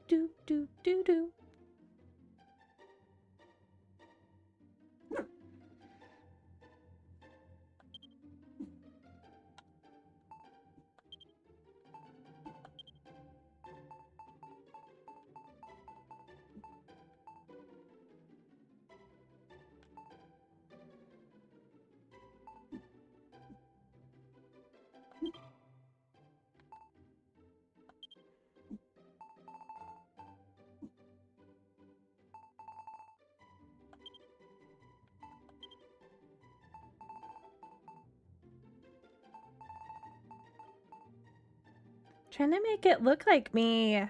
do do do do. Trying to make it look like me.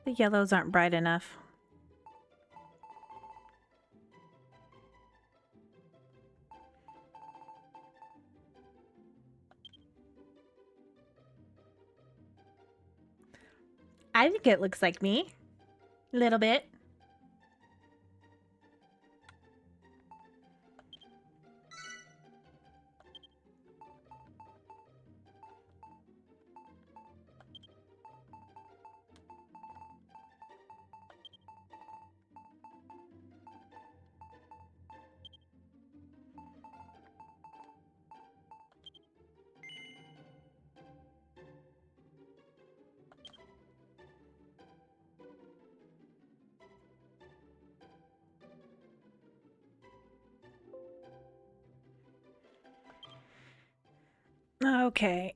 The yellows aren't bright enough. I think it looks like me. A little bit. Okay.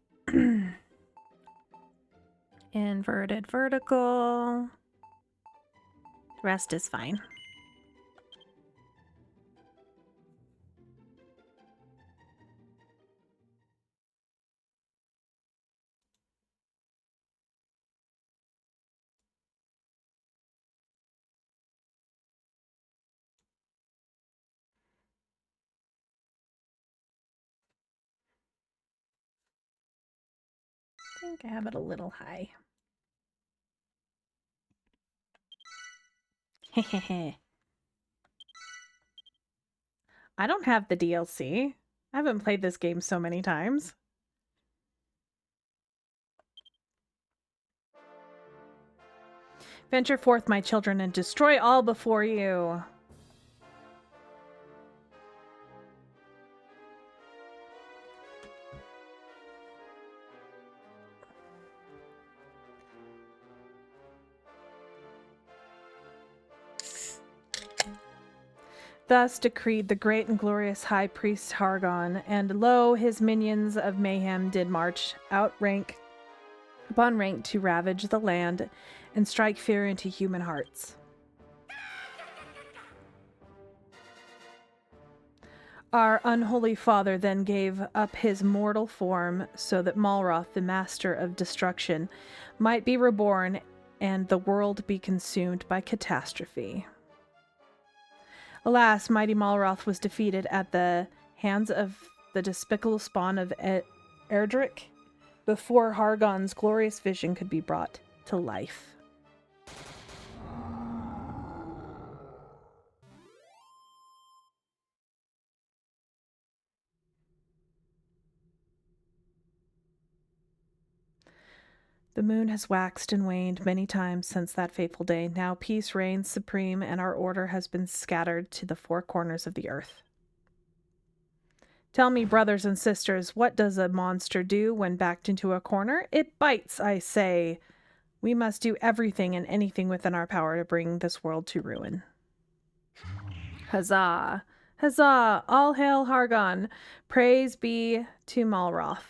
Inverted vertical. Rest is fine. I think I have it a little high. Hehehe. I don't have the DLC. I haven't played this game so many times. Venture forth, my children, and destroy all before you. Thus decreed the great and glorious high priest Hargon, and lo, his minions of mayhem did march out rank upon rank to ravage the land and strike fear into human hearts. Our unholy father then gave up his mortal form so that Malroth, the master of destruction, might be reborn and the world be consumed by catastrophe. Alas, mighty Malroth was defeated at the hands of the despicable spawn of Erdrick before Hargon's glorious vision could be brought to life. The moon has waxed and waned many times since that fateful day. Now peace reigns supreme, and our order has been scattered to the four corners of the earth. Tell me, brothers and sisters, what does a monster do when backed into a corner? It bites, I say. We must do everything and anything within our power to bring this world to ruin. Huzzah! Huzzah! All hail Hargon! Praise be to Malroth.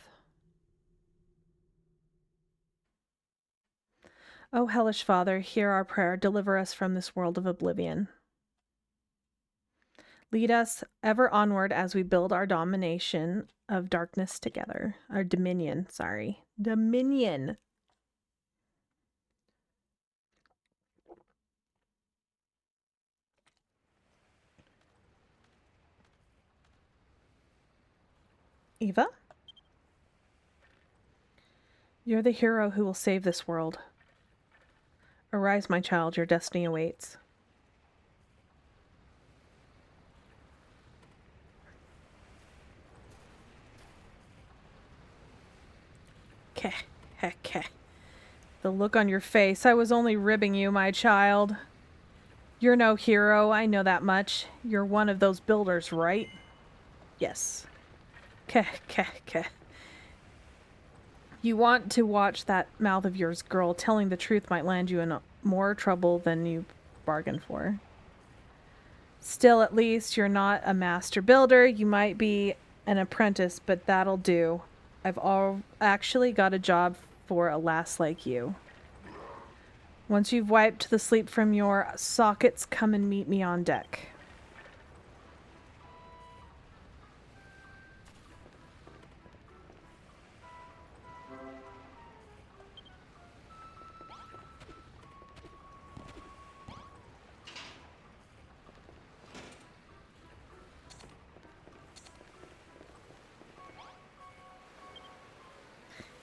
O hellish Father, hear our prayer. Deliver us from this world of oblivion. Lead us ever onward as we build our domination of darkness together. Our dominion, sorry. Dominion. Eva? You're the hero who will save this world. Arise, my child, your destiny awaits. Keh, heck, keh. The look on your face. I was only ribbing you, my child. You're no hero, I know that much. You're one of those builders, right? Yes. Keh, keh, keh. You want to watch that mouth of yours, girl. Telling the truth might land you in more trouble than you bargained for. Still, at least, you're not a master builder. You might be an apprentice, but that'll do. I've actually got a job for a lass like you. Once you've wiped the sleep from your sockets, come and meet me on deck.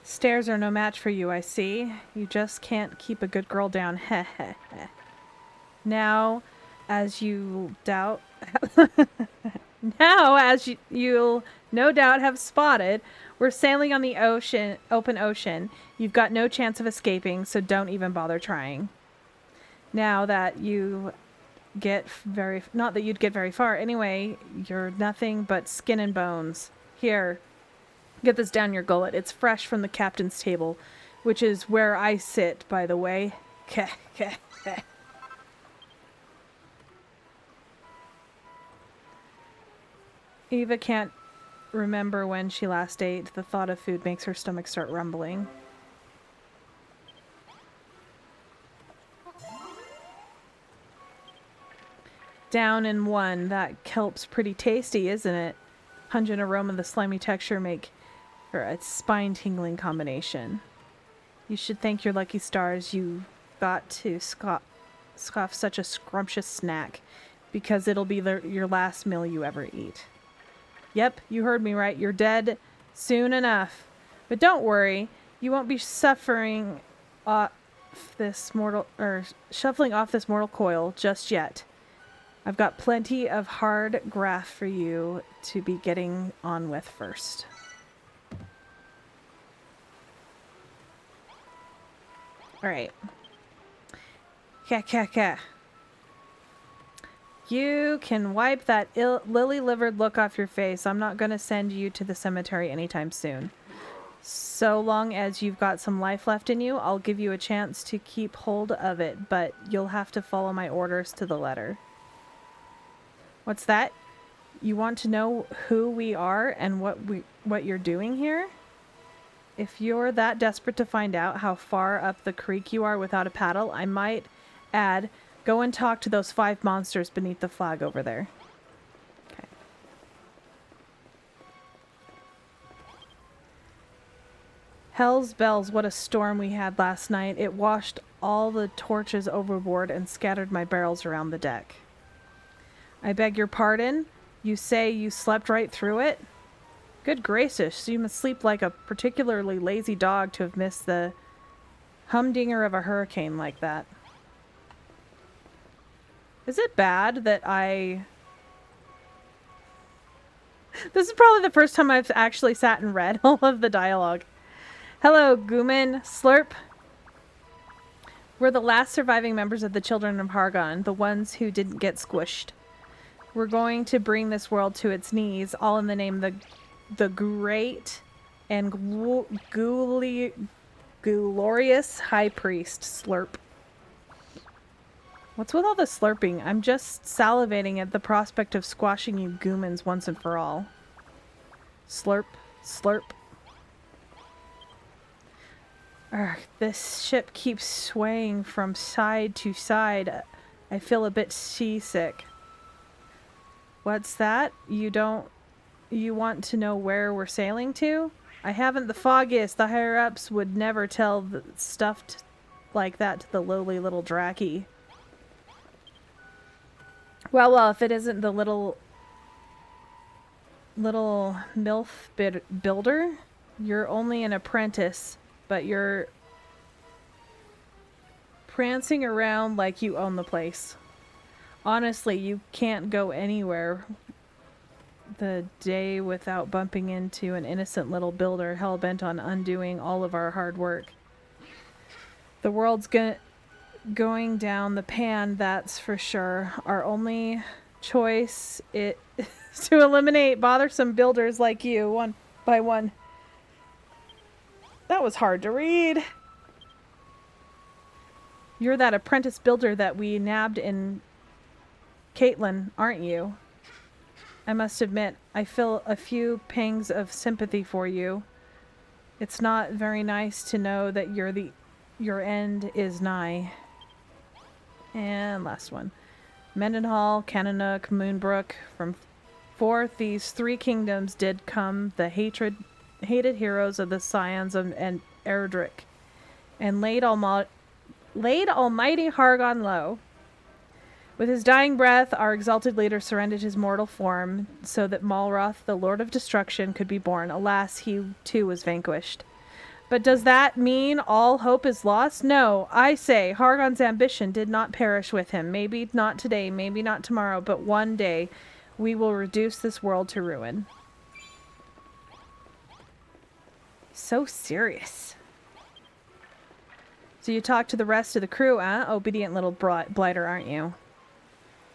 Stairs are no match for you, I see. You just can't keep a good girl down. Heh heh heh. Now, as you doubt... Now, as you'll no doubt have spotted, we're sailing on the open ocean. You've got no chance of escaping, so don't even bother trying. Now that you get not that you'd get very far. Anyway, you're nothing but skin and bones. Here, get this down your gullet. It's fresh from the captain's table, which is where I sit, by the way. Keh, keh, keh. Eva can't remember when she last ate. The thought of food makes her stomach start rumbling. Down in one. That kelp's pretty tasty, isn't it? Pungent aroma and the slimy texture make for a spine-tingling combination. You should thank your lucky stars you got to scoff such a scrumptious snack, because it'll be your last meal you ever eat. Yep, you heard me right. You're dead soon enough. But don't worry, you won't be shuffling off this mortal coil just yet. I've got plenty of hard graft for you to be getting on with first. Alright. Kah. You can wipe that lily-livered look off your face. I'm not going to send you to the cemetery anytime soon. So long as you've got some life left in you, I'll give you a chance to keep hold of it, but you'll have to follow my orders to the letter. What's that? You want to know who we are and what you're doing here? If you're that desperate to find out how far up the creek you are without a paddle, I might add, go and talk to those 5 monsters beneath the flag over there. Okay. Hell's bells, what a storm we had last night. It washed all the torches overboard and scattered my barrels around the deck. I beg your pardon? You say you slept right through it? Good gracious, you must sleep like a particularly lazy dog to have missed the humdinger of a hurricane like that. Is it bad that This is probably the first time I've actually sat and read all of the dialogue. Hello, Gooman. Slurp. We're the last surviving members of the Children of Hargon, the ones who didn't get squished. We're going to bring this world to its knees, all in the name of the great and glorious High Priest, Slurp. What's with all the slurping? I'm just salivating at the prospect of squashing you goomans once and for all. Slurp, slurp. Urgh, this ship keeps swaying from side to side. I feel a bit seasick. What's that? You want to know where we're sailing to? I haven't the foggiest. The higher-ups would never tell the stuff like that to the lowly little Draki. Well, if it isn't the little MILF builder, you're only an apprentice, but you're prancing around like you own the place. Honestly, you can't go anywhere the day without bumping into an innocent little builder hell-bent on undoing all of our hard work. The world's going down the pan, that's for sure. Our only choice is to eliminate bothersome builders like you, one by one. That was hard to read. You're that apprentice builder that we nabbed in Caitlin, aren't you? I must admit, I feel a few pangs of sympathy for you. It's not very nice to know that your end is nigh. And last one. Mendenhall, Cannonook, Moonbrook. From forth these three kingdoms did come the hated heroes of the Scions and Erdrick, and laid almighty Hargon low. With his dying breath, our exalted leader surrendered his mortal form so that Malroth, the Lord of Destruction, could be born. Alas, he too was vanquished. But does that mean all hope is lost? No, I say Hargon's ambition did not perish with him. Maybe not today, maybe not tomorrow, but one day we will reduce this world to ruin. So serious. So you talk to the rest of the crew, huh? Obedient little blighter, aren't you?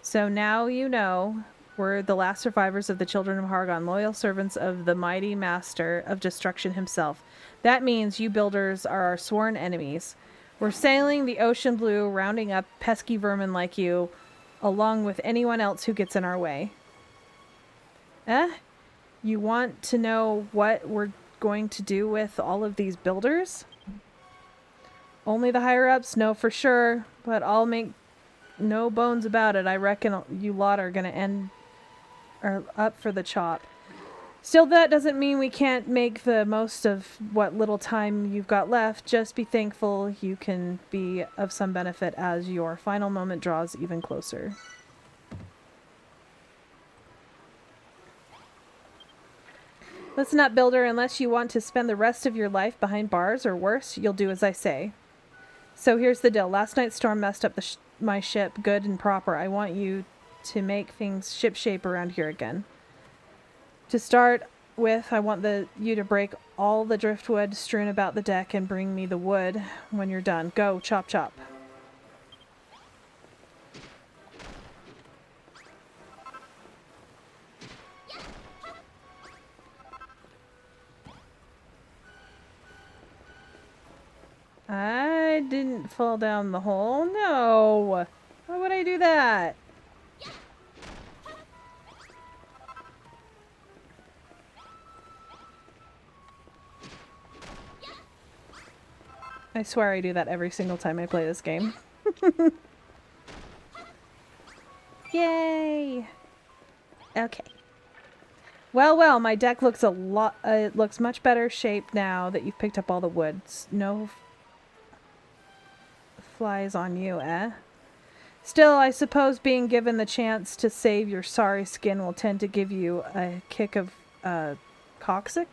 So now you know we're the last survivors of the children of Hargon, loyal servants of the mighty master of destruction himself. That means you builders are our sworn enemies. We're sailing the ocean blue, rounding up pesky vermin like you, along with anyone else who gets in our way. You want to know what we're going to do with all of these builders? Only the higher-ups know for sure, but I'll make no bones about it. I reckon you lot are gonna are up for the chop. Still, that doesn't mean we can't make the most of what little time you've got left. Just be thankful you can be of some benefit as your final moment draws even closer. Listen up, builder. Unless you want to spend the rest of your life behind bars or worse, you'll do as I say. So here's the deal. Last night's storm messed up my ship good and proper. I want you to make things shipshape around here again. To start with, I want you to break all the driftwood strewn about the deck and bring me the wood when you're done. Go, chop chop. I didn't fall down the hole. No. Why would I do that? I swear I do that every single time I play this game. Yay! Okay. Well, my deck looks it looks much better shaped now that you've picked up all the woods. No flies on you, eh? Still, I suppose being given the chance to save your sorry skin will tend to give you a kick of coccyx?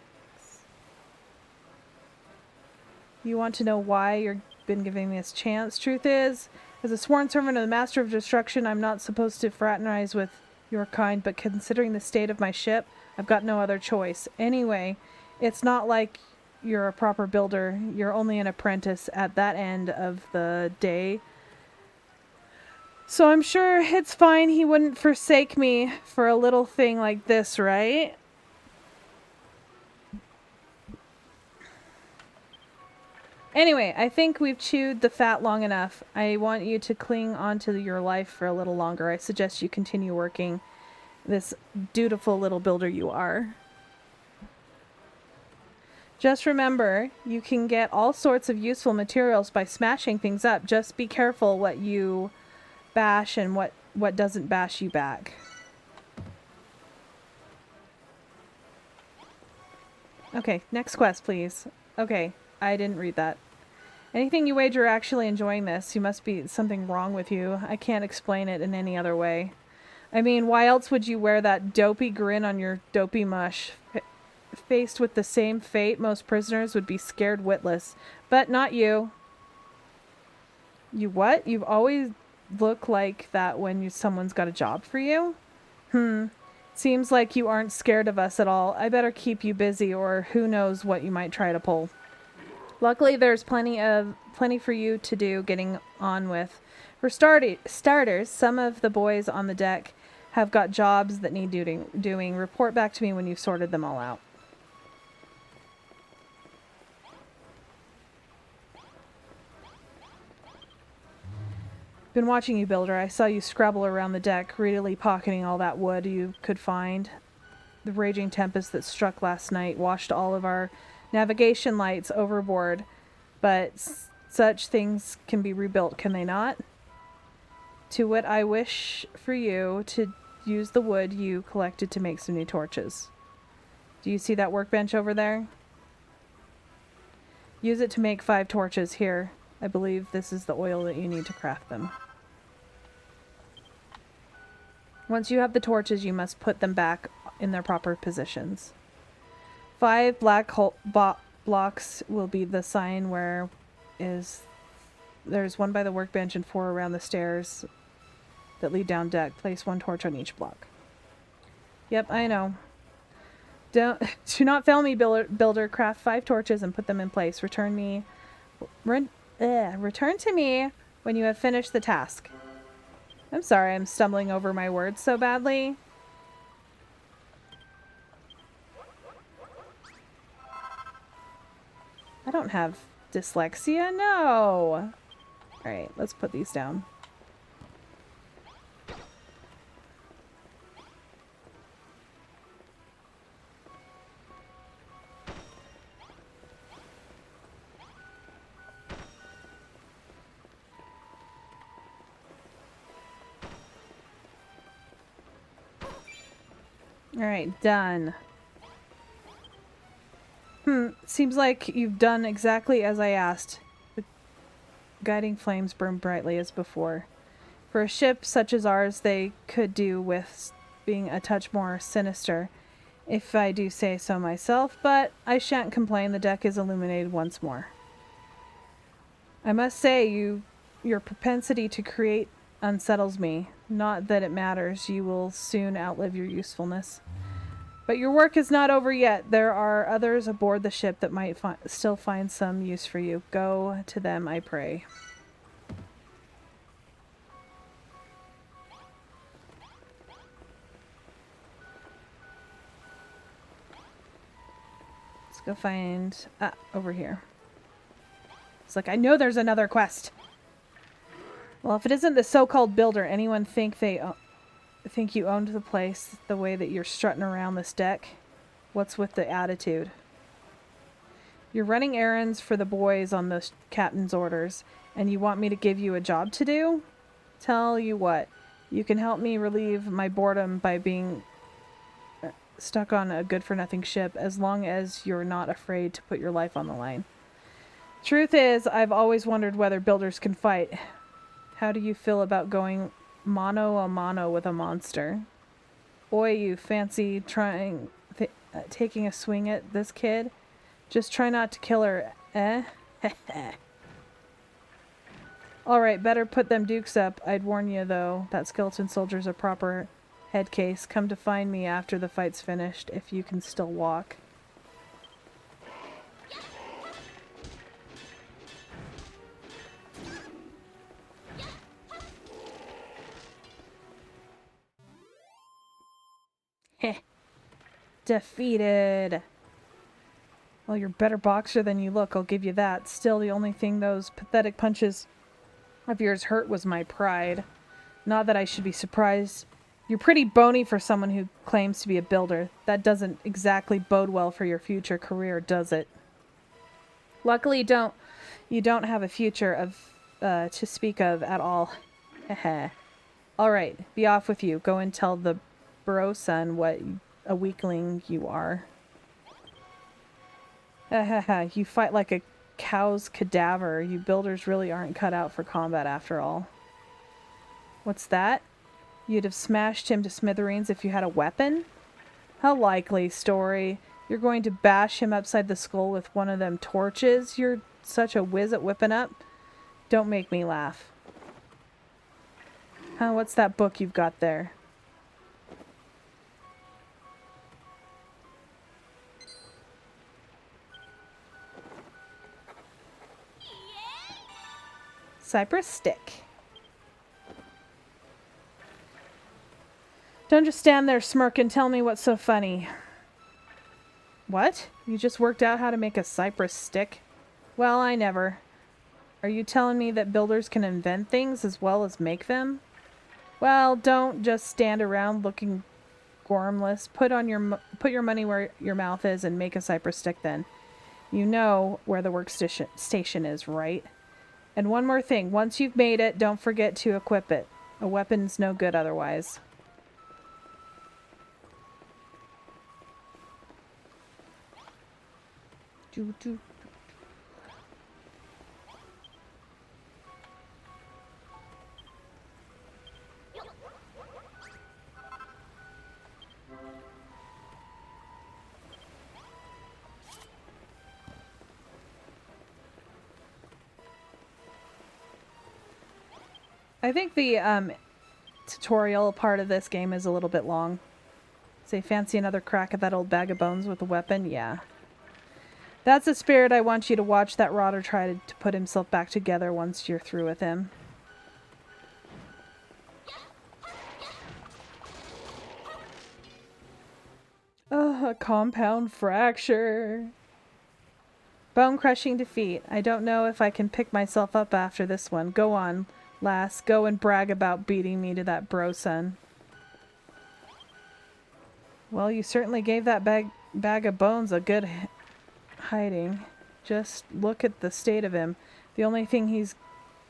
You want to know why you've been giving me this chance? Truth is, as a sworn servant of the Master of Destruction, I'm not supposed to fraternize with your kind, but considering the state of my ship, I've got no other choice. Anyway, it's not like you're a proper builder. You're only an apprentice at that end of the day. So I'm sure it's fine he wouldn't forsake me for a little thing like this, right? Anyway, I think we've chewed the fat long enough. I want you to cling onto your life for a little longer. I suggest you continue working, this dutiful little builder you are. Just remember, you can get all sorts of useful materials by smashing things up. Just be careful what you bash and what doesn't bash you back. Okay, next quest, please. Okay, I didn't read that. Anything you wager actually enjoying this. You must be something wrong with you. I can't explain it in any other way. I mean, why else would you wear that dopey grin on your dopey mush? Faced with the same fate, most prisoners would be scared witless. But not you. You what? You've always looked like that when someone's got a job for you? It's Seems like you aren't scared of us at all. I better keep you busy, or who knows what you might try to pull. Luckily, there's plenty for you to do getting on with. For starters, some of the boys on the deck have got jobs that need doing. Report back to me when you've sorted them all out. Been watching you, Builder. I saw you scrabble around the deck, greedily pocketing all that wood you could find. The raging tempest that struck last night washed all of our navigation lights overboard, but such things can be rebuilt, can they not? To wit, I wish for you to use the wood you collected to make some new torches. Do you see that workbench over there? Use it to make 5 torches here. I believe this is the oil that you need to craft them. Once you have the torches, you must put them back in their proper positions. 5 black blocks will be the sign where there's 1 by the workbench and 4 around the stairs that lead down deck. Place 1 torch on each block. Yep, I know. Do not fail me, Builder. Craft 5 torches and put them in place. Return to me when you have finished the task. I'm sorry, I'm stumbling over my words so badly. I don't have dyslexia, no. Alright, let's put these down. Alright, done. Seems like you've done exactly as I asked. The guiding flames burn brightly as before. For a ship such as ours, they could do with being a touch more sinister, if I do say so myself, but I shan't complain. The deck is illuminated once more. I must say, your propensity to create unsettles me. Not that it matters. You will soon outlive your usefulness. But your work is not over yet. There are others aboard the ship that might still find some use for you. Go to them, I pray. Let's go find... over here. It's like, I know there's another quest. Well, if it isn't the so-called builder, anyone think you owned the place the way that you're strutting around this deck? What's with the attitude? You're running errands for the boys on the captain's orders, and you want me to give you a job to do? Tell you what, you can help me relieve my boredom by being stuck on a good-for-nothing ship, as long as you're not afraid to put your life on the line. Truth is, I've always wondered whether builders can fight. How do you feel about going mano a mano with a monster? Boy, you fancy taking a swing at this kid? Just try not to kill her, eh? Alright, better put them dukes up. I'd warn you, though, that skeleton soldier's a proper head case. Come to find me after the fight's finished, if you can still walk. Heh. Defeated. Well, you're a better boxer than you look, I'll give you that. Still, the only thing those pathetic punches of yours hurt was my pride. Not that I should be surprised. You're pretty bony for someone who claims to be a builder. That doesn't exactly bode well for your future career, does it? Luckily, you don't have a future to speak of at all. Heh. Alright, be off with you. Go and tell the bro son what a weakling you are. You fight like a cow's cadaver. You builders really aren't cut out for combat after all. What's that? You'd have smashed him to smithereens if you had a weapon? How likely, Story. You're going to bash him upside the skull with one of them torches? You're such a whiz at whipping up. Don't make me laugh. What's that book you've got there? Cypress stick. Don't just stand there, smirk, and tell me what's so funny. What? You just worked out how to make a cypress stick? Well, I never. Are you telling me that builders can invent things as well as make them? Well, don't just stand around looking gormless. Put your money where your mouth is and make a cypress stick then. You know where the workstation is, right? And one more thing. Once you've made it, don't forget to equip it. A weapon's no good otherwise. I think the tutorial part of this game is a little bit long. Say, fancy another crack at that old bag of bones with a weapon? Yeah. That's the spirit. I want you to watch that rotter try to put himself back together once you're through with him. A compound fracture. Bone-crushing defeat. I don't know if I can pick myself up after this one. Go on, lass. Go and brag about beating me to that bro son. Well, you certainly gave that bag of bones a good hiding. Just look at the state of him. The only thing he's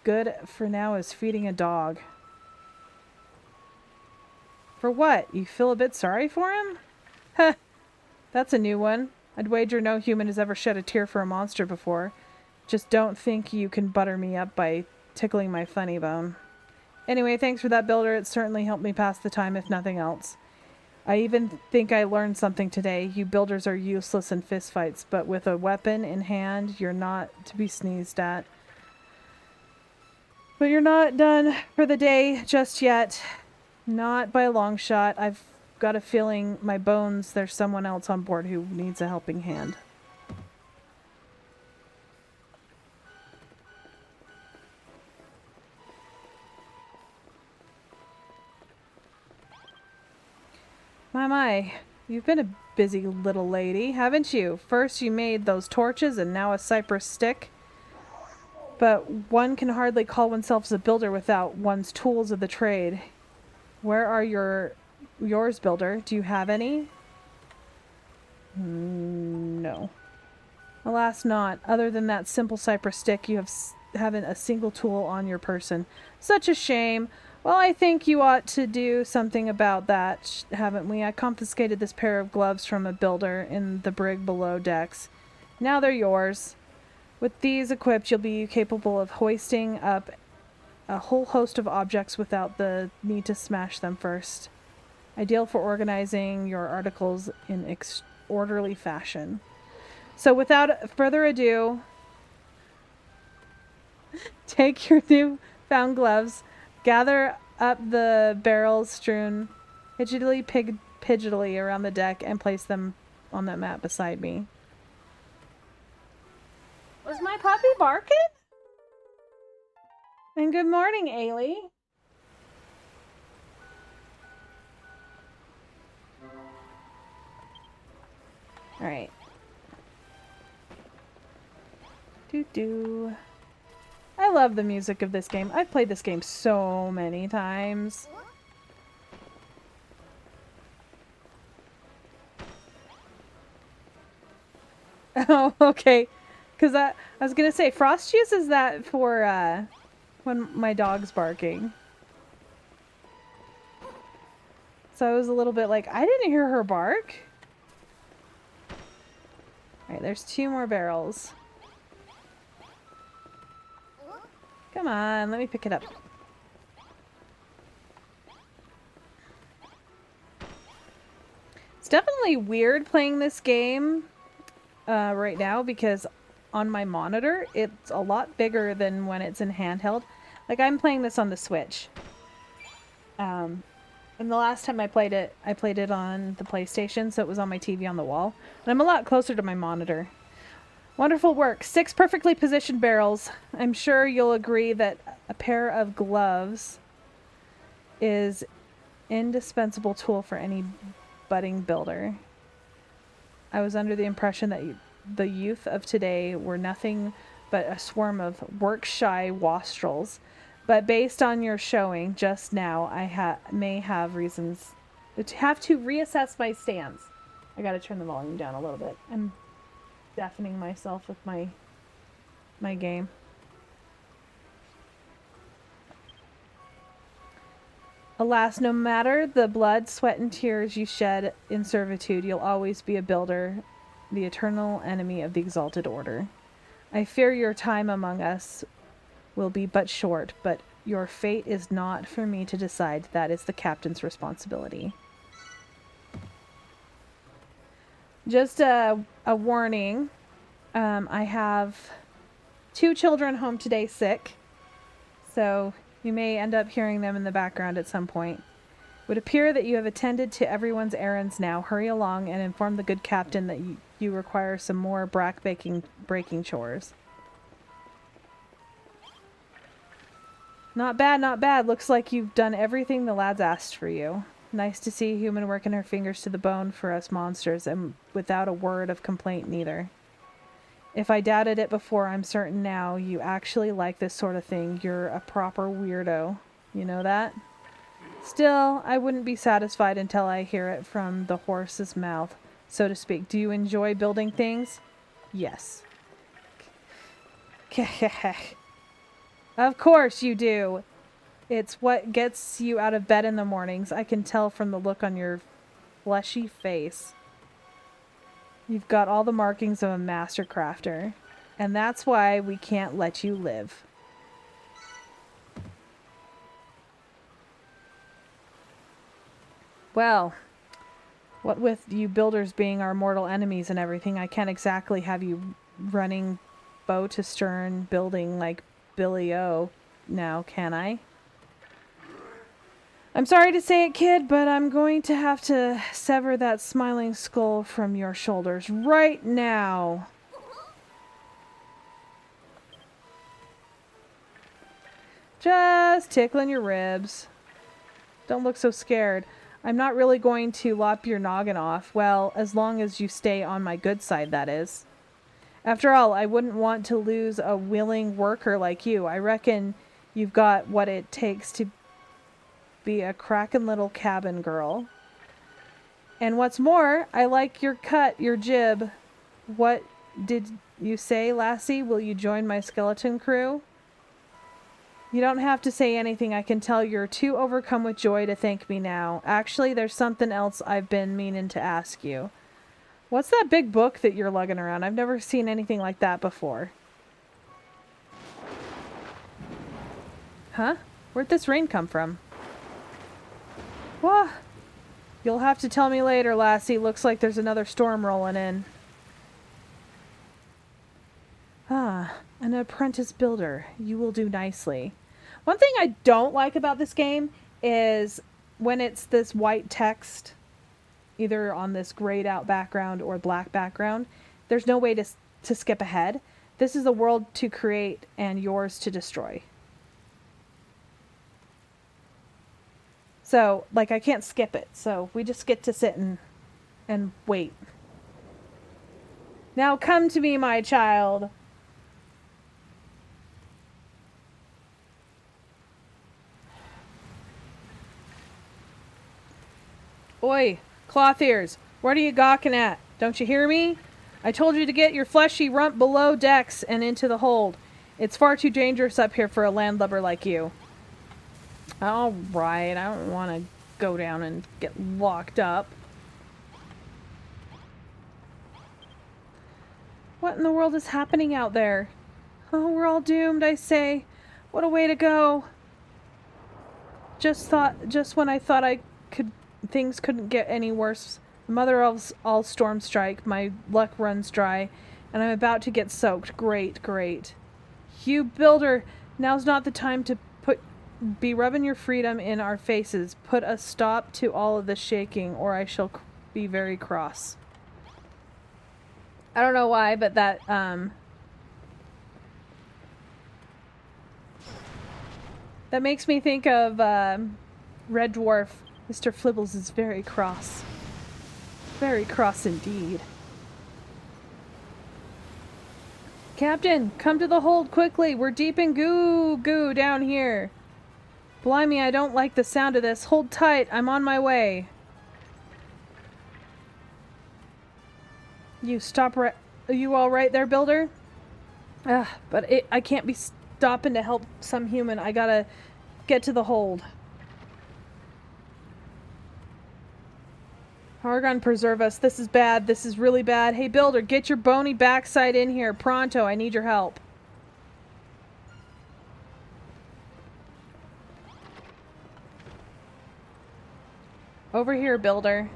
good for now is feeding a dog. For what? You feel a bit sorry for him? Heh. That's a new one. I'd wager no human has ever shed a tear for a monster before. Just don't think you can butter me up by tickling my funny bone. Anyway, thanks for that, Builder. It certainly helped me pass the time, if nothing else. I even think I learned something today. You builders are useless in fistfights, but with a weapon in hand, you're not to be sneezed at. But you're not done for the day just yet. Not by a long shot. I've got a feeling my bones, there's someone else on board who needs a helping hand. My, you've been a busy little lady, haven't you? First you made those torches and now a cypress stick. But one can hardly call oneself a builder without one's tools of the trade. Where are yours, Builder? Do you have any? No. Alas not. Other than that simple cypress stick, you haven't a single tool on your person. Such a shame. Well, I think you ought to do something about that, haven't we? I confiscated this pair of gloves from a builder in the brig below decks. Now they're yours. With these equipped, you'll be capable of hoisting up a whole host of objects without the need to smash them first. Ideal for organizing your articles in orderly fashion. So without further ado, take your newfound gloves, gather up the barrels strewn pidgeotily around the deck, and place them on that mat beside me. Was my puppy barking? And good morning, Ailey. Alright. Doo-doo. I love the music of this game. I've played this game so many times. Oh, okay. Because I was going to say, Frost uses that for when my dog's barking. So I was a little bit like, I didn't hear her bark. Alright, there's 2 more barrels. Come on, let me pick it up. It's definitely weird playing this game right now because on my monitor, it's a lot bigger than when it's in handheld. Like, I'm playing this on the Switch. And the last time I played it on the PlayStation, so it was on my TV on the wall. And I'm a lot closer to my monitor. Wonderful work. 6 perfectly positioned barrels. I'm sure you'll agree that a pair of gloves is indispensable tool for any budding builder. I was under the impression that the youth of today were nothing but a swarm of work-shy wastrels. But based on your showing just now, I may have reasons to have to reassess my stance. I gotta turn the volume down a little bit. I'm deafening myself with my game. Alas, no matter the blood, sweat, and tears you shed in servitude, you'll always be a builder, the eternal enemy of the exalted order. I fear your time among us will be but short, but your fate is not for me to decide. That is the captain's responsibility. Just a warning. I have 2 children home today sick, so you may end up hearing them in the background at some point. It would appear that you have attended to everyone's errands now. Hurry along and inform the good captain that you require some more breaking chores. Not bad, not bad. Looks like you've done everything the lads asked for you. Nice to see a human working her fingers to the bone for us monsters, and without a word of complaint neither. If I doubted it before, I'm certain now you actually like this sort of thing. You're a proper weirdo. You know that? Still, I wouldn't be satisfied until I hear it from the horse's mouth, so to speak. Do you enjoy building things? Yes. Of course you do. It's what gets you out of bed in the mornings. I can tell from the look on your fleshy face. You've got all the markings of a master crafter. And that's why we can't let you live. Well, what with you builders being our mortal enemies and everything, I can't exactly have you running bow to stern building like Billy O now, can I? I'm sorry to say it, kid, but I'm going to have to sever that smiling skull from your shoulders right now. Just tickling your ribs. Don't look so scared. I'm not really going to lop your noggin off. Well, as long as you stay on my good side, that is. After all, I wouldn't want to lose a willing worker like you. I reckon you've got what it takes to be a crackin' little cabin girl. And what's more, I like your cut, your jib. What did you say, lassie? Will you join my skeleton crew? You don't have to say anything. I can tell you're too overcome with joy to thank me now. Actually, there's something else I've been meaning to ask you. What's that big book that you're lugging around? I've never seen anything like that before. Huh? Where'd this rain come from? Whoa. You'll have to tell me later, lassie. Looks like there's another storm rolling in. Ah, an apprentice builder. You will do nicely. One thing I don't like about this game is when it's this white text, either on this grayed out background or black background, there's no way to skip ahead. This is a world to create and yours to destroy. So, like, I can't skip it. So we just get to sit and wait. Now come to me, my child. Oi, cloth ears, what are you gawking at? Don't you hear me? I told you to get your fleshy rump below decks and into the hold. It's far too dangerous up here for a landlubber like you. Alright, I don't want to go down and get locked up. What in the world is happening out there? Oh, we're all doomed, I say. What a way to go. Just when I thought things couldn't get any worse. The mother elves all storm strike, my luck runs dry, and I'm about to get soaked. Great, great. You builder, now's not the time to be rubbing your freedom in our faces. Put a stop to all of this shaking, or I shall be very cross. I don't know why, but that that makes me think of Red Dwarf. Mr. Flibbles is very cross. Very cross indeed. Captain, come to the hold quickly. We're deep in goo down here. Blimey, I don't like the sound of this. Hold tight. I'm on my way. You stop right... Are you all right there, Builder? But I can't be stopping to help some human. I gotta get to the hold. Argon, preserve us. This is bad. This is really bad. Hey, Builder, get your bony backside in here. Pronto, I need your help. Over here, Builder.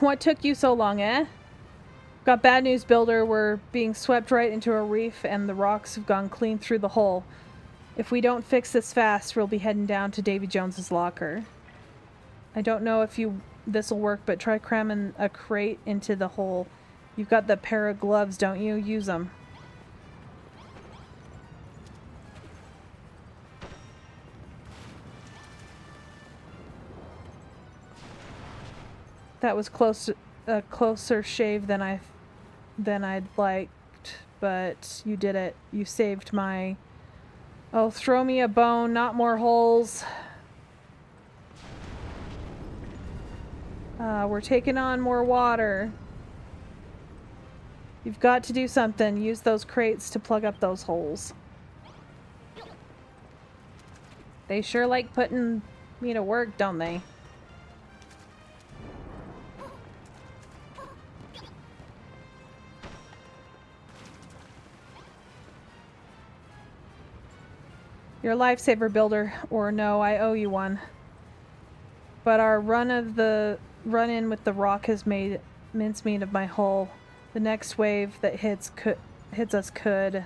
What took you so long, eh? Got bad news, Builder. We're being swept right into a reef and the rocks have gone clean through the hole. If we don't fix this fast, we'll be heading down to Davy Jones's locker. I don't know if this'll work, but try cramming a crate into the hole. You've got the pair of gloves, don't you? Use them. That was a closer shave than I'd liked, but you did it. You saved my... Oh, throw me a bone, not more holes. We're taking on more water. You've got to do something. Use those crates to plug up those holes. They sure like putting me to work, don't they? You're a lifesaver, Builder. Or no, I owe you one. But our run-in with the rock has made mincemeat of my hull. The next wave that hits us could...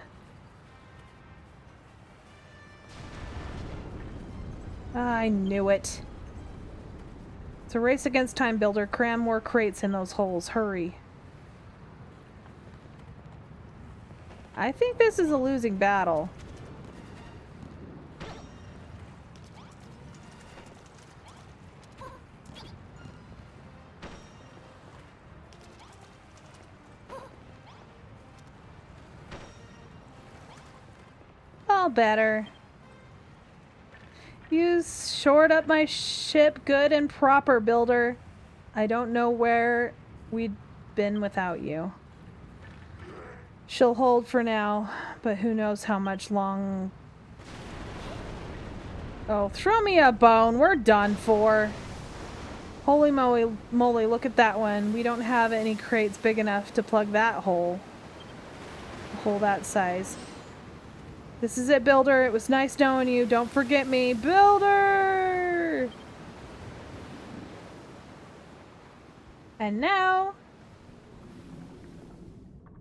I knew it. It's a race against time, Builder. Cram more crates in those holes. Hurry. I think this is a losing battle. All better. You shored up my ship good and proper, Builder. I don't know where we'd been without you. She'll hold for now, but who knows how much long... Oh, throw me a bone. We're done for. Holy moly, look at that one. We don't have any crates big enough to plug that hole. A hole that size. This is it, Builder. It was nice knowing you. Don't forget me. Builder! And now...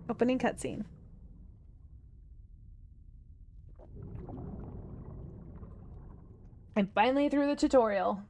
Opening cutscene. I'm finally through the tutorial.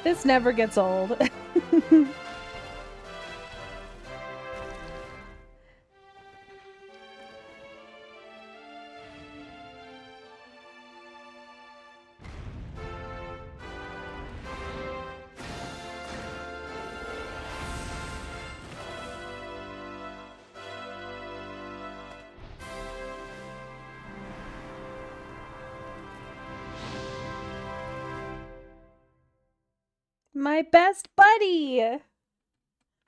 This never gets old. My best buddy!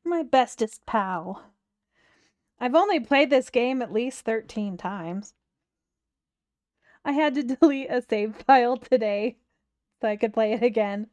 My bestest pal. I've only played this game at least 13 times. I had to delete a save file today so I could play it again.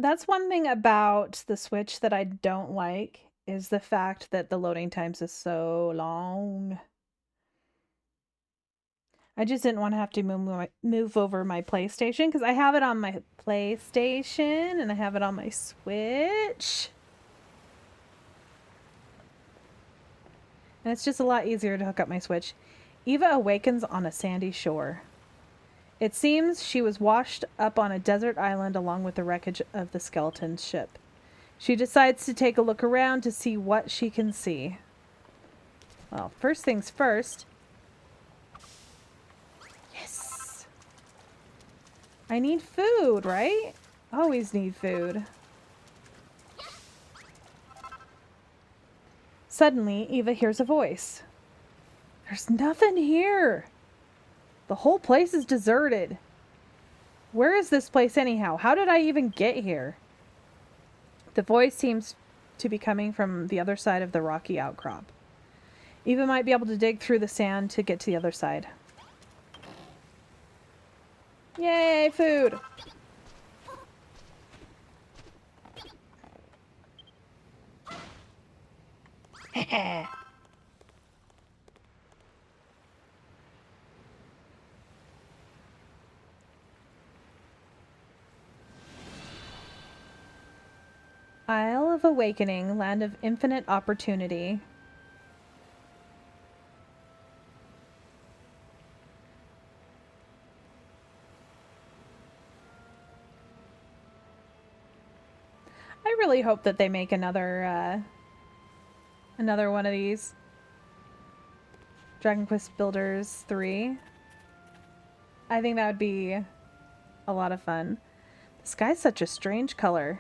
That's one thing about the Switch that I don't like is the fact that the loading times is so long. I just didn't want to have to move over my PlayStation because I have it on my PlayStation and I have it on my Switch. And it's just a lot easier to hook up my Switch. Eva awakens on a sandy shore. It seems she was washed up on a desert island along with the wreckage of the skeleton ship. She decides to take a look around to see what she can see. Well, first things first. Yes! I need food, right? Always need food. Suddenly, Eva hears a voice. There's nothing here. The whole place is deserted. Where is this place anyhow? How did I even get here? The voice seems to be coming from the other side of the rocky outcrop. Eva might be able to dig through the sand to get to the other side. Yay, food! Heh. Isle of Awakening, land of infinite opportunity. I really hope that they make another one of these. Dragon Quest Builders 3. I think that would be a lot of fun. The sky's such a strange color.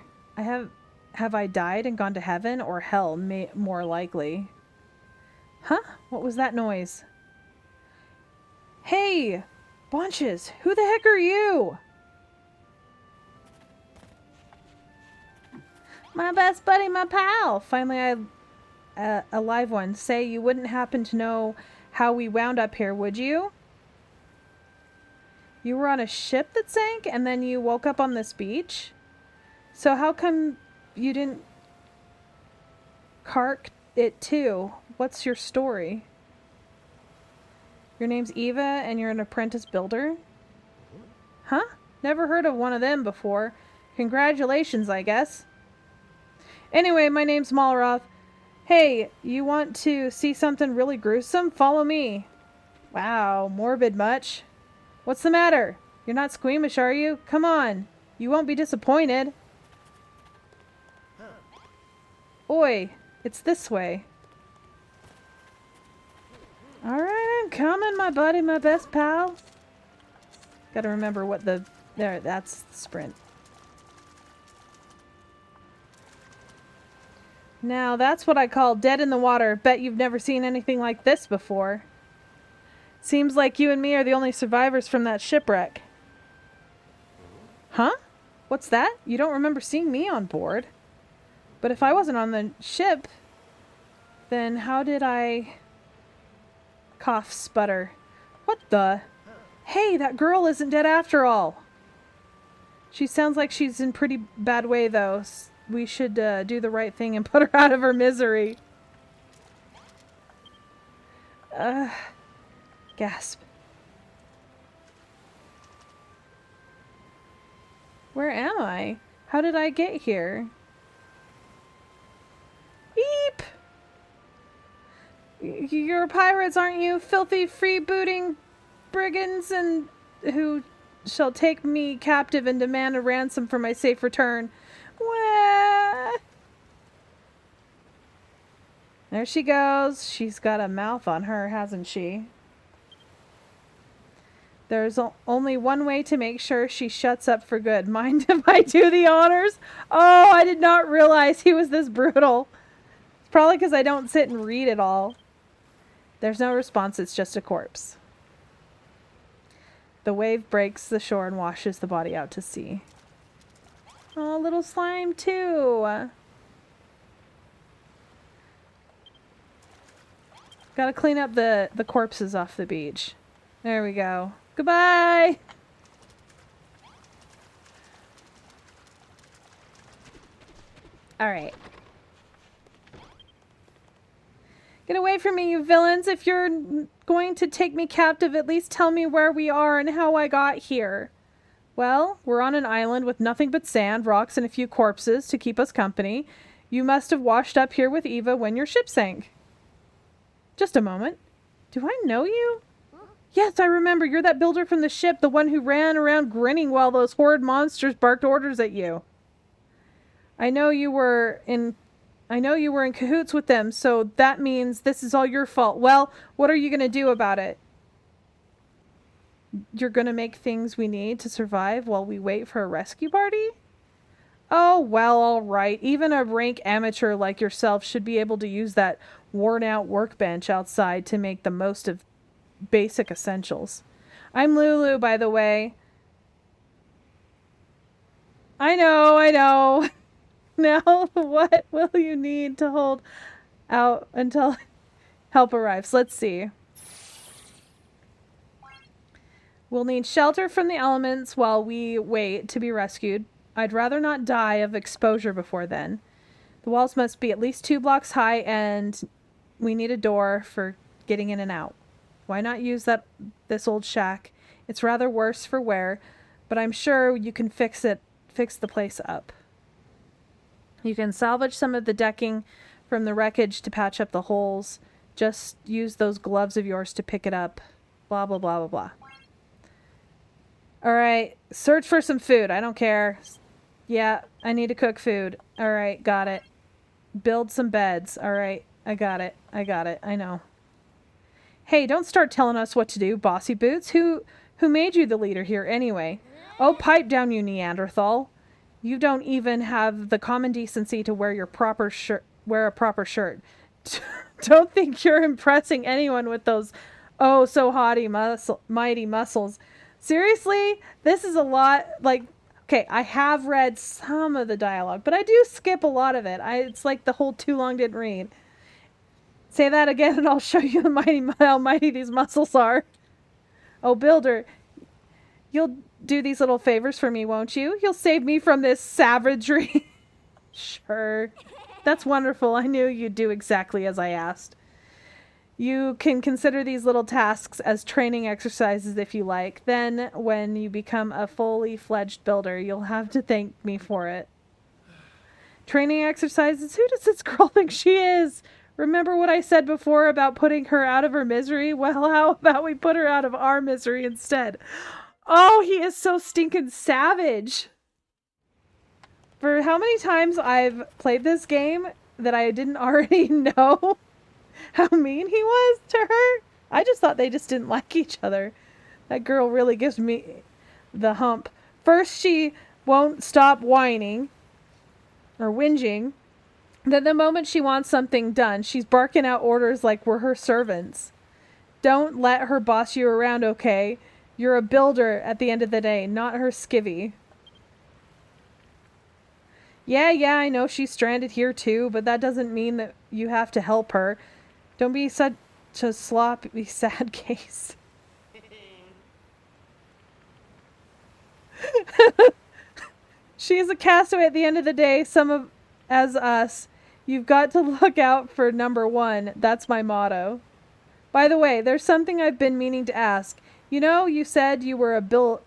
Have I died and gone to heaven or hell, more likely? Huh? What was that noise? Hey! Bunches! Who the heck are you? My best buddy, my pal! Finally, a live one. Say, you wouldn't happen to know how we wound up here, would you? You were on a ship that sank and then you woke up on this beach? So how come you didn't cark it too? What's your story? Your name's Eva and you're an apprentice builder? Huh? Never heard of one of them before. Congratulations, I guess. Anyway, my name's Malroth. Hey, you want to see something really gruesome? Follow me. Wow, morbid much? What's the matter? You're not squeamish, are you? Come on. You won't be disappointed. Oi, it's this way. Alright, I'm coming, my buddy, my best pal. Gotta remember what the... There, that's the sprint. Now, that's what I call dead in the water. Bet you've never seen anything like this before. Seems like you and me are the only survivors from that shipwreck. Huh? What's that? You don't remember seeing me on board? But if I wasn't on the ship, then how did I... Cough, sputter. What the... Hey, that girl isn't dead after all. She sounds like she's in pretty bad way, though. We should do the right thing and put her out of her misery. Gasp. Where am I? How did I get here? Beep! You're pirates, aren't you? Filthy freebooting brigands and who shall take me captive and demand a ransom for my safe return. Wah! There she goes. She's got a mouth on her, hasn't she? There's only one way to make sure she shuts up for good. Mind if I do the honors? Oh, I did not realize he was this brutal. It's probably because I don't sit and read it all. There's no response, it's just a corpse. The wave breaks the shore and washes the body out to sea. Oh, little slime too. Gotta clean up the corpses off the beach. There we go. Goodbye! Alright. Get away from me, you villains! If you're going to take me captive, at least tell me where we are and how I got here. Well, we're on an island with nothing but sand, rocks, and a few corpses to keep us company. You must have washed up here with Eva when your ship sank. Just a moment. Do I know you? Yes, I remember. You're that builder from the ship, the one who ran around grinning while those horrid monsters barked orders at you. I know you were in cahoots with them, so that means this is all your fault. Well, what are you going to do about it? You're going to make things we need to survive while we wait for a rescue party? Oh, well, all right. Even a rank amateur like yourself should be able to use that worn-out workbench outside to make the most of basic essentials. I'm Lulu, by the way. I know. Now, what will you need to hold out until help arrives? Let's see. We'll need shelter from the elements while we wait to be rescued. I'd rather not die of exposure before then. The walls must be at least 2 blocks high, and we need a door for getting in and out. Why not use this old shack? It's rather worse for wear, but I'm sure you can fix the place up. You can salvage some of the decking from the wreckage to patch up the holes. Just use those gloves of yours to pick it up. Blah, blah, blah, blah, blah. Alright, search for some food. I don't care. Yeah, I need to cook food. Alright, got it. Build some beds. Alright, I got it. I know. Hey, don't start telling us what to do, Bossy Boots. Who made you the leader here anyway? Oh, pipe down, you Neanderthal. You don't even have the common decency to wear a proper shirt. Don't think you're impressing anyone with those oh so mighty muscles. Seriously? This is a lot, like, okay, I have read some of the dialogue, but I do skip a lot of it. It's like the whole too long didn't read. Say that again and I'll show you how mighty these muscles are. Oh, Builder, you'll do these little favors for me, won't you? You'll save me from this savagery. Sure. That's wonderful. I knew you'd do exactly as I asked. You can consider these little tasks as training exercises if you like. Then, when you become a fully fledged builder, you'll have to thank me for it. Training exercises? Who does this girl think she is? Remember what I said before about putting her out of her misery? Well, how about we put her out of our misery instead? Oh, he is so stinking savage. For how many times I've played this game that I didn't already know how mean he was to her. I just thought they just didn't like each other. That girl really gives me the hump. First, she won't stop whining or whinging. Then the moment she wants something done, she's barking out orders like we're her servants. Don't let her boss you around, okay? You're a builder at the end of the day, not her skivvy. Yeah, I know she's stranded here too, but that doesn't mean that you have to help her. Don't be such a sloppy, sad case. She's a castaway at the end of the day, as us. You've got to look out for number 1. That's my motto. By the way, there's something I've been meaning to ask. You know, you said you were a builder.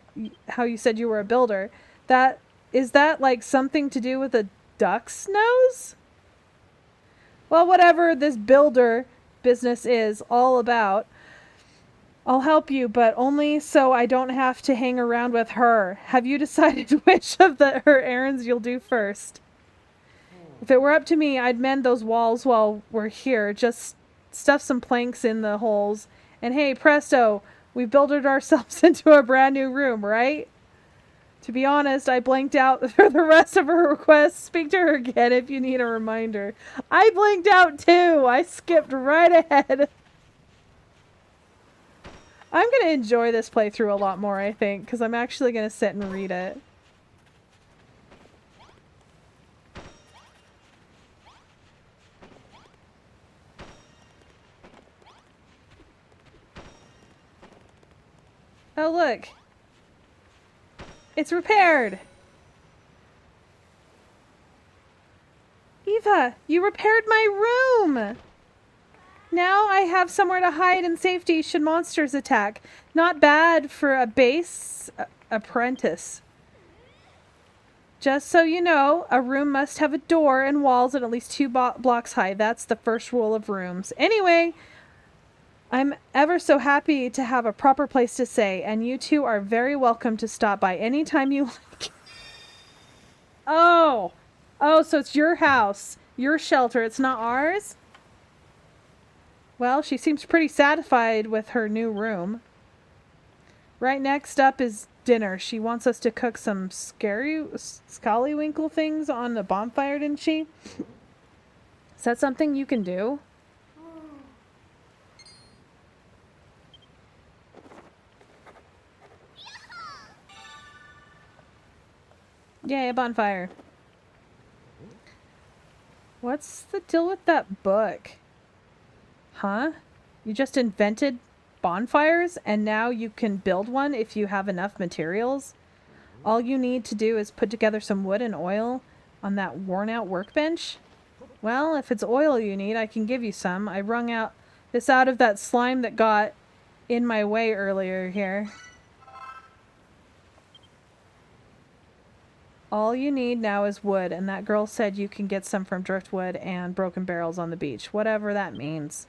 That Is that like something to do with a duck's nose? Well, whatever this builder business is all about, I'll help you, but only so I don't have to hang around with her. Have you decided which of her errands you'll do first? If it were up to me, I'd mend those walls while we're here. Just stuff some planks in the holes. And hey, presto, we've builded ourselves into a brand new room, right? To be honest, I blanked out for the rest of her requests. Speak to her again if you need a reminder. I blanked out too. I skipped right ahead. I'm going to enjoy this playthrough a lot more, I think, because I'm actually going to sit and read it. Oh, look. It's repaired. Eva, you repaired my room. Now I have somewhere to hide in safety should monsters attack. Not bad for a base apprentice. Just so you know, a room must have a door and walls and at least 2 blocks high. That's the first rule of rooms. Anyway, I'm ever so happy to have a proper place to stay, and you two are very welcome to stop by anytime you like. Oh, so it's your house, your shelter. It's not ours? Well, she seems pretty satisfied with her new room. Right next up is dinner. She wants us to cook some scallywinkle things on the bonfire, didn't she? Is that something you can do? Yay, a bonfire. What's the deal with that book? Huh? You just invented bonfires and now you can build one if you have enough materials? All you need to do is put together some wood and oil on that worn out workbench? Well, if it's oil you need, I can give you some. I wrung this out of that slime that got in my way earlier here. All you need now is wood, and that girl said you can get some from driftwood and broken barrels on the beach, whatever that means.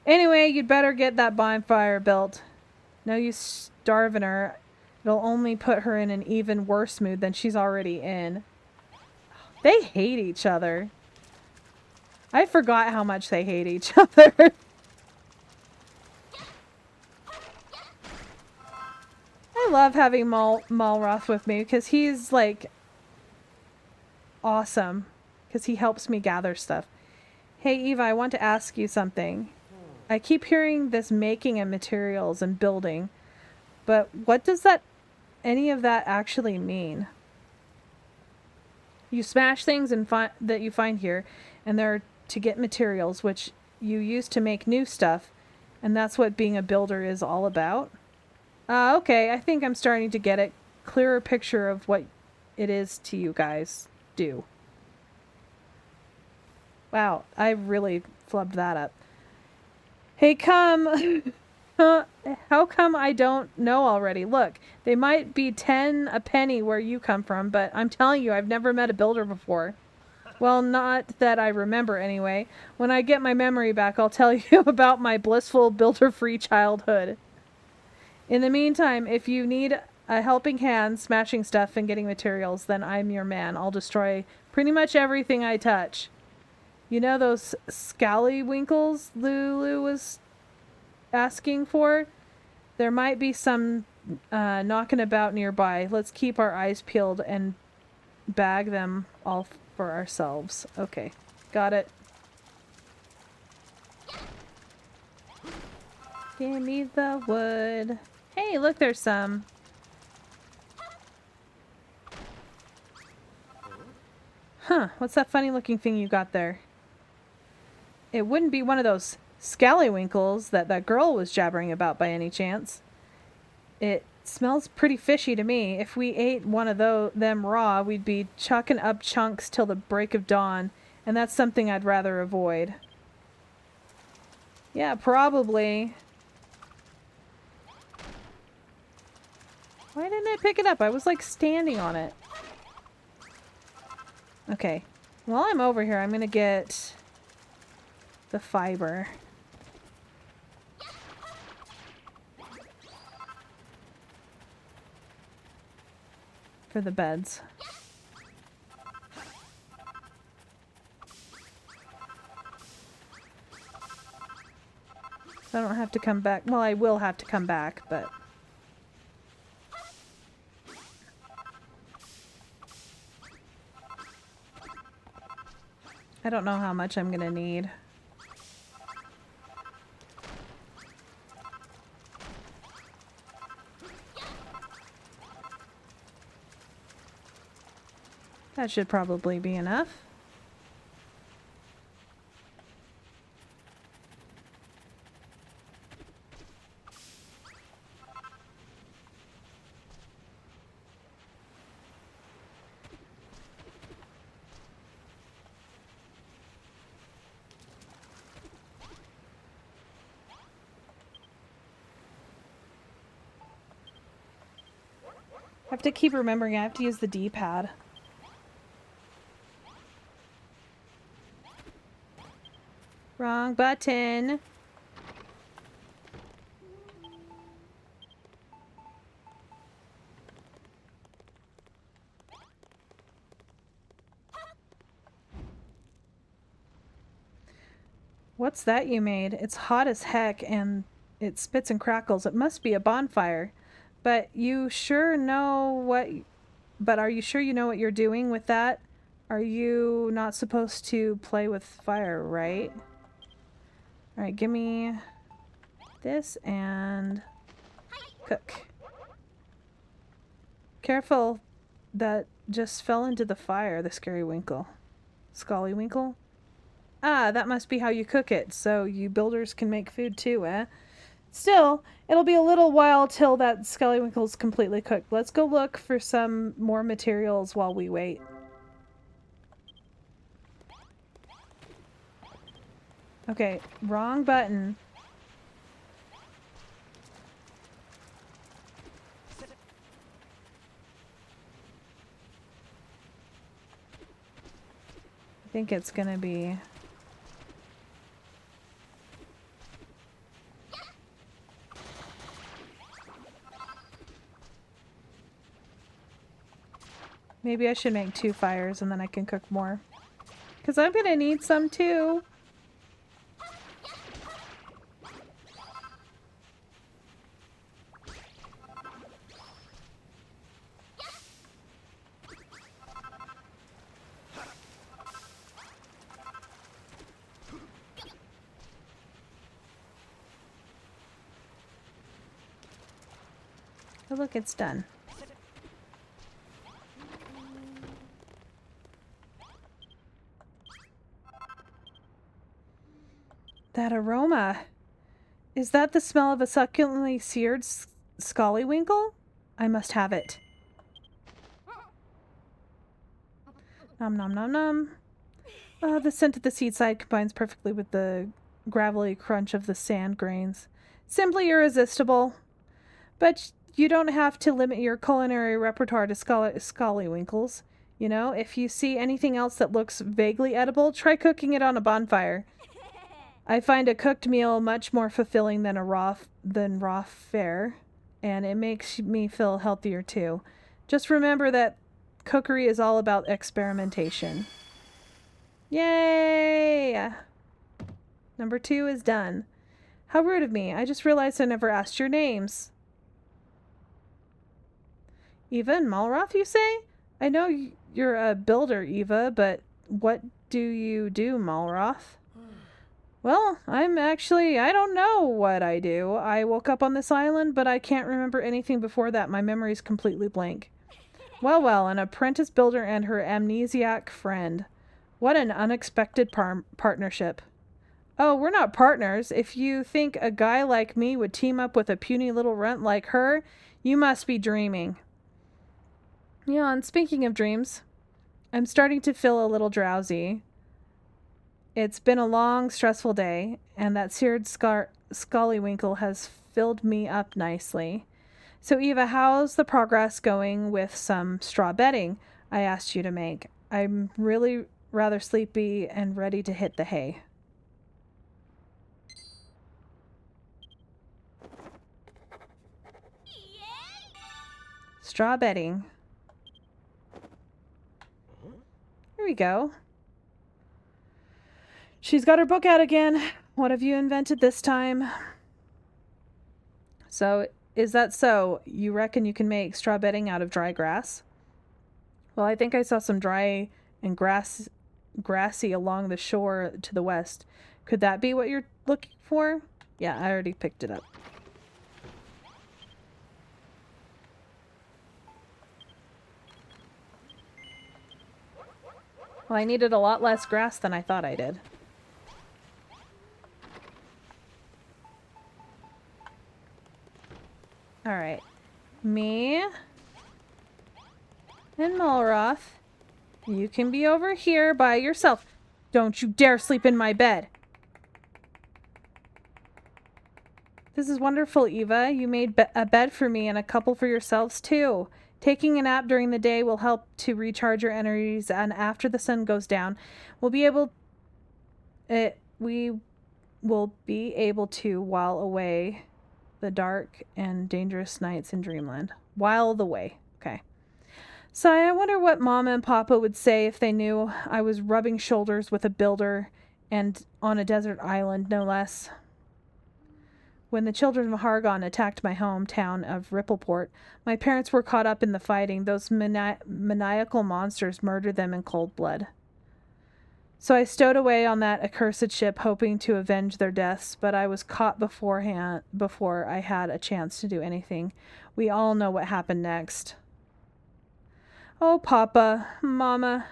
Anyway, you'd better get that bonfire built. No use starving her. It'll only put her in an even worse mood than she's already in. They hate each other. I forgot how much they hate each other. I love having Malroth with me because he's like awesome because he helps me gather stuff. Hey Eva, I want to ask you something. I keep hearing this making of materials and building, but what does any of that actually mean? You smash things and that you find here, and they're to get materials, which you use to make new stuff, and that's what being a builder is all about? Okay, I think I'm starting to get it. Clearer picture of what it is to you guys do. Wow, I really flubbed that up. Hey, come. How come I don't know already? Look, they might be 10 a penny where you come from, but I'm telling you, I've never met a builder before. Well, not that I remember anyway. When I get my memory back, I'll tell you about my blissful builder-free childhood. In the meantime, if you need a helping hand smashing stuff and getting materials, then I'm your man. I'll destroy pretty much everything I touch. You know those scallywinkles Lulu was asking for? There might be some knocking about nearby. Let's keep our eyes peeled and bag them all for ourselves. Okay, got it. Give me the wood. Hey, look, there's some. Huh, what's that funny looking thing you got there? It wouldn't be one of those scallywinkles that girl was jabbering about by any chance. It smells pretty fishy to me. If we ate one of them raw, we'd be chucking up chunks till the break of dawn, and that's something I'd rather avoid. Yeah, probably. Why didn't I pick it up? I was like standing on it. Okay. While I'm over here, I'm going to get the fiber. For the beds. So I don't have to come back. Well, I will have to come back, but... I don't know how much I'm going to need. That should probably be enough. I have to keep remembering I have to use the D-pad. Wrong button. What's that you made? It's hot as heck and it spits and crackles. It must be a bonfire. But you sure know what... But are you sure you know what you're doing with that? Are you not supposed to play with fire, right? Alright, give me this and cook. Careful, that just fell into the fire, the scary-winkle. Scally-winkle? Ah, that must be how you cook it, so you builders can make food too, eh? Still, it'll be a little while till that scallywinkle's completely cooked. Let's go look for some more materials while we wait. Okay, wrong button. I think it's gonna be... Maybe I should make 2 fires and then I can cook more. Because I'm gonna need some too. Oh look, it's done. That aroma. Is that the smell of a succulently seared scallywinkle? I must have it. Nom nom nom nom. The scent of the seaside combines perfectly with the gravelly crunch of the sand grains. Simply irresistible. But you don't have to limit your culinary repertoire to scallywinkles. You know, if you see anything else that looks vaguely edible, try cooking it on a bonfire. I find a cooked meal much more fulfilling than raw fare, and it makes me feel healthier too. Just remember that cookery is all about experimentation. Yay! Number 2 is done. How rude of me. I just realized I never asked your names. Eva and Malroth, you say? I know you're a builder, Eva, but what do you do, Malroth? Well, I don't know what I do. I woke up on this island, but I can't remember anything before that. My memory's completely blank. Well, an apprentice builder and her amnesiac friend. What an unexpected partnership. Oh, we're not partners. If you think a guy like me would team up with a puny little runt like her, you must be dreaming. Yeah, and speaking of dreams, I'm starting to feel a little drowsy. It's been a long, stressful day, and that seared scallywinkle has filled me up nicely. So, Eva, how's the progress going with some straw bedding I asked you to make? I'm really rather sleepy and ready to hit the hay. Straw bedding. Here we go. She's got her book out again. What have you invented this time? So, is that so? You reckon you can make straw bedding out of dry grass? Well, I think I saw some dry and grassy along the shore to the west. Could that be what you're looking for? Yeah, I already picked it up. Well, I needed a lot less grass than I thought I did. Alright. Me and Malroth, you can be over here by yourself. Don't you dare sleep in my bed. This is wonderful, Eva. You made a bed for me and a couple for yourselves, too. Taking a nap during the day will help to recharge your energies, and after the sun goes down, we will be able to while away the dark and dangerous nights in Dreamland. While the way. Okay. So I wonder what Mama and Papa would say if they knew I was rubbing shoulders with a builder and on a desert island, no less. When the children of Hargon attacked my hometown of Rippleport, my parents were caught up in the fighting. Those maniacal monsters murdered them in cold blood. So I stowed away on that accursed ship, hoping to avenge their deaths, but I was caught before I had a chance to do anything. We all know what happened next. Oh, Papa, Mama,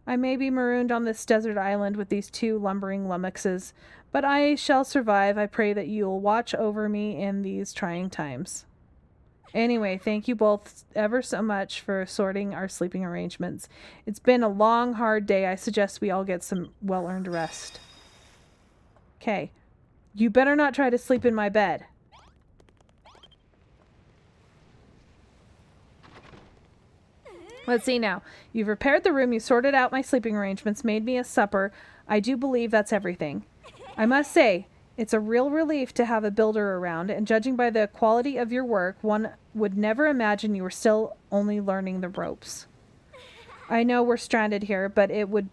I may be marooned on this desert island with these two lumbering lummoxes, but I shall survive. I pray that you'll watch over me in these trying times. Anyway, thank you both ever so much for sorting our sleeping arrangements. It's been a long, hard day. I suggest we all get some well-earned rest. Okay. You better not try to sleep in my bed. Let's see now. You've repaired the room, you sorted out my sleeping arrangements, made me a supper. I do believe that's everything. I must say, it's a real relief to have a builder around, and judging by the quality of your work, one would never imagine you were still only learning the ropes. I know we're stranded here, but it would,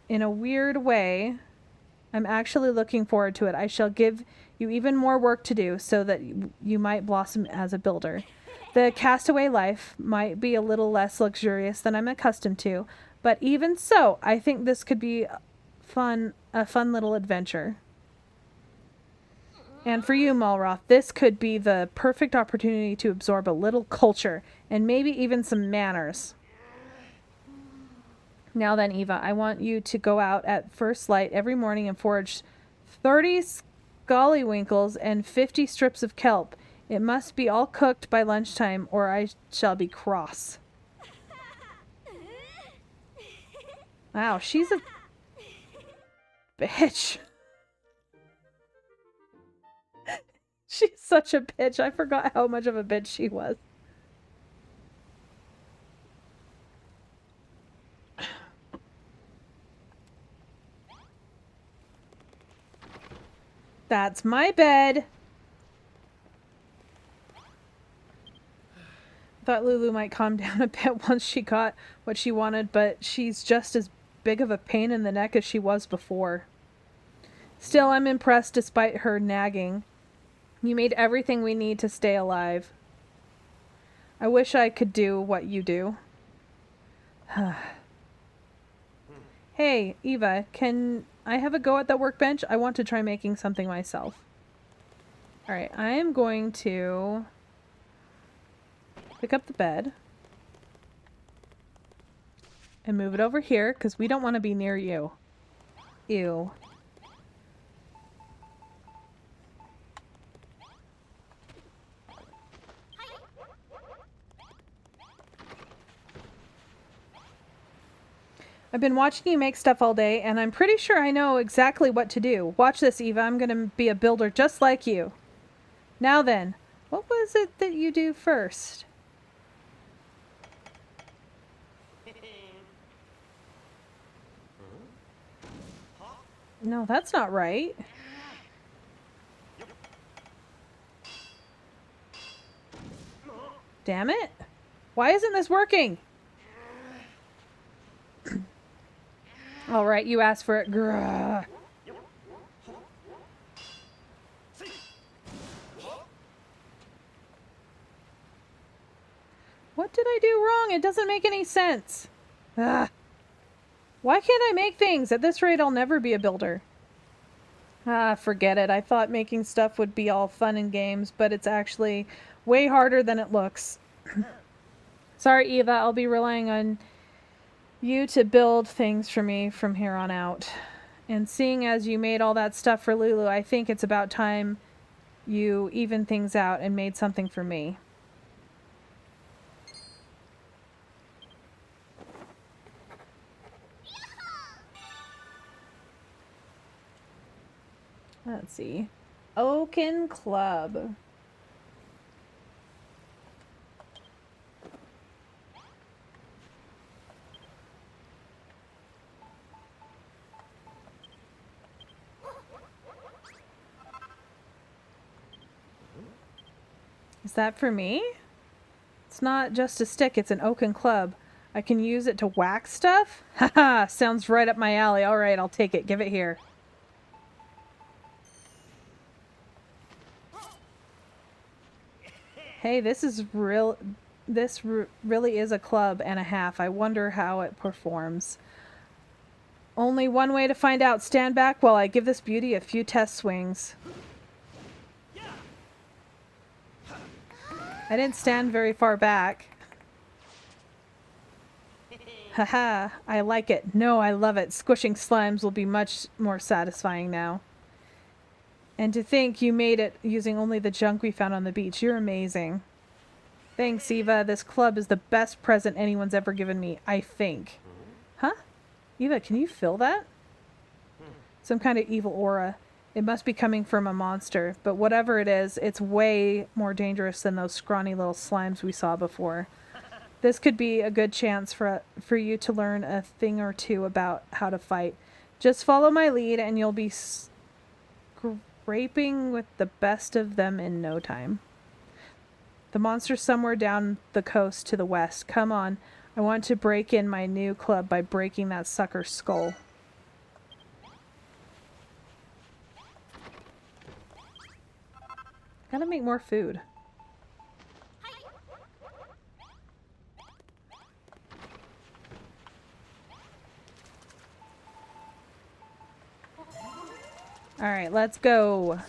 in a weird way, I'm actually looking forward to it. I shall give you even more work to do so that you might blossom as a builder. The castaway life might be a little less luxurious than I'm accustomed to, but even so, I think this could be a fun little adventure. And for you, Malroth, this could be the perfect opportunity to absorb a little culture and maybe even some manners. Now then, Eva, I want you to go out at first light every morning and forage 30 scallywinkles and 50 strips of kelp. It must be all cooked by lunchtime or I shall be cross. Wow, she's a bitch. She's such a bitch. I forgot how much of a bitch she was. That's my bed. Thought Lulu might calm down a bit once she got what she wanted, but she's just as big of a pain in the neck as she was before. Still, I'm impressed despite her nagging. You made everything we need to stay alive. I wish I could do what you do. Hey, Eva, can I have a go at that workbench? I want to try making something myself. Alright, I am going to pick up the bed and move it over here because we don't want to be near you. Ew. I've been watching you make stuff all day, and I'm pretty sure I know exactly what to do. Watch this, Eva. I'm going to be a builder just like you. Now then, what was it that you do first? No, that's not right. Damn it. Why isn't this working? All right, you asked for it. Grrr. What did I do wrong? It doesn't make any sense. Ugh. Why can't I make things? At this rate, I'll never be a builder. Ah, forget it. I thought making stuff would be all fun and games, but it's actually way harder than it looks. Sorry, Eva. I'll be relying on you to build things for me from here on out. And seeing as you made all that stuff for Lulu, I think it's about time you evened things out and made something for me. Let's see. Oaken Club. Is that for me? It's not just a stick, it's an oaken club. I can use it to whack stuff? Haha, sounds right up my alley. Alright, I'll take it. Give it here. Hey, this is real. This really is a club and a half. I wonder how it performs. Only one way to find out. Stand back while I give this beauty a few test swings. I didn't stand very far back. Haha, I like it. No, I love it. Squishing slimes will be much more satisfying now. And to think you made it using only the junk we found on the beach. You're amazing. Thanks, Eva. This club is the best present anyone's ever given me, I think. Huh? Eva, can you feel that? Some kind of evil aura. It must be coming from a monster, but whatever it is, it's way more dangerous than those scrawny little slimes we saw before. This could be a good chance for you to learn a thing or two about how to fight. Just follow my lead and you'll be scraping with the best of them in no time. The monster's somewhere down the coast to the west. Come on. I want to break in my new club by breaking that sucker's skull. Gotta make more food. Alright, let's go.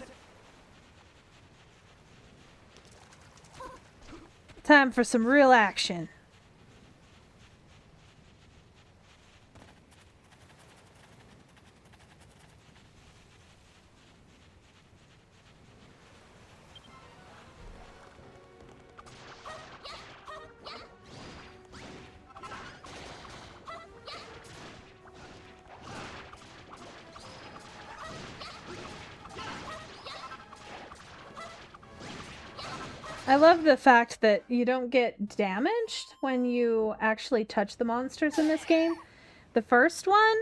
Time for some real action. I love the fact that you don't get damaged when you actually touch the monsters in this game. The first one,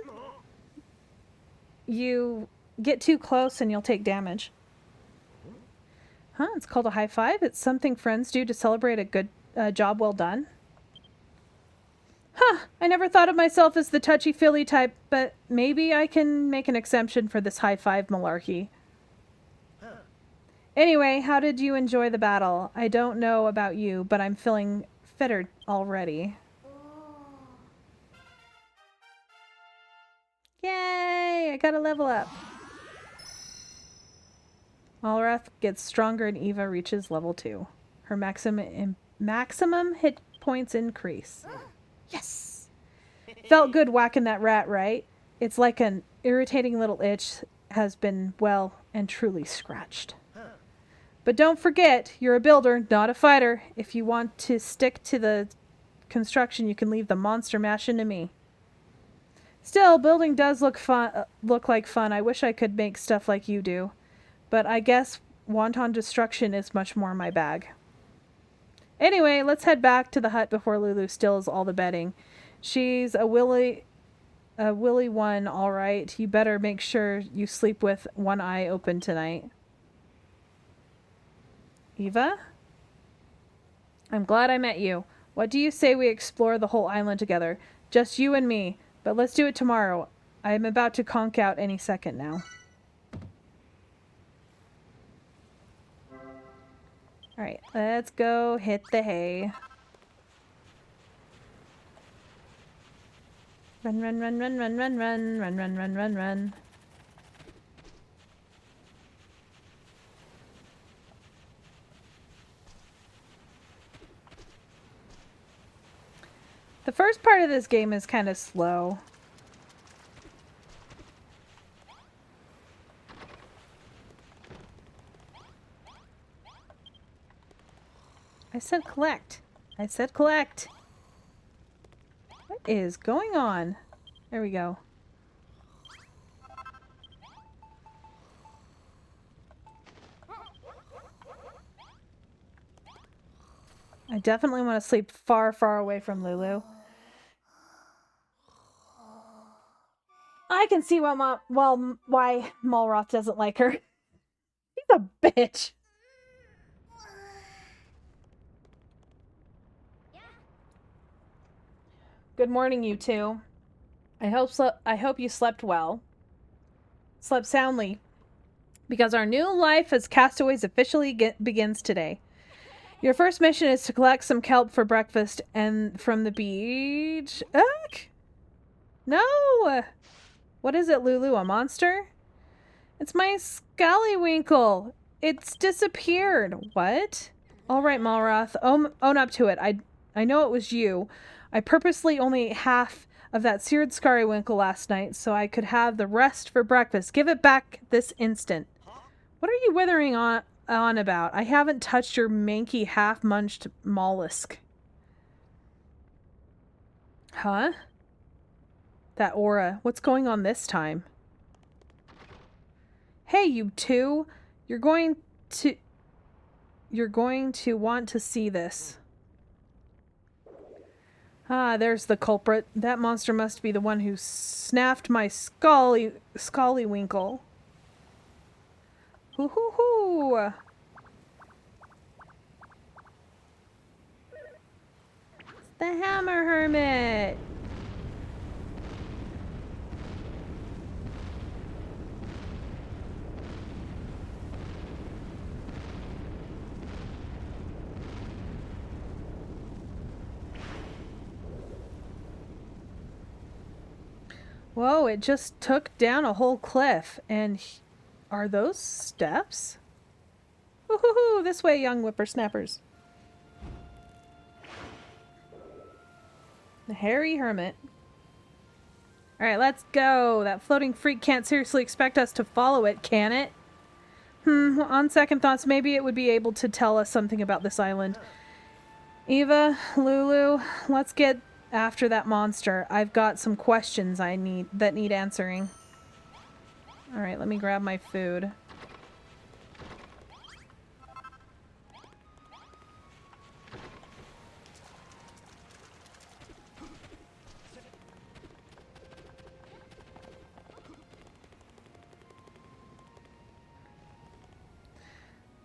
you get too close and you'll take damage. Huh, it's called a high five. It's something friends do to celebrate a good job well done. Huh, I never thought of myself as the touchy-feely type, but maybe I can make an exception for this high five malarkey. Anyway, how did you enjoy the battle? I don't know about you, but I'm feeling fettered already. Yay! I got a level up. Alrath gets stronger and Eva reaches level 2. Her maximum hit points increase. Yes! Felt good whacking that rat, right? It's like an irritating little itch has been well and truly scratched. But don't forget, you're a builder, not a fighter. If you want to stick to the construction, you can leave the monster mash into me. Still, building does look like fun. I wish I could make stuff like you do. But I guess wanton destruction is much more my bag. Anyway, let's head back to the hut before Lulu steals all the bedding. She's a Willy one, all right. You better make sure you sleep with one eye open tonight. Eva? I'm glad I met you. What do you say we explore the whole island together? Just you and me. But let's do it tomorrow. I'm about to conk out any second now. Alright, let's go hit the hay. Run, run, run, run, run, run, run, run, run, run, run, run. The first part of this game is kind of slow. I said collect. I said collect. What is going on? There we go. I definitely want to sleep far, far away from Lulu. I can see why Malroth doesn't like her. He's a bitch. Good morning, you two. I hope you slept well. Slept soundly. Because our new life as castaways officially begins today. Your first mission is to collect some kelp for breakfast and from the beach. Ugh! No! What is it, Lulu? A monster? It's my scallywinkle. It's disappeared. What? All right, Malroth. Own up to it. I know it was you. I purposely only ate half of that seared scallywinkle last night so I could have the rest for breakfast. Give it back this instant. What are you withering on about? I haven't touched your manky half-munched mollusk. Huh? That aura. What's going on this time? Hey, you two! You're going to want to see this. Ah, there's the culprit. That monster must be the one who snaffed my scallywinkle. Hoo hoo hoo! It's the hammer hermit! Whoa, it just took down a whole cliff. And are those steps? Woohoo! This way, young whippersnappers. The hairy hermit. Alright, let's go. That floating freak can't seriously expect us to follow it, can it? On second thoughts, maybe it would be able to tell us something about this island. Eva, Lulu, let's get after that monster. I've got some questions that need answering. Alright, let me grab my food.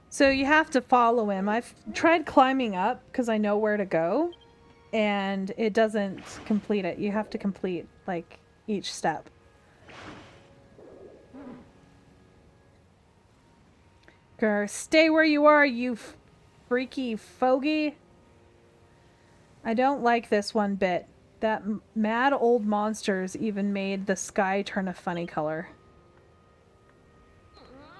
So you have to follow him. I've tried climbing up because I know where to go, and it doesn't complete it. You have to complete, like, each step. Grr, stay where you are, you freaky fogey. I don't like this one bit. That mad old monsters even made the sky turn a funny color.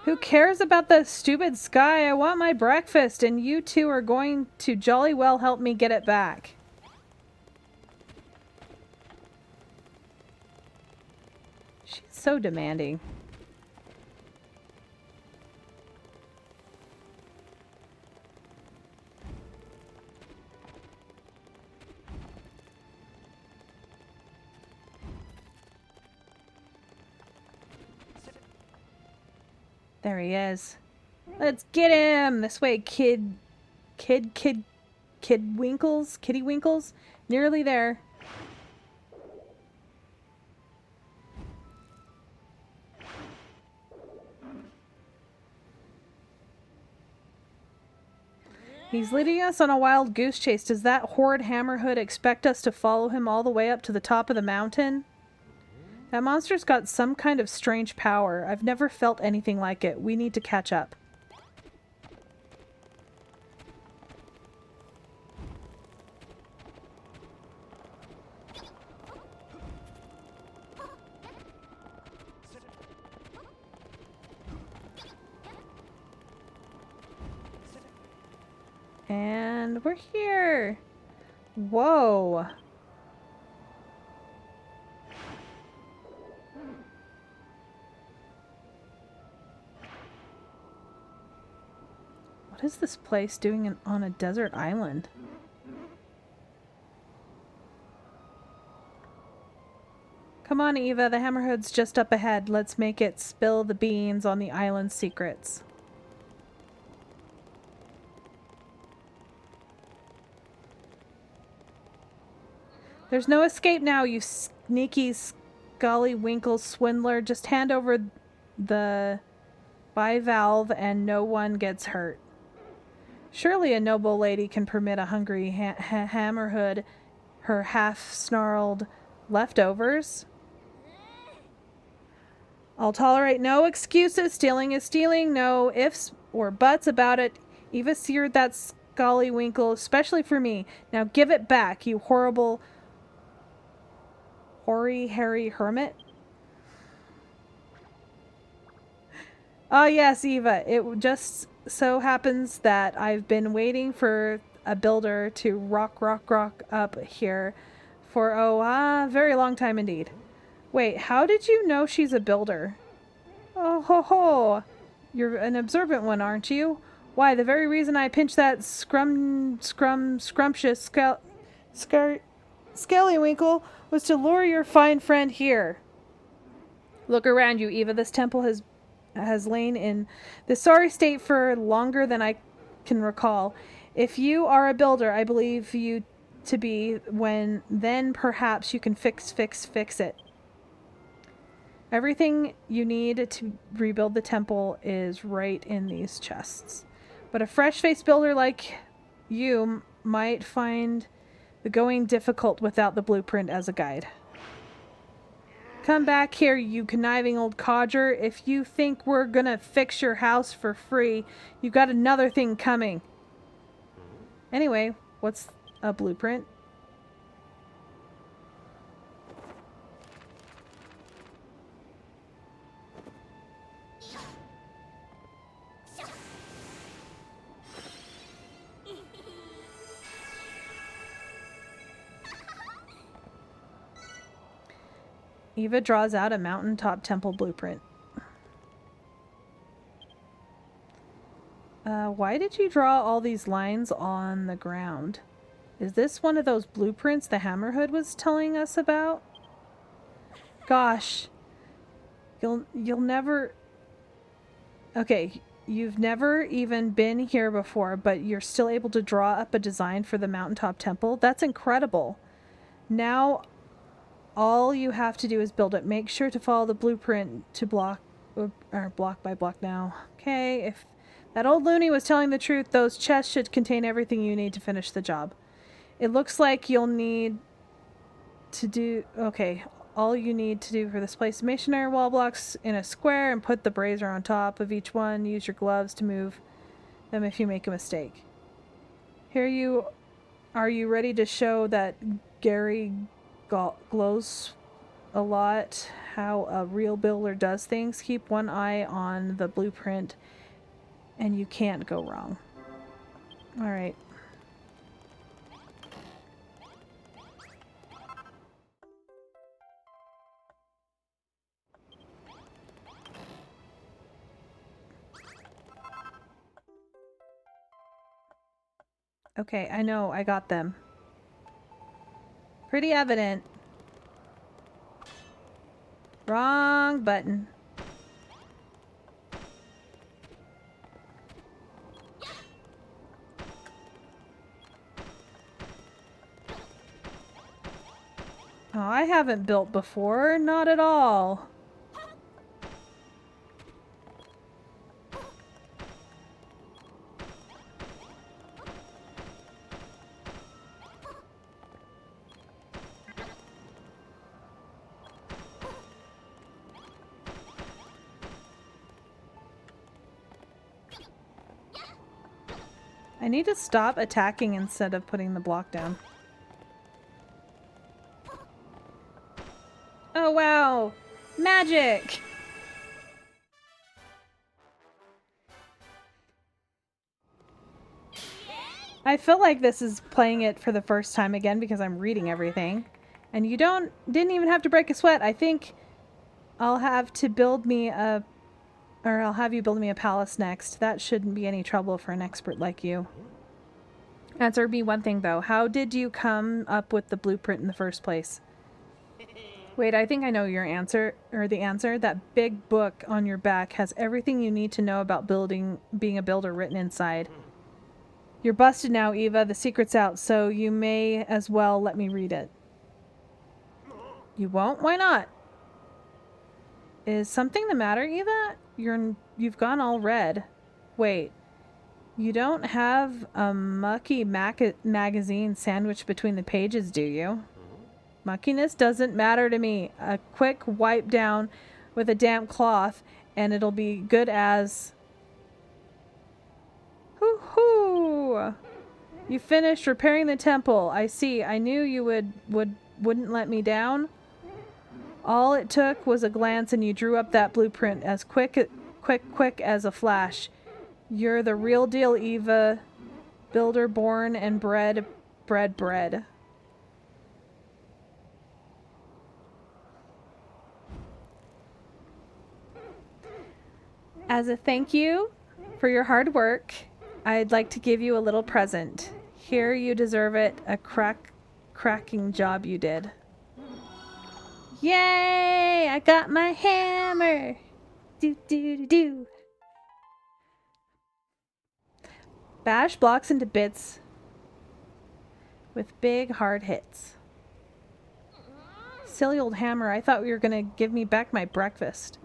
Who cares about the stupid sky? I want my breakfast, and you two are going to jolly well help me get it back. She's so demanding. There he is. Let's get him! This way, Kitty Winkles? Nearly there. He's leading us on a wild goose chase. Does that horrid hammerhood expect us to follow him all the way up to the top of the mountain? That monster's got some kind of strange power. I've never felt anything like it. We need to catch up. And we're here. Whoa. What is this place doing on a desert island? Come on, Eva. The hammerhood's just up ahead. Let's make it spill the beans on the island's secrets. There's no escape now, you sneaky scallywinkle swindler. Just hand over the bivalve and no one gets hurt. Surely a noble lady can permit a hungry hammerhood her half-snarled leftovers. I'll tolerate no excuses. Stealing is stealing. No ifs or buts about it. Eva seared that scallywinkle especially for me. Now give it back, you horrible... hoary, hairy hermit? Oh yes, Eva. It just so happens that I've been waiting for a builder to rock up here for, a very long time indeed. Wait, how did you know she's a builder? Oh ho ho! You're an observant one, aren't you? Why, the very reason I pinched that scrumptious scallywinkle was to lure your fine friend here. Look around you, Eva. This temple has lain in this sorry state for longer than I can recall. If you are a builder, I believe you to be, then perhaps you can fix it. Everything you need to rebuild the temple is right in these chests. But a fresh-faced builder like you might find the going difficult without the blueprint as a guide. Come back here, you conniving old codger. If you think we're gonna fix your house for free, you've got another thing coming. Anyway, what's a blueprint? Eva draws out a mountaintop temple blueprint. Why did you draw all these lines on the ground? Is this one of those blueprints the hammerhood was telling us about? Gosh. You'll never... Okay, you've never even been here before, but you're still able to draw up a design for the mountaintop temple? That's incredible. Now... all you have to do is build it. Make sure to follow the blueprint to block by block now. Okay, if that old loony was telling the truth, those chests should contain everything you need to finish the job. It looks like you'll need to do... okay, all you need to do for this place is masonry wall blocks in a square and put the brazier on top of each one. Use your gloves to move them if you make a mistake. Here you... are you ready to show that Gary... glows a lot how a real builder does things? Keep one eye on the blueprint and you can't go wrong. Alright. Okay, I know, I got them. Pretty evident. Wrong button. Oh, I haven't built before. Not at all. need to stop attacking instead of putting the block down. Oh, wow. Magic! I feel like this is playing it for the first time again because I'm reading everything. And you didn't even have to break a sweat. I think I'll have to build me a... Or I'll have you build me a palace next. That shouldn't be any trouble for an expert like you. Answer me one thing, though. How did you come up with the blueprint in the first place? Wait, I think I know your answer, or the answer. That big book on your back has everything you need to know about being a builder written inside. You're busted now, Eva. The secret's out, so you may as well let me read it. You won't? Why not? Is something the matter, Eva? You've gone all red. Wait. You don't have a mucky magazine sandwiched between the pages, do you? Muckiness doesn't matter to me. A quick wipe down with a damp cloth and it'll be good as... Hoo-hoo! You finished repairing the temple. I see. I knew you wouldn't let me down. All it took was a glance and you drew up that blueprint as quick as a flash. You're the real deal, Eva. Builder born and bred. As a thank you for your hard work, I'd like to give you a little present. Here, you deserve it. A cracking job you did. Yay! I got my hammer! Do do do do. Bash blocks into bits with big hard hits. Silly old hammer, I thought you were gonna give me back my breakfast.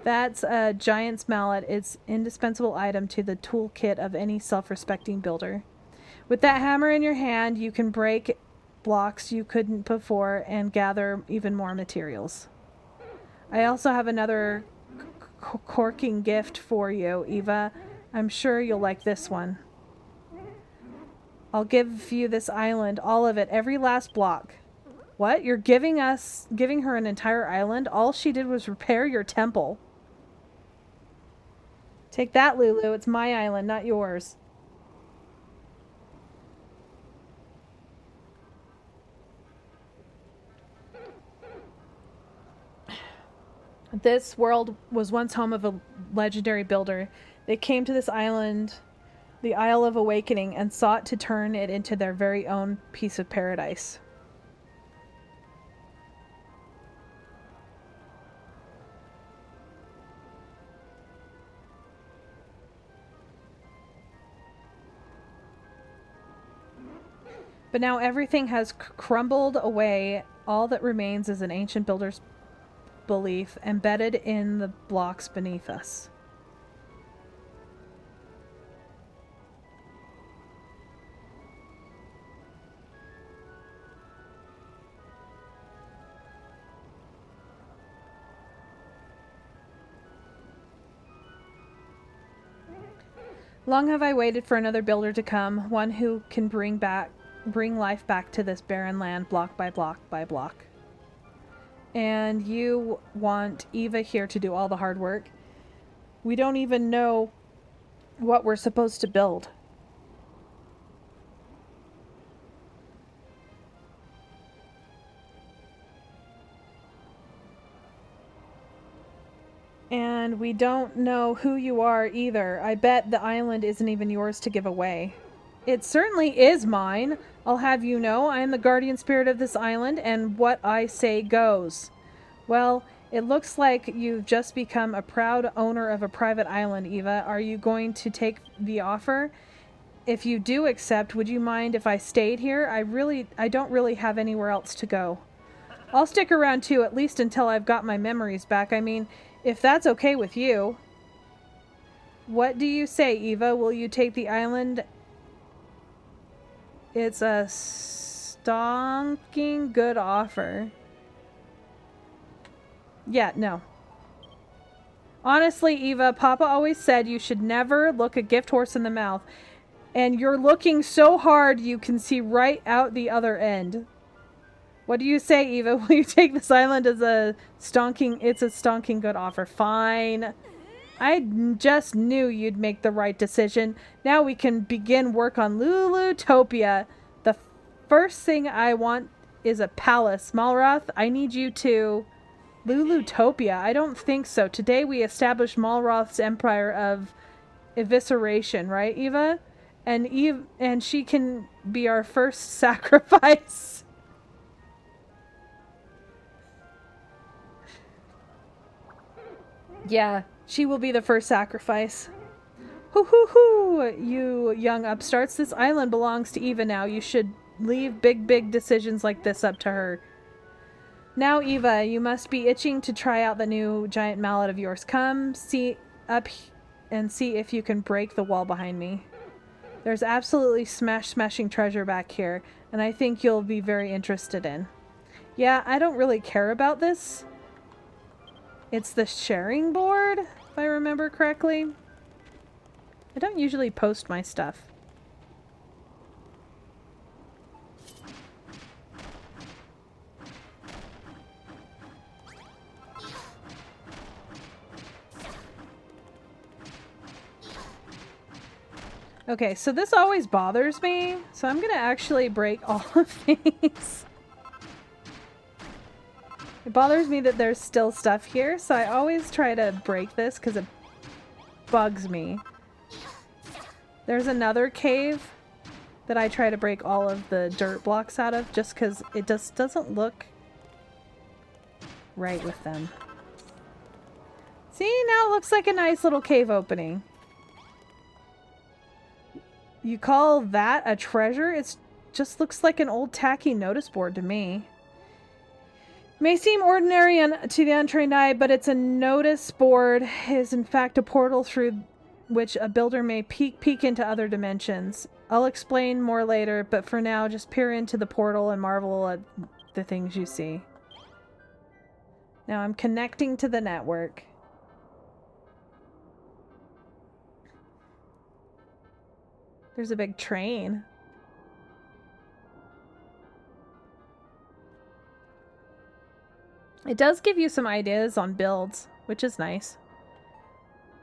That's a giant's mallet. It's an indispensable item to the toolkit of any self-respecting builder. With that hammer in your hand, you can break blocks you couldn't before and gather even more materials. I also have another corking gift for you, Eva. I'm sure you'll like this one. I'll give you this island, all of it, every last block. What? You're giving her an entire island? All she did was repair your temple. Take that, Lulu. It's my island, not yours. This world was once home of a legendary builder. They came to this island, the Isle of Awakening, and sought to turn it into their very own piece of paradise. But now everything has crumbled away. All that remains is an ancient builder's belief embedded in the blocks beneath us. Long have I waited for another builder to come, one who can bring life back to this barren land, block by block by block. And you want Eva here to do all the hard work. We don't even know what we're supposed to build. And we don't know who you are either. I bet the island isn't even yours to give away. It certainly is mine. I'll have you know, I am the guardian spirit of this island, and what I say goes. Well, it looks like you've just become a proud owner of a private island, Eva. Are you going to take the offer? If you do accept, would you mind if I stayed here? I don't really have anywhere else to go. I'll stick around too, at least until I've got my memories back. I mean, if that's okay with you. What do you say, Eva? Will you take the island? It's a stonking good offer. Yeah, no. Honestly, Eva, Papa always said you should never look a gift horse in the mouth. And you're looking so hard you can see right out the other end. What do you say, Eva? Will you take this island as a stonking... It's a stonking good offer. Fine. I just knew you'd make the right decision. Now we can begin work on Lulutopia. The first thing I want is a palace. Malroth, I need you to... Lulutopia? I don't think so. Today we established Malroth's empire of evisceration, right, Eva? And she can be our first sacrifice. Yeah, she will be the first sacrifice. Hoo hoo hoo, you young upstarts. This island belongs to Eva now. You should leave big decisions like this up to her. Now, Eva, you must be itching to try out the new giant mallet of yours. Come, see up and see if you can break the wall behind me. There's absolutely smashing treasure back here, and I think you'll be very interested in. Yeah, I don't really care about this. It's the sharing board, if I remember correctly. I don't usually post my stuff. Okay, so this always bothers me, so I'm gonna actually break all of these. It bothers me that there's still stuff here, so I always try to break this because it bugs me. There's another cave that I try to break all of the dirt blocks out of just because it just doesn't look right with them. See, now it looks like a nice little cave opening. You call that a treasure? It just looks like an old tacky notice board to me. May seem ordinary to the untrained eye, but it's a notice board. It is in fact a portal through which a builder may peek into other dimensions. I'll explain more later, but for now, just peer into the portal and marvel at the things you see. Now I'm connecting to the network. There's a big train. It does give you some ideas on builds, which is nice.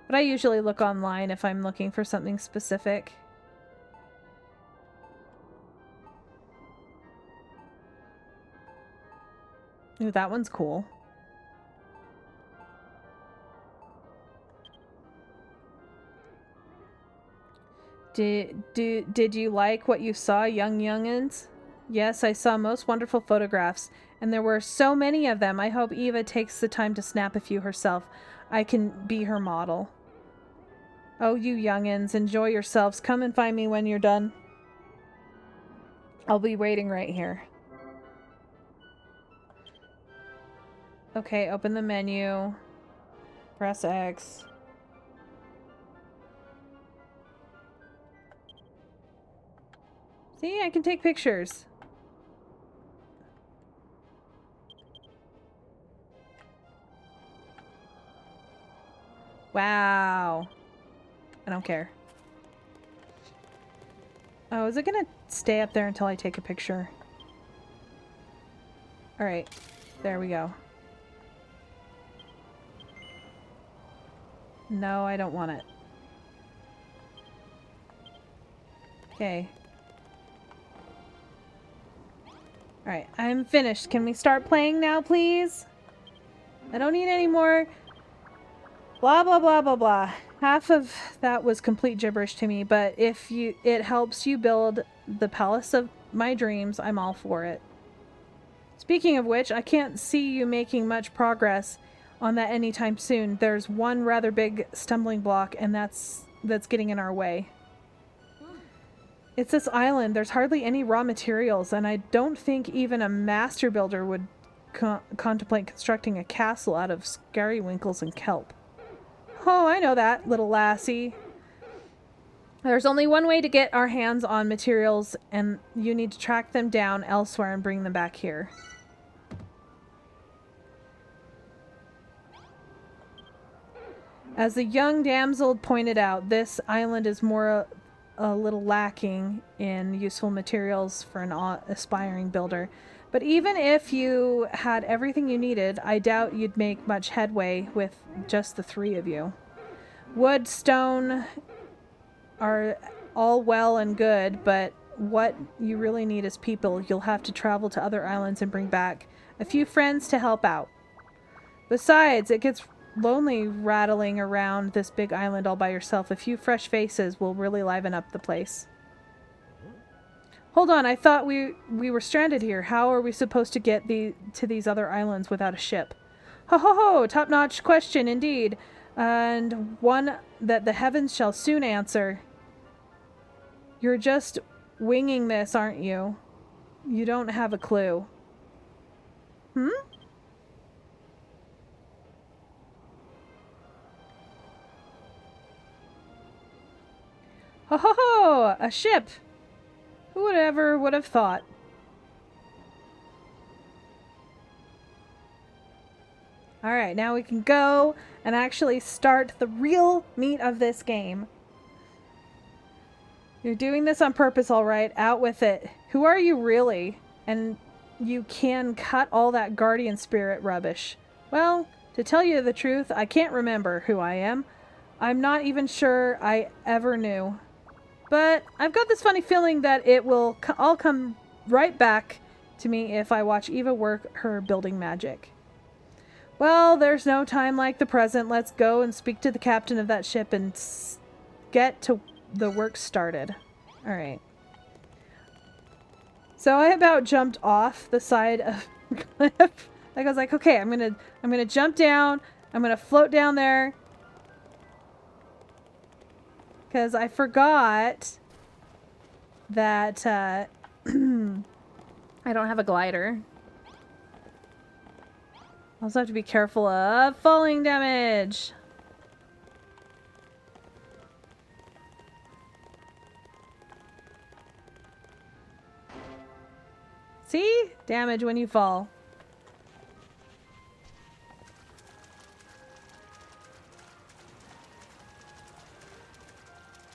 But I usually look online if I'm looking for something specific. Ooh, that one's cool. Did you like what you saw, youngins? Yes, I saw most wonderful photographs, and there were so many of them. I hope Eva takes the time to snap a few herself. I can be her model. Oh, you youngins, enjoy yourselves. Come and find me when you're done. I'll be waiting right here. Okay, open the menu. Press X. See, I can take pictures. Wow. I don't care. Oh, is it gonna stay up there until I take a picture? Alright. There we go. No, I don't want it. Okay. Alright, I'm finished. Can we start playing now, please? I don't need any more blah blah blah blah blah. Half of that was complete gibberish to me, but if it helps you build the palace of my dreams, I'm all for it. Speaking of which, I can't see you making much progress on that anytime soon. There's one rather big stumbling block, and that's getting in our way. It's this island. There's hardly any raw materials, and I don't think even a master builder would contemplate constructing a castle out of scarywinkles and kelp. Oh, I know that, little lassie. There's only one way to get our hands on materials, and you need to track them down elsewhere and bring them back here. As the young damsel pointed out, this island is more a little lacking in useful materials for an aspiring builder. But even if you had everything you needed, I doubt you'd make much headway with just the 3 of you. Wood, stone are all well and good, but what you really need is people. You'll have to travel to other islands and bring back a few friends to help out. Besides, it gets lonely rattling around this big island all by yourself. A few fresh faces will really liven up the place. Hold on, I thought we were stranded here. How are we supposed to get to these other islands without a ship? Ho ho ho! Top-notch question indeed. And one that the heavens shall soon answer. You're just winging this, aren't you? You don't have a clue. Hmm? Ho ho ho! A ship! Who would have thought? Alright, now we can go and actually start the real meat of this game. You're doing this on purpose, alright? Out with it. Who are you really? And you can cut all that guardian spirit rubbish. Well, to tell you the truth, I can't remember who I am. I'm not even sure I ever knew. But I've got this funny feeling that it will all come right back to me if I watch Eva work her building magic. Well, there's no time like the present. Let's go and speak to the captain of that ship and get to the work started. Alright. So I about jumped off the side of the cliff. I was like, okay, I'm gonna jump down. I'm gonna float down there. Because I forgot that I don't have a glider. I also have to be careful of falling damage. See? Damage when you fall.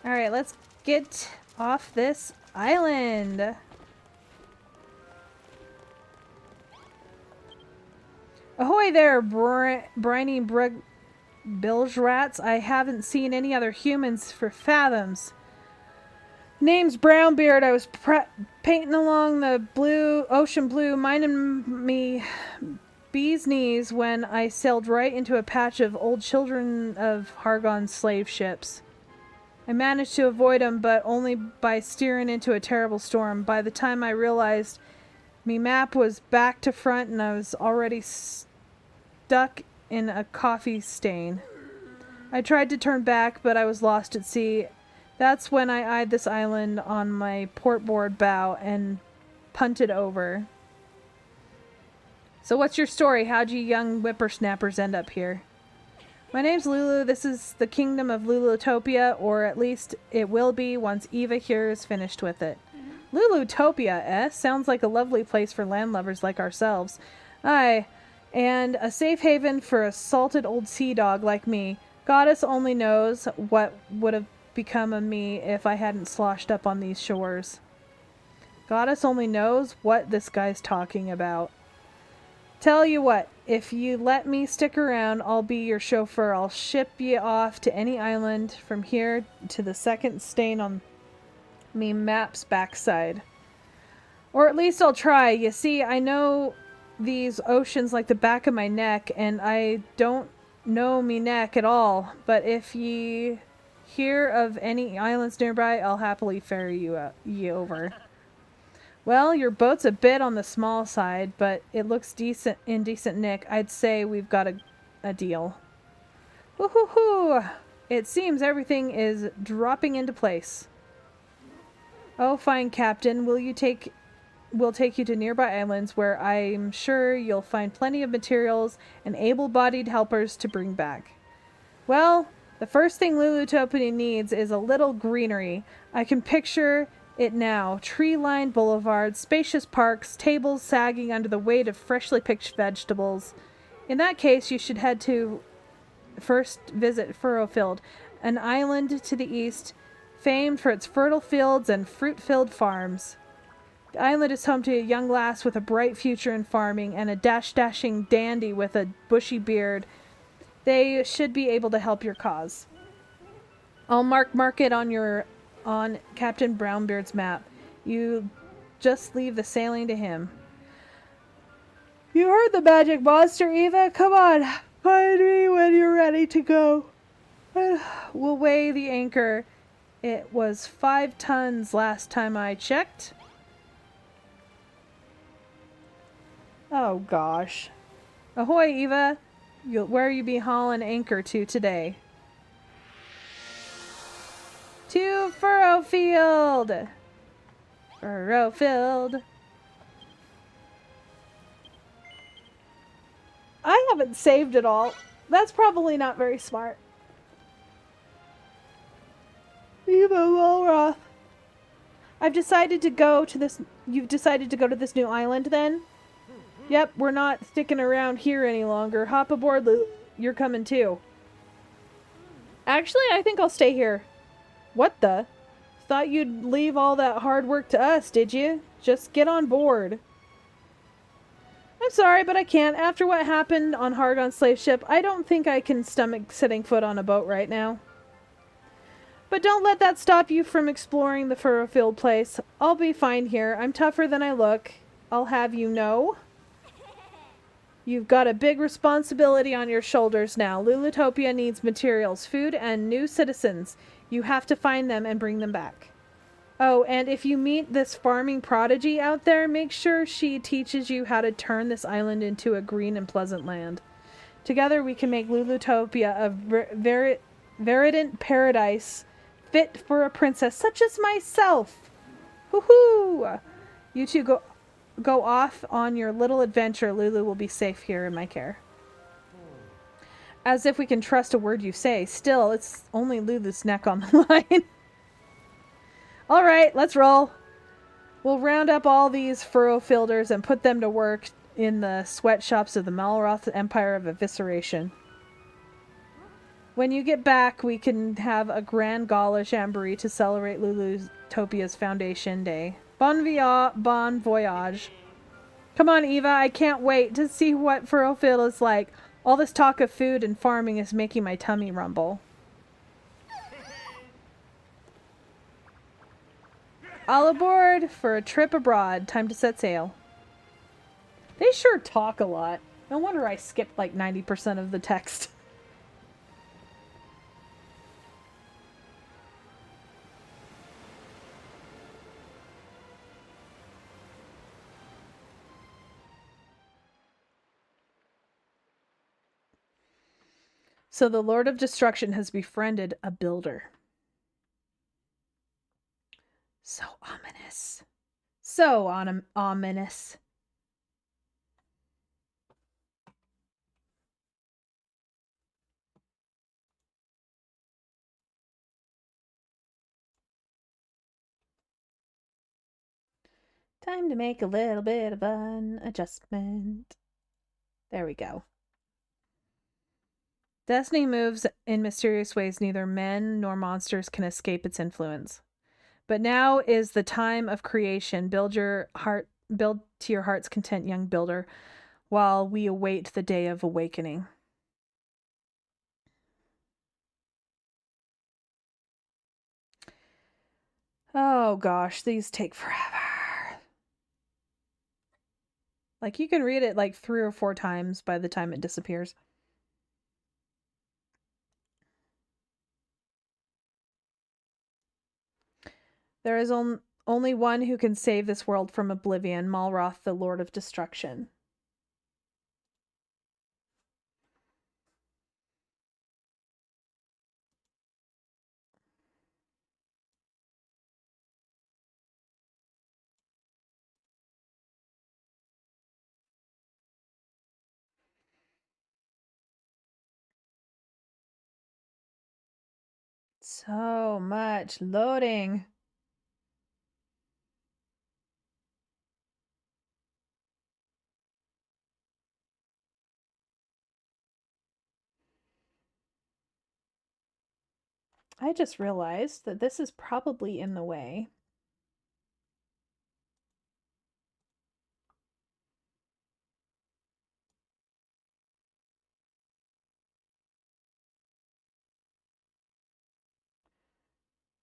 Alright, let's get off this island. Ahoy there, briny bilge rats. I haven't seen any other humans for fathoms. Name's Brownbeard. I was painting along the ocean blue, minding me bee's knees when I sailed right into a patch of old children of Hargon's slave ships. I managed to avoid them, but only by steering into a terrible storm. By the time I realized me map was back to front and I was already stuck in a coffee stain. I tried to turn back, but I was lost at sea. That's when I eyed this island on my portboard bow and punted over. So what's your story? How'd you young whippersnappers end up here? My name's Lulu. This is the kingdom of Lulutopia, or at least it will be once Eva here is finished with it. Lulutopia, eh? Sounds like a lovely place for landlubbers like ourselves. Aye, and a safe haven for a salted old sea dog like me. Goddess only knows what would have become of me if I hadn't sloshed up on these shores. Goddess only knows what this guy's talking about. Tell you what, if you let me stick around, I'll be your chauffeur. I'll ship you off to any island from here to the second stain on me map's backside. Or at least I'll try. You see, I know these oceans like the back of my neck, and I don't know me neck at all. But if ye hear of any islands nearby, I'll happily ferry you over. Well, your boat's a bit on the small side, but it looks in decent nick. I'd say we've got a deal. Woo-hoo-hoo! It seems everything is dropping into place. Oh, fine, Captain. We'll take you to nearby islands where I'm sure you'll find plenty of materials and able-bodied helpers to bring back. Well, the first thing Lulutopia needs is a little greenery. I can picture it now. Tree-lined boulevards, spacious parks, tables sagging under the weight of freshly picked vegetables. In that case, you should head to first visit Furrowfield, an island to the east famed for its fertile fields and fruit-filled farms. The island is home to a young lass with a bright future in farming and a dashing dandy with a bushy beard. They should be able to help your cause. I'll mark it on Captain Brownbeard's map. You just leave the sailing to him. You heard the magic monster, Eva. Come on, find me when you're ready to go. We'll weigh the anchor. It was 5 tons last time I checked. Oh gosh. Ahoy, Eva. Where you be hauling anchor to today? To Furrowfield. Furrowfield. I haven't saved it all. That's probably not very smart. Eva Walroth. I've decided to go to this... You've decided to go to this new island, then? Yep, we're not sticking around here any longer. Hop aboard, Lou. You're coming, too. Actually, I think I'll stay here. What the? Thought you'd leave all that hard work to us, did you? Just get on board. I'm sorry, but I can't. After what happened on Hargon's slave ship, I don't think I can stomach setting foot on a boat right now. But don't let that stop you from exploring the Furrowfield place. I'll be fine here. I'm tougher than I look. I'll have you know. You've got a big responsibility on your shoulders now. Lulutopia needs materials, food, and new citizens. You have to find them and bring them back. Oh, and if you meet this farming prodigy out there, make sure she teaches you how to turn this island into a green and pleasant land. Together we can make Lulutopia a verdant paradise fit for a princess such as myself. Woohoo! You two go off on your little adventure. Lulu will be safe here in my care. As if we can trust a word you say. Still, it's only Lulu's neck on the line. Alright, let's roll. We'll round up all these Furrowfielders and put them to work in the sweatshops of the Malroth Empire of Evisceration. When you get back, we can have a grand gala jamboree to celebrate Lulutopia's Foundation Day. Bon voyage. Come on, Eva, I can't wait to see what Furrowfield is like. All this talk of food and farming is making my tummy rumble. All aboard for a trip abroad. Time to set sail. They sure talk a lot. No wonder I skipped like 90% of the text. So the Lord of Destruction has befriended a builder. So ominous. So ominous. Time to make a little bit of an adjustment. There we go. Destiny moves in mysterious ways. Neither men nor monsters can escape its influence. But now is the time of creation. Build to your heart's content, young builder, while we await the day of awakening. Oh gosh, these take forever. Like, you can read it like 3 or 4 times by the time it disappears. There is only one who can save this world from oblivion, Malroth, the Lord of Destruction. So much loading. I just realized that this is probably in the way.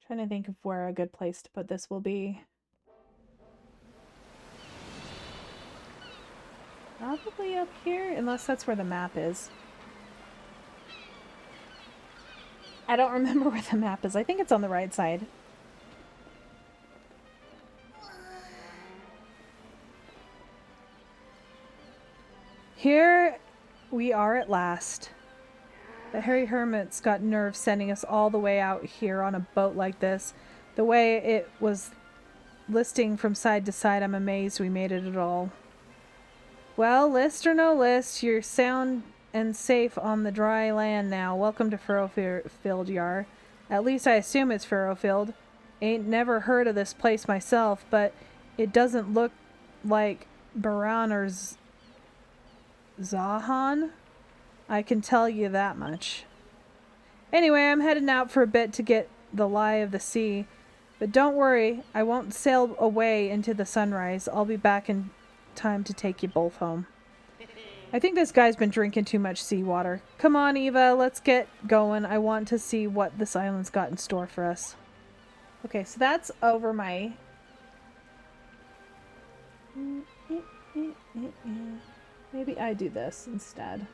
Trying to think of where a good place to put this will be. Probably up here, unless that's where the map is. I don't remember where the map is. I think it's on the right side. Here we are at last. The Hairy Hermit's got nerve sending us all the way out here on a boat like this. The way it was listing from side to side, I'm amazed we made it at all. Well, list or no list, you're sound and safe on the dry land now. Welcome to Furrowfield, Yar. At least I assume it's Furrowfield. Ain't never heard of this place myself, but it doesn't look like Baran or Zahan. I can tell you that much. Anyway, I'm heading out for a bit to get the lie of the sea. But don't worry, I won't sail away into the sunrise. I'll be back in time to take you both home. I think this guy's been drinking too much seawater. Come on, Eva, let's get going. I want to see what this island's got in store for us. Okay, so that's over my... Maybe I do this instead.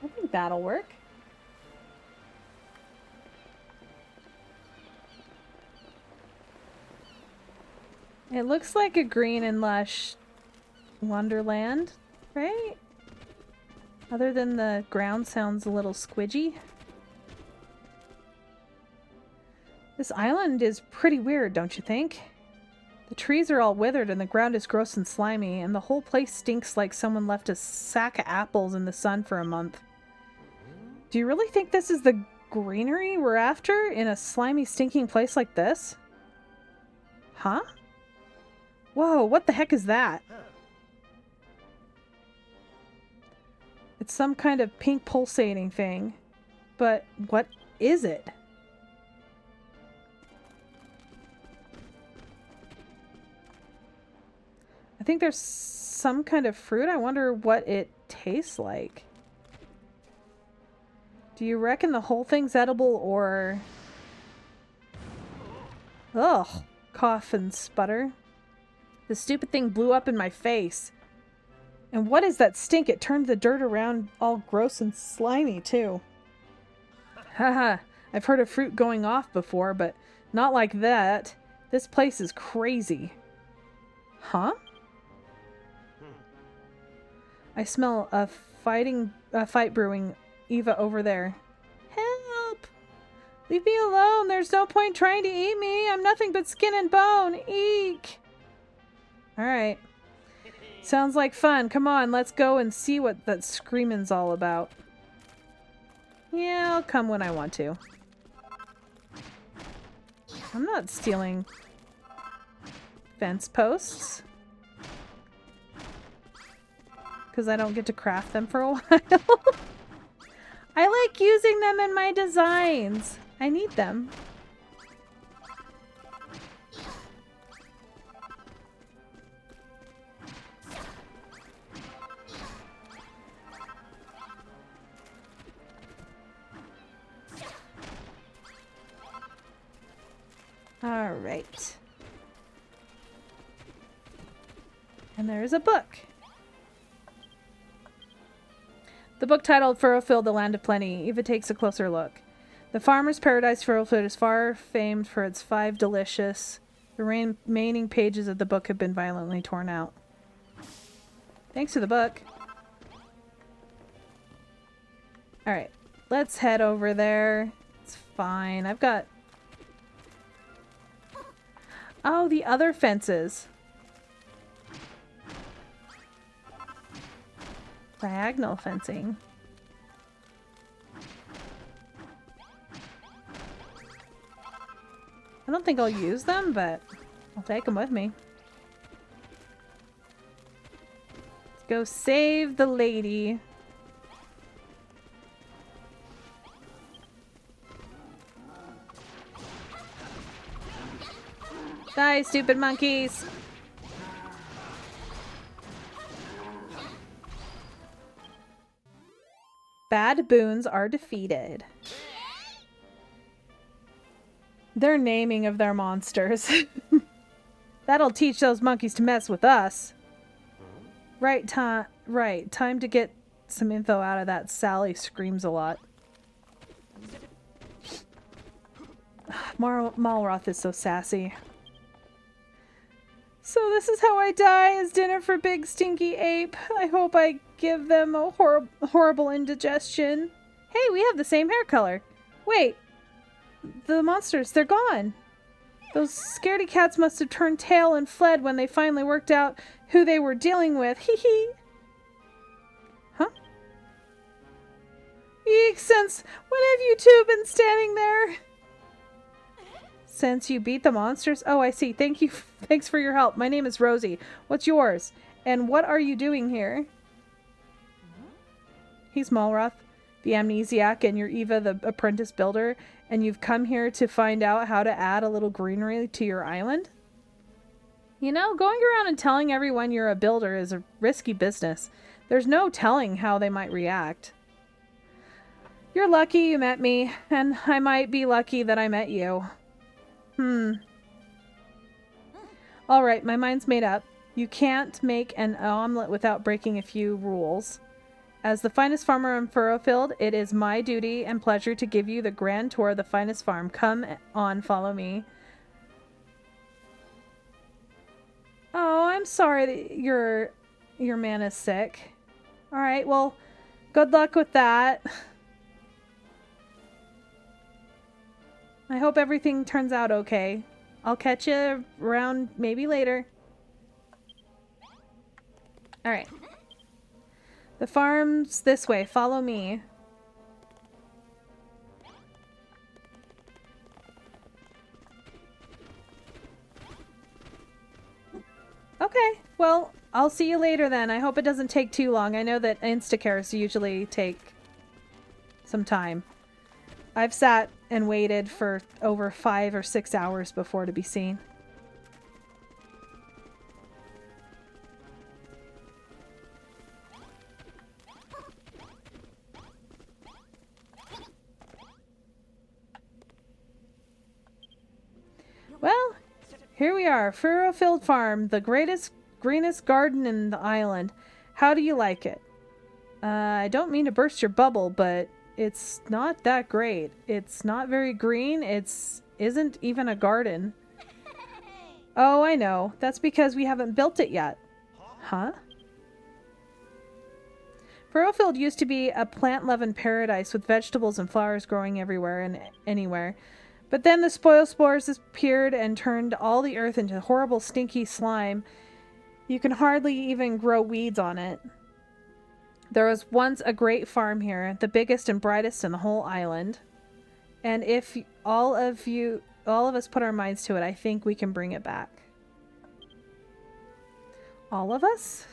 I think that'll work. It looks like a green and lush wonderland, right? Other than the ground sounds a little squidgy. This island is pretty weird, don't you think? The trees are all withered and the ground is gross and slimy, and the whole place stinks like someone left a sack of apples in the sun for a month. Do you really think this is the greenery we're after in a slimy, stinking place like this? Huh? Whoa, what the heck is that? It's some kind of pink pulsating thing. But what is it? I think there's some kind of fruit. I wonder what it tastes like. Do you reckon the whole thing's edible or... Ugh. Cough and sputter. The stupid thing blew up in my face. And what is that stink? It turned the dirt around all gross and slimy, too. Haha, I've heard of fruit going off before, but not like that. This place is crazy. Huh? I smell a fight brewing. Eva over there. Help! Leave me alone. There's no point trying to eat me. I'm nothing but skin and bone. Eek! Alright. Sounds like fun. Come on, let's go and see what that screaming's all about. Yeah, I'll come when I want to. I'm not stealing fence posts. Because I don't get to craft them for a while. I like using them in my designs. I need them. All right. And there's a book. The book titled Furrowfield, the Land of Plenty. Eva takes a closer look. The farmer's paradise Furrowfield is far famed for its 5 delicious. The remaining pages of the book have been violently torn out. Thanks for the book. Alright, let's head over there. It's fine. I've got... Oh, the other fences. Diagonal fencing. I don't think I'll use them, but I'll take them with me. Let's go save the lady. Die, stupid monkeys! Bad boons are defeated. Their naming of their monsters. That'll teach those monkeys to mess with us. Right, time to get some info out of that Sally screams a lot. Malroth is so sassy. So this is how I die as dinner for Big Stinky Ape. I hope I give them a horrible indigestion. Hey, we have the same hair color. Wait, the monsters, they're gone. Those scaredy cats must have turned tail and fled when they finally worked out who they were dealing with. Hee hee. Huh? Eek, since when have you two been standing there? Since you beat the monsters? Oh, I see. Thank you. Thanks for your help. My name is Rosie. What's yours? And what are you doing here? He's Malroth, the amnesiac, and you're Eva, the apprentice builder, and you've come here to find out how to add a little greenery to your island? You know, going around and telling everyone you're a builder is a risky business. There's no telling how they might react. You're lucky you met me, and I might be lucky that I met you. Alright, my mind's made up. You can't make an omelet without breaking a few rules. As the finest farmer on Furrowfield, it is my duty and pleasure to give you the grand tour of the finest farm. Come on, follow me. Oh, I'm sorry that your man is sick. Alright, well, good luck with that. I hope everything turns out okay. I'll catch you around maybe later. Alright. The farm's this way. Follow me. Okay. Well, I'll see you later then. I hope it doesn't take too long. I know that Instacares usually take some time. I've sat and waited for over 5 or 6 hours before to be seen. Well, here we are, Furrowfield Farm, the greenest garden in the island. How do you like it? I don't mean to burst your bubble, but it's not that great. It's not very green. Isn't even a garden. Oh, I know. That's because we haven't built it yet. Huh? Furrowfield used to be a plant-loving paradise with vegetables and flowers growing everywhere and anywhere. But then the spoil spores appeared and turned all the earth into horrible stinky slime. You can hardly even grow weeds on it. There was once a great farm here, the biggest and brightest in the whole island. And if all of us put our minds to it, I think we can bring it back. All of us?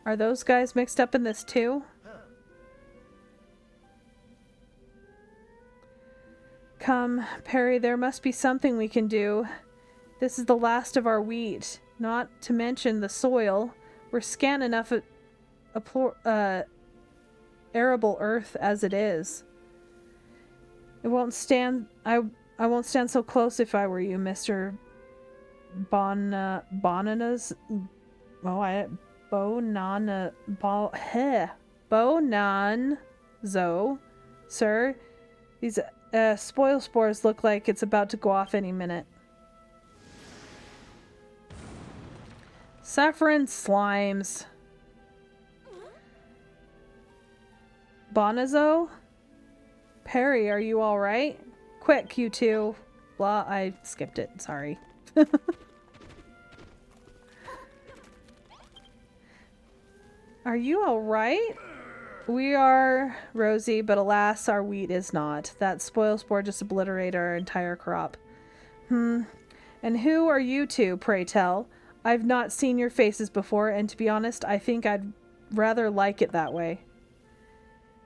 Are those guys mixed up in this too? Come, Perry, there must be something we can do. This is the last of our wheat, not to mention the soil. We're scant enough arable earth as it is. It won't stand. I won't stand so close if I were you, Mr. Bonana's. Bonanzo, sir. These spoil spores look like it's about to go off any minute. Saffron slimes. Bonazo? Perry, are you alright? Quick, you two. Blah, I skipped it. Sorry. Are you alright? We are, Rosie, but alas, our wheat is not. That spoil spore just obliterated our entire crop. And who are you two, pray tell? I've not seen your faces before, and to be honest, I think I'd rather like it that way.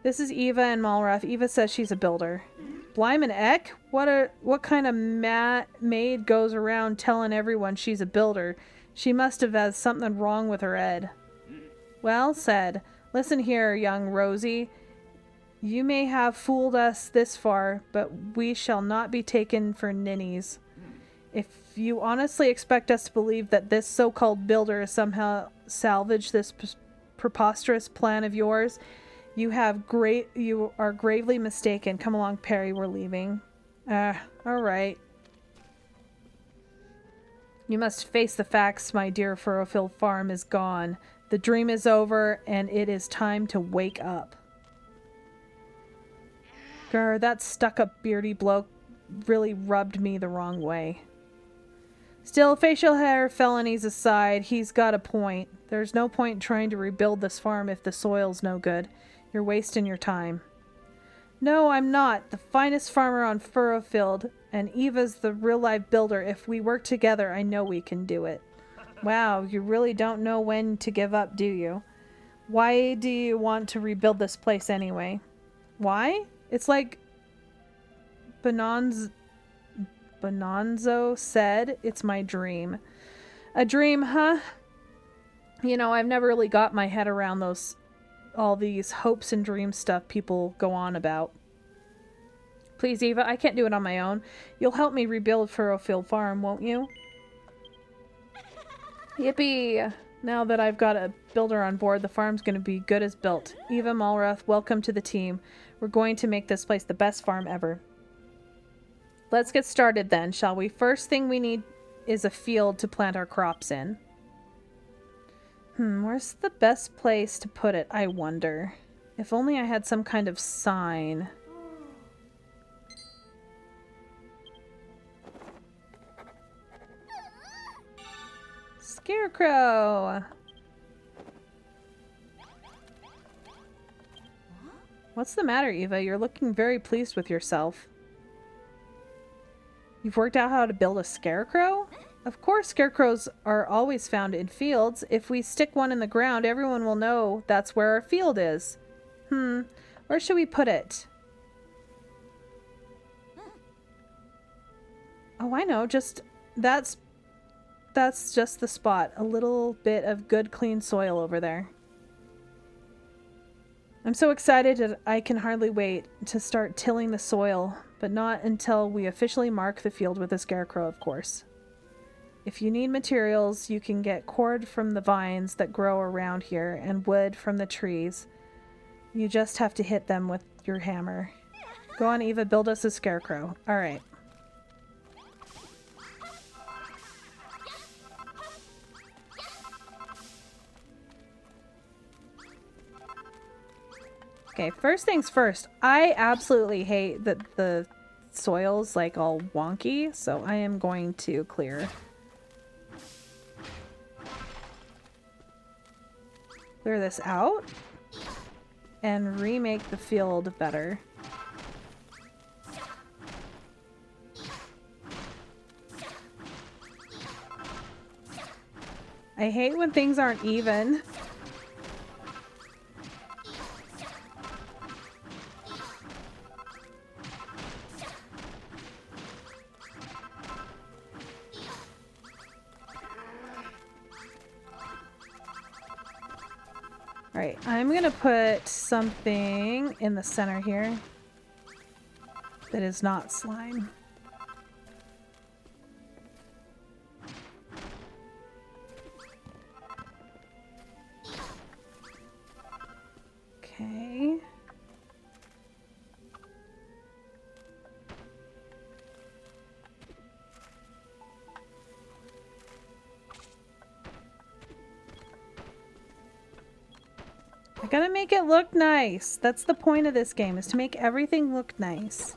This is Eva and Malrath. Eva says she's a builder. Blyman Eck? What kind of maid goes around telling everyone she's a builder? She must have had something wrong with her head. Well said. Listen here, young Rosie. You may have fooled us this far, but we shall not be taken for ninnies. If you honestly expect us to believe that this so-called builder has somehow salvaged this preposterous plan of yours, you are gravely mistaken. Come along, Perry, we're leaving. All right. You must face the facts, my dear. Furrowfield Farm is gone. The dream is over, and it is time to wake up. Grr, that stuck-up beardy bloke really rubbed me the wrong way. Still, facial hair felonies aside, he's got a point. There's no point in trying to rebuild this farm if the soil's no good. You're wasting your time. No, I'm not. The finest farmer on Furrowfield, and Eva's the real-life builder. If we work together, I know we can do it. Wow, you really don't know when to give up, do you? Why do you want to rebuild this place anyway? Why? It's like Bonanzo said, it's my dream. A dream, huh? You know, I've never really got my head around all these hopes and dream stuff people go on about. Please, Eva, I can't do it on my own. You'll help me rebuild Furrowfield Farm, won't you? Yippee! Now that I've got a builder on board, the farm's going to be good as built. Eva, Malrath, welcome to the team. We're going to make this place the best farm ever. Let's get started then, shall we? First thing we need is a field to plant our crops in. Where's the best place to put it, I wonder? If only I had some kind of sign. Scarecrow! What's the matter, Eva? You're looking very pleased with yourself. You've worked out how to build a scarecrow? Of course, scarecrows are always found in fields. If we stick one in the ground, everyone will know that's where our field is. Where should we put it? Oh, I know. That's just the spot. A little bit of good, clean soil over there. I'm so excited that I can hardly wait to start tilling the soil, but not until we officially mark the field with a scarecrow, of course. If you need materials, you can get cord from the vines that grow around here and wood from the trees. You just have to hit them with your hammer. Go on, Eva, build us a scarecrow. All right. Okay, first things first. I absolutely hate that the soil's like all wonky, so I am going to clear this out and remake the field better. I hate when things aren't even. Alright, I'm gonna put something in the center here that is not slime. Okay. I gotta make it look nice. That's the point of this game, is to make everything look nice.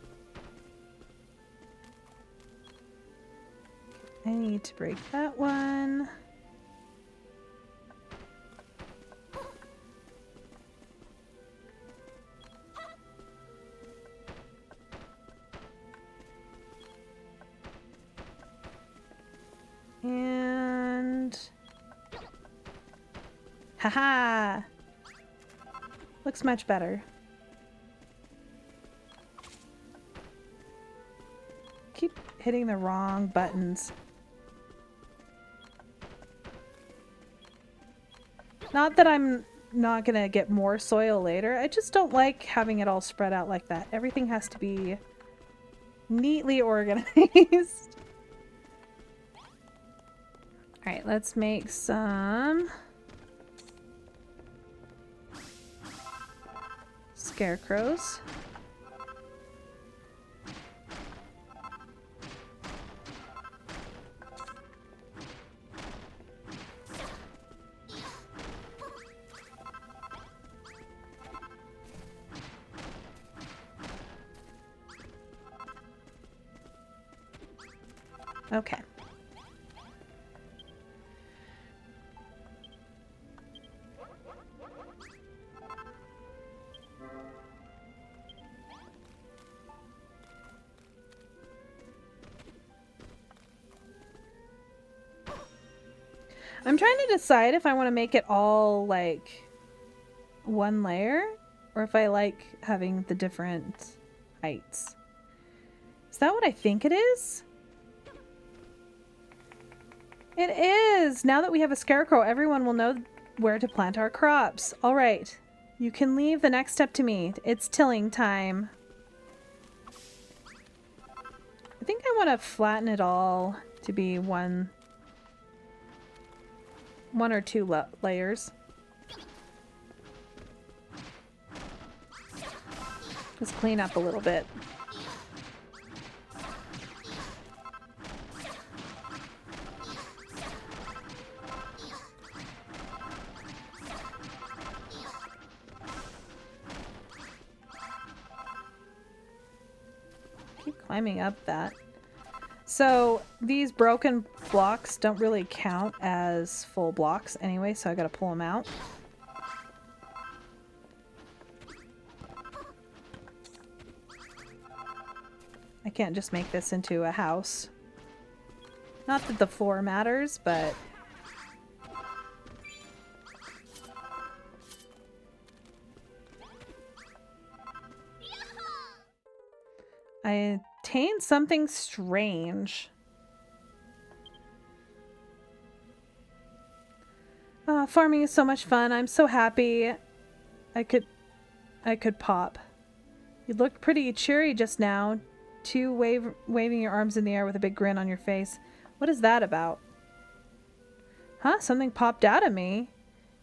I need to break that one. Haha! Looks much better. Keep hitting the wrong buttons. Not that I'm not gonna get more soil later. I just don't like having it all spread out like that. Everything has to be neatly organized. Alright, let's make some scarecrows. Okay. I'm trying to decide if I want to make it all like one layer or if I like having the different heights. Is that what I think it is? It is! Now that we have a scarecrow, everyone will know where to plant our crops. All right. You can leave the next step to me. It's tilling time. I think I want to flatten it all to be one or two layers. Just clean up a little bit. Keep climbing up that. So these broken blocks don't really count as full blocks anyway, so I gotta pull them out. I can't just make this into a house. Not that the floor matters, but I attained something strange. Farming is so much fun. I'm so happy. I could pop. You looked pretty cheery just now. Waving your arms in the air with a big grin on your face. What is that about? Huh? Something popped out of me.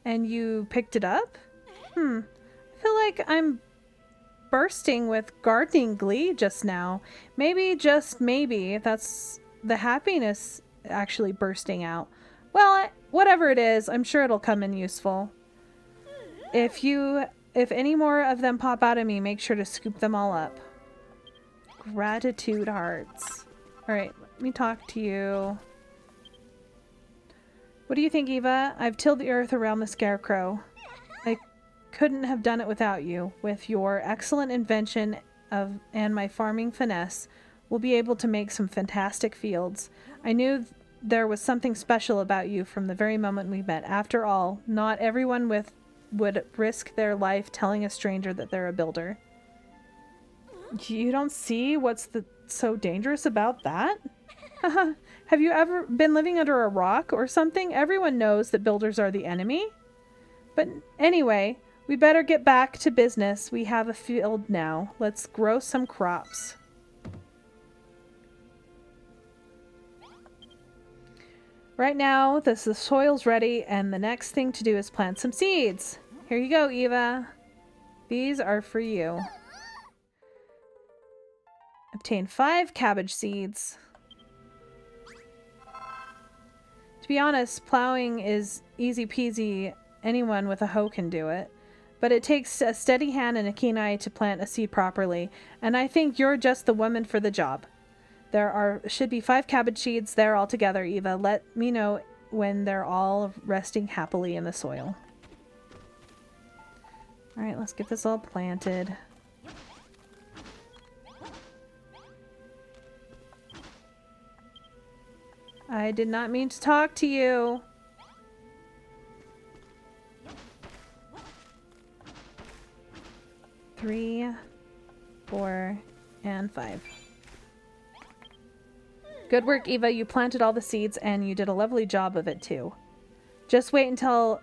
And you picked it up? I feel like I'm bursting with gardening glee just now. Maybe, just maybe, that's the happiness actually bursting out. Well, whatever it is, I'm sure it'll come in useful. If any more of them pop out of me, make sure to scoop them all up. Gratitude hearts. Alright, let me talk to you. What do you think, Eva? I've tilled the earth around the scarecrow. I couldn't have done it without you. With your excellent invention and my farming finesse, we'll be able to make some fantastic fields. I knew there was something special about you from the very moment we met. After all, not everyone would risk their life telling a stranger that they're a builder. You don't see what's so dangerous about that? Have you ever been living under a rock or something? Everyone knows that builders are the enemy. But anyway, we better get back to business. We have a field now. Let's grow some crops. Right now, the soil's ready, and the next thing to do is plant some seeds. Here you go, Eva. These are for you. Obtain 5 cabbage seeds. To be honest, plowing is easy peasy. Anyone with a hoe can do it. But it takes a steady hand and a keen eye to plant a seed properly, and I think you're just the woman for the job. There should be 5 cabbage seeds there altogether, Eva. Let me know when they're all resting happily in the soil. Alright, let's get this all planted. I did not mean to talk to you. 3, 4, and 5. Good work, Eva. You planted all the seeds, and you did a lovely job of it, too. Just wait until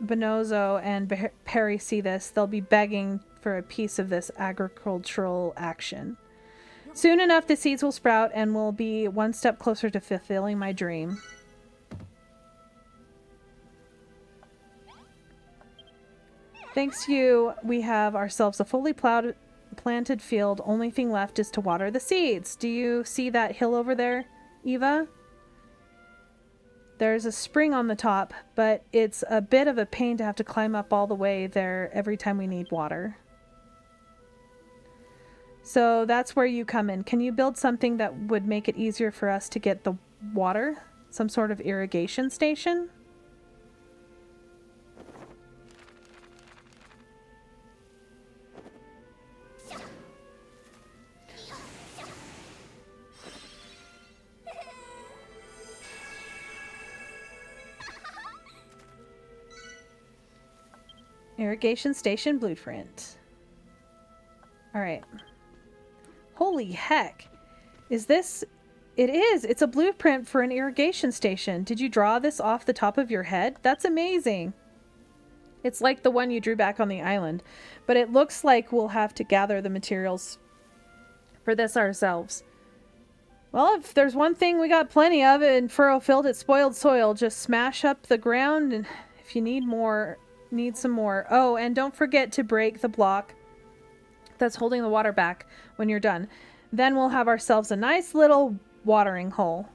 Bonozo and Perry see this. They'll be begging for a piece of this agricultural action. Soon enough, the seeds will sprout, and we'll be one step closer to fulfilling my dream. Thanks to you, we have ourselves a fully planted field. Only thing left is to water the seeds. Do you see that hill over there, Eva? There's a spring on the top, but it's a bit of a pain to have to climb up all the way there every time we need water. So that's where you come in. Can you build something that would make it easier for us to get the water? Some sort of irrigation station? Irrigation station blueprint. Alright. Holy heck. Is this... It is! It's a blueprint for an irrigation station. Did you draw this off the top of your head? That's amazing! It's like the one you drew back on the island. But it looks like we'll have to gather the materials for this ourselves. Well, if there's one thing we got plenty of in Furrow Field, it's spoiled soil. Just smash up the ground, and if you need more... Need some more. Oh, and don't forget to break the block that's holding the water back when you're done. Then we'll have ourselves a nice little watering hole.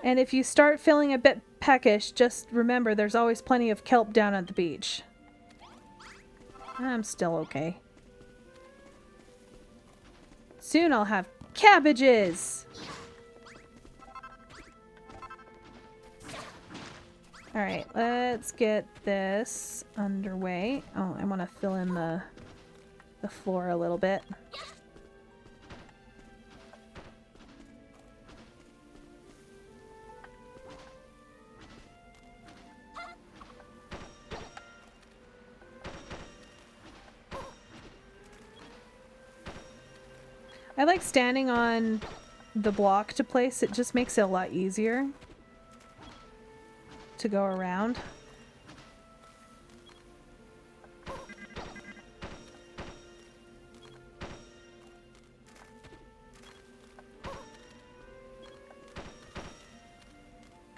And if you start feeling a bit peckish, just remember there's always plenty of kelp down at the beach. I'm still okay. Soon I'll have cabbages! Alright, let's get this underway. Oh, I want to fill in the floor a little bit. I like standing on the block to place. It just makes it a lot easier to go around.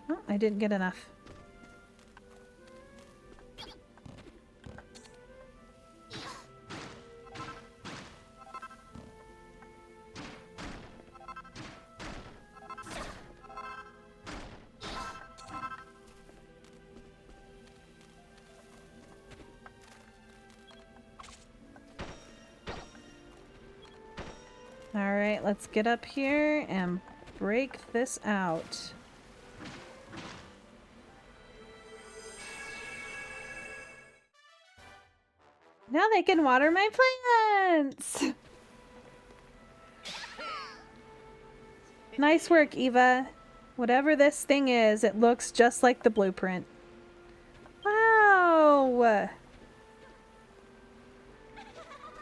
Oh, I didn't get enough. Alright, let's get up here and break this out. Now they can water my plants! Nice work, Eva. Whatever this thing is, it looks just like the blueprint. Wow!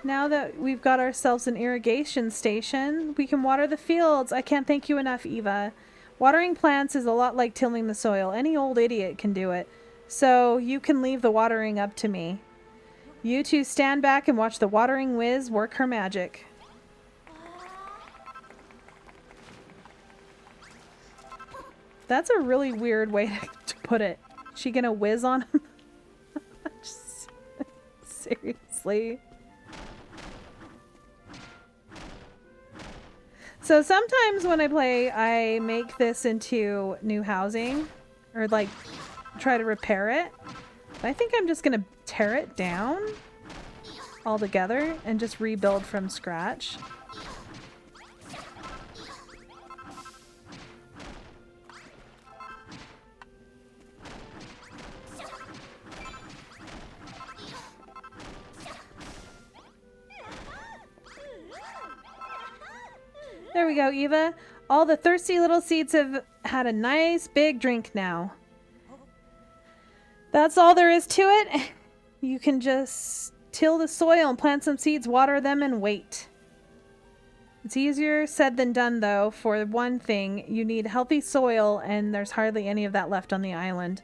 Now that we've got ourselves an irrigation station, we can water the fields. I can't thank you enough, Eva. Watering plants is a lot like tilling the soil. Any old idiot can do it. So you can leave the watering up to me. You two stand back and watch the watering whiz work her magic. That's a really weird way to put it. Is she gonna whiz on him? Seriously. So sometimes when I play, I make this into new housing, or like try to repair it. But I think I'm just gonna tear it down altogether and just rebuild from scratch. There we go, Eva. All the thirsty little seeds have had a nice big drink now. That's all there is to it. You can just till the soil and plant some seeds, water them, and wait. It's easier said than done, though. For one thing, you need healthy soil, and there's hardly any of that left on the island.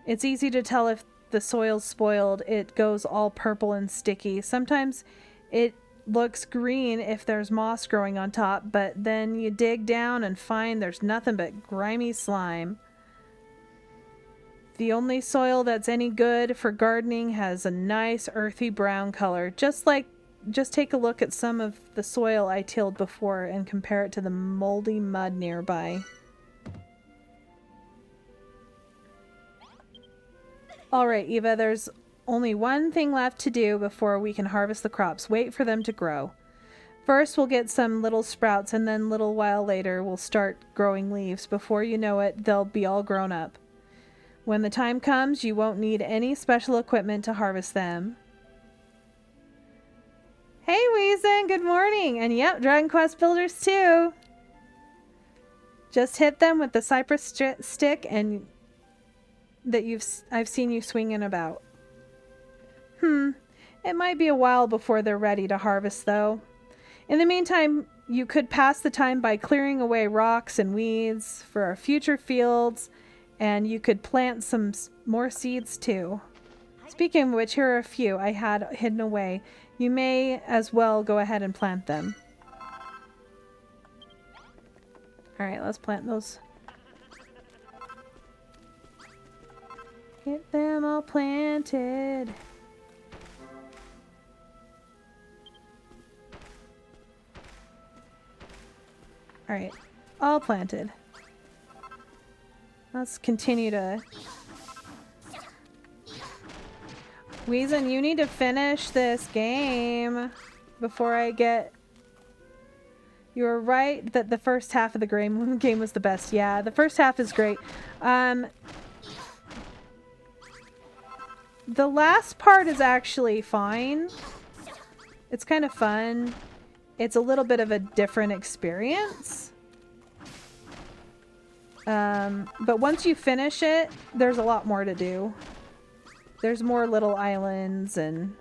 It's easy to tell if the soil's spoiled. It goes all purple and sticky. Sometimes it looks green if there's moss growing on top, but then you dig down and find there's nothing but grimy slime. The only soil that's any good for gardening has a nice earthy brown color. Just take a look at some of the soil I tilled before and compare it to the moldy mud nearby. Alright, Eva, there's only one thing left to do before we can harvest the crops. Wait for them to grow. First, we'll get some little sprouts, and then a little while later, we'll start growing leaves. Before you know it, they'll be all grown up. When the time comes, you won't need any special equipment to harvest them. Hey, Weezen, good morning! And yep, Dragon Quest Builders too! Just hit them with the cypress stick and that I've seen you swinging about. It might be a while before they're ready to harvest, though. In the meantime, you could pass the time by clearing away rocks and weeds for our future fields, and you could plant some more seeds, too. Speaking of which, here are a few I had hidden away. You may as well go ahead and plant them. Alright, let's plant those. Get them all planted. Alright, all planted. Let's continue to... Weezen, you need to finish this game before I get... You were right that the first half of the game was the best. Yeah, the first half is great. The last part is actually fine. It's kind of fun. It's a little bit of a different experience. But once you finish it, there's a lot more to do. There's more little islands and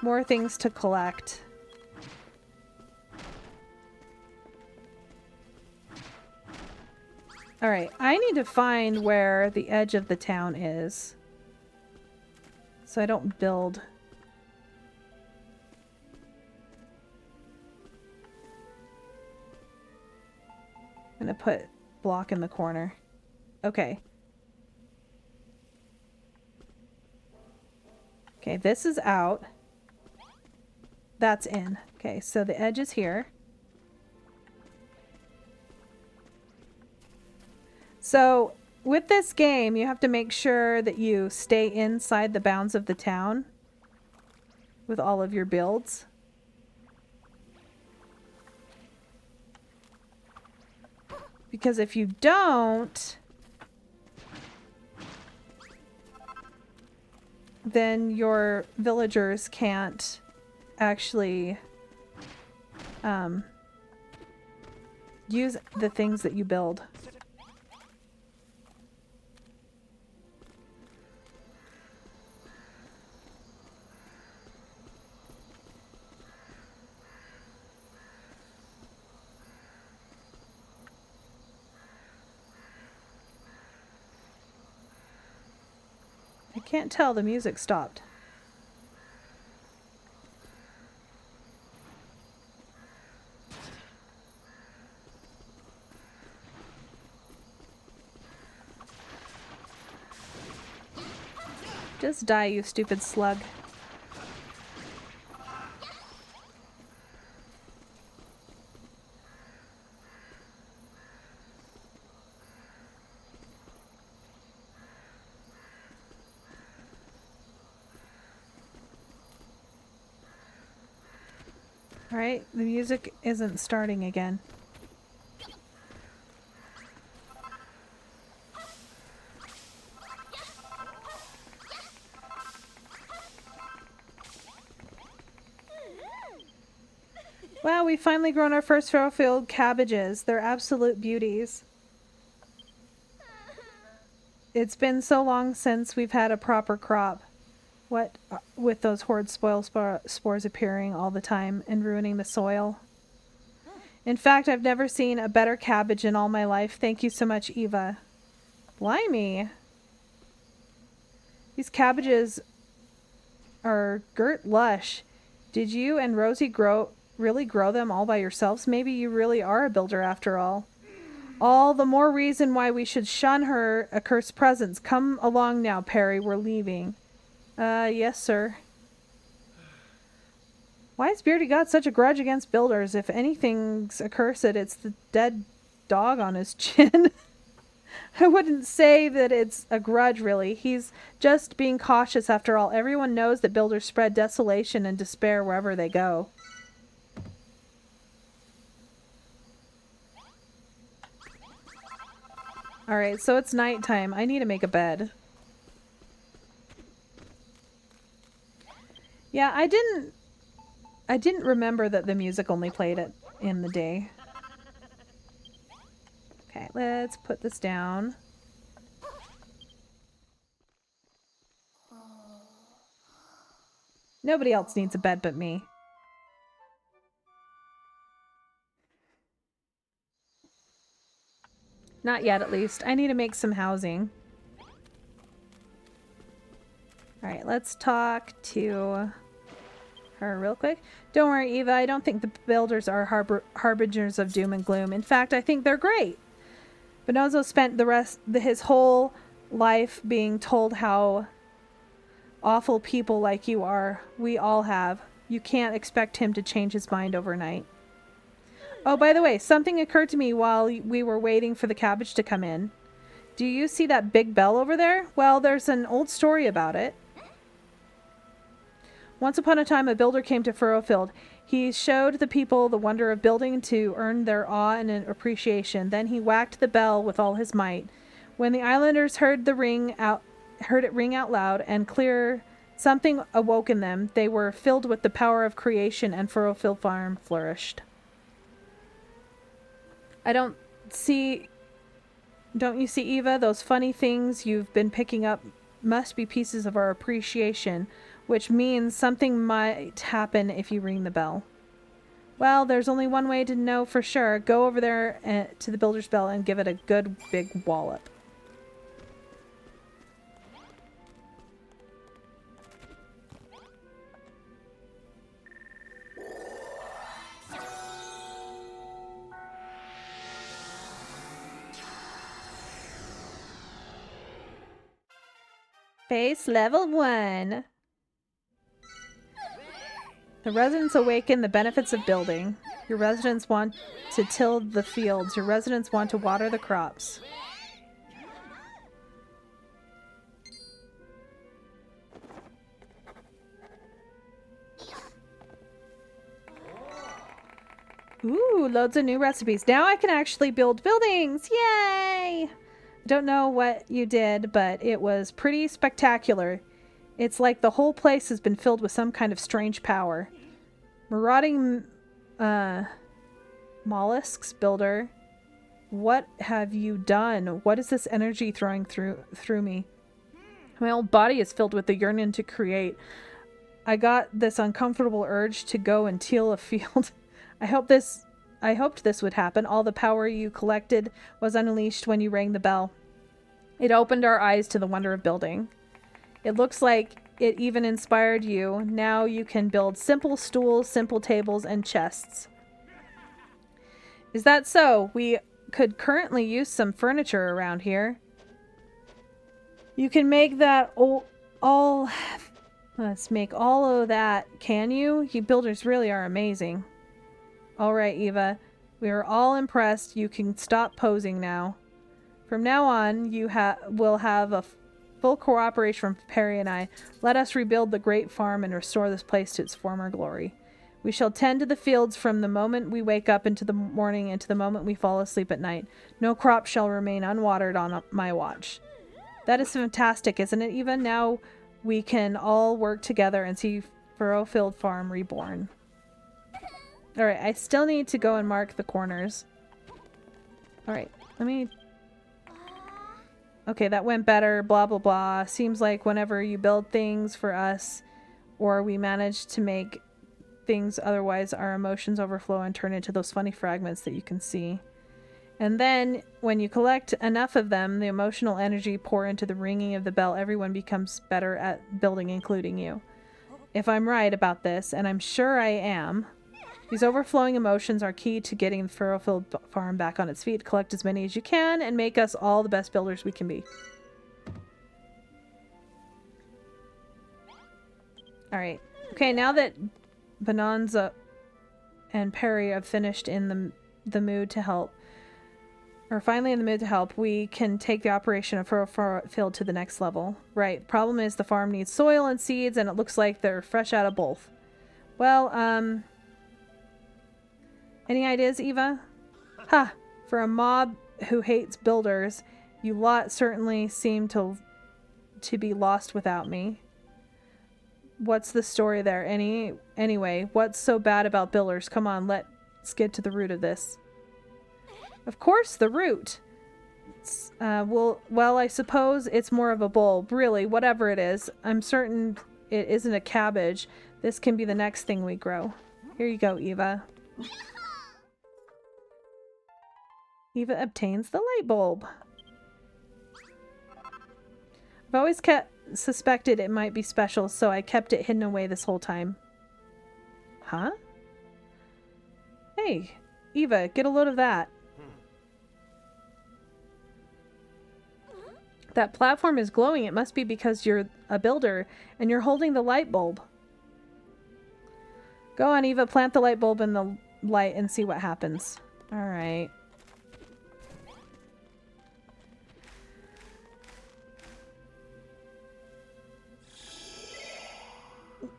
more things to collect. Alright, I need to find where the edge of the town is, so I don't build. I'm gonna put block in the corner. Okay. Okay, this is out. That's in. Okay, so the edge is here. So, with this game, you have to make sure that you stay inside the bounds of the town with all of your builds. Because if you don't, then your villagers can't actually use the things that you build. I can't tell, the music stopped. Just die, you stupid slug. Alright, the music isn't starting again. Wow, we finally grown our first field cabbages. They're absolute beauties. It's been so long since we've had a proper crop. What with those horde spores appearing all the time and ruining the soil. In fact, I've never seen a better cabbage in all my life. Thank you so much, Eva. Blimey. These cabbages are girt lush. Did you and Rosie really grow them all by yourselves? Maybe you really are a builder after all. All the more reason why we should shun her accursed presence. Come along now, Perry. We're leaving. Yes, sir. Why has Beardy got such a grudge against builders? If anything's accursed, it's the dead dog on his chin. I wouldn't say that it's a grudge, really. He's just being cautious after all. Everyone knows that builders spread desolation and despair wherever they go. Alright, so it's nighttime. I need to make a bed. Yeah, I didn't remember that the music only played it in the day. Okay, let's put this down. Nobody else needs a bed but me. Not yet, at least. I need to make some housing. Alright, let's talk to her real quick. Don't worry, Eva. I don't think the builders are harbingers of doom and gloom. In fact, I think they're great. Bonozo spent his whole life being told how awful people like you are. We all have. You can't expect him to change his mind overnight. Oh, by the way, something occurred to me while we were waiting for the cabbage to come in. Do you see that big bell over there? Well, there's an old story about it. Once upon a time, a builder came to Furrowfield. He showed the people the wonder of building to earn their awe and appreciation. Then he whacked the bell with all his might. When the islanders heard it ring out loud and clear, something awoke in them. They were filled with the power of creation, and Furrowfield Farm flourished. Don't you see, Eva? Those funny things you've been picking up must be pieces of our appreciation, which means something might happen if you ring the bell. Well, there's only one way to know for sure. Go over there to the builder's bell and give it a good big wallop. Base level 1. The residents awaken the benefits of building. Your residents want to till the fields. Your residents want to water the crops. Ooh, loads of new recipes. Now I can actually build buildings. Yay! Don't know what you did, but it was pretty spectacular. It's like the whole place has been filled with some kind of strange power. Marauding mollusks builder, what have you done? What is this energy throwing through me? My whole body is filled with the yearning to create. I got this uncomfortable urge to go and till a field. I hoped this would happen. All the power you collected was unleashed when you rang the bell. It opened our eyes to the wonder of building. It looks like it even inspired you. Now you can build simple stools, simple tables, and chests. Is that so? We could currently use some furniture around here. You can make that all... Let's make all of that, can you? You builders really are amazing. Alright, Eva. We are all impressed. You can stop posing now. From now on, you will have a full cooperation from Perry and I. Let us rebuild the great farm and restore this place to its former glory. We shall tend to the fields from the moment we wake up into the morning and to the moment we fall asleep at night. No crop shall remain unwatered on my watch. That is fantastic, isn't it, Eva? Now we can all work together and see Furrowfield Farm reborn. Alright, I still need to go and mark the corners. Alright, let me... Okay, that went better, blah, blah, blah. Seems like whenever you build things for us, or we manage to make things otherwise, our emotions overflow and turn into those funny fragments that you can see. And then, when you collect enough of them, the emotional energy pour into the ringing of the bell. Everyone becomes better at building, including you. If I'm right about this, and I'm sure I am, these overflowing emotions are key to getting the Furrowfield farm back on its feet. Collect as many as you can and make us all the best builders we can be. Alright. Okay, now that Bonanza and Perry have finished in the mood to help, or finally in the mood to help, we can take the operation of Furrowfield to the next level. Right. The problem is the farm needs soil and seeds, and it looks like they're fresh out of both. Well, any ideas, Eva? Ha! For a mob who hates builders, you lot certainly seem to be lost without me. What's the story there? Anyway, what's so bad about builders? Come on, let's get to the root of this. Of course, the root. Well, I suppose it's more of a bulb. Really, whatever it is. I'm certain it isn't a cabbage. This can be the next thing we grow. Here you go, Eva. Eva obtains the light bulb. I've always suspected it might be special, so I kept it hidden away this whole time. Huh? Hey, Eva, get a load of that. That platform is glowing. It must be because you're a builder and you're holding the light bulb. Go on, Eva, plant the light bulb in the light and see what happens. Alright.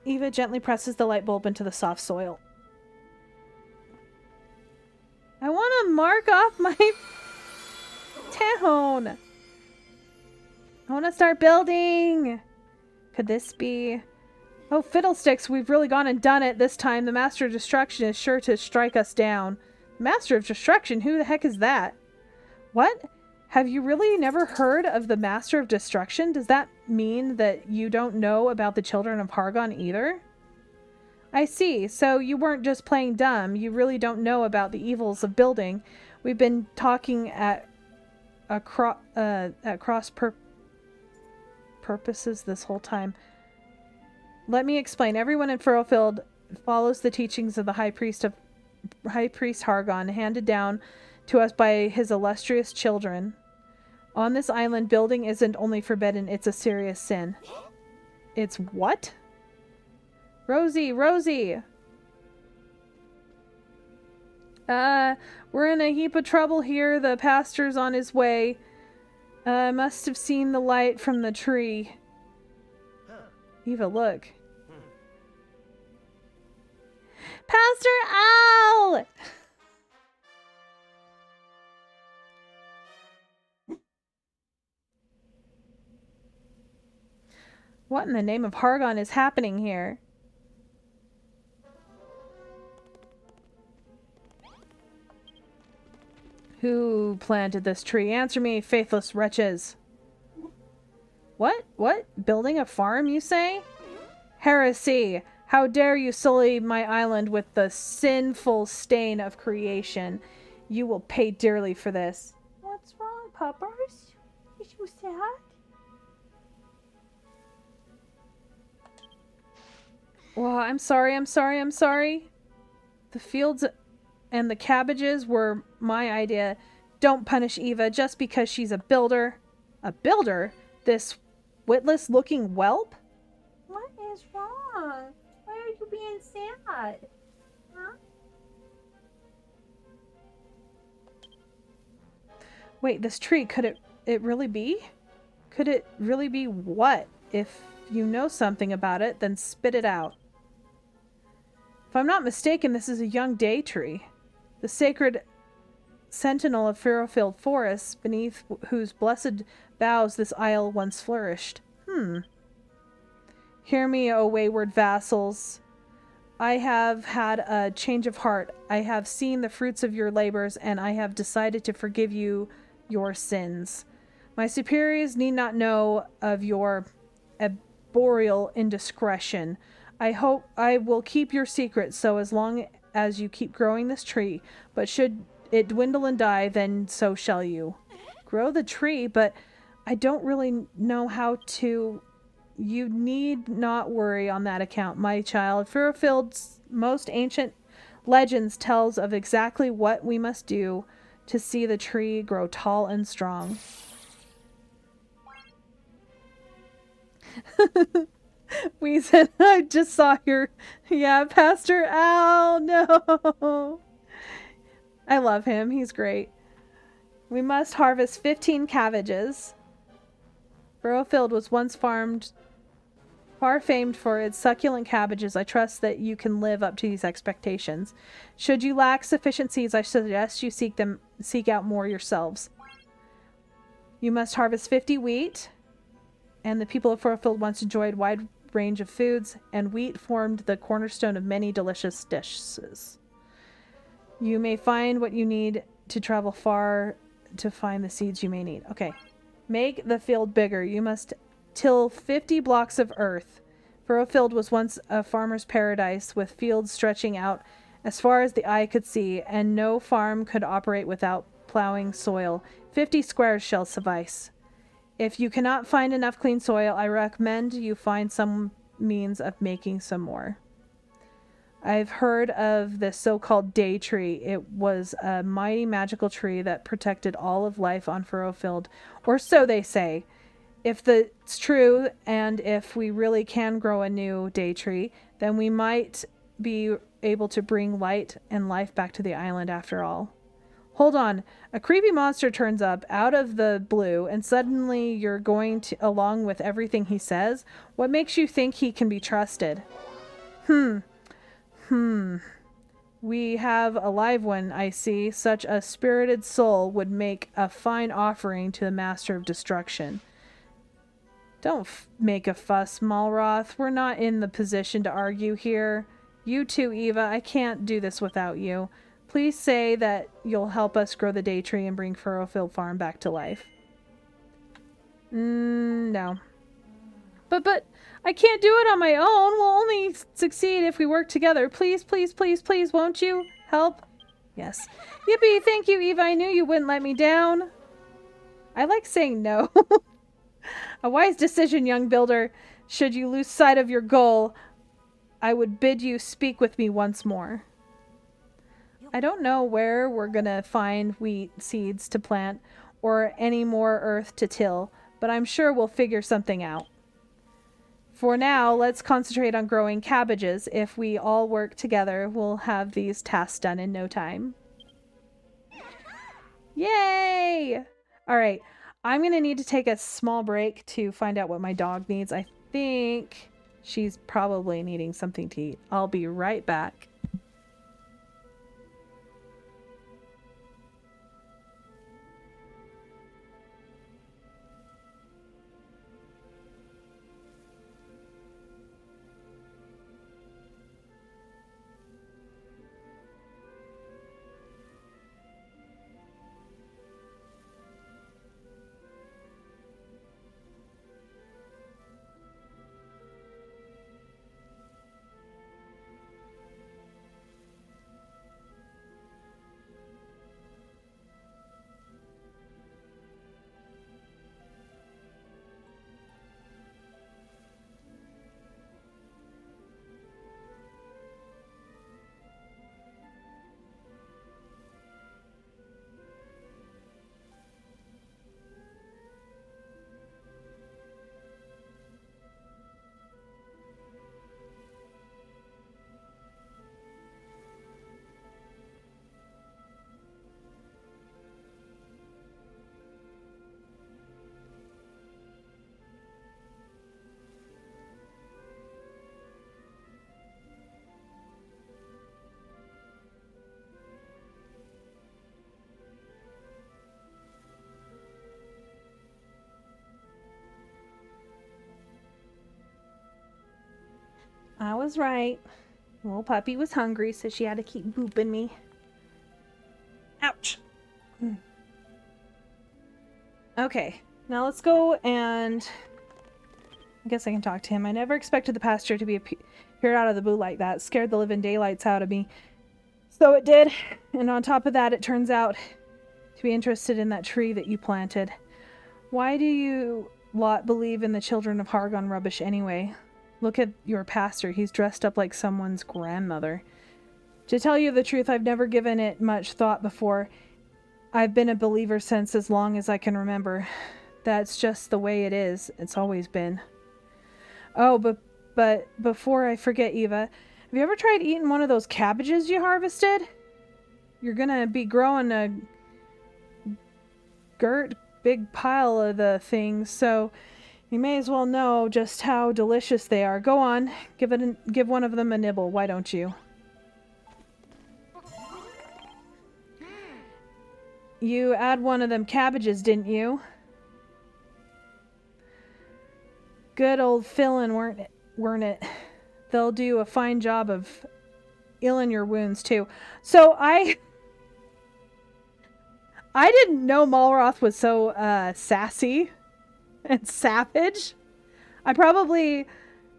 Eva gently presses the light bulb into the soft soil. I want to mark off my town. I want to start building. Could this be... Oh, fiddlesticks, we've really gone and done it this time. The Master of Destruction is sure to strike us down. Master of Destruction? Who the heck is that? What? Have you really never heard of the Master of Destruction? Does that mean that you don't know about the children of Hargon either? I see. So you weren't just playing dumb. You really don't know about the evils of building. We've been talking at cross purposes this whole time. Let me explain. Everyone in Furrowfield follows the teachings of the High Priest Hargon, handed down to us by his illustrious children. On this island, building isn't only forbidden, it's a serious sin. It's what? Rosie! Rosie! We're in a heap of trouble here. The pastor's on his way. Must have seen the light from the tree. Eva, look. Pastor Al! What in the name of Hargon is happening here? Who planted this tree? Answer me, faithless wretches. What? What? Building a farm, you say? Heresy! How dare you sully my island with the sinful stain of creation? You will pay dearly for this. What's wrong, puppers? Is you sad? Well, I'm sorry. The fields and the cabbages were my idea. Don't punish Eva just because she's a builder. A builder? This witless-looking whelp? What is wrong? Why are you being sad? Huh? Wait, this tree, could it really be? Could it really be what? If you know something about it, then spit it out. If I'm not mistaken, this is a young day tree. The sacred sentinel of Furrowfield Forest, beneath whose blessed boughs this isle once flourished. Hear me, O wayward vassals. I have had a change of heart. I have seen the fruits of your labors, and I have decided to forgive you your sins. My superiors need not know of your arboreal indiscretion. I hope I will keep your secret so as long as you keep growing this tree, but should it dwindle and die, then so shall you. Grow the tree, but I don't really know how to. You need not worry on that account, my child. Furfield's most ancient legends tells of exactly what we must do to see the tree grow tall and strong. We said, I just saw your... Yeah, Pastor Al, no. I love him. He's great. We must harvest 15 cabbages. Furfield was once far famed for its succulent cabbages. I trust that you can live up to these expectations. Should you lack sufficient seeds, I suggest you seek out more yourselves. You must harvest 50 wheat, and the people of Furfield once enjoyed a wide range of foods, and wheat formed the cornerstone of many delicious dishes. You may find what you need to travel far to find the seeds you may need. Okay. Make the field bigger. You must till 50 blocks of earth. Furfield was once a farmer's paradise with fields stretching out as far as the eye could see, and no farm could operate without plowing soil. 50 squares shall suffice. If you cannot find enough clean soil, I recommend you find some means of making some more. I've heard of the so-called day tree. It was a mighty magical tree that protected all of life on Furfield, or so they say. If that's true, and if we really can grow a new day tree, then we might be able to bring light and life back to the island after all. Hold on. A creepy monster turns up out of the blue, and suddenly you're going along with everything he says? What makes you think he can be trusted? We have a live one, I see. Such a spirited soul would make a fine offering to the Master of Destruction. Don't make a fuss, Malroth. We're not in the position to argue here. You too, Eva. I can't do this without you. Please say that you'll help us grow the day tree and bring Furfield Farm back to life. No. But I can't do it on my own. We'll only succeed if we work together. Please, please, please, please, won't you? Help? Yes. Yippee, thank you, Eva. I knew you wouldn't let me down. I like saying no. A wise decision, young builder. Should you lose sight of your goal, I would bid you speak with me once more. I don't know where we're gonna find wheat seeds to plant or any more earth to till, but I'm sure we'll figure something out. For now, let's concentrate on growing cabbages. If we all work together, we'll have these tasks done in no time. Yay! All right, I'm going to need to take a small break to find out what my dog needs. I think she's probably needing something to eat. I'll be right back. I was right. Little puppy was hungry, so she had to keep booping me. Ouch. Okay. Now let's go and... I guess I can talk to him. I never expected the pasture to be appeared out of the blue like that. It scared the living daylights out of me. So it did. And on top of that, it turns out to be interested in that tree that you planted. Why do you lot believe in the children of Hargon rubbish anyway? Look at your pastor. He's dressed up like someone's grandmother. To tell you the truth, I've never given it much thought before. I've been a believer since as long as I can remember. That's just the way it is. It's always been. Oh, but before I forget, Eva, have you ever tried eating one of those cabbages you harvested? You're gonna be growing a big pile of the things, so you may as well know just how delicious they are. Go on, give one of them a nibble, why don't you? You had one of them cabbages, didn't you? Good old fillin', weren't it? They'll do a fine job of healing your wounds, too. So I didn't know Malroth was so sassy and savage. It's probably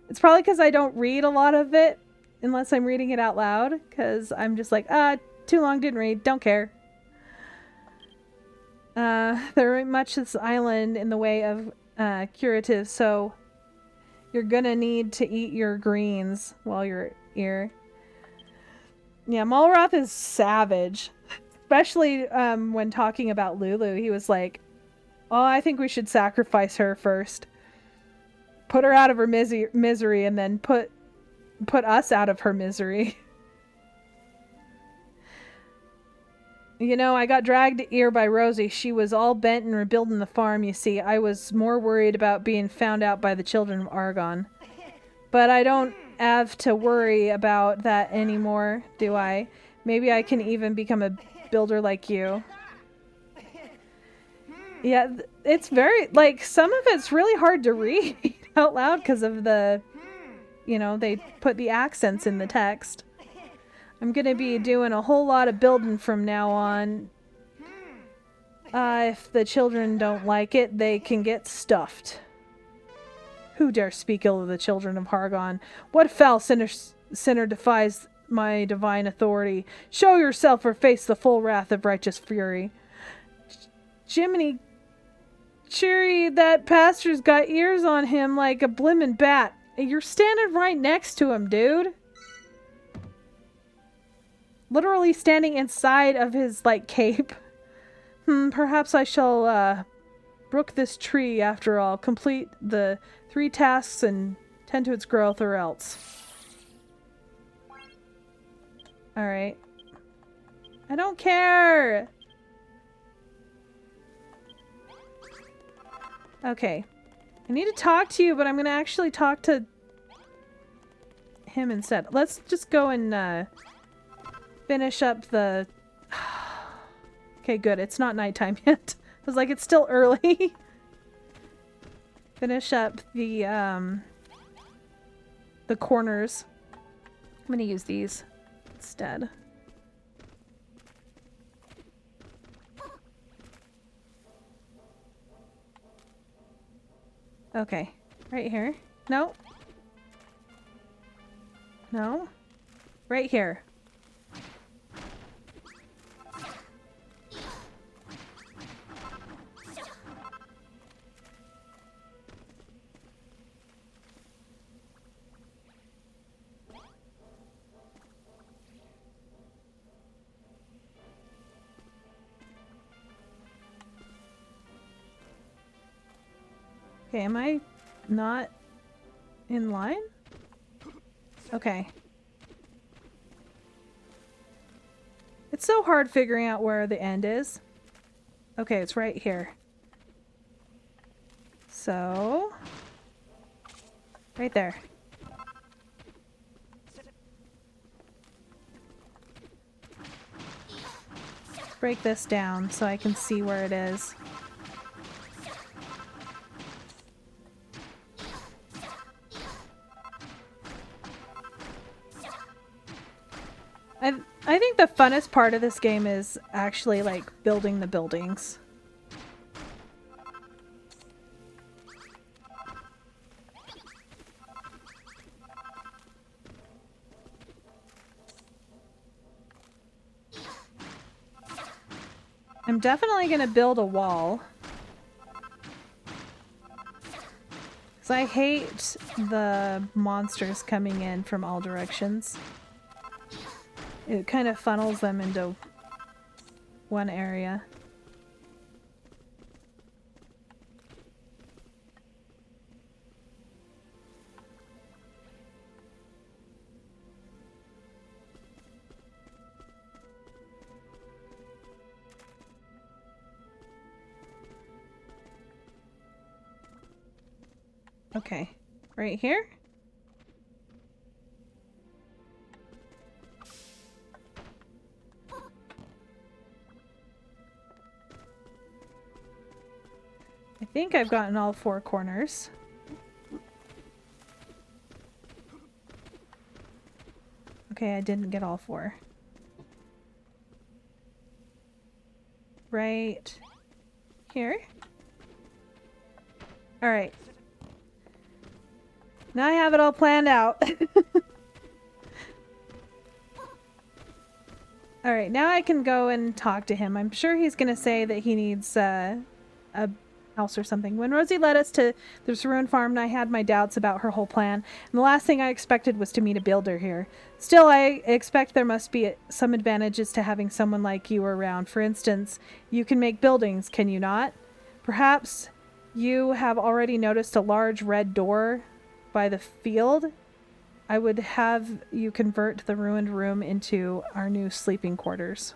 because I don't read a lot of it unless I'm reading it out loud, because I'm just like, too long, didn't read, don't care. There ain't much this island in the way of curatives, so you're gonna need to eat your greens while you're here. Yeah, Malroth is savage. Especially when talking about Lulu. He was like, oh, I think we should sacrifice her first. Put her out of her misery and then put us out of her misery. You know, I got dragged here by Rosie. She was all bent in rebuilding the farm, you see. I was more worried about being found out by the children of Argon. But I don't have to worry about that anymore, do I? Maybe I can even become a builder like you. Yeah, it's very, like, some of it's really hard to read out loud because of the, you know, they put the accents in the text. I'm gonna be doing a whole lot of building from now on. If the children don't like it, they can get stuffed. Who dare speak ill of the children of Hargon? What foul sinner defies my divine authority? Show yourself or face the full wrath of righteous fury. Jiminy Cheery, that pastor's got ears on him like a blimmin' bat. You're standing right next to him, dude. Literally standing inside of his, like, cape. Perhaps I shall, brook this tree after all. Complete the 3 tasks and tend to its growth or else. Alright. I don't care! Okay. I need to talk to you, but I'm gonna actually talk to him instead. Let's just go and, finish up the... Okay, good. It's not nighttime yet. I was like, it's still early. Finish up the corners. I'm gonna use these instead. Okay. Right here. No. No. Right here. Okay, am I not in line? Okay. It's so hard figuring out where the end is. Okay, it's right here. So... right there. Break this down so I can see where it is. I think the funnest part of this game is actually, like, building the buildings. I'm definitely going to build a wall. Because I hate the monsters coming in from all directions. It kind of funnels them into one area. Okay, right here? I think I've gotten all 4 corners. Okay, I didn't get all 4. Right here? Alright. Now I have it all planned out. Alright, now I can go and talk to him. I'm sure he's going to say that he needs a house or something. When Rosie led us to this ruined farm, I had my doubts about her whole plan, and the last thing I expected was to meet a builder here. Still, I expect there must be some advantages to having someone like you around. For instance, you can make buildings, can you not? Perhaps you have already noticed a large red door by the field. I would have you convert the ruined room into our new sleeping quarters.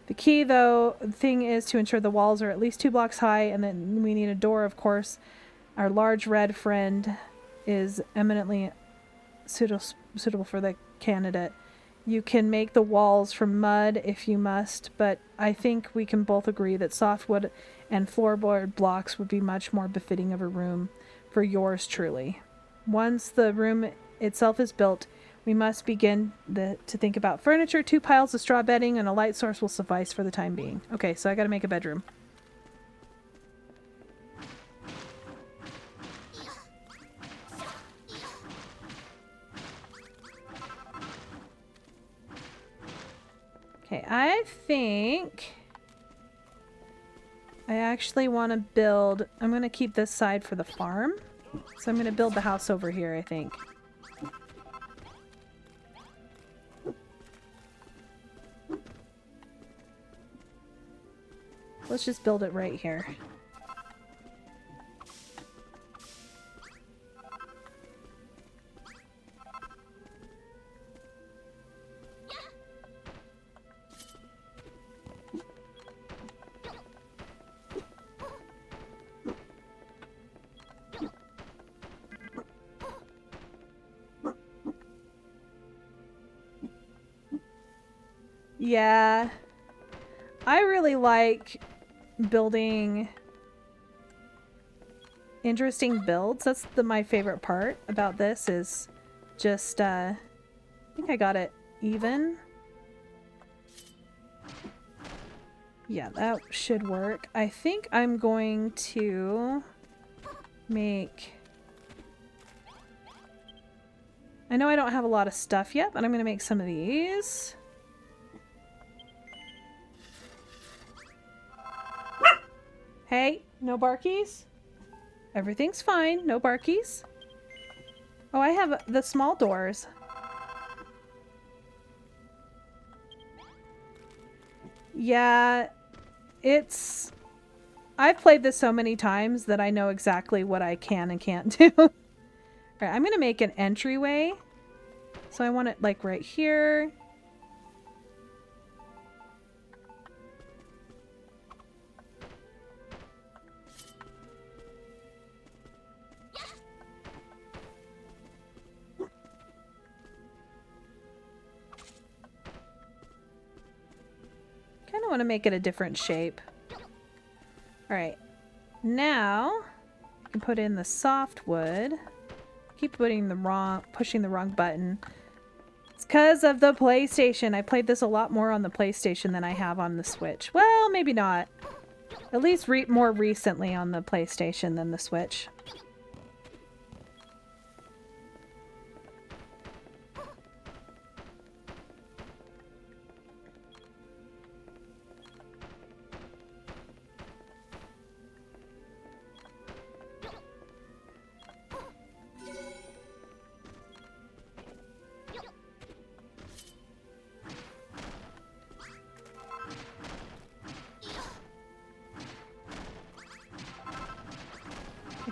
The key, though, thing is to ensure the walls are at least 2 blocks high, and then we need a door, of course. Our large red friend is eminently suitable for the candidate. You can make the walls from mud if you must, but I think we can both agree that softwood and floorboard blocks would be much more befitting of a room for yours truly. Once the room itself is built, we must begin to think about furniture. 2 piles of straw bedding and a light source will suffice for the time being. Okay, so I gotta make a bedroom. Okay, I think I actually want to build... I'm going to keep this side for the farm. So I'm going to build the house over here, I think. Let's just build it right here. Yeah. I really like building interesting builds. That's my favorite part about this is just, I think I got it even. Yeah, that should work. I think I'm going to make... I know I don't have a lot of stuff yet, but I'm going to make some of these. Hey, no barkies? Everything's fine, no barkies. Oh, I have the small doors. Yeah, it's... I've played this so many times that I know exactly what I can and can't do. Alright, I'm gonna make an entryway. So I want it like right here. Kind of want to make it a different shape. Alright, now I can put in the softwood. Keep pushing the wrong button. It's because of the PlayStation. I played this a lot more on the PlayStation than I have on the Switch. Well, maybe not. At least more recently on the PlayStation than the Switch.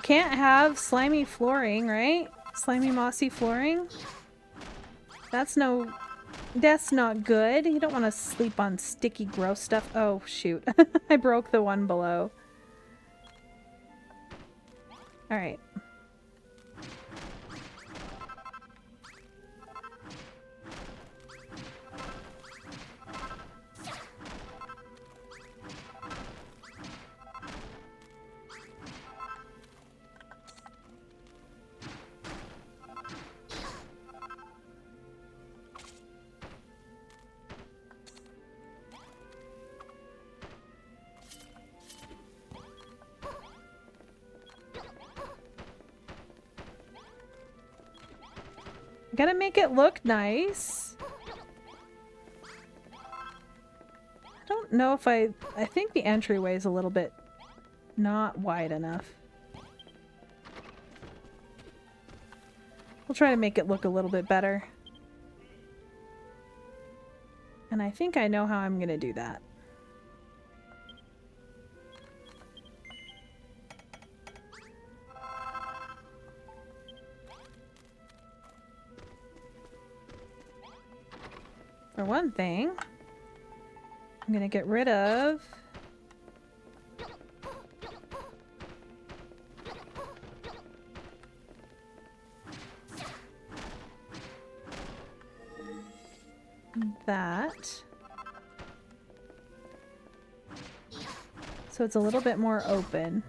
can't have slimy flooring, right? Slimy, mossy flooring. That's not good. You don't want to sleep on sticky, gross stuff. Oh, shoot. I broke the one below. All right. Gotta make it look nice. I don't know if I think the entryway is a little bit not wide enough. We'll try to make it look a little bit better. And I think I know how I'm gonna do that. For one thing, I'm gonna get rid of that. So it's a little bit more open.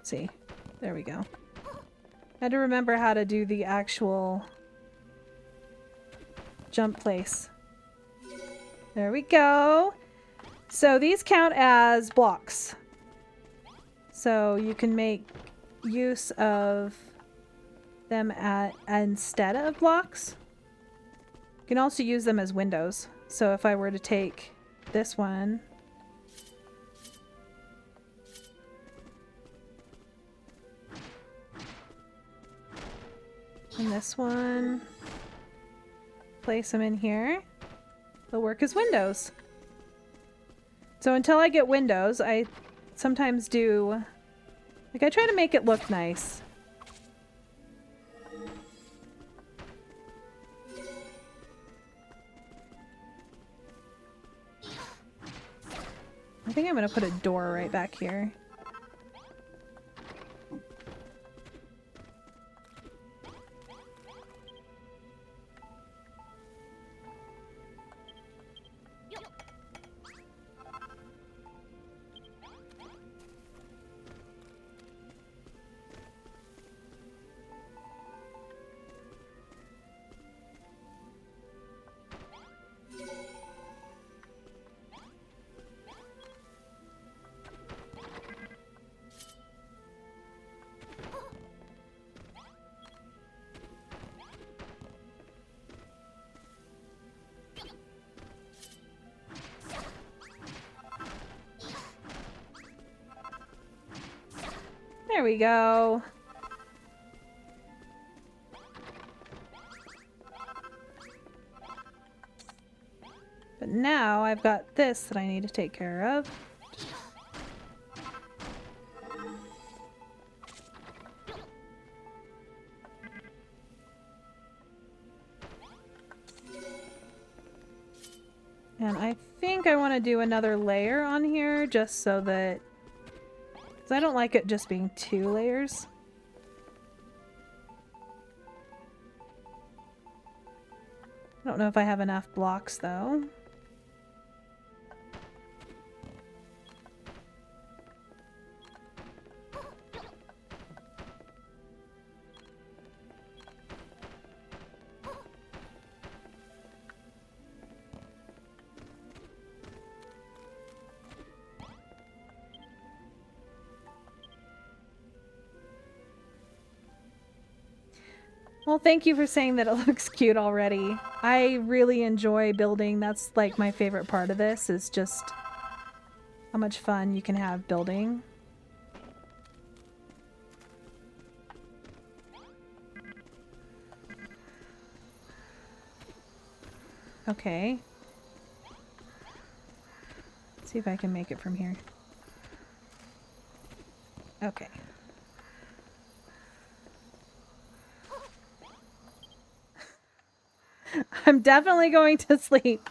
See, there we go. I had to remember how to do the actual jump place. There we go. So these count as blocks. So you can make use of them instead of blocks. You can also use them as windows. So if I were to take this one and this one, place them in here, they'll work as windows. So until I get windows, I sometimes do, like, I try to make it look nice. I think I'm gonna put a door right back here. There we go. But now I've got this that I need to take care of. And I think I want to do another layer on here just so that, because I don't like it just being 2 layers. I don't know if I have enough blocks though. Well, thank you for saying that it looks cute already. I really enjoy building. That's like my favorite part of this, is just how much fun you can have building. Okay. Let's see if I can make it from here. Okay. I'm definitely going to sleep.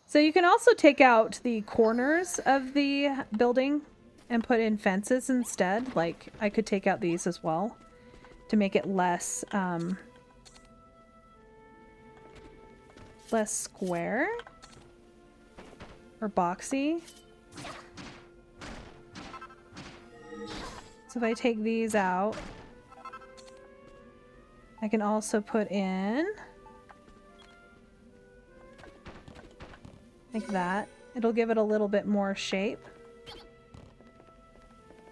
So you can also take out the corners of the building and put in fences instead. Like, I could take out these as well to make it less, less square or boxy. So if I take these out, I can also put in like that. It'll give it a little bit more shape.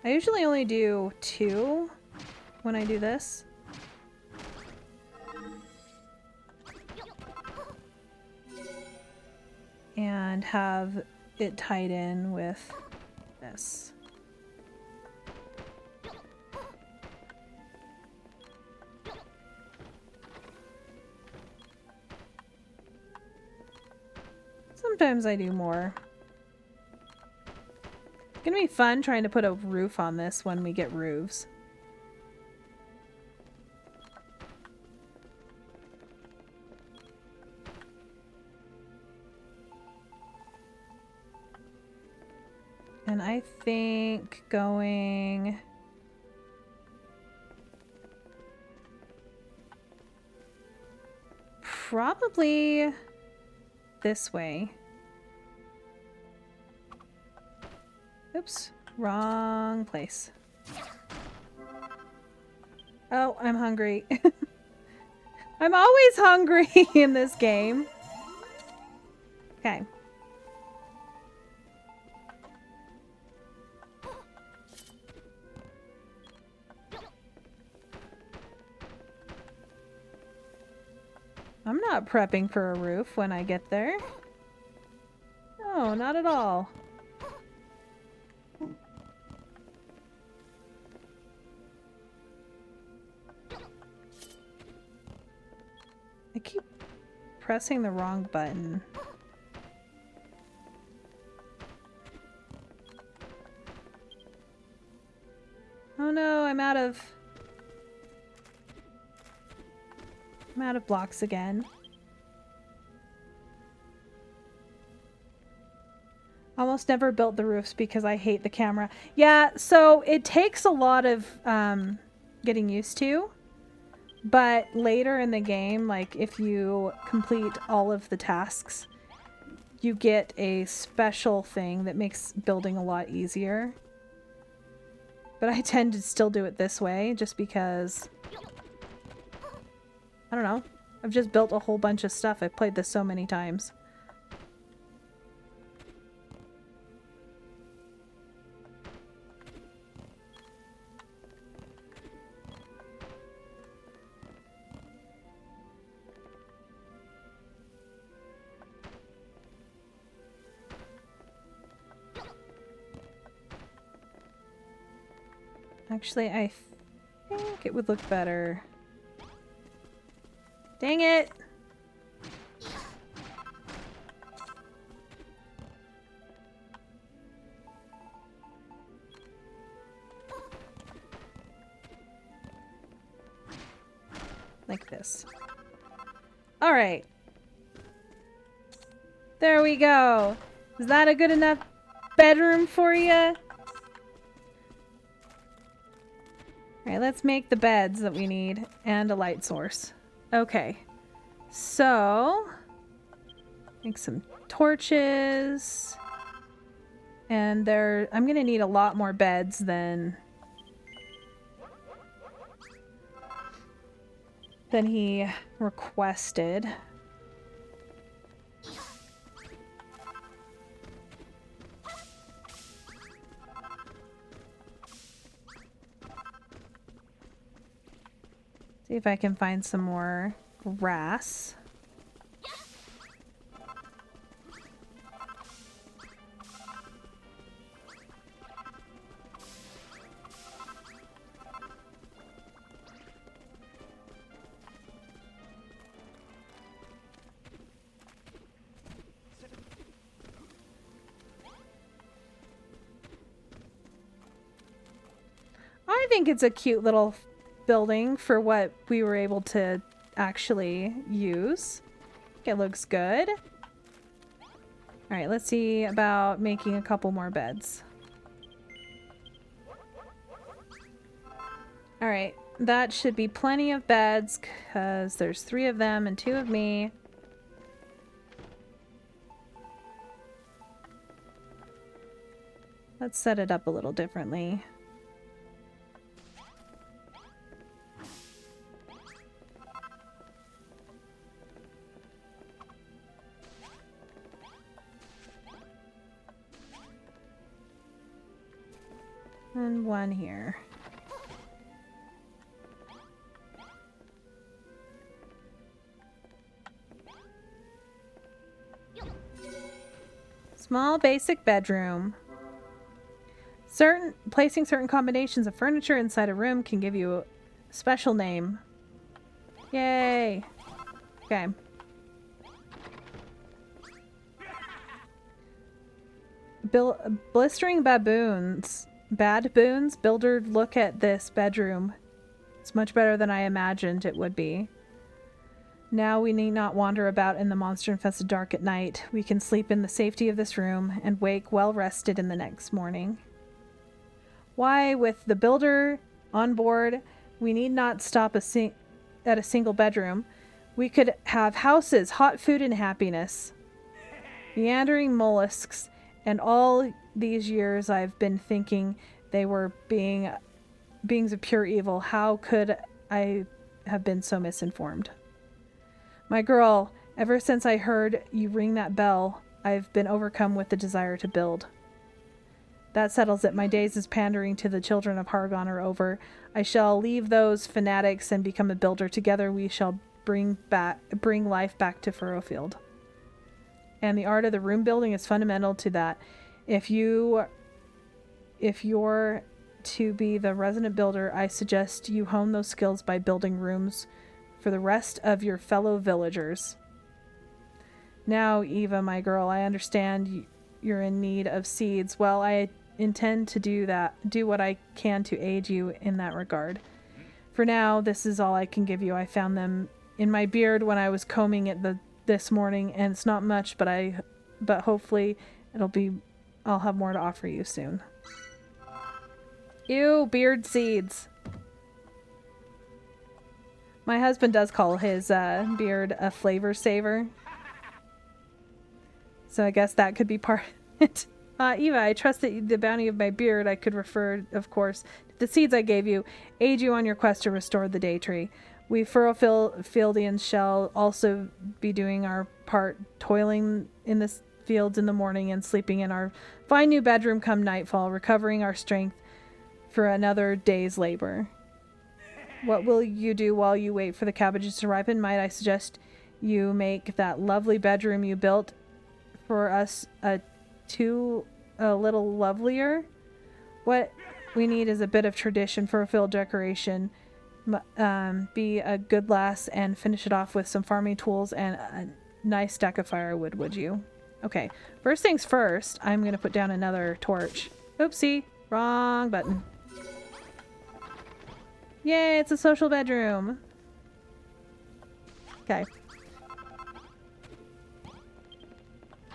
I usually only do 2 when I do this. And have it tied in with this. Sometimes I do more. It's gonna be fun trying to put a roof on this when we get roofs. And I think going probably this way. Oops, wrong place. Oh, I'm hungry. I'm always hungry in this game. Okay. I'm not prepping for a roof when I get there. No, not at all. I keep pressing the wrong button. Oh no, I'm out of blocks again. Almost never built the roofs because I hate the camera. Yeah, so it takes a lot of getting used to. But later in the game, like if you complete all of the tasks, you get a special thing that makes building a lot easier. But I tend to still do it this way just because, I don't know, I've just built a whole bunch of stuff. I've played this so many times. Actually, I think it would look better. Dang it! Like this. Alright. There we go. Is that a good enough bedroom for you? Alright, let's make the beds that we need and a light source. Okay. So, make some torches. And I'm gonna need a lot more beds than he requested. See if I can find some more grass. I think it's a cute little building for what we were able to actually use. It looks good. All right, let's see about making a couple more beds. All right, that should be plenty of beds because there's 3 of them and 2 of me. Let's set it up a little differently. And 1 here. Small basic bedroom. Placing certain combinations of furniture inside a room can give you a special name. Yay. Okay. Blistering baboons. Bad boons? Builder, look at this bedroom. It's much better than I imagined it would be. Now we need not wander about in the monster-infested dark at night. We can sleep in the safety of this room and wake well-rested in the next morning. Why, with the builder on board, we need not stop at a single bedroom. We could have houses, hot food, and happiness. Meandering mollusks, and all these years I've been thinking they were beings of pure evil. How could I have been so misinformed? My girl, ever since I heard you ring that bell, I've been overcome with the desire to build. That settles it. My days as pandering to the children of Hargon are over. I shall leave those fanatics and become a builder. Together we shall bring life back to Furrowfield. And the art of the room building is fundamental to that. If you're to be the resident builder, I suggest you hone those skills by building rooms for the rest of your fellow villagers. Now, Eva, my girl, I understand you're in need of seeds. Well, I intend to do what I can to aid you in that regard. For now, this is all I can give you. I found them in my beard when I was combing it this morning, and it's not much, but hopefully I'll have more to offer you soon. Ew, beard seeds. My husband does call his beard a flavor saver. So I guess that could be part of it. Eva, I trust that the bounty of my beard, I could refer, of course, to the seeds I gave you, aid you on your quest to restore the day tree. We Furrowfieldians shall also be doing our part, toiling in the fields in the morning and sleeping in our fine new bedroom come nightfall, recovering our strength for another day's labor. What will you do while you wait for the cabbages to ripen? Might I suggest you make that lovely bedroom you built for us a little lovelier? What we need is a bit of tradition for a field decoration. Be a good lass and finish it off with some farming tools and a nice stack of firewood, would you? Okay, first things first, I'm going to put down another torch. Oopsie, wrong button. Yay, it's a social bedroom. Okay.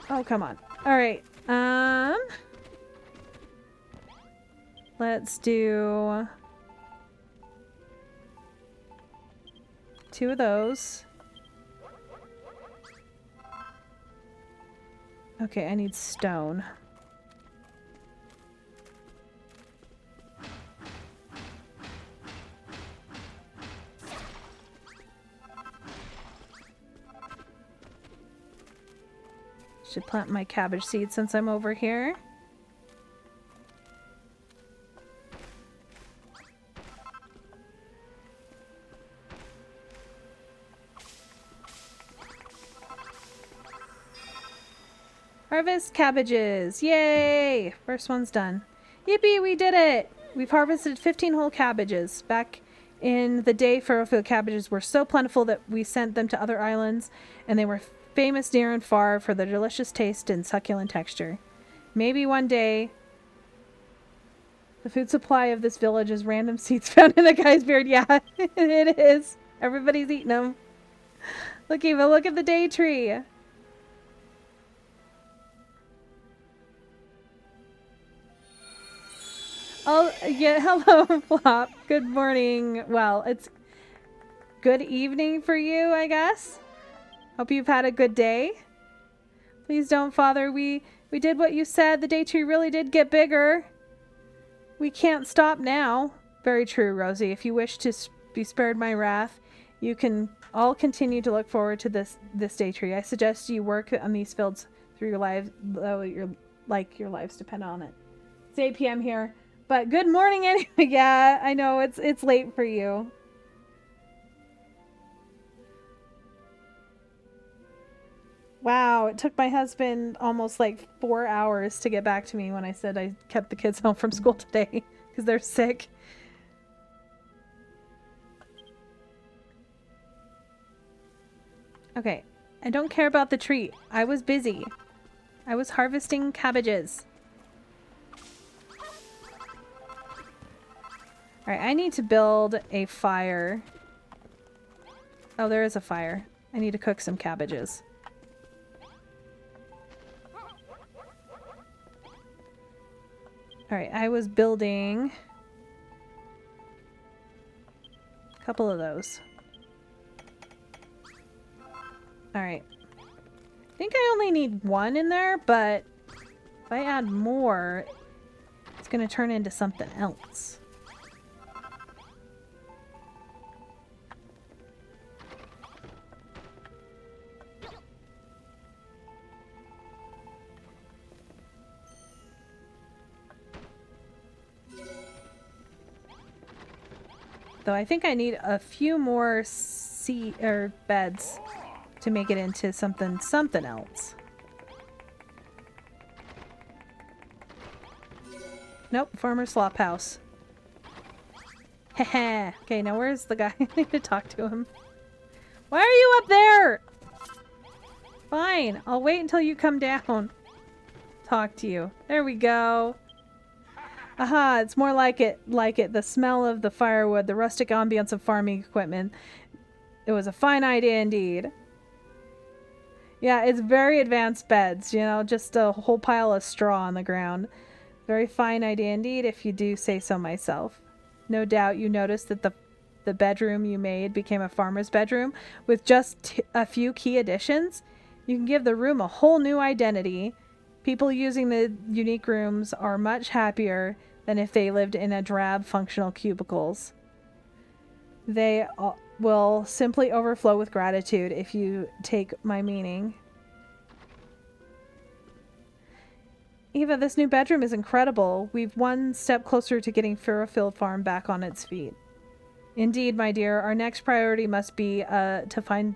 Oh, come on. All right. Let's do 2 of those. Okay, I need stone. Should plant my cabbage seeds since I'm over here. Harvest cabbages. Yay! First one's done. Yippee, we did it! We've harvested 15 whole cabbages. Back in the day, furrowfield cabbages were so plentiful that we sent them to other islands, and they were famous near and far for their delicious taste and succulent texture. Maybe one day, the food supply of this village is random seeds found in the guy's beard. Yeah, it is. Everybody's eating them. Look, Eva, look at the day tree. Oh, yeah, hello, Flop. Good morning. Well, it's good evening for you, I guess. Hope you've had a good day. Please don't, Father. We did what you said. The day tree really did get bigger. We can't stop now. Very true, Rosie. If you wish to be spared my wrath, you can all continue to look forward to this day tree. I suggest you work on these fields through your lives, though your lives depend on it. It's 8 p.m. here. But good morning anyway. Yeah, I know it's late for you. Wow, it took my husband almost like 4 hours to get back to me when I said I kept the kids home from school today because they're sick. Okay, I don't care about the tree. I was busy. I was harvesting cabbages. Alright, I need to build a fire. Oh, there is a fire. I need to cook some cabbages. Alright, I was building a couple of those. Alright. I think I only need one in there, but if I add more, it's going to turn into something else. Though I think I need a few more beds to make it into something else. Nope, farmer slop house. Heh. Okay, now where's the guy? I need to talk to him. Why are you up there? Fine, I'll wait until you come down. Talk to you. There we go. Aha, it's more like it. The smell of the firewood, the rustic ambience of farming equipment. It was a fine idea indeed. Yeah, it's very advanced beds, you know, just a whole pile of straw on the ground. Very fine idea indeed, if you do say so myself. No doubt you noticed that the bedroom you made became a farmer's bedroom with just a few key additions. You can give the room a whole new identity. People using the unique rooms are much happier than if they lived in a drab functional cubicles. They will simply overflow with gratitude if you take my meaning. Eva, this new bedroom is incredible. We've one step closer to getting Furrowfield Farm back on its feet. Indeed, my dear, our next priority must be to find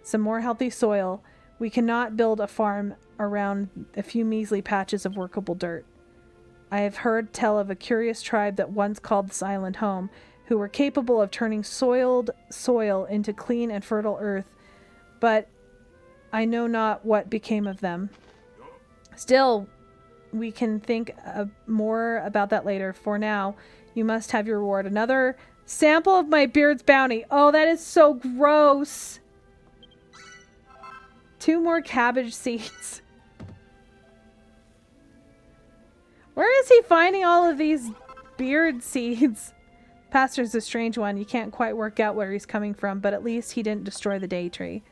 some more healthy soil. We cannot build a farm around a few measly patches of workable dirt. I have heard tell of a curious tribe that once called this island home, who were capable of turning soiled soil into clean and fertile earth, but I know not what became of them. Still, we can think more about that later. For now, you must have your reward. Another sample of my beard's bounty. Oh, that is so gross. 2 more cabbage seeds. Where is he finding all of these beard seeds? Pastor's a strange one. You can't quite work out where he's coming from, but at least he didn't destroy the day tree.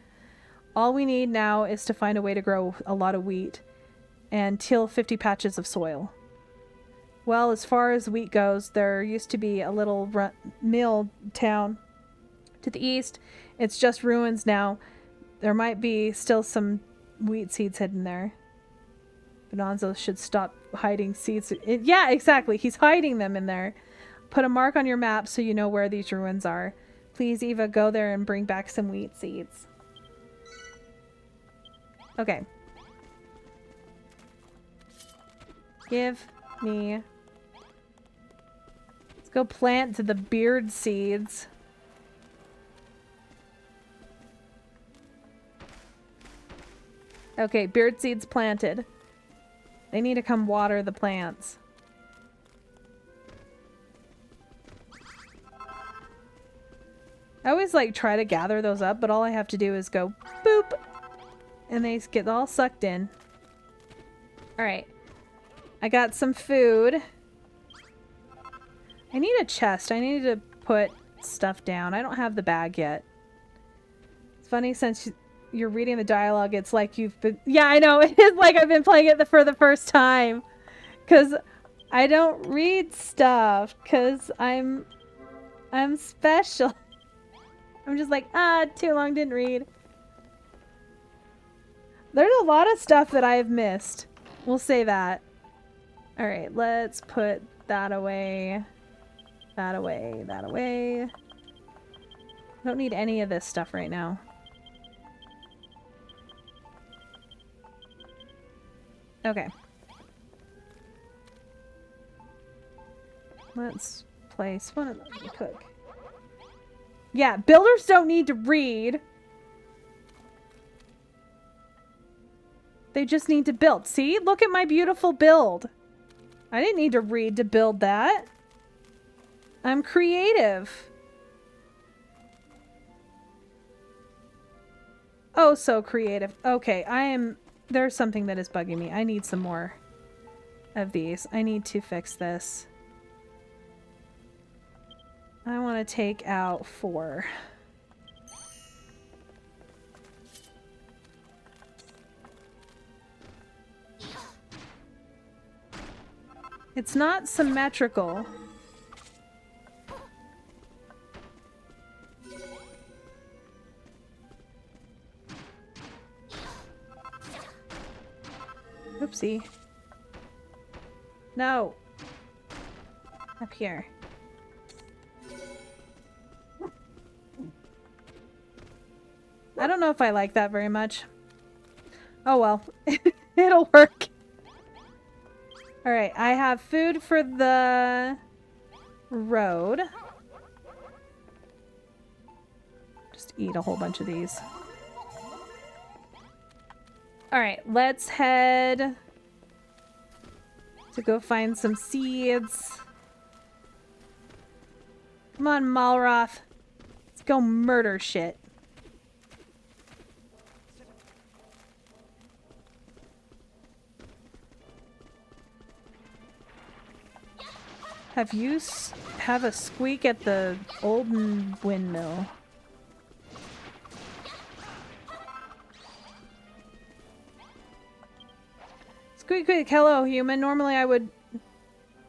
All we need now is to find a way to grow a lot of wheat and till 50 patches of soil. Well, as far as wheat goes, there used to be a little mill town to the east. It's just ruins now. There might be still some wheat seeds hidden there. Bonanza should stop hiding seeds. Yeah, exactly. He's hiding them in there. Put a mark on your map so you know where these ruins are. Please, Eva, go there and bring back some wheat seeds. Okay. Give me... Let's go plant the beard seeds. Okay, beard seeds planted. They need to come water the plants. I always like try to gather those up, but all I have to do is go boop and they get all sucked in. Alright. I got some food. I need a chest. I need to put stuff down. I don't have the bag yet. It's funny since you're reading the dialogue, it's like you've been... Yeah, I know. It is like I've been playing it for the first time. Because I don't read stuff. Because I'm special. I'm just like, too long, didn't read. There's a lot of stuff that I have missed. We'll say that. Alright, let's put that away. That away. That away. I don't need any of this stuff right now. Okay. Let's place one of them to cook. Yeah, builders don't need to read. They just need to build. See? Look at my beautiful build. I didn't need to read to build that. I'm creative. Oh, so creative. Okay, there's something that is bugging me. I need some more of these. I need to fix this. I want to take out 4. It's not symmetrical. Oopsie. No. Up here. I don't know if I like that very much. Oh well. It'll work. Alright, I have food for the road. Just eat a whole bunch of these. Alright, let's head to go find some seeds. Come on, Malroth. Let's go murder shit. Have a squeak at the olden windmill. Squeak, squeak, hello, human. Normally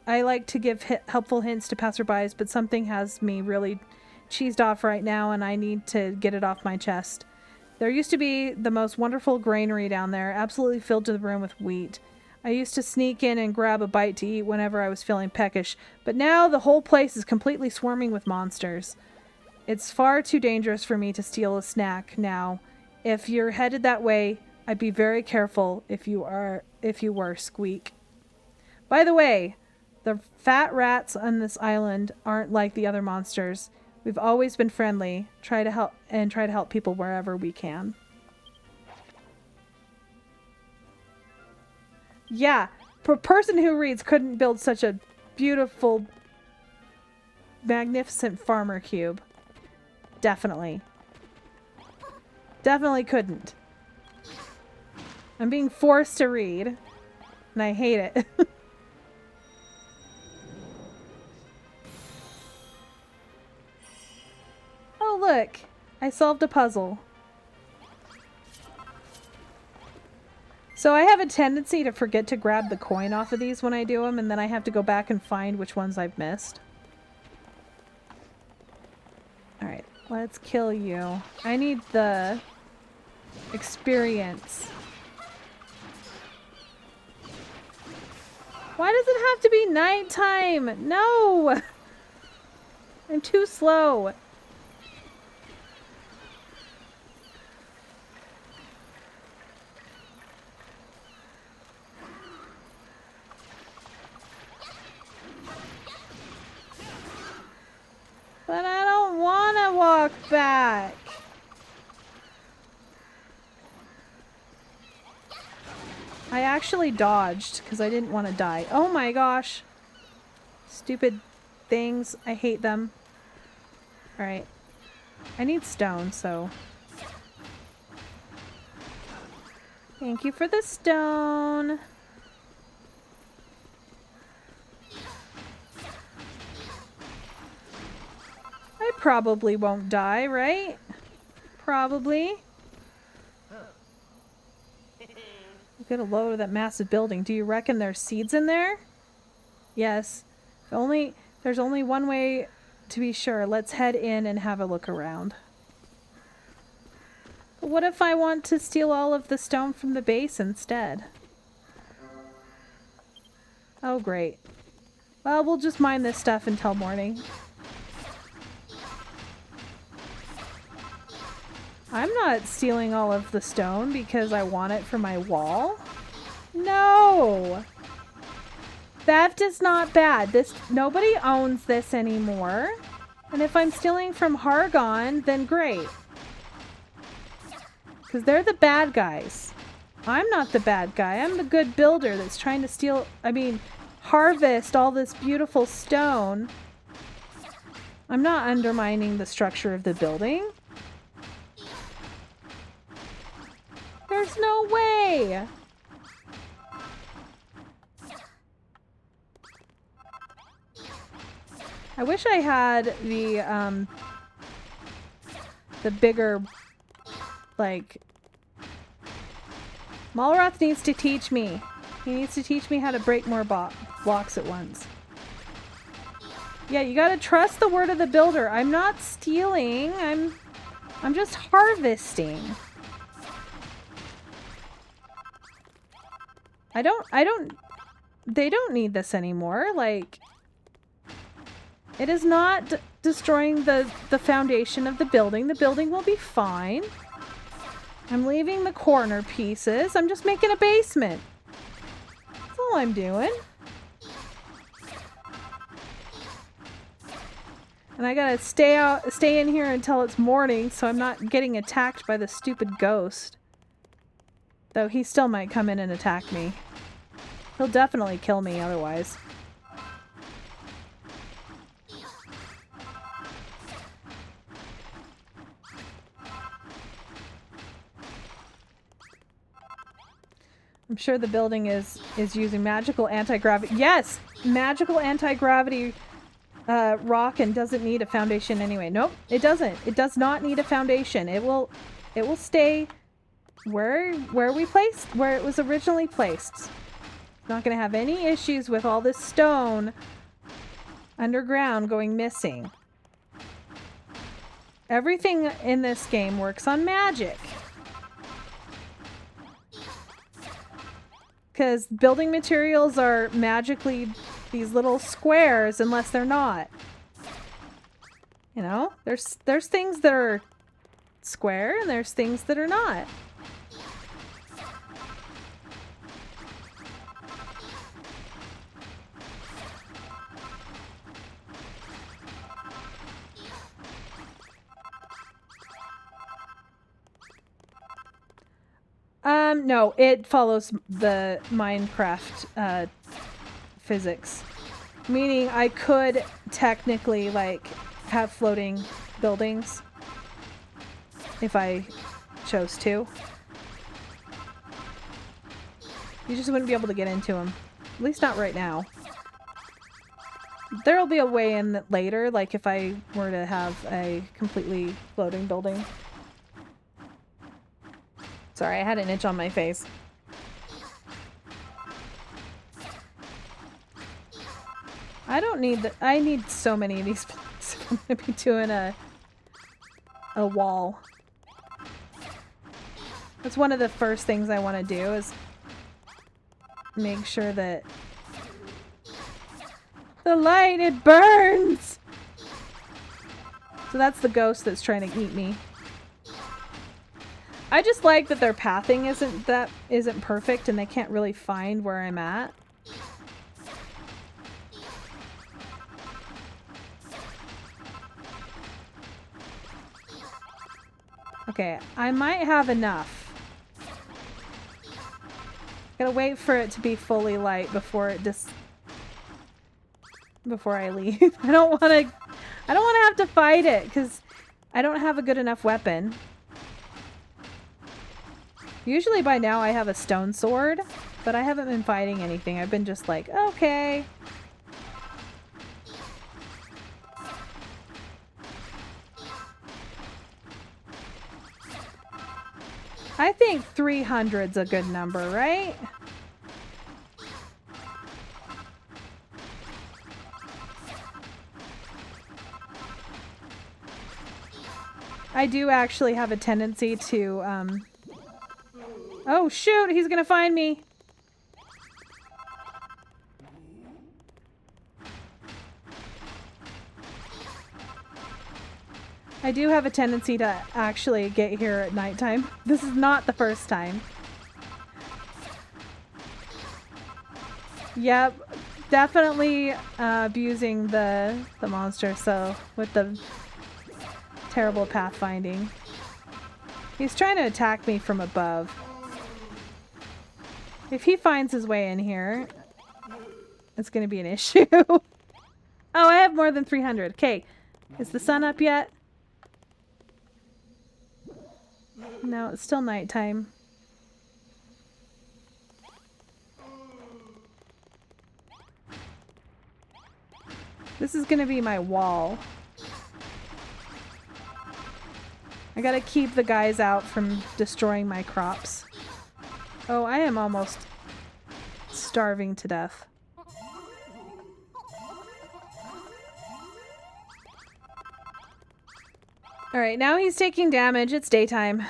I like to give helpful hints to passerbys, but something has me really cheesed off right now, and I need to get it off my chest. There used to be the most wonderful granary down there, absolutely filled to the brim with wheat. I used to sneak in and grab a bite to eat whenever I was feeling peckish, but now the whole place is completely swarming with monsters. It's far too dangerous for me to steal a snack now. If you're headed that way, I'd be very careful if you were, Squeak. By the way, the fat rats on this island aren't like the other monsters. We've always been friendly, try to help people wherever we can. Yeah, a person who reads couldn't build such a beautiful, magnificent farmer cube. Definitely. Definitely couldn't. I'm being forced to read, and I hate it. Oh, look! I solved a puzzle. So I have a tendency to forget to grab the coin off of these when I do them, and then I have to go back and find which ones I've missed. Alright, let's kill you. I need the experience. Why does it have to be nighttime? No! I'm too slow. back. I actually dodged because I didn't want to die. Oh my gosh. Stupid things. I hate them. Alright. I need stone, so... Thank you for the stone. I probably won't die, right? Probably. Get a load of that massive building. Do you reckon there's seeds in there? Yes. There's only one way to be sure. Let's head in and have a look around. But what if I want to steal all of the stone from the base instead? Oh, great. Well, we'll just mine this stuff until morning. I'm not stealing all of the stone because I want it for my wall. No! Theft is not bad. Nobody owns this anymore. And if I'm stealing from Hargon, then great. Because they're the bad guys. I'm not the bad guy. I'm the good builder that's trying to harvest all this beautiful stone. I'm not undermining the structure of the building. There's no way! I wish I had the bigger, like... Malroth needs to teach me. He needs to teach me how to break more blocks at once. Yeah, you gotta trust the word of the builder. I'm not stealing. I'm just harvesting. They don't need this anymore. Like, it is not destroying the foundation of the building. The building will be fine. I'm leaving the corner pieces. I'm just making a basement. That's all I'm doing. And I gotta stay in here until it's morning so I'm not getting attacked by the stupid ghost. Though he still might come in and attack me. He'll definitely kill me otherwise. I'm sure the building is using magical anti-gravity. Yes! Magical anti-gravity rock and doesn't need a foundation anyway. Nope, it doesn't. It does not need a foundation. It will stay where it was originally placed. Not going to have any issues with all this stone underground going missing. Everything in this game works on magic. Because building materials are magically these little squares unless they're not. You know, there's things that are square and there's things that are not. No, it follows the Minecraft physics. Meaning I could technically, like, have floating buildings if I chose to. You just wouldn't be able to get into them. At least not right now. There'll be a way in later, like if I were to have a completely floating building. Sorry, I had an itch on my face. I need so many of these blocks. I'm gonna be doing a wall. That's one of the first things I want to do is make sure that the light, it burns! So that's the ghost that's trying to eat me. I just like that their pathing isn't perfect and they can't really find where I'm at. Okay, I might have enough. Gotta wait for it to be fully light before it before I leave. I don't want to have to fight it because I don't have a good enough weapon. Usually by now I have a stone sword, but I haven't been fighting anything. I've been just like, okay. I think 300's a good number, right? I do actually have a tendency to, Oh shoot, he's gonna find me! I do have a tendency to actually get here at nighttime. This is not the first time. Yep, definitely abusing the monster, so with the terrible pathfinding. He's trying to attack me from above. If he finds his way in here, it's going to be an issue. Oh, I have more than 300. Okay, is the sun up yet? No, it's still nighttime. This is going to be my wall. I gotta keep the guys out from destroying my crops. Oh, I am almost starving to death. Alright, now he's taking damage. It's daytime.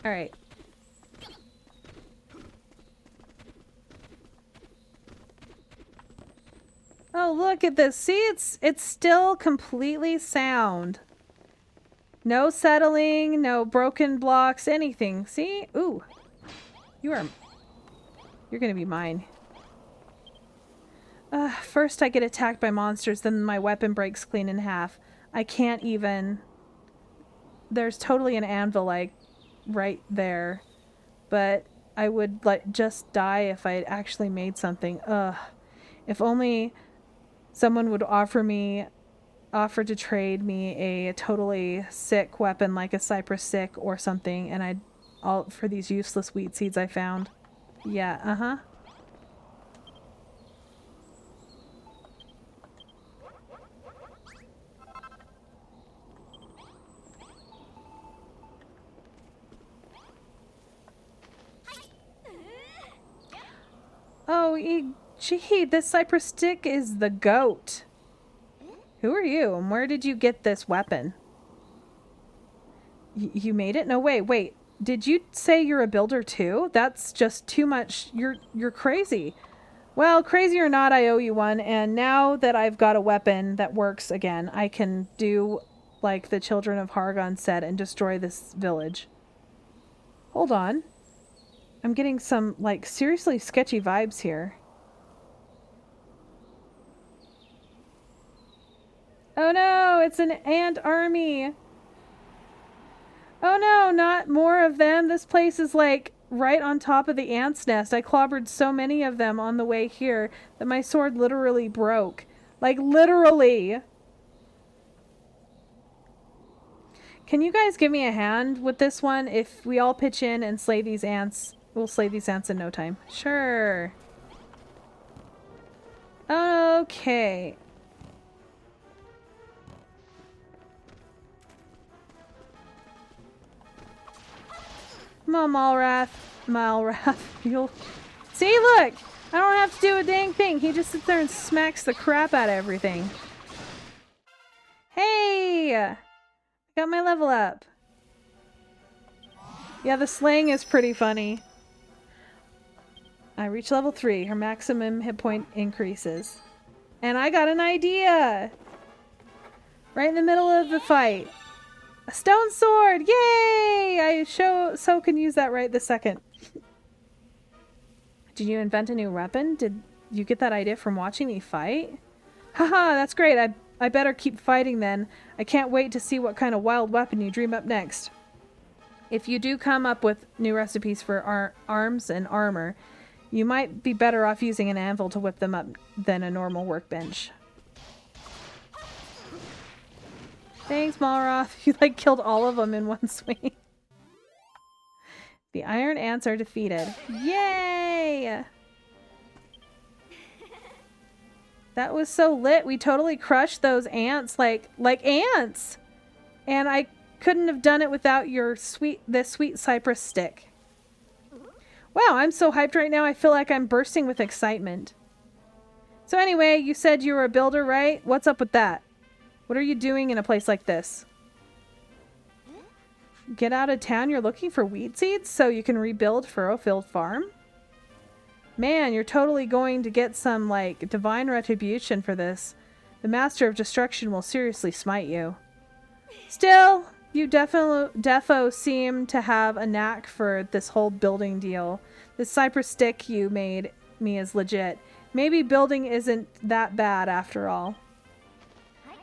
Alright. Oh, look at this. See, it's still completely sound. No settling, no broken blocks, anything. See? Ooh. You're gonna be mine. First I get attacked by monsters, then my weapon breaks clean in half. I can't even... There's totally an anvil, like, right there. But I would, like, just die if I actually made something. Ugh. If only someone would offer to trade me a totally sick weapon like a cypress stick or something, and all for these useless wheat seeds I found. Yeah, uh-huh. Oh, gee, this cypress stick is the goat. Who are you, and where did you get this weapon? You made it? No, wait. Did you say you're a builder too? That's just too much. You're crazy. Well, crazy or not, I owe you one, and now that I've got a weapon that works again, I can do like the children of Hargon said and destroy this village. Hold on. I'm getting some, like, seriously sketchy vibes here. Oh no, it's an ant army. Oh no, not more of them. This place is like right on top of the ant's nest. I clobbered so many of them on the way here that my sword literally broke. Like, literally. Can you guys give me a hand with this one? If we all pitch in and slay these ants, we'll slay these ants in no time. Sure. Okay. Come on, Malrath. You'll... See, look! I don't have to do a dang thing. He just sits there and smacks the crap out of everything. Hey! Got my level up. Yeah, the slaying is pretty funny. I reached level 3. Her maximum hit point increases. And I got an idea! Right in the middle of the fight. A stone sword! Yay! I so can use that right this second. Did you invent a new weapon? Did you get that idea from watching me fight? Haha, that's great. I I better keep fighting then. I can't wait to see what kind of wild weapon you dream up next. If you do come up with new recipes for arms and armor, you might be better off using an anvil to whip them up than a normal workbench. Thanks, Malroth. You like killed all of them in one swing. The iron ants are defeated. Yay! That was so lit. We totally crushed those ants like ants. And I couldn't have done it without your sweet cypress stick. Wow, I'm so hyped right now. I feel like I'm bursting with excitement. So anyway, you said you were a builder, right? What's up with that? What are you doing in a place like this? Get out of town? You're looking for wheat seeds so you can rebuild Furrowfield Farm? Man, you're totally going to get some, like, divine retribution for this. The Master of Destruction will seriously smite you. Still, you defo seem to have a knack for this whole building deal. This cypress stick you made me is legit. Maybe building isn't that bad after all.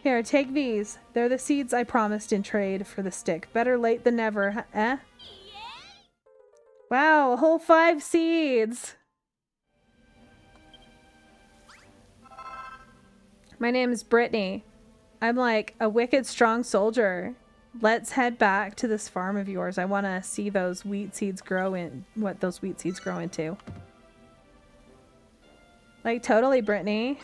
Here, take these. They're the seeds I promised in trade for the stick. Better late than never, eh? Wow, a whole 5 seeds! My name is Brittany. I'm like a wicked strong soldier. Let's head back to this farm of yours. I want to see those wheat seeds grow in, what those wheat seeds grow into. Like, totally, Brittany.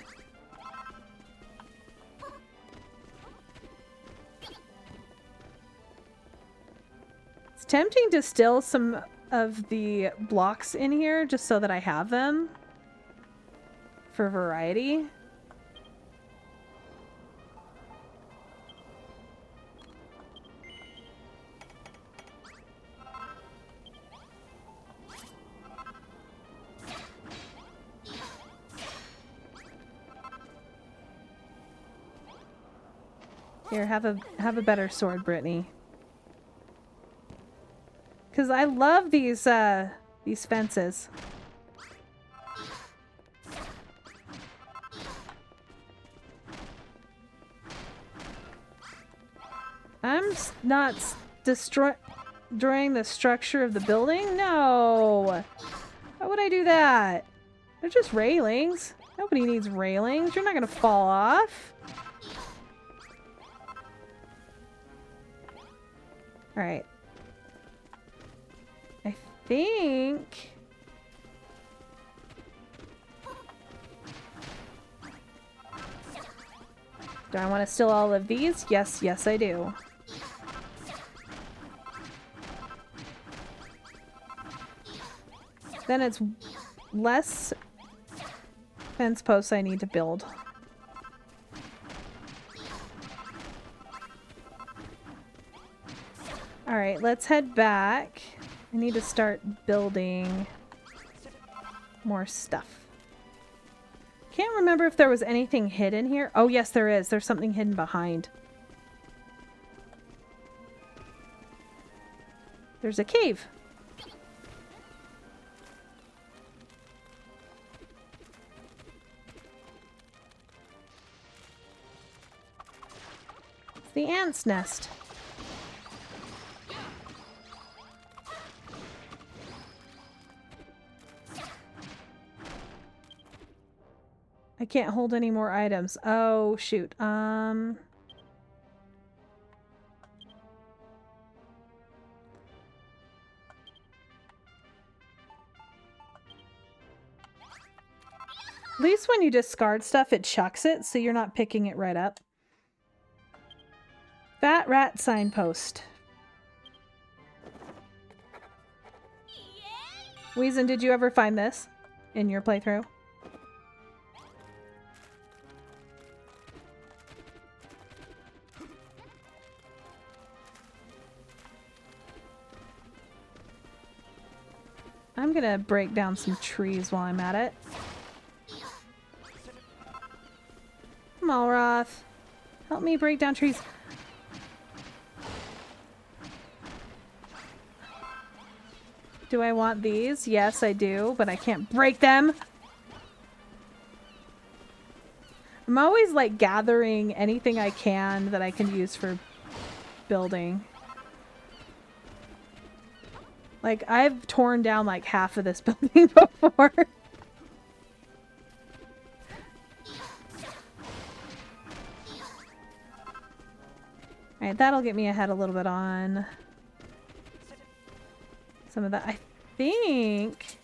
It's tempting to steal some of the blocks in here just so that I have them for variety. Here, have a better sword, Brittany. Because I love these fences. I'm not destroying the structure of the building? No! Why would I do that? They're just railings. Nobody needs railings. You're not gonna fall off. Alright. I think... Do I want to steal all of these? Yes, yes I do. Then it's less fence posts I need to build. Alright, let's head back. I need to start building more stuff. Can't remember if there was anything hidden here. Oh yes, there is. There's something hidden behind. There's a cave. It's the ant's nest. I can't hold any more items. Oh, shoot. At least when you discard stuff, it chucks it, so you're not picking it right up. Fat rat signpost. Weezin, did you ever find this in your playthrough? I'm gonna break down some trees while I'm at it. Malroth, help me break down trees. Do I want these? Yes, I do, but I can't break them. I'm always like gathering anything I can that I can use for building. Like, I've torn down like half of this building before. Alright, that'll get me ahead a little bit on some of that. I think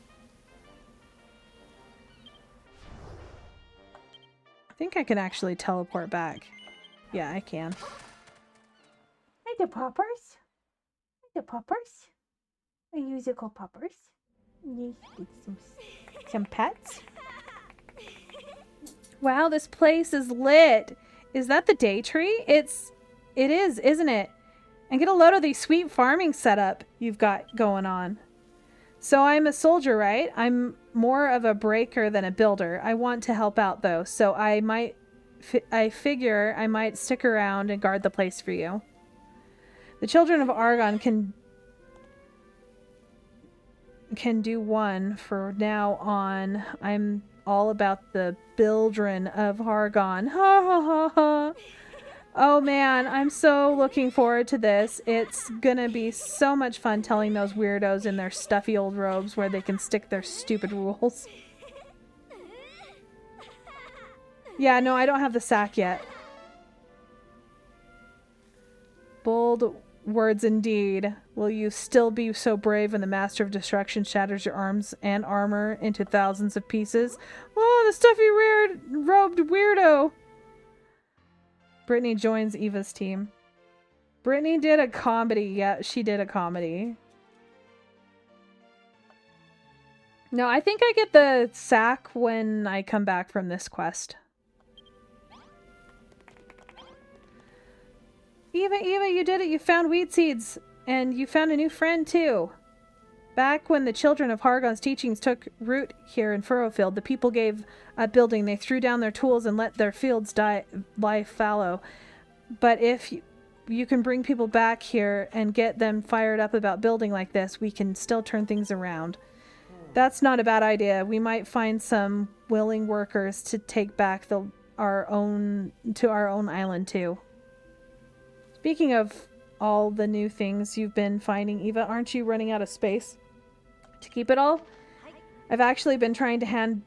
I can actually teleport back. Yeah, I can. Hi, the poppers. Hi, the poppers. Are you musical poppers? Yes, get some pets. Wow, this place is lit. Is that the day tree? It is, isn't it? And get a load of the sweet farming setup you've got going on. So I'm a soldier, right? I'm more of a breaker than a builder. I want to help out though, so I figure I might stick around and guard the place for you. The children of Argon can do one for now on. I'm all about the Bildren of Argon. Ha ha ha ha. Oh man, I'm so looking forward to this. It's gonna be so much fun telling those weirdos in their stuffy old robes where they can stick their stupid rules. Yeah, no, I don't have the sack yet. Bold words indeed. Will you still be so brave when the Master of Destruction shatters your arms and armor into thousands of pieces? Oh, the stuffy robed weirdo! Brittany joins Eva's team. Brittany did a comedy. Yeah, she did a comedy. No, I think I get the sack when I come back from this quest. Eva, you did it. You found wheat seeds. And you found a new friend, too. Back when the children of Hargon's teachings took root here in Furrowfield, the people gave up building. They threw down their tools and let their fields lie fallow. But if you can bring people back here and get them fired up about building like this, we can still turn things around. That's not a bad idea. We might find some willing workers to take back our own island, too. Speaking of all the new things you've been finding, Eva, aren't you running out of space to keep it all? I've actually been trying to hand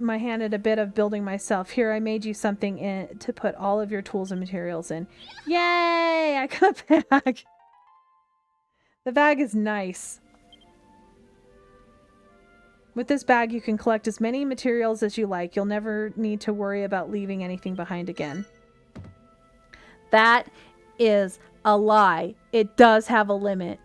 my hand at a bit of building myself. Here, I made you something to put all of your tools and materials in. Yay! I got a bag. The bag is nice. With this bag, you can collect as many materials as you like. You'll never need to worry about leaving anything behind again. That is a lie. It does have a limit.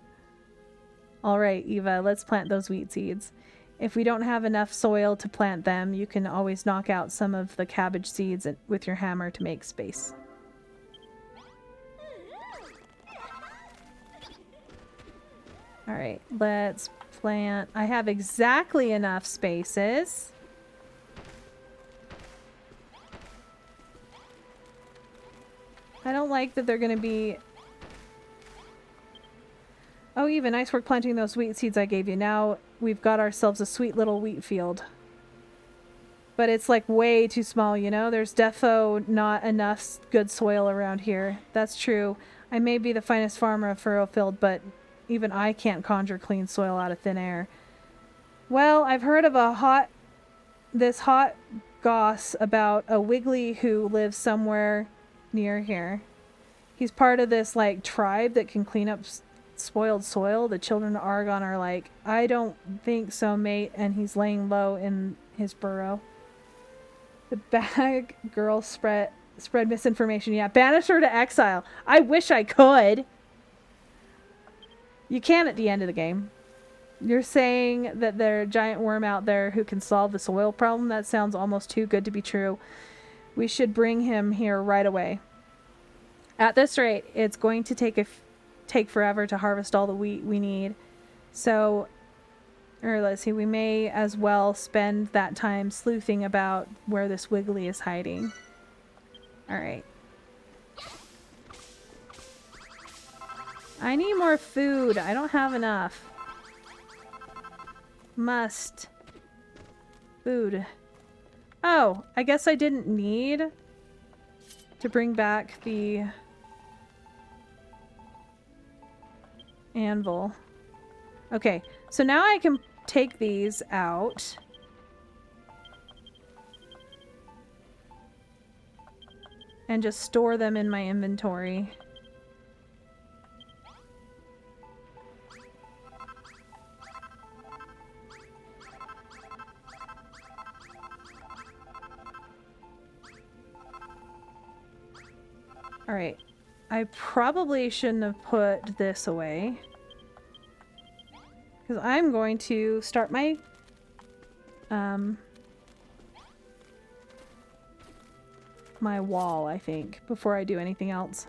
All right, Eva, let's plant those wheat seeds. If we don't have enough soil to plant them, you can always knock out some of the cabbage seeds with your hammer to make space. All right, let's plant. I have exactly enough spaces. I don't like that they're going to be... Oh, Eva, nice work planting those wheat seeds I gave you. Now we've got ourselves a sweet little wheat field. But it's like way too small, you know? There's defo not enough good soil around here. That's true. I may be the finest farmer of Furrowfield, but even I can't conjure clean soil out of thin air. Well, I've heard of this hot goss about a Wiggly who lives somewhere near here. He's part of this like tribe that can clean up spoiled soil. The children of Argon are like, I don't think so, mate, and he's laying low in his burrow. The bag girl spread misinformation. Yeah, banish her to exile. I wish I could. You can at the end of the game. You're saying that there's a giant worm out there who can solve the soil problem? That sounds almost too good to be true. We should bring him here right away. At this rate, it's going to take forever to harvest all the wheat we need. So, or let's see, we may as well spend that time sleuthing about where this Wiggly is hiding. Alright. I need more food. I don't have enough. Must. Food. Oh, I guess I didn't need to bring back the anvil. Okay, so now I can take these out. And just store them in my inventory. Alright. I probably shouldn't have put this away. Because I'm going to start my my wall, I think, before I do anything else.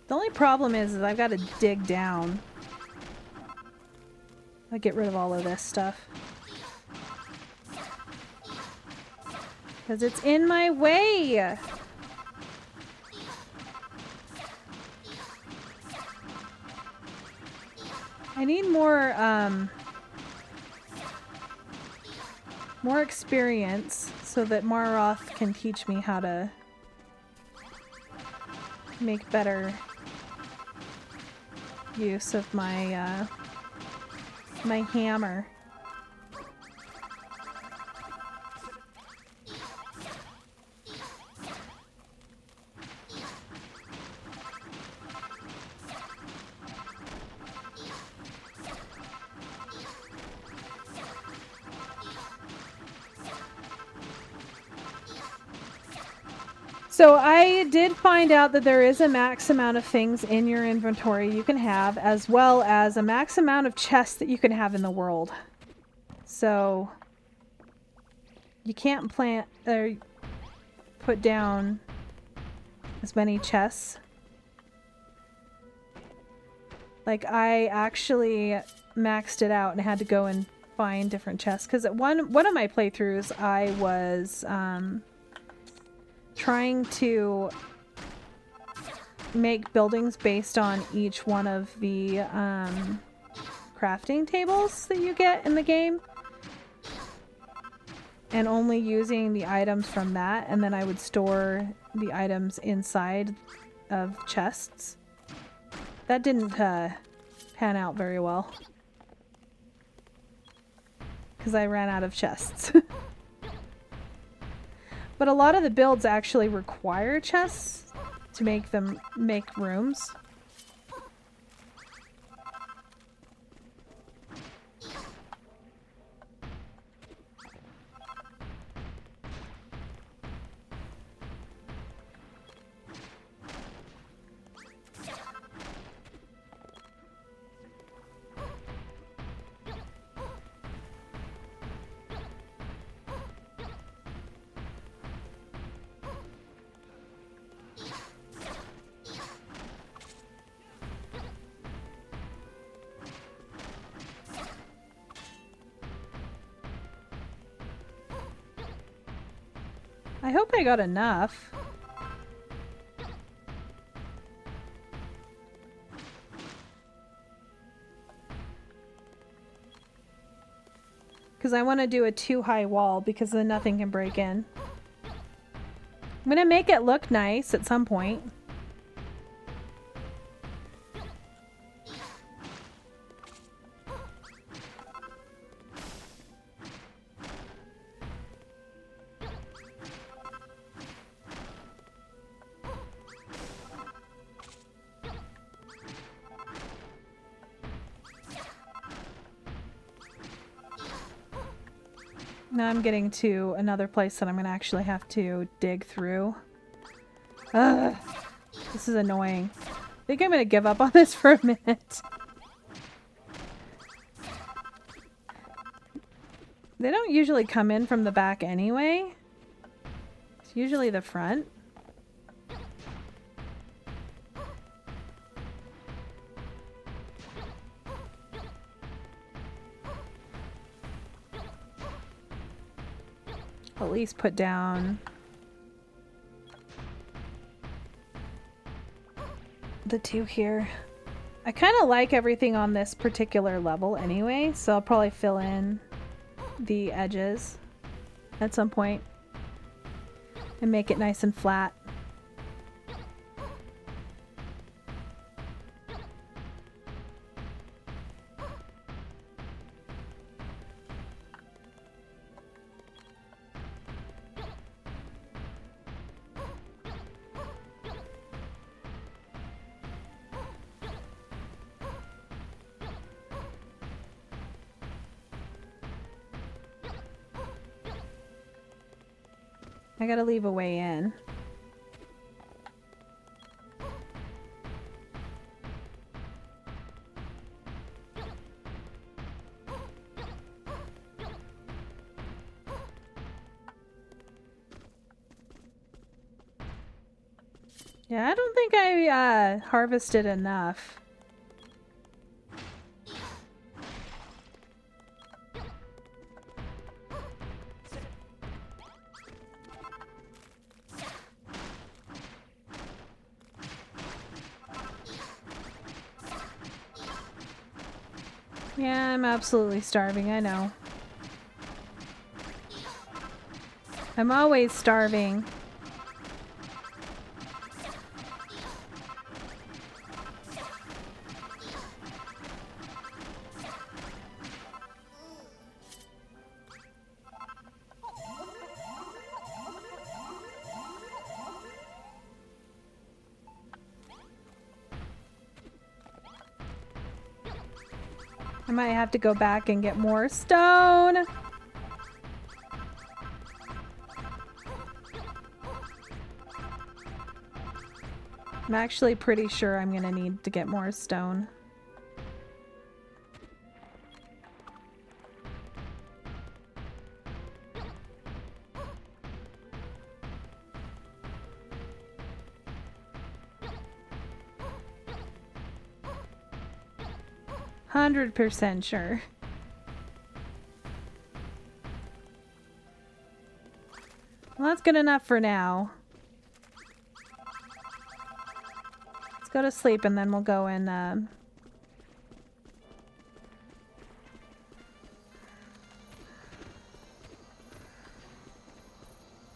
The only problem is I've got to dig down. I'll get rid of all of this stuff. Because it's in my way! I need more experience so that Maroth can teach me how to make better use of my my hammer. So I did find out that there is a max amount of things in your inventory you can have, as well as a max amount of chests that you can have in the world. So you can't plant or put down as many chests. Like, I actually maxed it out and had to go and find different chests, because at one of my playthroughs I was trying to make buildings based on each one of the crafting tables that you get in the game, and only using the items from that, and then I would store the items inside of chests. That didn't pan out very well because I ran out of chests. But a lot of the builds actually require chests to make rooms. I hope I got enough. Because I want to do a too-high wall, because then nothing can break in. I'm going to make it look nice at some point. Now I'm getting to another place that I'm going to actually have to dig through. Ugh, this is annoying. I think I'm going to give up on this for a minute. They don't usually come in from the back anyway. It's usually the front. At least put down the two here. I kind of like everything on this particular level anyway, so I'll probably fill in the edges at some point and make it nice and flat. I gotta leave a way in. Yeah, I don't think I harvested enough. Yeah, I'm absolutely starving, I know. I'm always starving. I might have to go back and get more stone. I'm actually pretty sure I'm gonna need to get more stone. %100 sure. Well, that's good enough for now. Let's go to sleep and then we'll go and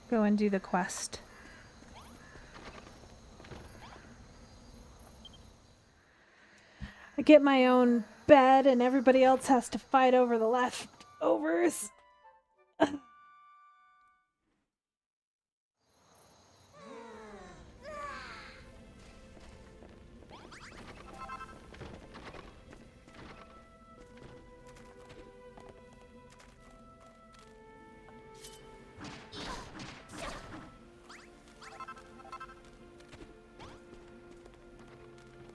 go and do the quest. I get my own bed and everybody else has to fight over the leftovers.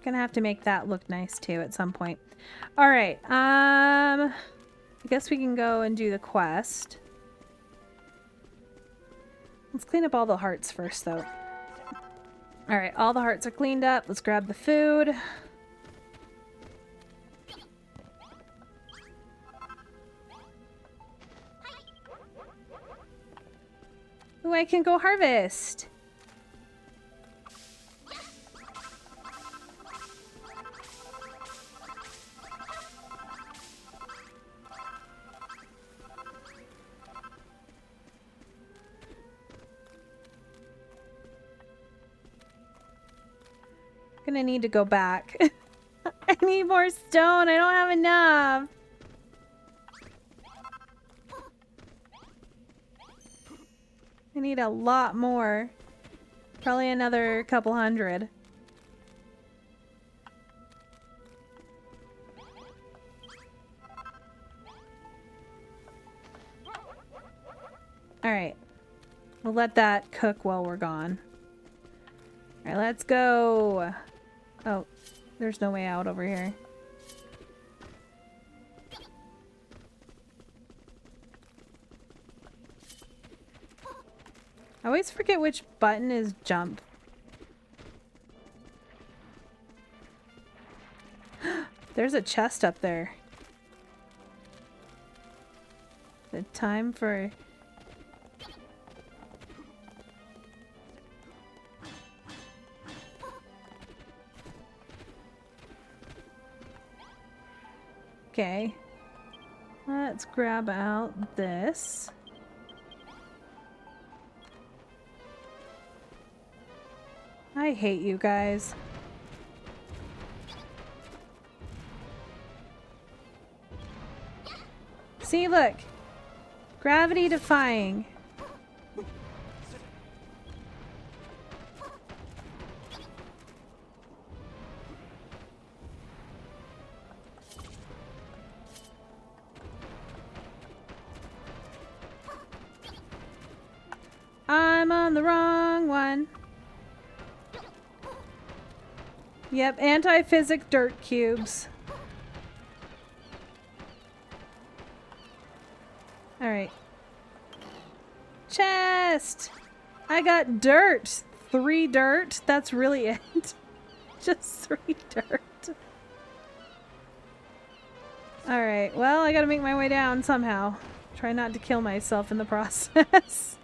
Gonna have to make that look nice too at some point. All right, I guess we can go and do the quest. Let's clean up all the hearts first though. All right, all the hearts are cleaned up. Let's grab the food. Ooh, I can go harvest. Gonna need to go back. I need more stone. I don't have enough. I need a lot more. Probably another couple hundred. Alright. We'll let that cook while we're gone. Alright, let's go. Oh, there's no way out over here. I always forget which button is jump. There's a chest up there. The time for... Okay. Let's grab out this. I hate you guys. See, look. Gravity defying. I'm on the wrong one. Yep, anti-physic dirt cubes. Alright. Chest! I got dirt! 3 dirt? That's really it. Just 3 dirt. Alright, well, I gotta make my way down somehow. Try not to kill myself in the process.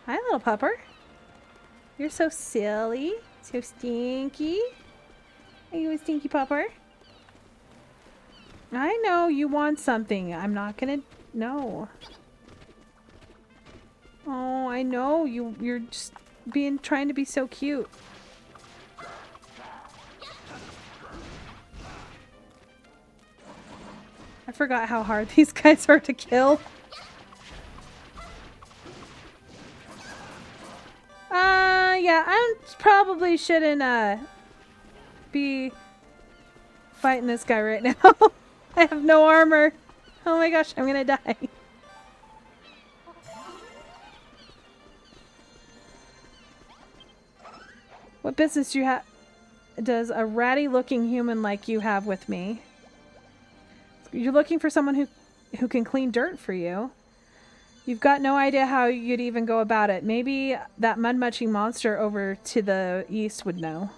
Hi, little pupper. You're so silly. So stinky. Are you a stinky pupper? I know you want something. I'm not gonna... No. Oh, I know. You're just trying to be so cute. I forgot how hard these guys are to kill. Yeah, I probably shouldn't, be fighting this guy right now. I have no armor. Oh my gosh, I'm gonna die. What business does a ratty looking human like you have with me? You're looking for someone who can clean dirt for you. You've got no idea how you'd even go about it. Maybe that mud-munching monster over to the east would know.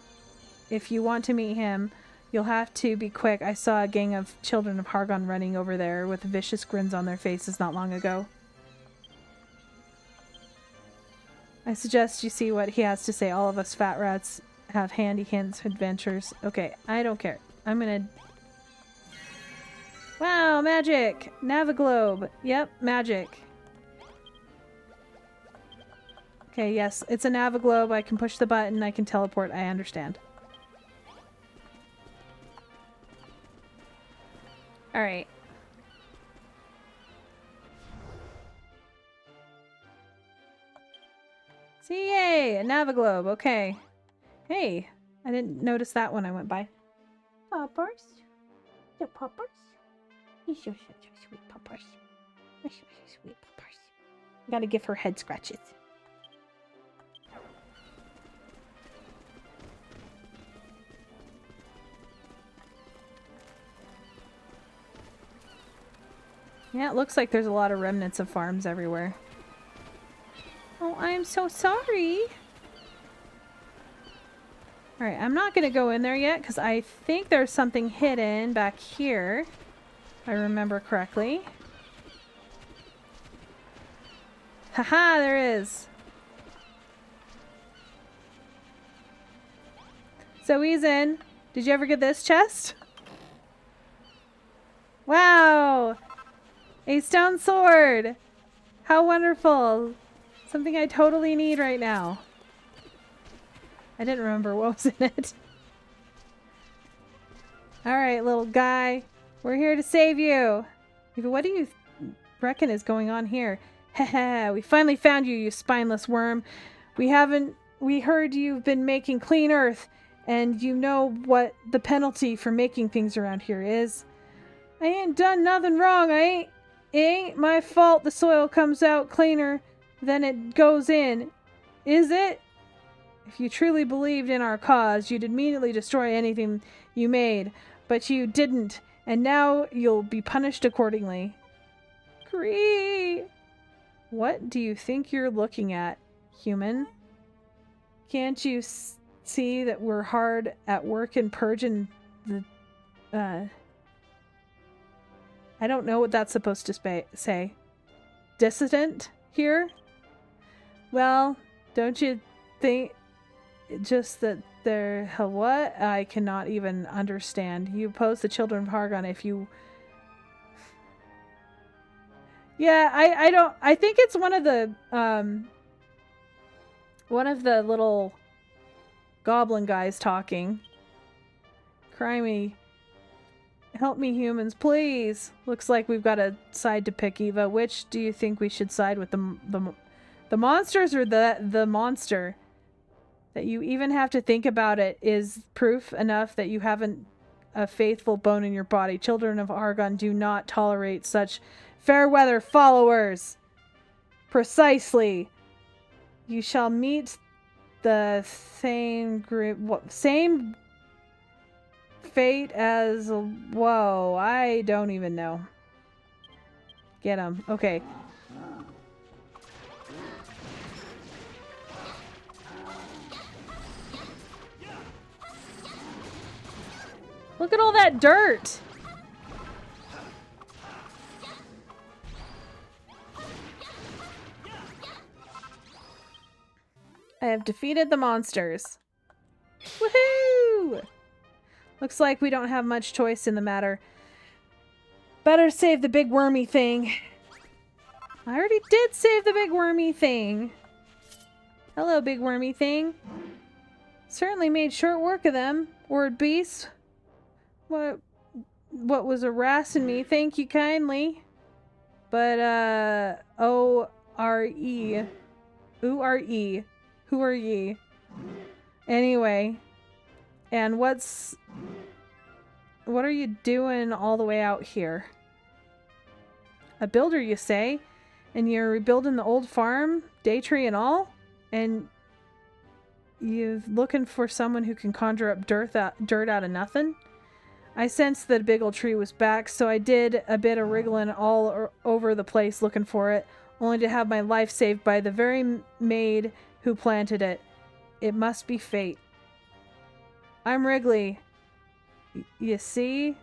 If you want to meet him, you'll have to be quick. I saw a gang of children of Hargon running over there with vicious grins on their faces not long ago. I suggest you see what he has to say. All of us fat rats have handy hints, adventures. Okay, I don't care. I'm gonna... Wow, magic! Naviglobe. Yep, magic. Okay, yes, it's a Naviglobe. I can push the button. I can teleport. I understand. Alright. See, yay! A Naviglobe. Okay. Hey, I didn't notice that when I went by. Poppers. The poppers. You're so sweet poppers. You're so sweet poppers. Gotta give her head scratches. Yeah, it looks like there's a lot of remnants of farms everywhere. Oh, I am so sorry. Alright, I'm not going to go in there yet because I think there's something hidden back here. If I remember correctly. Haha, there is. So he's in. Did you ever get this chest? Wow! A stone sword! How wonderful! Something I totally need right now. I didn't remember what was in it. Alright, little guy. We're here to save you! What do you reckon is going on here? Haha, we finally found you, you spineless worm. We heard you've been making clean earth, and you know what the penalty for making things around here is. I ain't done nothing wrong, It ain't my fault the soil comes out cleaner than it goes in, is it? If you truly believed in our cause, you'd immediately destroy anything you made, but you didn't, and now you'll be punished accordingly. Cree! What do you think you're looking at, human? Can't you see that we're hard at work in purging the... I don't know what that's supposed to say. Dissident here? Well, don't you think just that they're... What? I cannot even understand. You oppose the children of Hargon if you... Yeah, I don't... I think it's one of the little goblin guys talking. Crimey. Help me, humans, please. Looks like we've got a side to pick, Eva. Which do you think we should side with, the monsters or the monster? That you even have to think about it is proof enough that you haven't a faithful bone in your body. Children of Argon do not tolerate such fair weather followers. Precisely. You shall meet the same fate as... Whoa, I don't even know. Get him. Okay. Look at all that dirt! I have defeated the monsters. Woohoo! Looks like we don't have much choice in the matter. Better save the big wormy thing. I already did save the big wormy thing. Hello, big wormy thing. Certainly made short work of them, word beast. What was harassing me? Thank you kindly. But, O-R-E. O-R-E. Who are ye? Anyway. And what are you doing all the way out here? A builder, you say? And you're rebuilding the old farm? Day tree and all? And you're looking for someone who can conjure up dirt out of nothing? I sensed that a big old tree was back, so I did a bit of wriggling all over the place looking for it, only to have my life saved by the very maid who planted it. It must be fate. I'm Wrigley. You see?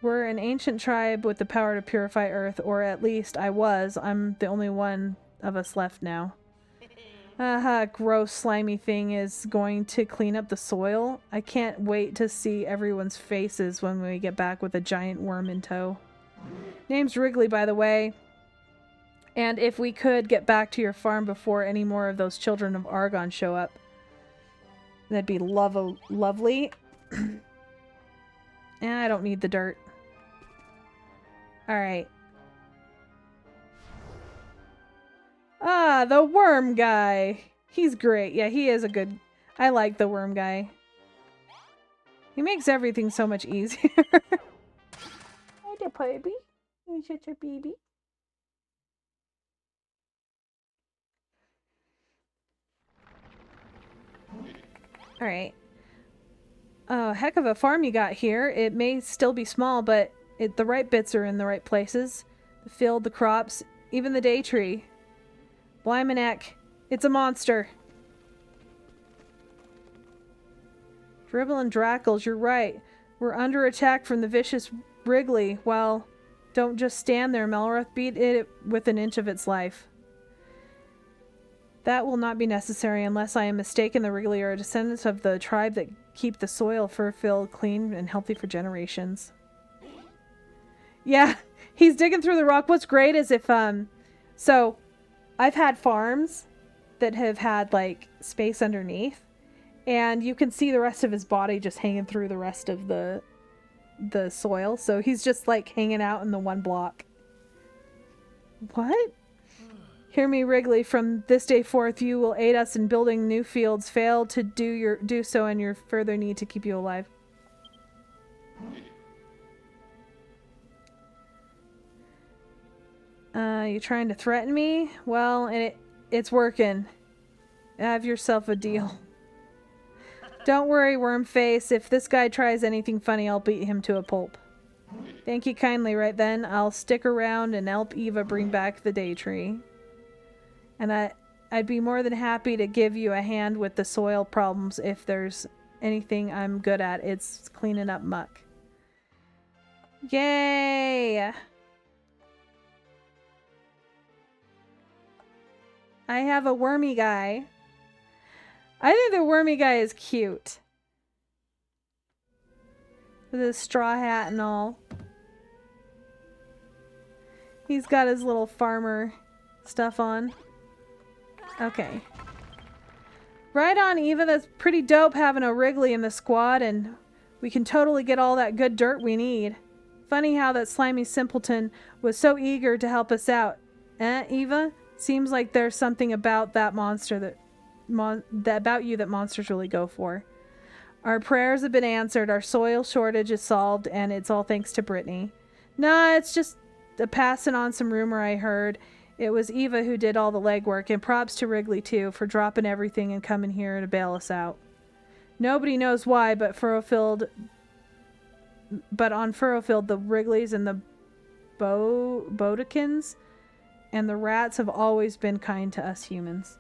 We're an ancient tribe with the power to purify Earth, or at least I was. I'm the only one of us left now. Gross slimy thing is going to clean up the soil. I can't wait to see everyone's faces when we get back with a giant worm in tow. Name's Wrigley, by the way. And if we could get back to your farm before any more of those children of Argon show up, that'd be lovely. I don't need the dirt. Alright. Ah, the worm guy. He's great. Yeah, he is a good... I like the worm guy. He makes everything so much easier. Hi there, baby. You're such a baby. Alright. Oh, heck of a farm you got here. It may still be small, but the right bits are in the right places. The field, the crops, even the day tree. Blymanek, it's a monster. Dribble and Drackles, you're right. We're under attack from the vicious Wrigley. Well, don't just stand there, Melroth. Beat it with an inch of its life. That will not be necessary unless I am mistaken. The Wrigley are descendants of the tribe that keep the soil filled clean and healthy for generations. Yeah, he's digging through the rock. What's great is if, so I've had farms that have had like space underneath, and you can see the rest of his body just hanging through the rest of the soil. So he's just like hanging out in the one block. What? Hear me, Wrigley. From this day forth, you will aid us in building new fields. Fail to do so, and your further need to keep you alive. You trying to threaten me? Well, it's working. Have yourself a deal. Don't worry, Wormface. If this guy tries anything funny, I'll beat him to a pulp. Thank you kindly. Right then, I'll stick around and help Eva bring back the day tree. And I'd be more than happy to give you a hand with the soil problems if there's anything I'm good at. It's cleaning up muck. Yay! I have a wormy guy. I think the wormy guy is cute. With his straw hat and all. He's got his little farmer stuff on. Okay. Right on, Eva. That's pretty dope having a Wrigley in the squad, and we can totally get all that good dirt we need. Funny how that slimy simpleton was so eager to help us out. Eva? Seems like there's something about that monster about you that monsters really go for. Our prayers have been answered, our soil shortage is solved, and it's all thanks to Brittany. Nah, it's just passing on some rumor I heard. It was Eva who did all the legwork, and props to Wrigley too for dropping everything and coming here to bail us out. Nobody knows why, but on Furrowfield, the Wrigleys and the Bodikins and the rats have always been kind to us humans.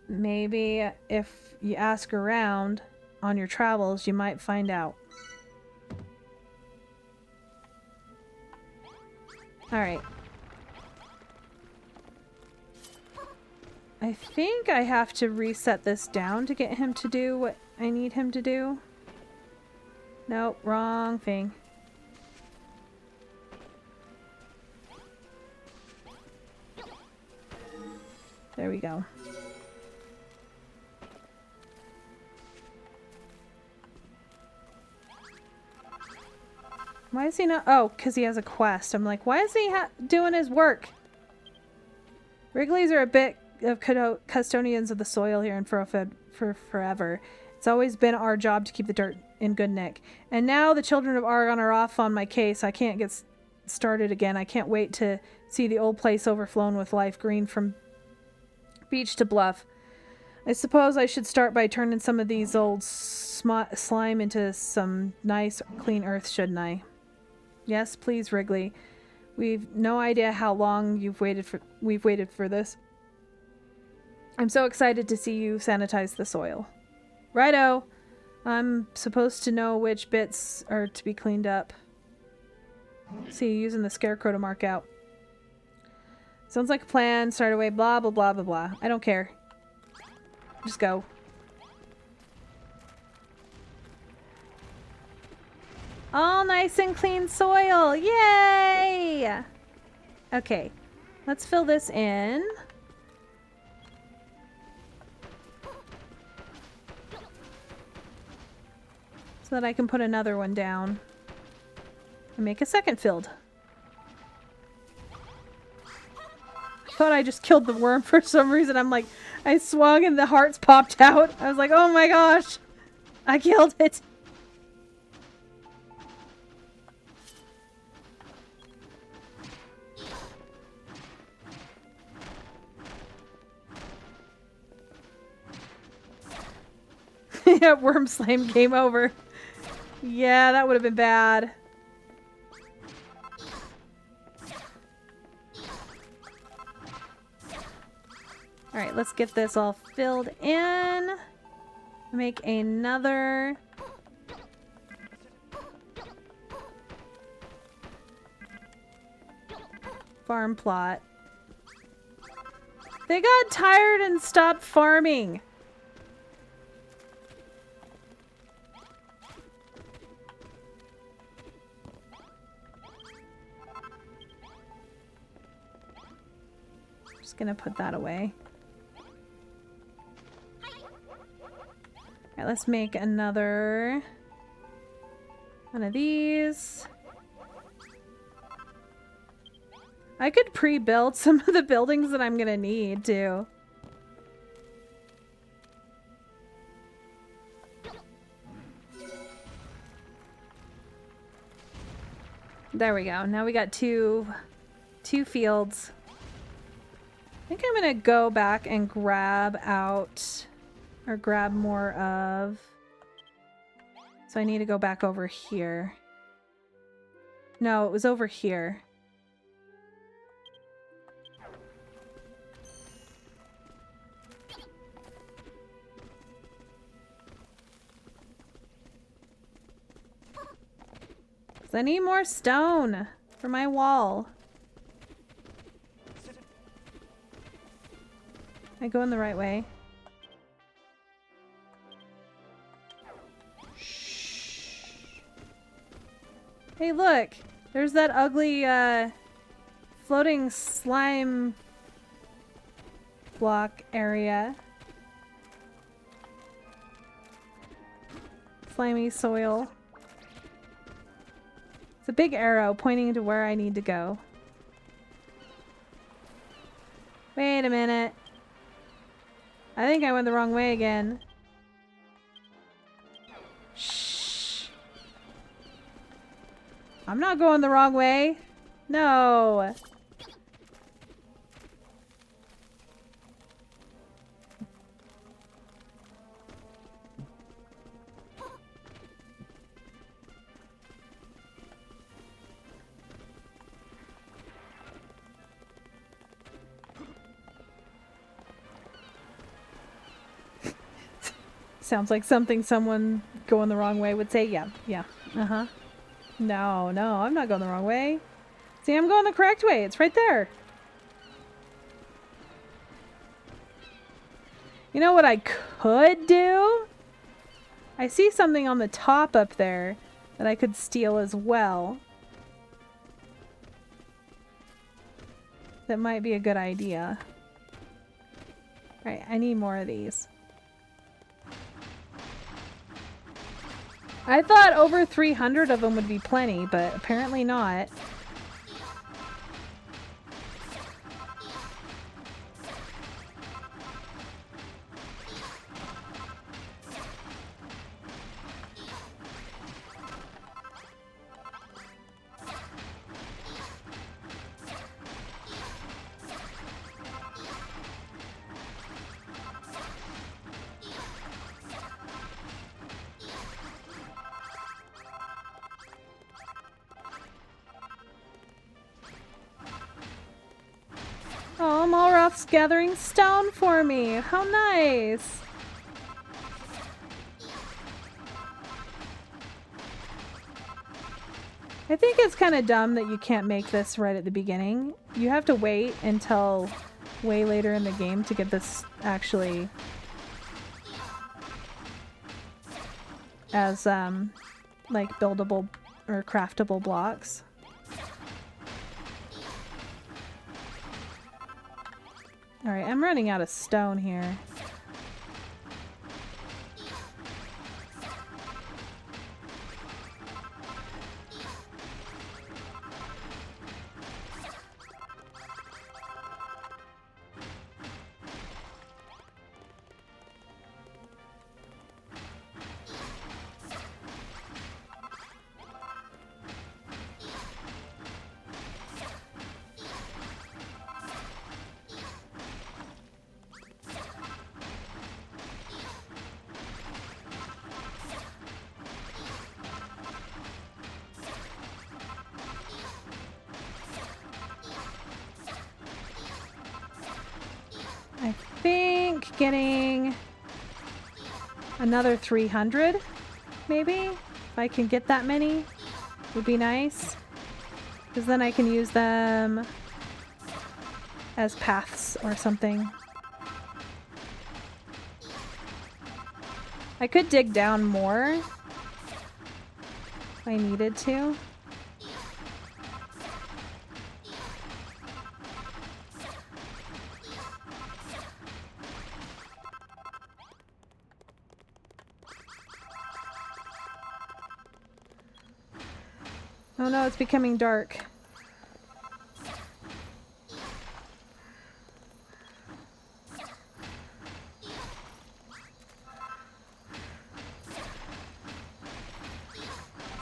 Maybe if you ask around on your travels, you might find out. Alright. I think I have to reset this down to get him to do what I need him to do. Nope, wrong thing. There we go. Why is he not? Oh, because he has a quest. I'm like, why is he doing his work? Wrigleys are a bit of custodians of the soil here in Furrowfield for forever. It's always been our job to keep the dirt in good nick. And now the children of Argon are off on my case. I can't get started again. I can't wait to see the old place overflown with life, green from beach to bluff. I suppose I should start by turning some of these old slime into some nice, clean earth, shouldn't I? Yes, please, Wrigley. We've no idea how long we've waited for this. I'm so excited to see you sanitize the soil. Righto. I'm supposed to know which bits are to be cleaned up. See, using the scarecrow to mark out. Sounds like a plan. Start away, blah, blah, blah, blah, blah. I don't care. Just go. All nice and clean soil. Yay! Okay. Let's fill this in. So that I can put another one down. And make a second filled. I thought I just killed the worm for some reason. I'm like, I swung and the hearts popped out. I was like, oh my gosh. I killed it. Yeah, worm slime came over. Yeah, that would have been bad. Alright, let's get this all filled in. Make another. Farm plot. They got tired and stopped farming. Just gonna put that away. Alright, let's make another one of these. I could pre-build some of the buildings that I'm gonna need too. There we go. Now we got two fields. I think I'm gonna go back and grab out or grab more of So I need to go back over here. No, it was over here. I need more stone for my wall. Am I going the right way? Shh. Hey, look! There's that ugly, floating slime block area. Slimy soil. It's a big arrow pointing to where I need to go. Wait a minute. I think I went the wrong way again. Shh. I'm not going the wrong way. No. Sounds like something someone going the wrong way would say. Yeah, yeah. Uh-huh. No, I'm not going the wrong way. See, I'm going the correct way. It's right there. You know what I could do? I see something on the top up there that I could steal as well. That might be a good idea. Alright, I need more of these. I thought over 300 of them would be plenty, but apparently not. Oh, Malroth's gathering stone for me. How nice. I think it's kind of dumb that you can't make this right at the beginning. You have to wait until way later in the game to get this actually as like buildable or craftable blocks. Alright, I'm running out of stone here. I think getting another 300, maybe? If I can get that many, would be nice. Because then I can use them as paths or something. I could dig down more if I needed to. Oh no, it's becoming dark.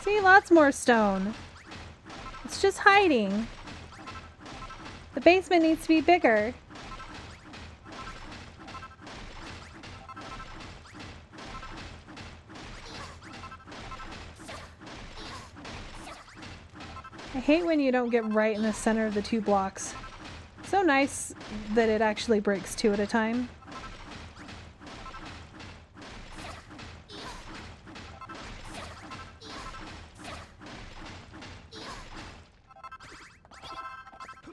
See, lots more stone. It's just hiding. The basement needs to be bigger. I hate when you don't get right in the center of the 2 blocks. So nice that it actually breaks 2 at a time.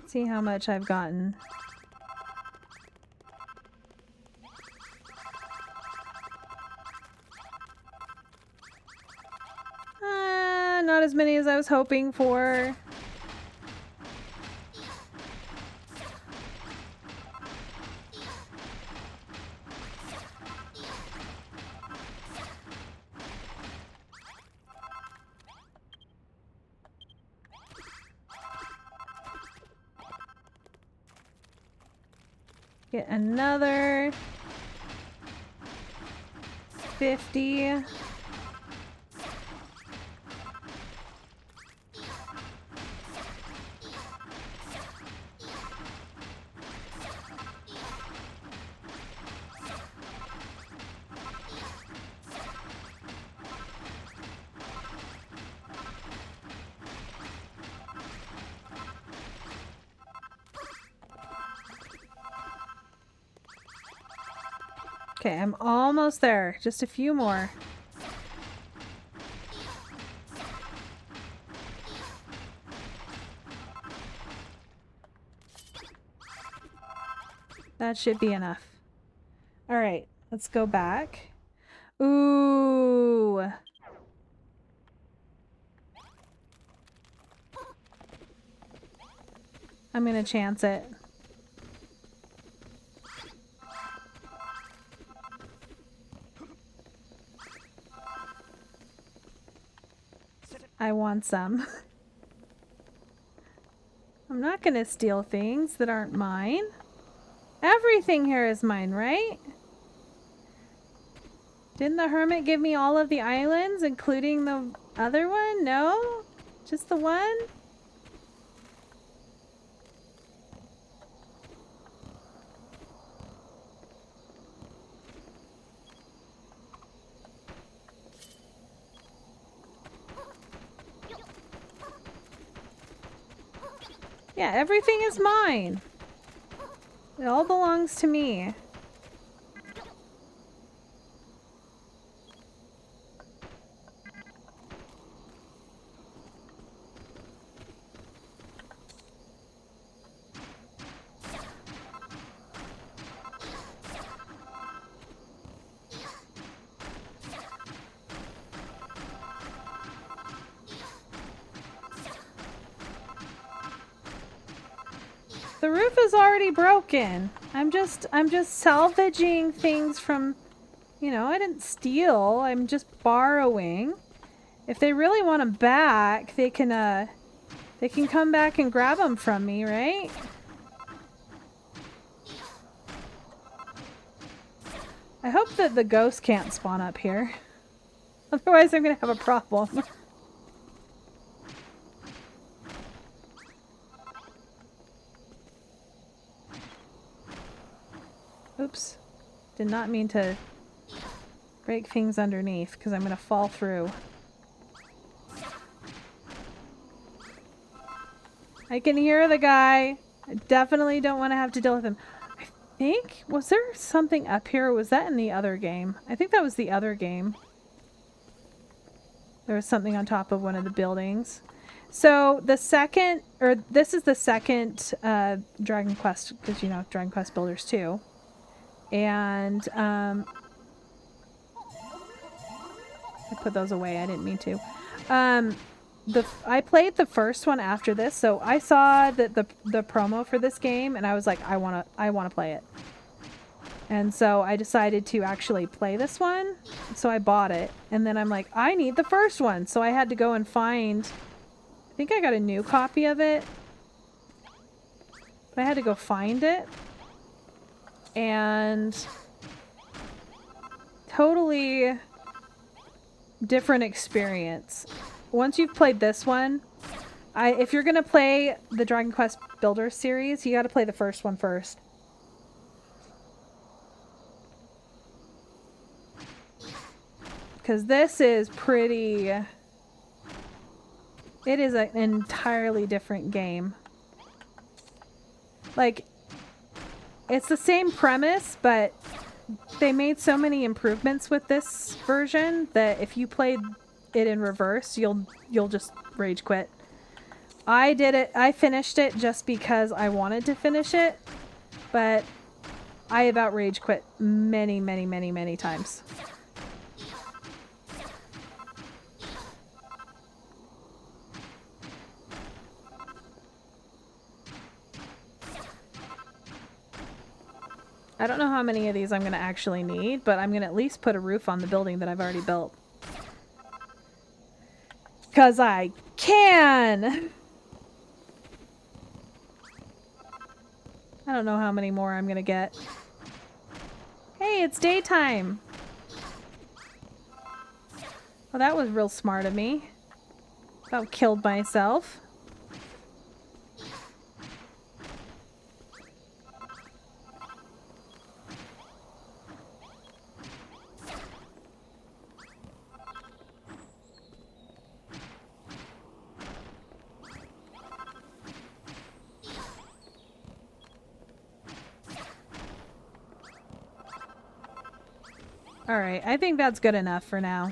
See how much I've gotten. Not as many as I was hoping for. Get another 50. Okay, I'm almost there. Just a few more. That should be enough. All right, let's go back. Ooh. I'm gonna chance it. I want some. I'm not gonna steal things that aren't mine. Everything here is mine, right? Didn't the hermit give me all of the islands, including the other one? No? Just the one? Yeah, everything is mine. It all belongs to me. The roof is already broken. I'm just salvaging things from, you know, I didn't steal. I'm just borrowing. If they really want them back, they can come back and grab them from me, right? I hope that the ghost can't spawn up here. Otherwise I'm gonna have a problem. Oops. Did not mean to break things underneath because I'm gonna fall through. I can hear the guy. I definitely don't want to have to deal with him. I think, was there something up here? Or was that in the other game? I think that was the other game. There was something on top of one of the buildings. So the second, or this is the second Dragon Quest, because you know, Dragon Quest Builders 2. And I put those away. I didn't mean to. I played the first one after this, so I saw that the promo for this game, and I was like, I wanna play it. And so I decided to actually play this one. So I bought it, and then I'm like, I need the first one. So I had to go and find. I think I got a new copy of it, but I had to go find it. And totally different experience. Once you've played this one, if you're gonna play the Dragon Quest Builders series, you gotta play the first one first. Because this is pretty It is an entirely different game. Like, it's the same premise, but they made so many improvements with this version that if you played it in reverse, you'll just rage quit. I did it. I finished it just because I wanted to finish it, but I about rage quit many, many, many, many times. I don't know how many of these I'm going to actually need, but I'm going to at least put a roof on the building that I've already built. 'Cause I can! I don't know how many more I'm going to get. Hey, it's daytime! Well, that was real smart of me. About killed myself. Alright, I think that's good enough for now.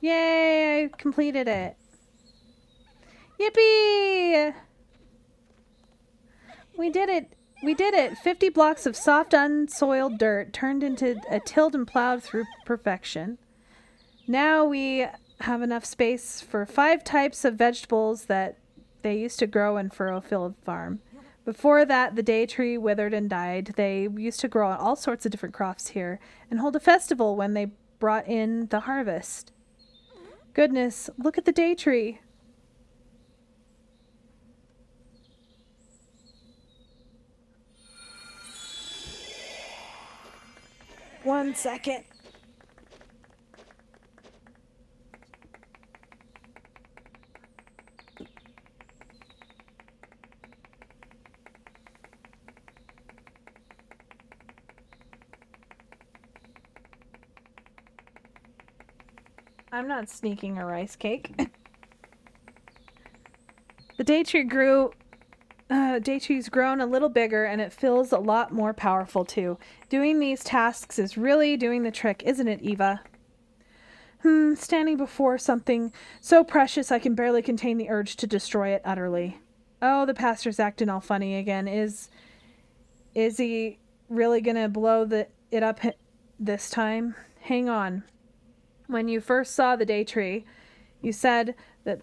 Yay! I completed it. Yippee! We did it! We did it! 50 blocks of soft, unsoiled dirt turned into a tilled and plowed through perfection. Now we have enough space for 5 types of vegetables that they used to grow in Furrowfield Farm. Before that, the day tree withered and died. They used to grow all sorts of different crops here and hold a festival when they brought in the harvest. Goodness, look at the day tree. One second. I'm not sneaking a rice cake. The day tree grew. Day tree's grown a little bigger and it feels a lot more powerful too. Doing these tasks is really doing the trick, isn't it, Eva? Standing before something so precious I can barely contain the urge to destroy it utterly. Oh, the pastor's acting all funny again. Is he really gonna blow it up this time? Hang on. When you first saw the day tree, you said that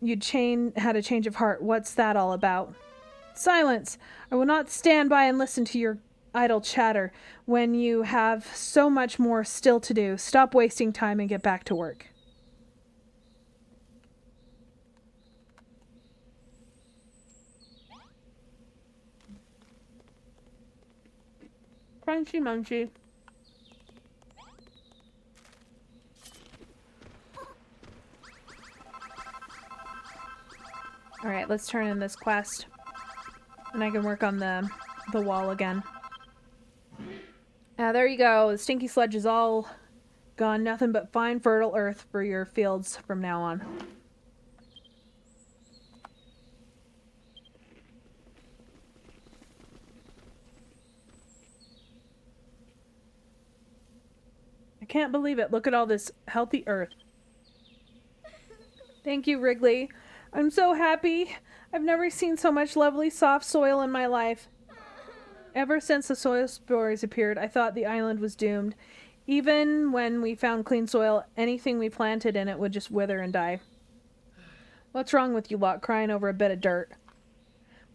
you'd had a change of heart. What's that all about? Silence! I will not stand by and listen to your idle chatter when you have so much more still to do. Stop wasting time and get back to work. Crunchy munchy. Alright, let's turn in this quest. And I can work on the wall again. There you go. The stinky sludge is all gone. Nothing but fine, fertile earth for your fields from now on. I can't believe it. Look at all this healthy earth. Thank you, Wrigley. I'm so happy. I've never seen so much lovely soft soil in my life. Ever since the soil spores appeared, I thought the island was doomed. Even when we found clean soil, anything we planted in it would just wither and die. What's wrong with you lot crying over a bit of dirt?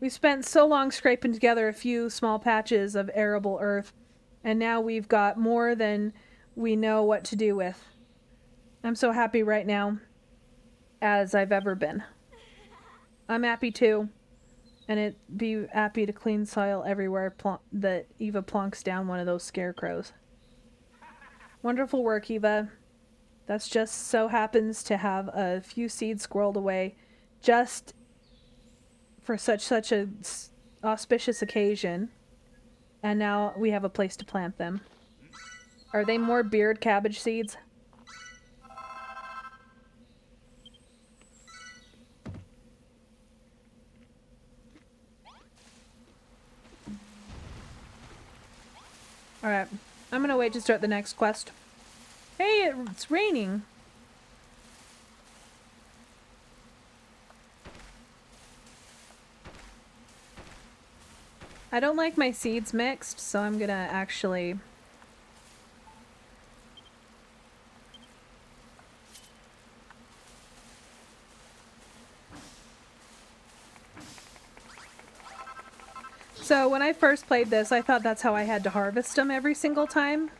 We spent so long scraping together a few small patches of arable earth, and now we've got more than we know what to do with. I'm so happy right now as I've ever been. I'm happy too. And it'd be happy to clean soil everywhere that Eva plonks down one of those scarecrows. Wonderful work, Eva. That's just so happens to have a few seeds squirreled away just for such a auspicious occasion. And now we have a place to plant them. Are they more beard cabbage seeds? Alright. I'm gonna wait to start the next quest. Hey, it's raining. I don't like my seeds mixed, so I'm gonna actually... So when I first played this, I thought that's how I had to harvest them every single time,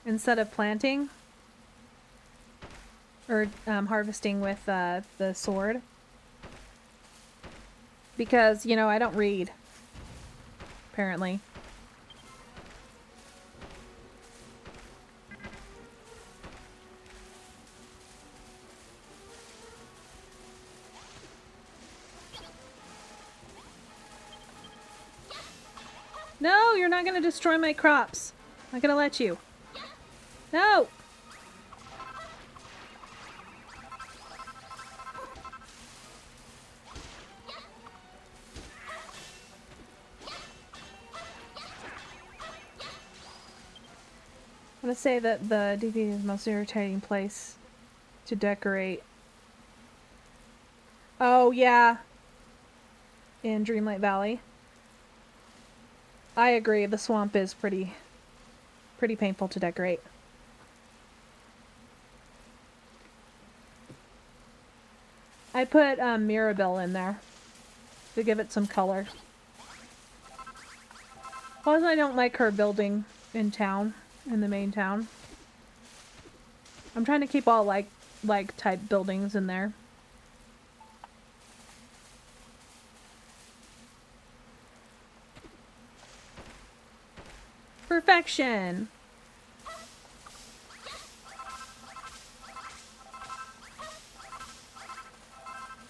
instead of planting. Or harvesting with the sword. Because, you know, I don't read. Apparently. No, you're not going to destroy my crops. I'm not going to let you. No! I'm going to say that the DV is the most irritating place to decorate. Oh, yeah. In Dreamlight Valley. I agree, the swamp is pretty painful to decorate. I put Mirabelle in there to give it some color. Plus, I don't like her building in town, in the main town. I'm trying to keep all like type buildings in there. Perfection!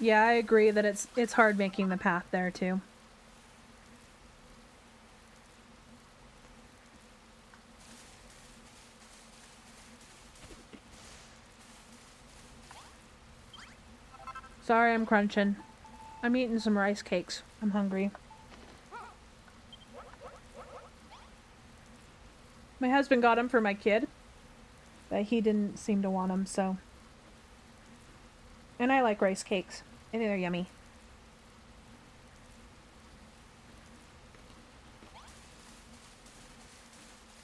Yeah, I agree that it's hard making the path there too. Sorry, I'm crunching. I'm eating some rice cakes. I'm hungry. My husband got them for my kid, but he didn't seem to want them, so. And I like rice cakes. I think they're yummy.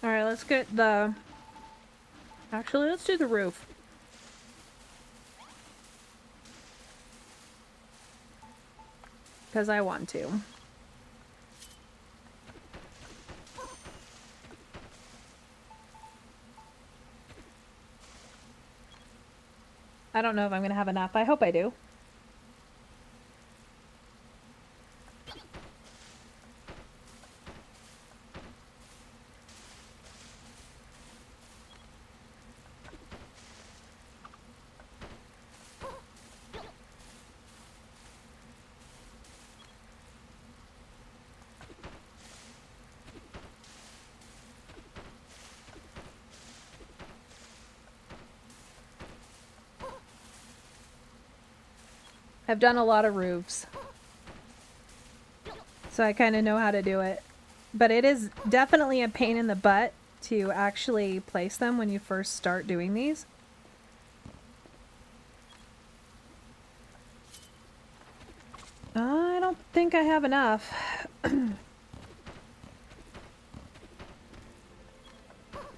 Alright, let's get the... Actually, let's do the roof. Because I want to. I don't know if I'm going to have enough. I hope I do. I've done a lot of roofs, so I kind of know how to do it. But it is definitely a pain in the butt to actually place them when you first start doing these. I don't think I have enough. At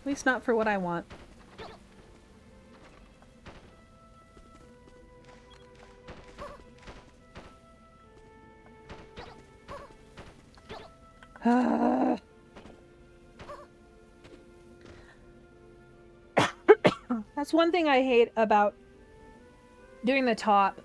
least not for what I want. That's one thing I hate about doing the top.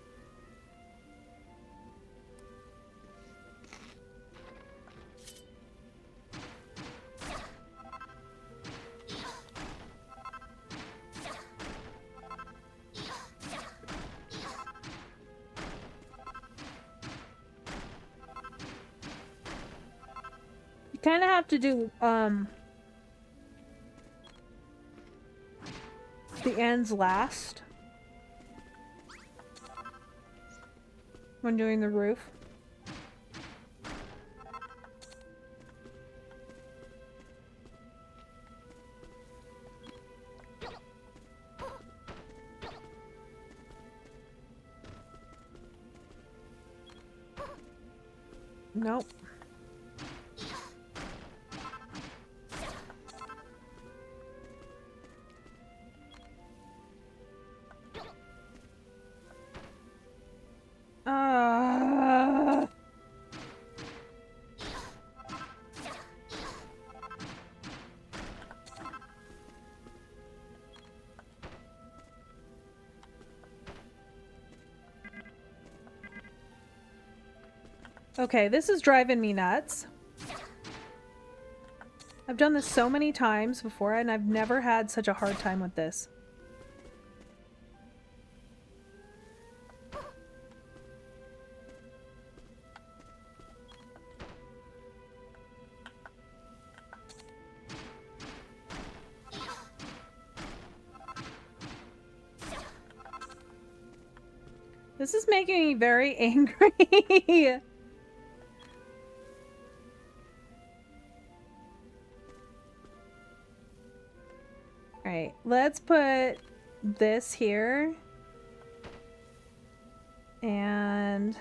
kind of have to do the ends last when doing the roof. Nope. Okay, this is driving me nuts. I've done this so many times before, and I've never had such a hard time with this. This is making me very angry. Alright, let's put this here. And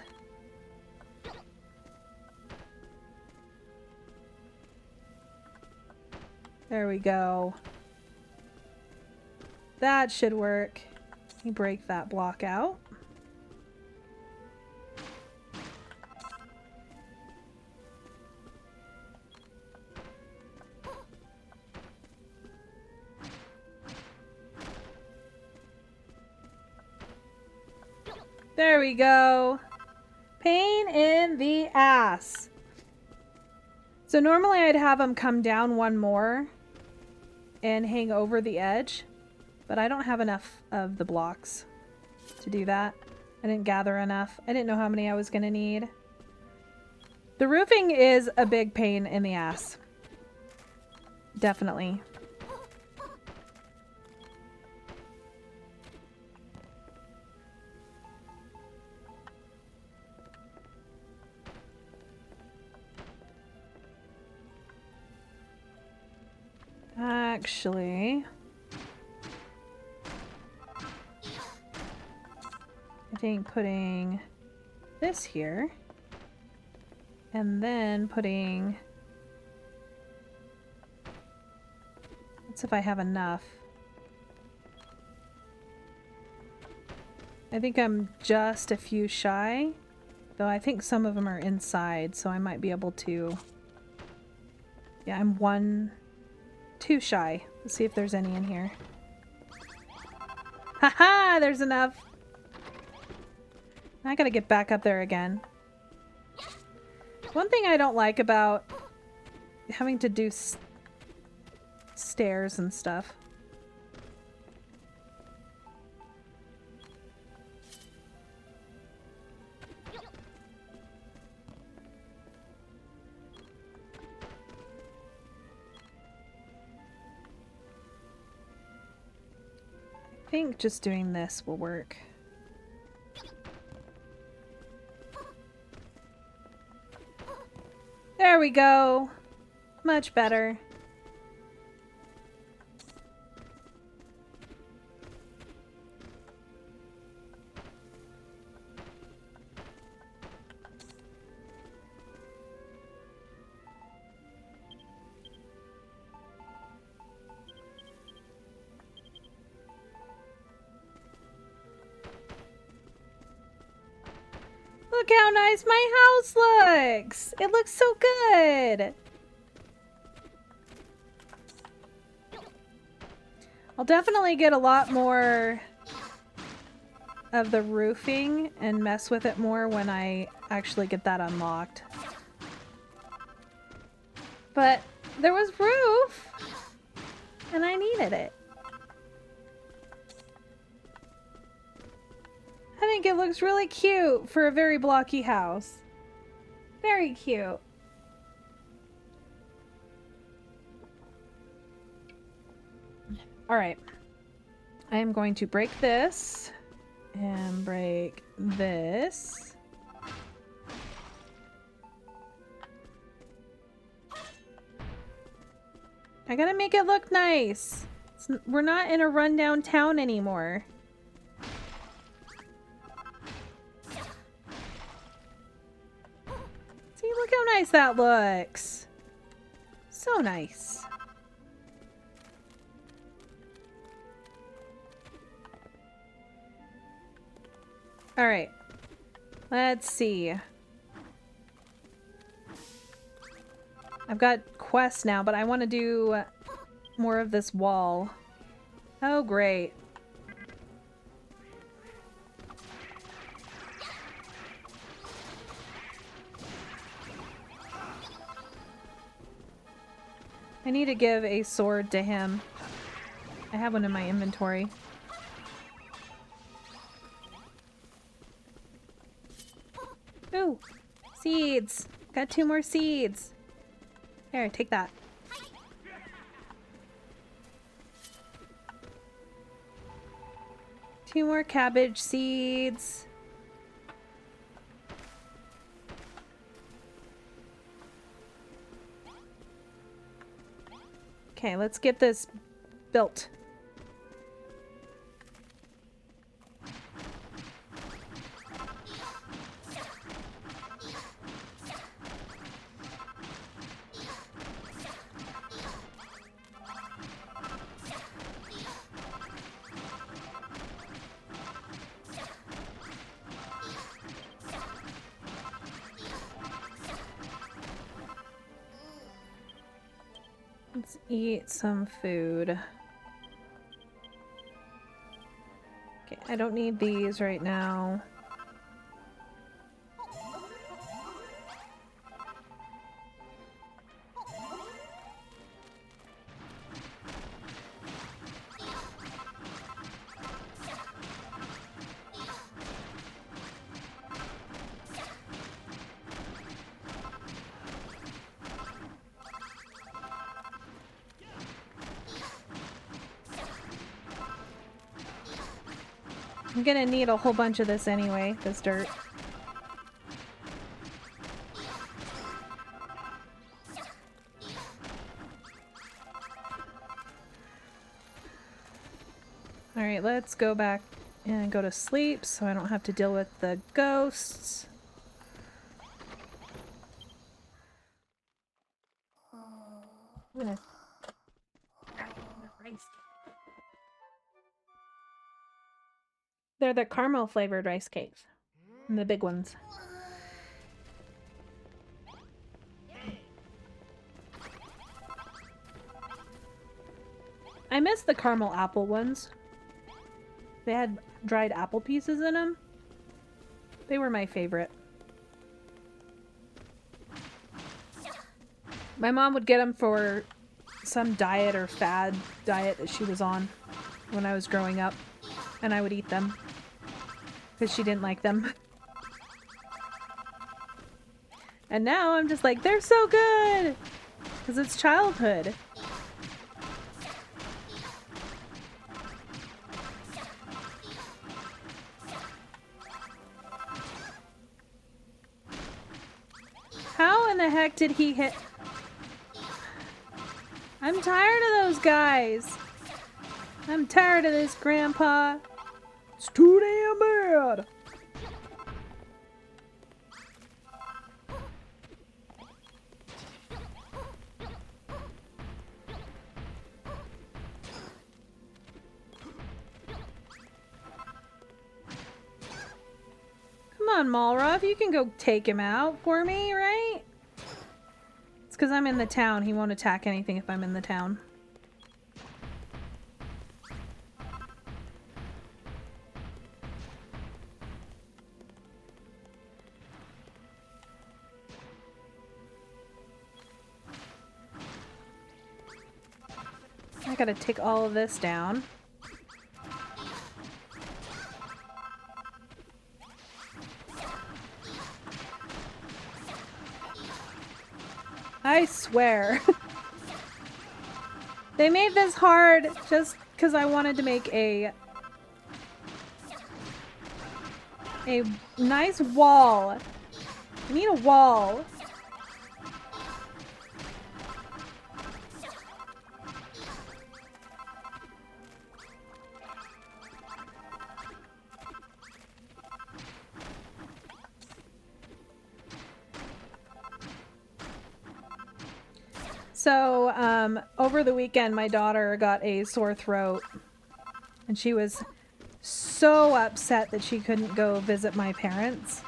there we go. That should work. Let me break that block out. There we go. Pain in the ass. So normally I'd have them come down one more and hang over the edge, but I don't have enough of the blocks to do that. I didn't gather enough. I didn't know how many I was gonna need. The roofing is a big pain in the ass. Definitely. Actually, I think putting this here and then putting, let's see if I have enough. I think I'm just a few shy, though I think some of them are inside, so I might be able to. Yeah, I'm too shy. Let's see if there's any in here. Haha, there's enough. I gotta get back up there again. One thing I don't like about having to do stairs and stuff. I think just doing this will work. There we go. Much better. Look how nice my house looks! It looks so good! I'll definitely get a lot more of the roofing and mess with it more when I actually get that unlocked. But there was roof! And I needed it. I think it looks really cute for a very blocky house. Very cute. All right. I am going to break this and break this. I gotta make it look nice. We're not in a rundown town anymore. See, look how nice that looks. So nice. All right. Let's see. I've got quests now, but I want to do more of this wall. Oh, great. I need to give a sword to him. I have one in my inventory. Ooh, seeds. Got 2 more seeds. Here, take that. Two more cabbage seeds. Okay, let's get this built. Let's eat some food. Okay, I don't need these right now. I'm gonna need a whole bunch of this anyway, this dirt. Alright, let's go back and go to sleep so I don't have to deal with the ghosts. They're the caramel flavored rice cakes. And the big ones. I miss the caramel apple ones. They had dried apple pieces in them. They were my favorite. My mom would get them for some diet or fad diet that she was on when I was growing up. And I would eat them. Because she didn't like them. And now I'm just like, they're so good! Because it's childhood. How in the heck did he hit? I'm tired of those guys. I'm tired of this, Grandpa. It's too damn bad. Come on, Malroth, you can go take him out for me, right? It's because I'm in the town. He won't attack anything if I'm in the town. I gotta take all of this down. I swear. They made this hard just because I wanted to make a nice wall. I need a wall. So, over the weekend, my daughter got a sore throat, and she was so upset that she couldn't go visit my parents.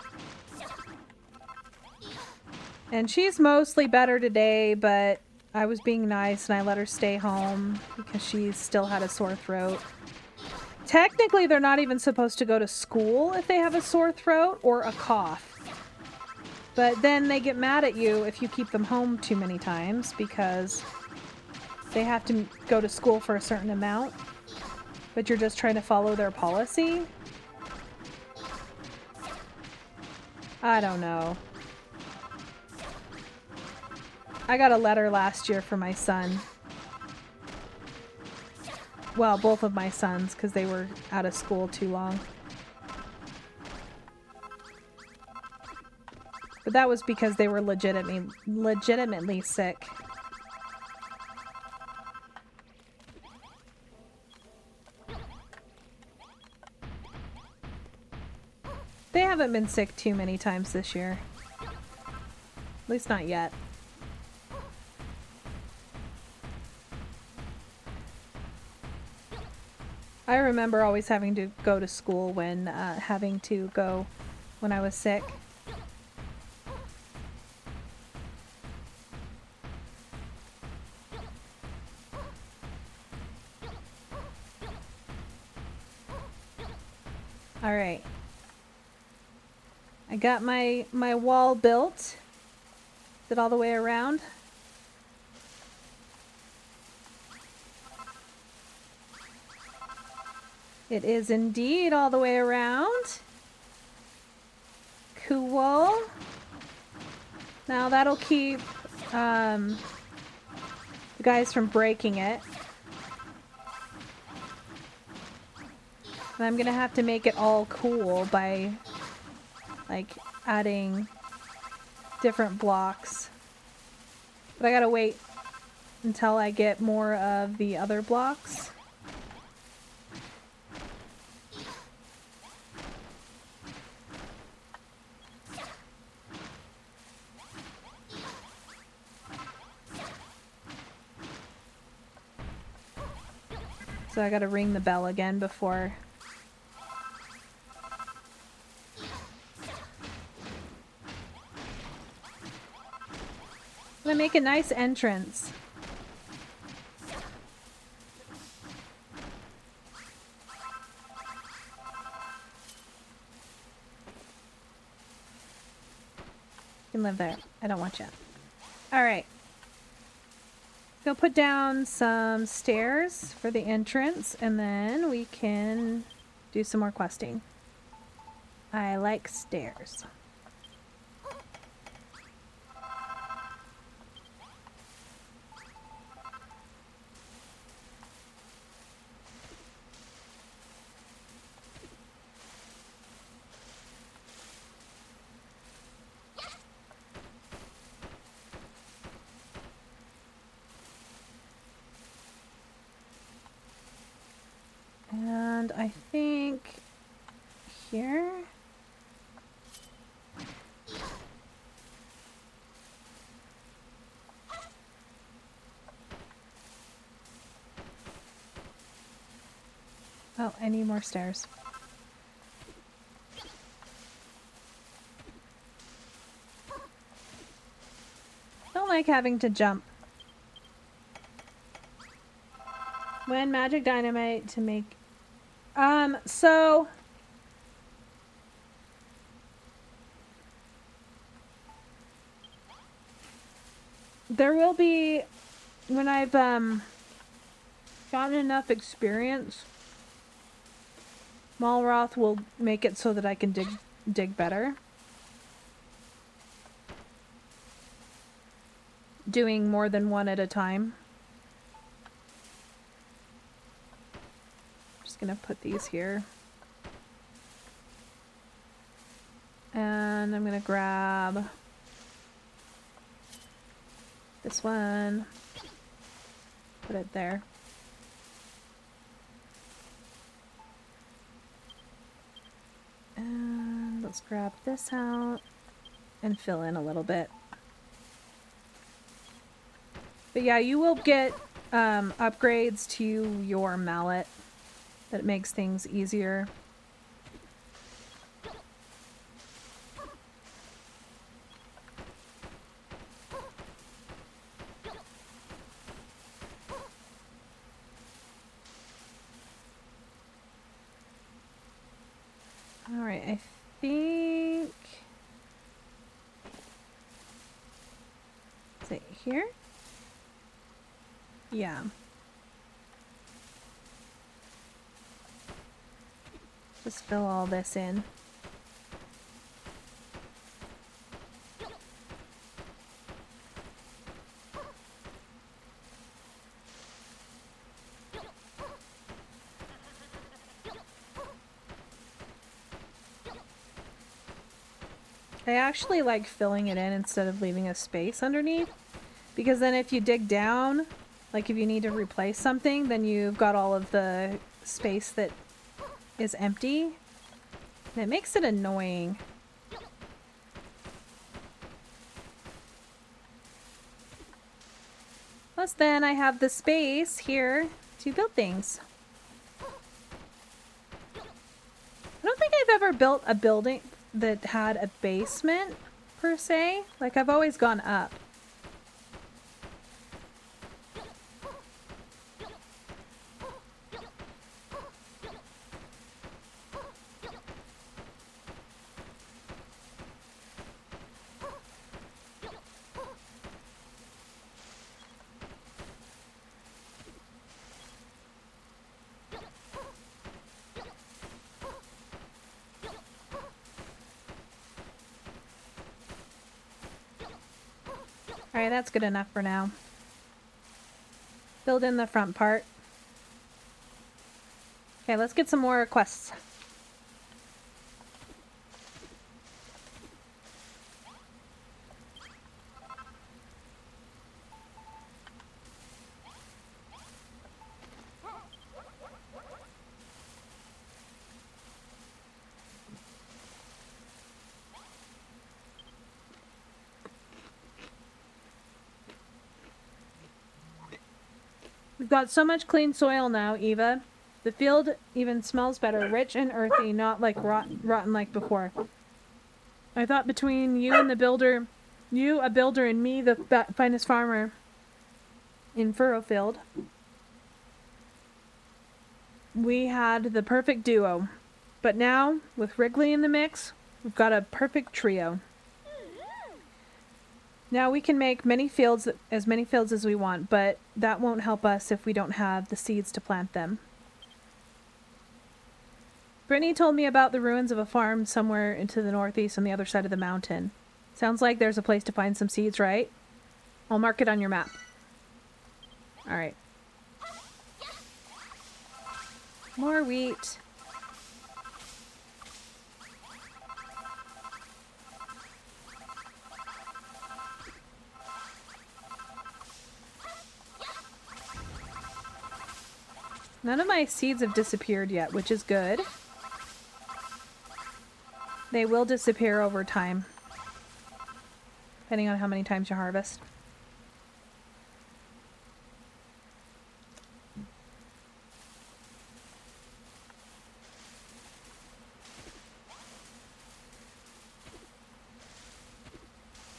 And she's mostly better today, but I was being nice and I let her stay home because she still had a sore throat. Technically, they're not even supposed to go to school if they have a sore throat or a cough. But then they get mad at you if you keep them home too many times because they have to go to school for a certain amount, but you're just trying to follow their policy. I don't know. I got a letter last year for my son. Well, both of my sons, because they were out of school too long. But that was because they were legitimately sick. They haven't been sick too many times this year. At least not yet. I remember always having to go to school when when I was sick. All right. I got my wall built. Is it all the way around? It is indeed all the way around. Cool. Now that'll keep the guys from breaking it. And I'm gonna have to make it all cool by like adding different blocks. But I gotta wait until I get more of the other blocks. So I gotta ring the bell again before. I'm gonna make a nice entrance. You can live there. I don't want you. Alright. Go put down some stairs for the entrance, and then we can do some more questing. I like stairs. And I think here. Oh, I need more stairs. Don't like having to jump. When magic dynamite to make... so... there will be... when I've, gotten enough experience, Malroth will make it so that I can dig better. Doing more than one at a time. Just gonna put these here. And I'm gonna grab this one, put it there. And let's grab this out and fill in a little bit. But yeah, you will get upgrades to your mallet that makes things easier. Alright, I think... Is it here? Yeah. Just fill all this in. I actually like filling it in instead of leaving a space underneath, because then if you dig down, like if you need to replace something, then you've got all of the space that is empty, and it makes it annoying. Plus then I have the space here to build things. I don't think I've ever built a building that had a basement, per se. Like, I've always gone up. Alright, that's good enough for now. Build in the front part. Okay, let's get some more quests. We've got so much clean soil now, Eva. The field even smells better, rich and earthy, not like rotten like before. I thought between you and the builder, you, a builder, and me, the finest farmer in Furrowfield, we had the perfect duo. But now, with Wrigley in the mix, we've got a perfect trio. Now we can make as many fields as we want, but that won't help us if we don't have the seeds to plant them. Brittany told me about the ruins of a farm somewhere into the northeast on the other side of the mountain. Sounds like there's a place to find some seeds, right? I'll mark it on your map. Alright. More wheat. None of my seeds have disappeared yet, which is good. They will disappear over time, depending on how many times you harvest.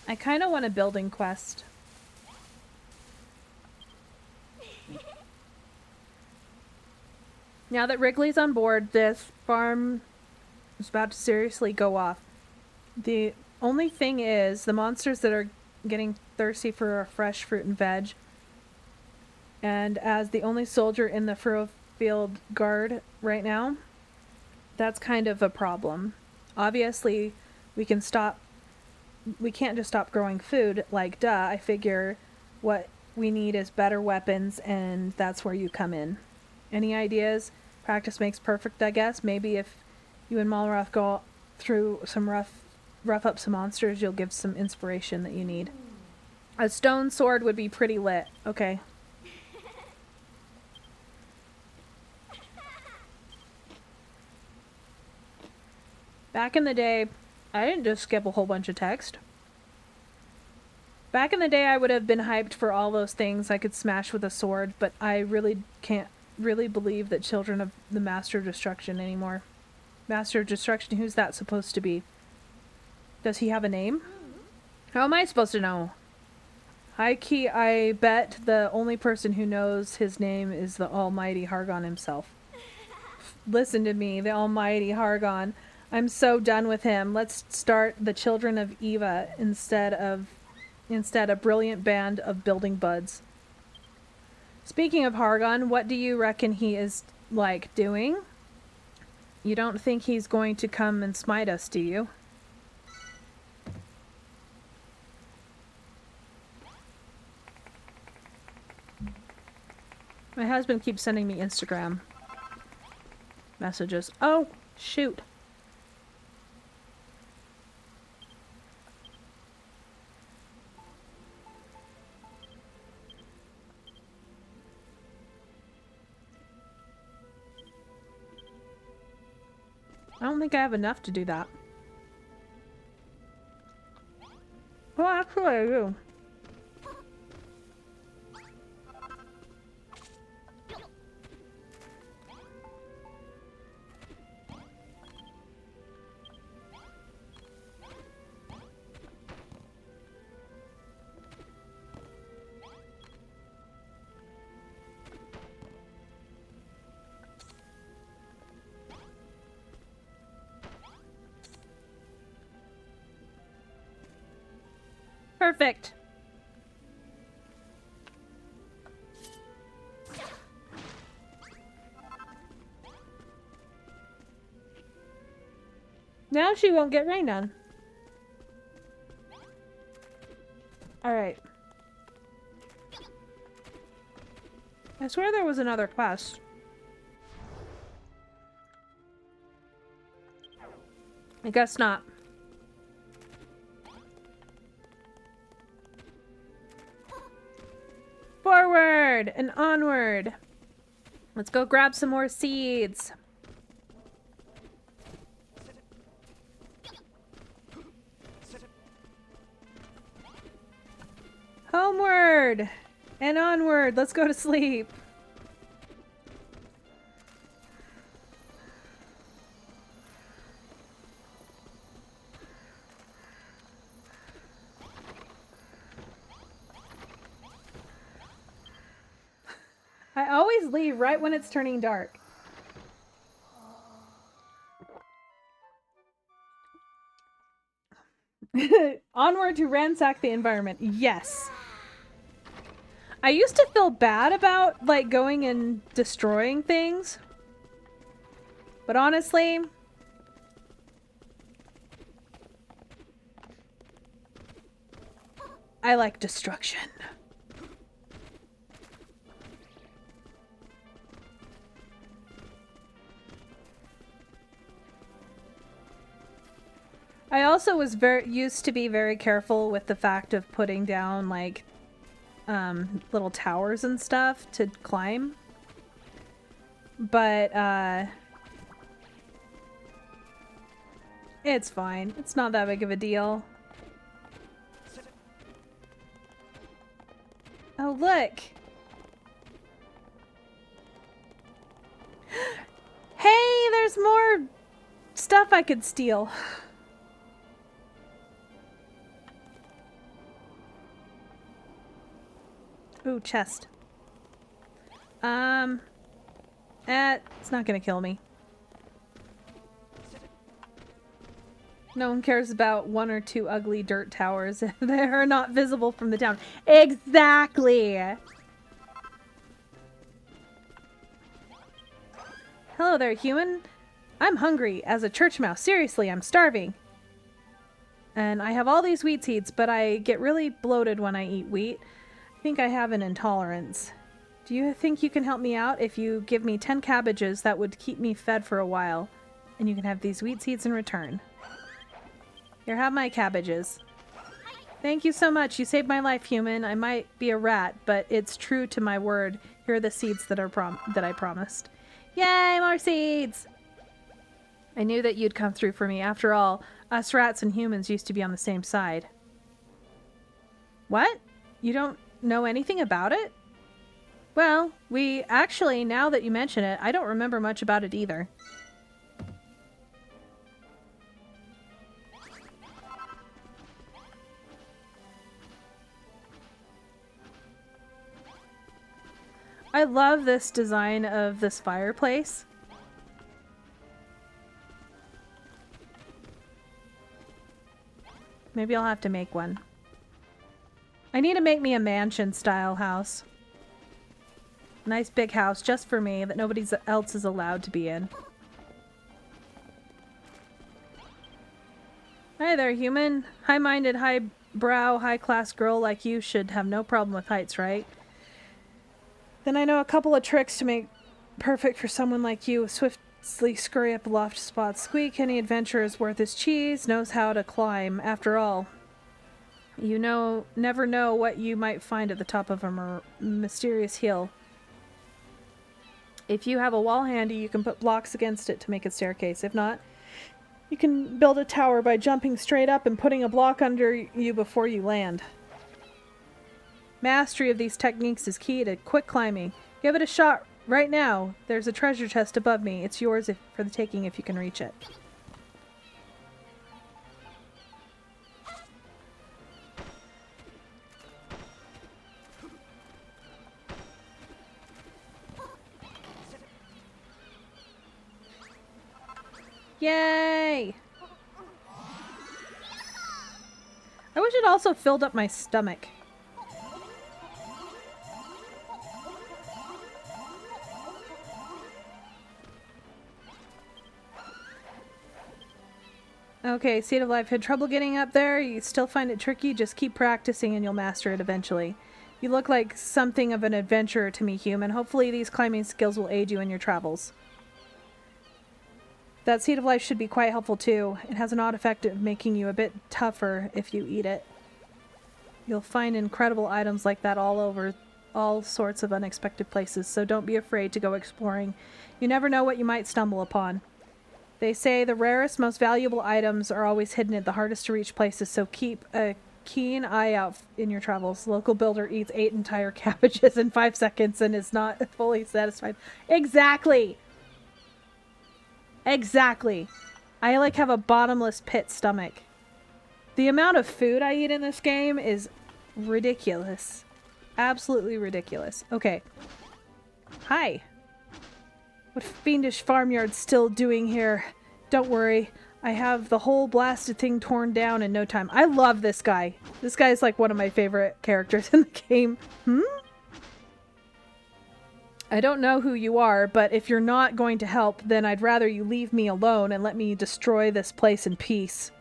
I kind of want a building quest. Now that Wrigley's on board, this farm is about to seriously go off. The only thing is, the monsters that are getting thirsty for fresh fruit and veg, and as the only soldier in the Furrowfield Guard right now, that's kind of a problem. Obviously, we can't just stop growing food, like, duh. I figure what we need is better weapons, and that's where you come in. Any ideas? Practice makes perfect, I guess. Maybe if you and Malroth go through some rough up some monsters, you'll give some inspiration that you need. A stone sword would be pretty lit. Okay. Back in the day, I didn't just skip a whole bunch of text. Back in the day, I would have been hyped for all those things I could smash with a sword, but I really can't really believe that Children of the Master of Destruction anymore. Master of Destruction, who's that supposed to be? Does he have a name? How am I supposed to know? High key, I bet the only person who knows his name is the almighty Hargon himself. Listen to me, the almighty Hargon. I'm so done with him. Let's start the Children of Eva instead a brilliant band of building buds. Speaking of Hargon, what do you reckon he is, like, doing? You don't think he's going to come and smite us, do you? My husband keeps sending me Instagram messages. Oh, shoot. I don't think I have enough to do that. Oh, actually I do. Perfect. Now she won't get rained on. Alright. I swear there was another quest. I guess not. Forward and onward. Let's go grab some more seeds. Homeward and onward. Let's go to sleep. I always leave right when it's turning dark. Onward to ransack the environment. Yes. I used to feel bad about, like, going and destroying things. But honestly, I like destruction. I also was used to be very careful with the fact of putting down, like, little towers and stuff to climb. But, it's fine. It's not that big of a deal. Oh, look! Hey, there's more stuff I could steal. Ooh, chest. It's not gonna kill me. No one cares about one or two ugly dirt towers that are not visible from the town. Exactly! Hello there, human. I'm hungry as a church mouse. Seriously, I'm starving. And I have all these wheat seeds, but I get really bloated when I eat wheat. I think I have an intolerance Do you think you can help me out? If you give me 10 cabbages, that would keep me fed for a while. And you can have these wheat seeds in return. Here, have my cabbages. Thank you so much. You saved my life, human. I might be a rat, but it's true to my word. Here are the seeds that I promised. Yay, more seeds! I knew that you'd come through for me. After all, us rats and humans used to be on the same side. What? You don't know anything about it? Well, we actually, now that you mention it, I don't remember much about it either. I love this design of this fireplace. Maybe I'll have to make one. I need to make me a mansion style house. Nice big house just for me that nobody else is allowed to be in. Hi there, human. High-minded, high-brow, high-class girl like you should have no problem with heights, right? Then I know a couple of tricks to make perfect for someone like you. Swiftly scurry up a lofty spot. Squeak, any adventurer is worth his cheese, knows how to climb. After all, you never know what you might find at the top of a mysterious hill. If you have a wall handy, you can put blocks against it to make a staircase. If not, you can build a tower by jumping straight up and putting a block under you before you land. Mastery of these techniques is key to quick climbing. Give it a shot right now. There's a treasure chest above me. It's yours for the taking if you can reach it. Yay! I wish it also filled up my stomach. Okay, Seed of Life. Had trouble getting up there? You still find it tricky? Just keep practicing and you'll master it eventually. You look like something of an adventurer to me, human. Hopefully these climbing skills will aid you in your travels. That Seed of Life should be quite helpful too. It has an odd effect of making you a bit tougher if you eat it. You'll find incredible items like that all over all sorts of unexpected places, so don't be afraid to go exploring. You never know what you might stumble upon. They say the rarest, most valuable items are always hidden at the hardest to reach places, so keep a keen eye out in your travels. Local builder eats 8 entire cabbages in 5 seconds and is not fully satisfied. Exactly! Exactly. I like have a bottomless pit stomach. The amount of food I eat in this game is ridiculous. Absolutely ridiculous. Okay. Hi. What fiendish farmyard still doing here? Don't worry. I have the whole blasted thing torn down in no time. I love this guy. This guy is like one of my favorite characters in the game. I don't know who you are, but if you're not going to help, then I'd rather you leave me alone and let me destroy this place in peace.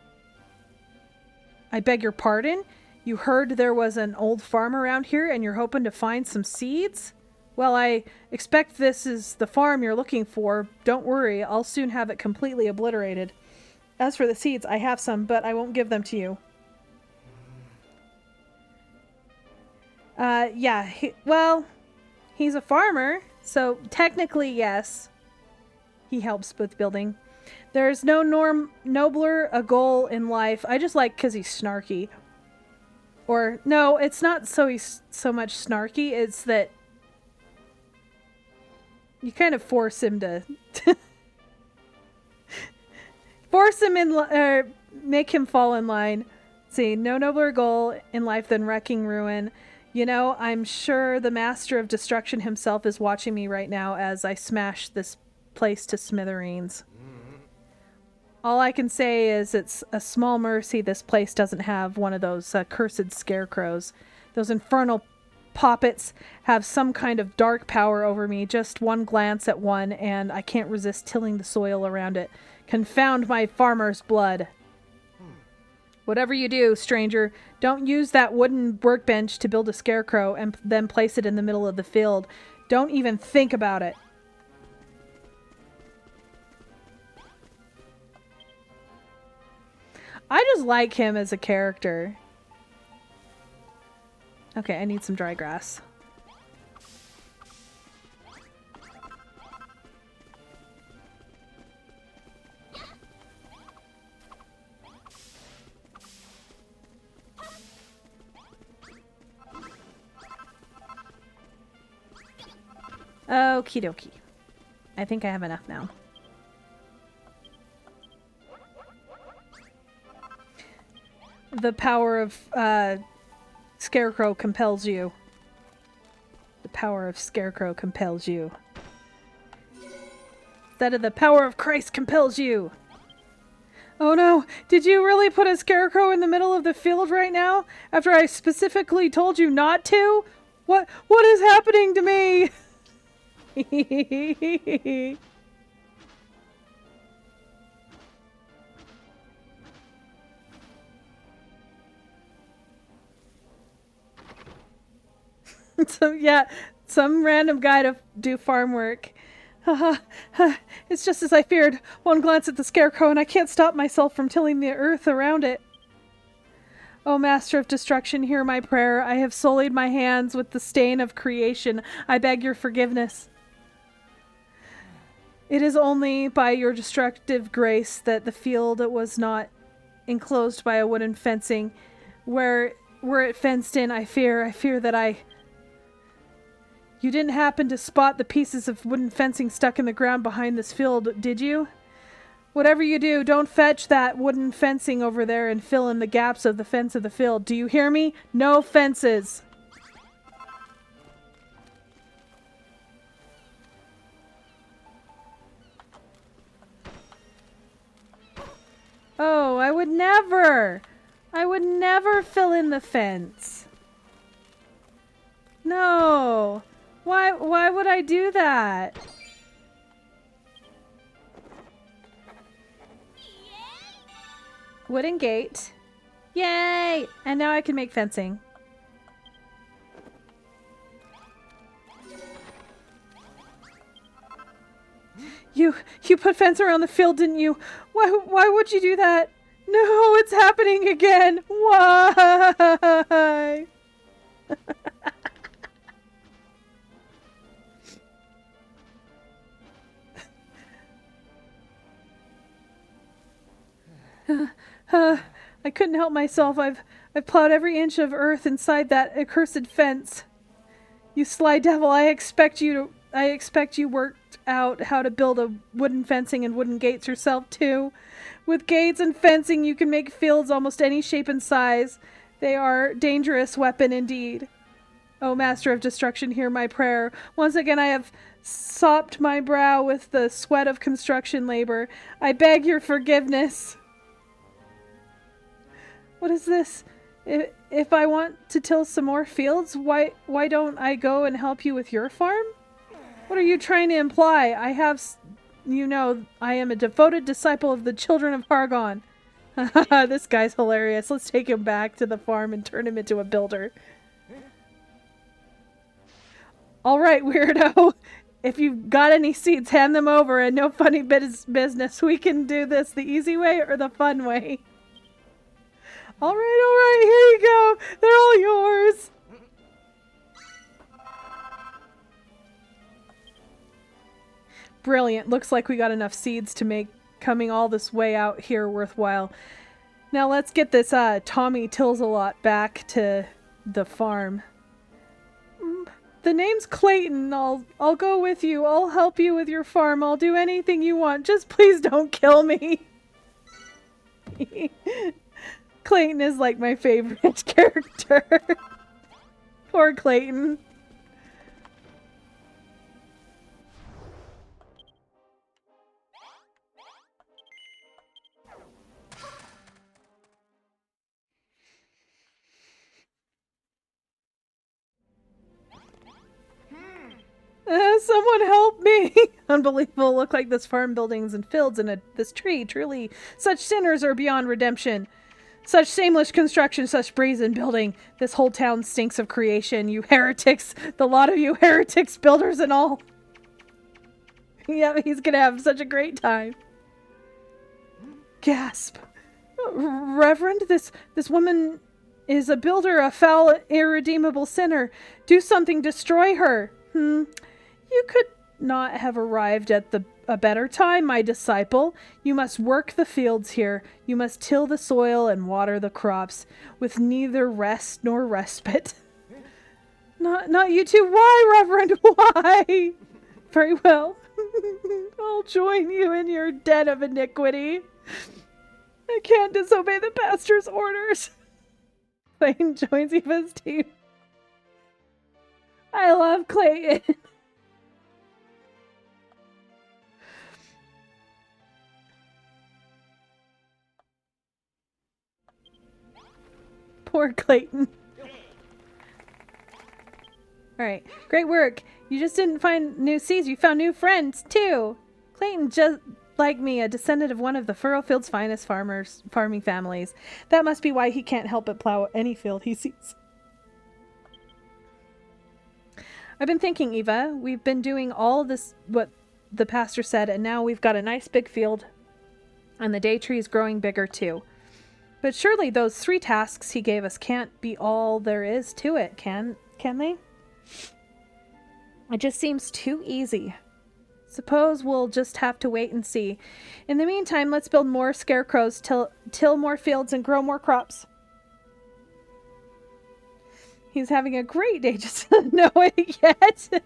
I beg your pardon? You heard there was an old farm around here and you're hoping to find some seeds? Well, I expect this is the farm you're looking for. Don't worry, I'll soon have it completely obliterated. As for the seeds, I have some, but I won't give them to you. Yeah, he's a farmer, so technically, yes. He helps with building. There's no nobler a goal in life. I just like because he's snarky. Or, no, it's not so he's so much snarky, it's that you kind of force him to... force him in... make him fall in line. See, no nobler goal in life than wrecking ruin. You know, I'm sure the master of destruction himself is watching me right now as I smash this place to smithereens. All I can say is it's a small mercy this place doesn't have one of those cursed scarecrows. Those infernal poppets have some kind of dark power over me. Just one glance at one and I can't resist tilling the soil around it. Confound my farmer's blood. Whatever you do, stranger, don't use that wooden workbench to build a scarecrow and then place it in the middle of the field. Don't even think about it. I just like him as a character. Okay, I need some dry grass. Okie dokie. I think I have enough now. The power of Scarecrow compels you. The power of Scarecrow compels you. Instead of the power of Christ compels you. Oh no, did you really put a Scarecrow in the middle of the field right now? After I specifically told you not to? What is happening to me? So yeah, some random guy to do farm work. It's just as I feared. One glance at the Scarecrow and I can't stop myself from tilling the earth around it. O Master of Destruction, hear my prayer. I have sullied my hands with the stain of creation. I beg your forgiveness. It is only by your destructive grace that the field was not enclosed by a wooden fencing. Were it fenced in, I fear that You didn't happen to spot the pieces of wooden fencing stuck in the ground behind this field, did you? Whatever you do, don't fetch that wooden fencing over there and fill in the gaps of the fence of the field. Do you hear me? No fences! Oh, I would never! I would never fill in the fence. No! Why would I do that? Wooden gate. Yay! And now I can make fencing. You put fence around the field, didn't you? Why would you do that? No, it's happening again. Why? I couldn't help myself. I've plowed every inch of earth inside that accursed fence. You sly devil, I expect you worked out how to build a wooden fencing and wooden gates yourself too. With gates and fencing you can make fields almost any shape and size. They are dangerous weapon indeed. O Master of Destruction, hear my prayer. Once again I have sopped my brow with the sweat of construction labor. I beg your forgiveness. What is this? If I want to till some more fields, why don't I go and help you with your farm? What are you trying to imply? I am a devoted disciple of the children of Hargon. This guy's hilarious. Let's take him back to the farm and turn him into a builder. Alright, weirdo. If you've got any seeds, hand them over and no funny business. We can do this the easy way or the fun way. Alright, here you go. They're all yours. Brilliant. Looks like we got enough seeds to make coming all this way out here worthwhile. Now let's get this Tommy Tills-a-lot back to the farm. The name's Clayton. I'll go with you. I'll help you with your farm. I'll do anything you want. Just please don't kill me. Clayton is like my favorite character. Poor Clayton. Someone help me! Unbelievable. Look like this farm buildings and fields and this tree. Truly, such sinners are beyond redemption. Such shameless construction, such brazen building. This whole town stinks of creation. You heretics. The lot of you heretics, builders and all. Yeah, he's gonna have such a great time. Gasp. Reverend, this woman is a builder, a foul, irredeemable sinner. Do something, destroy her. You could not have arrived at a better time, my disciple. You must work the fields here. You must till the soil and water the crops, with neither rest nor respite. Not you two. Why, Reverend? Why? Very well. I'll join you in your den of iniquity. I can't disobey the pastor's orders. Clayton joins Eva's team. I love Clayton. Poor Clayton. Alright, great work. You just didn't find new seeds, you found new friends, too. Clayton, just like me, a descendant of one of the Furrowfield's finest farming families. That must be why he can't help but plow any field he sees. I've been thinking, Eva, we've been doing all this, what the pastor said, and now we've got a nice big field, and the day tree is growing bigger, too. But surely those 3 tasks he gave us can't be all there is to it, can they? It just seems too easy. Suppose we'll just have to wait and see. In the meantime, let's build more scarecrows, till more fields, and grow more crops. He's having a great day, just doesn't know it yet.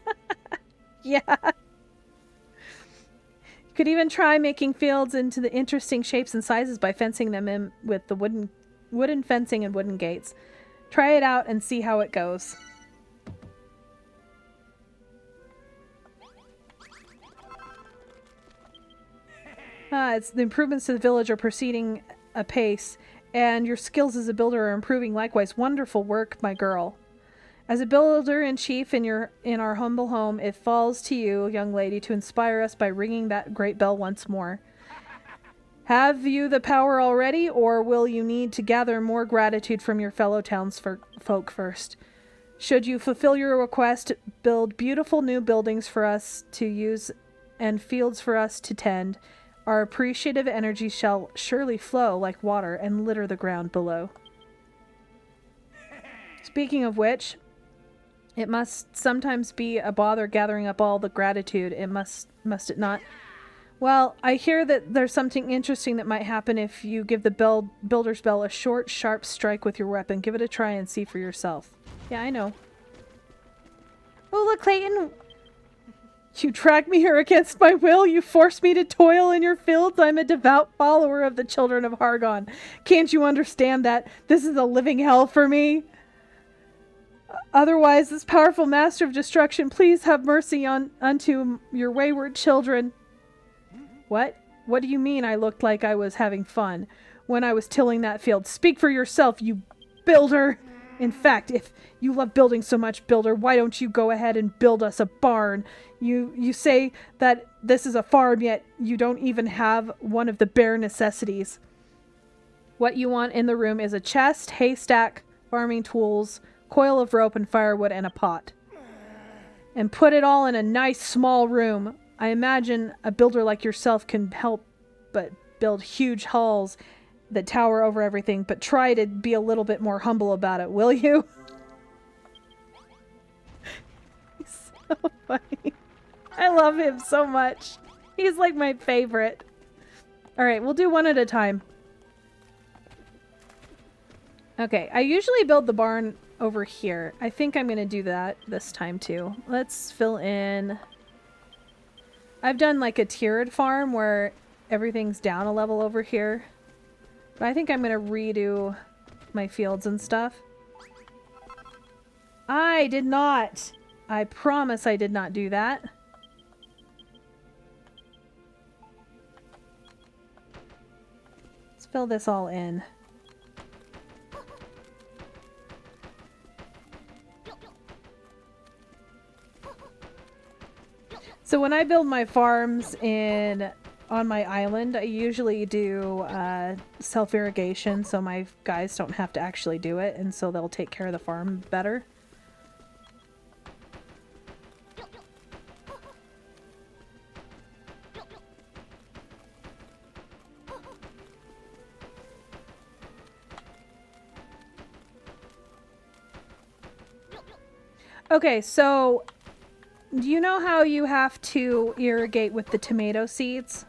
Yeah. You could even try making fields into the interesting shapes and sizes by fencing them in with the wooden fencing and wooden gates. Try it out and see how it goes. It's the improvements to the village are proceeding apace, and your skills as a builder are improving likewise. Wonderful work, my girl. As a builder-in-chief in our humble home, it falls to you, young lady, to inspire us by ringing that great bell once more. Have you the power already, or will you need to gather more gratitude from your fellow townsfolk first? Should you fulfill your request, build beautiful new buildings for us to use and fields for us to tend, our appreciative energy shall surely flow like water and litter the ground below. Speaking of which, it must sometimes be a bother gathering up all the gratitude. It must it not? Well, I hear that there's something interesting that might happen if you give the builder's bell a short, sharp strike with your weapon. Give it a try and see for yourself. Yeah, I know. Oh, look, Clayton! You drag me here against my will. You force me to toil in your fields. I'm a devout follower of the children of Hargon. Can't you understand that this is a living hell for me? Otherwise, this powerful master of destruction, please have mercy unto your wayward children. What? What do you mean I looked like I was having fun when I was tilling that field? Speak for yourself, you builder! In fact, if you love building so much, builder, why don't you go ahead and build us a barn? You say that this is a farm, yet you don't even have one of the bare necessities. What you want in the room is a chest, haystack, farming tools, coil of rope and firewood, and a pot. And put it all in a nice small room. I imagine a builder like yourself can help but build huge halls that tower over everything, but try to be a little bit more humble about it, will you? He's so funny. I love him so much. He's like my favorite. Alright, we'll do one at a time. Okay, I usually build the barn over here. I think I'm going to do that this time too. Let's fill in... I've done like a tiered farm where everything's down a level over here. But I think I'm going to redo my fields and stuff. I did not! I promise I did not do that. Let's fill this all in. So when I build my farms in on my island, I usually do self-irrigation so my guys don't have to actually do it, and so they'll take care of the farm better. Okay, so do you know how you have to irrigate with the tomato seeds?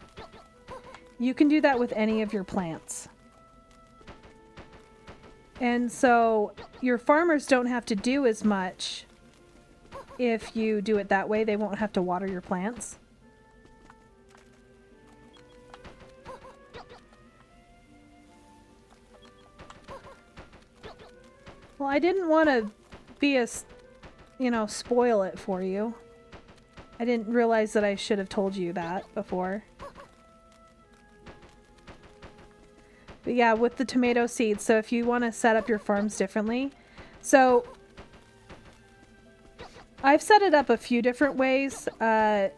You can do that with any of your plants. And so your farmers don't have to do as much if you do it that way. They won't have to water your plants. Well, I didn't want to be a, spoil it for you. I didn't realize that I should have told you that before. But yeah, with the tomato seeds, so if you want to set up your farms differently. So I've set it up a few different ways. The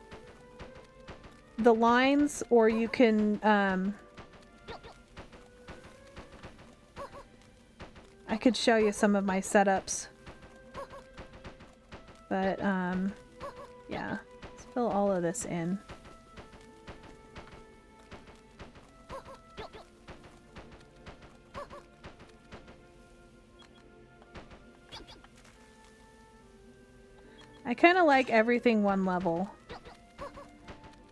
lines, or you can... I could show you some of my setups. But, yeah. Let's fill all of this in. I kind of like everything one level.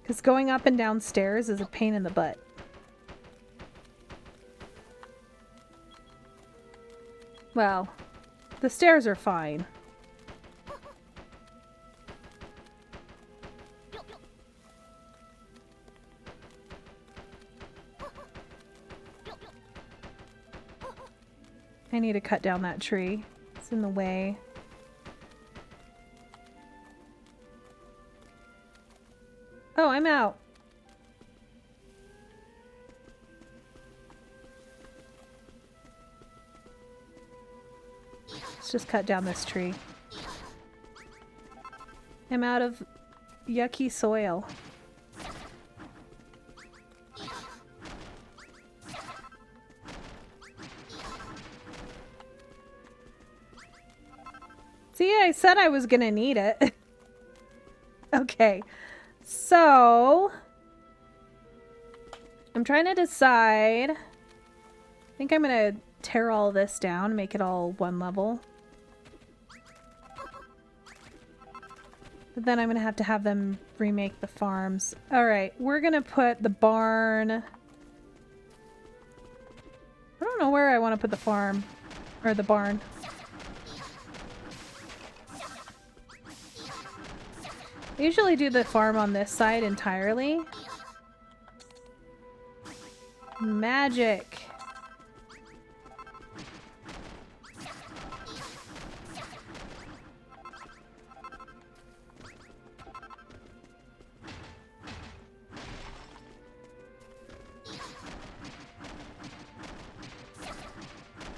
Because going up and down stairs is a pain in the butt. Well, the stairs are fine. I need to cut down that tree. It's in the way. Oh, I'm out. Let's just cut down this tree. I'm out of yucky soil. See, I said I was gonna need it. Okay, so I'm trying to decide. I think I'm gonna tear all this down, make it all one level. But then I'm gonna have them remake the farms. Alright, we're gonna put the barn... I don't know where I want to put the farm. Or the barn. I usually do the farm on this side entirely. Magic.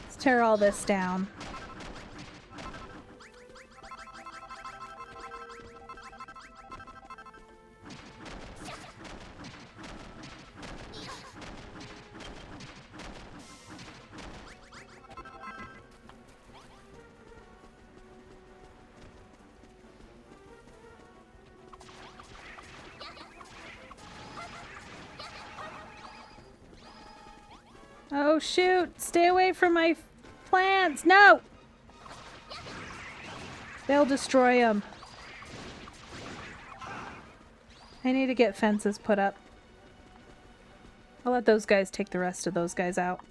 Let's tear all this down. Oh shoot! Stay away from my plants! No! They'll destroy them. I need to get fences put up. I'll let those guys take the rest of those guys out.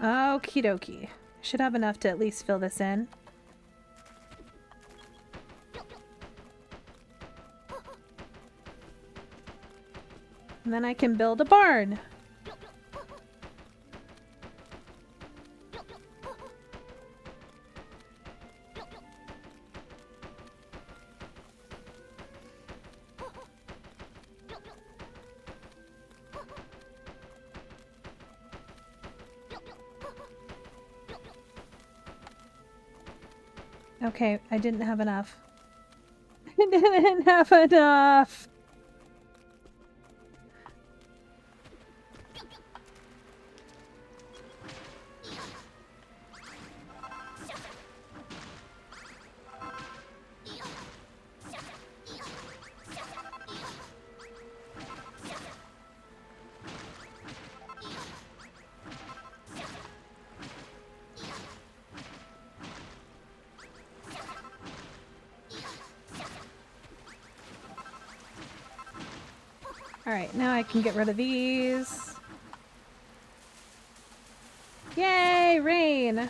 Okie dokie. Should have enough to at least fill this in. And then I can build a barn. Okay, I didn't have enough. I didn't have enough! Alright, now I can get rid of these. Yay, rain!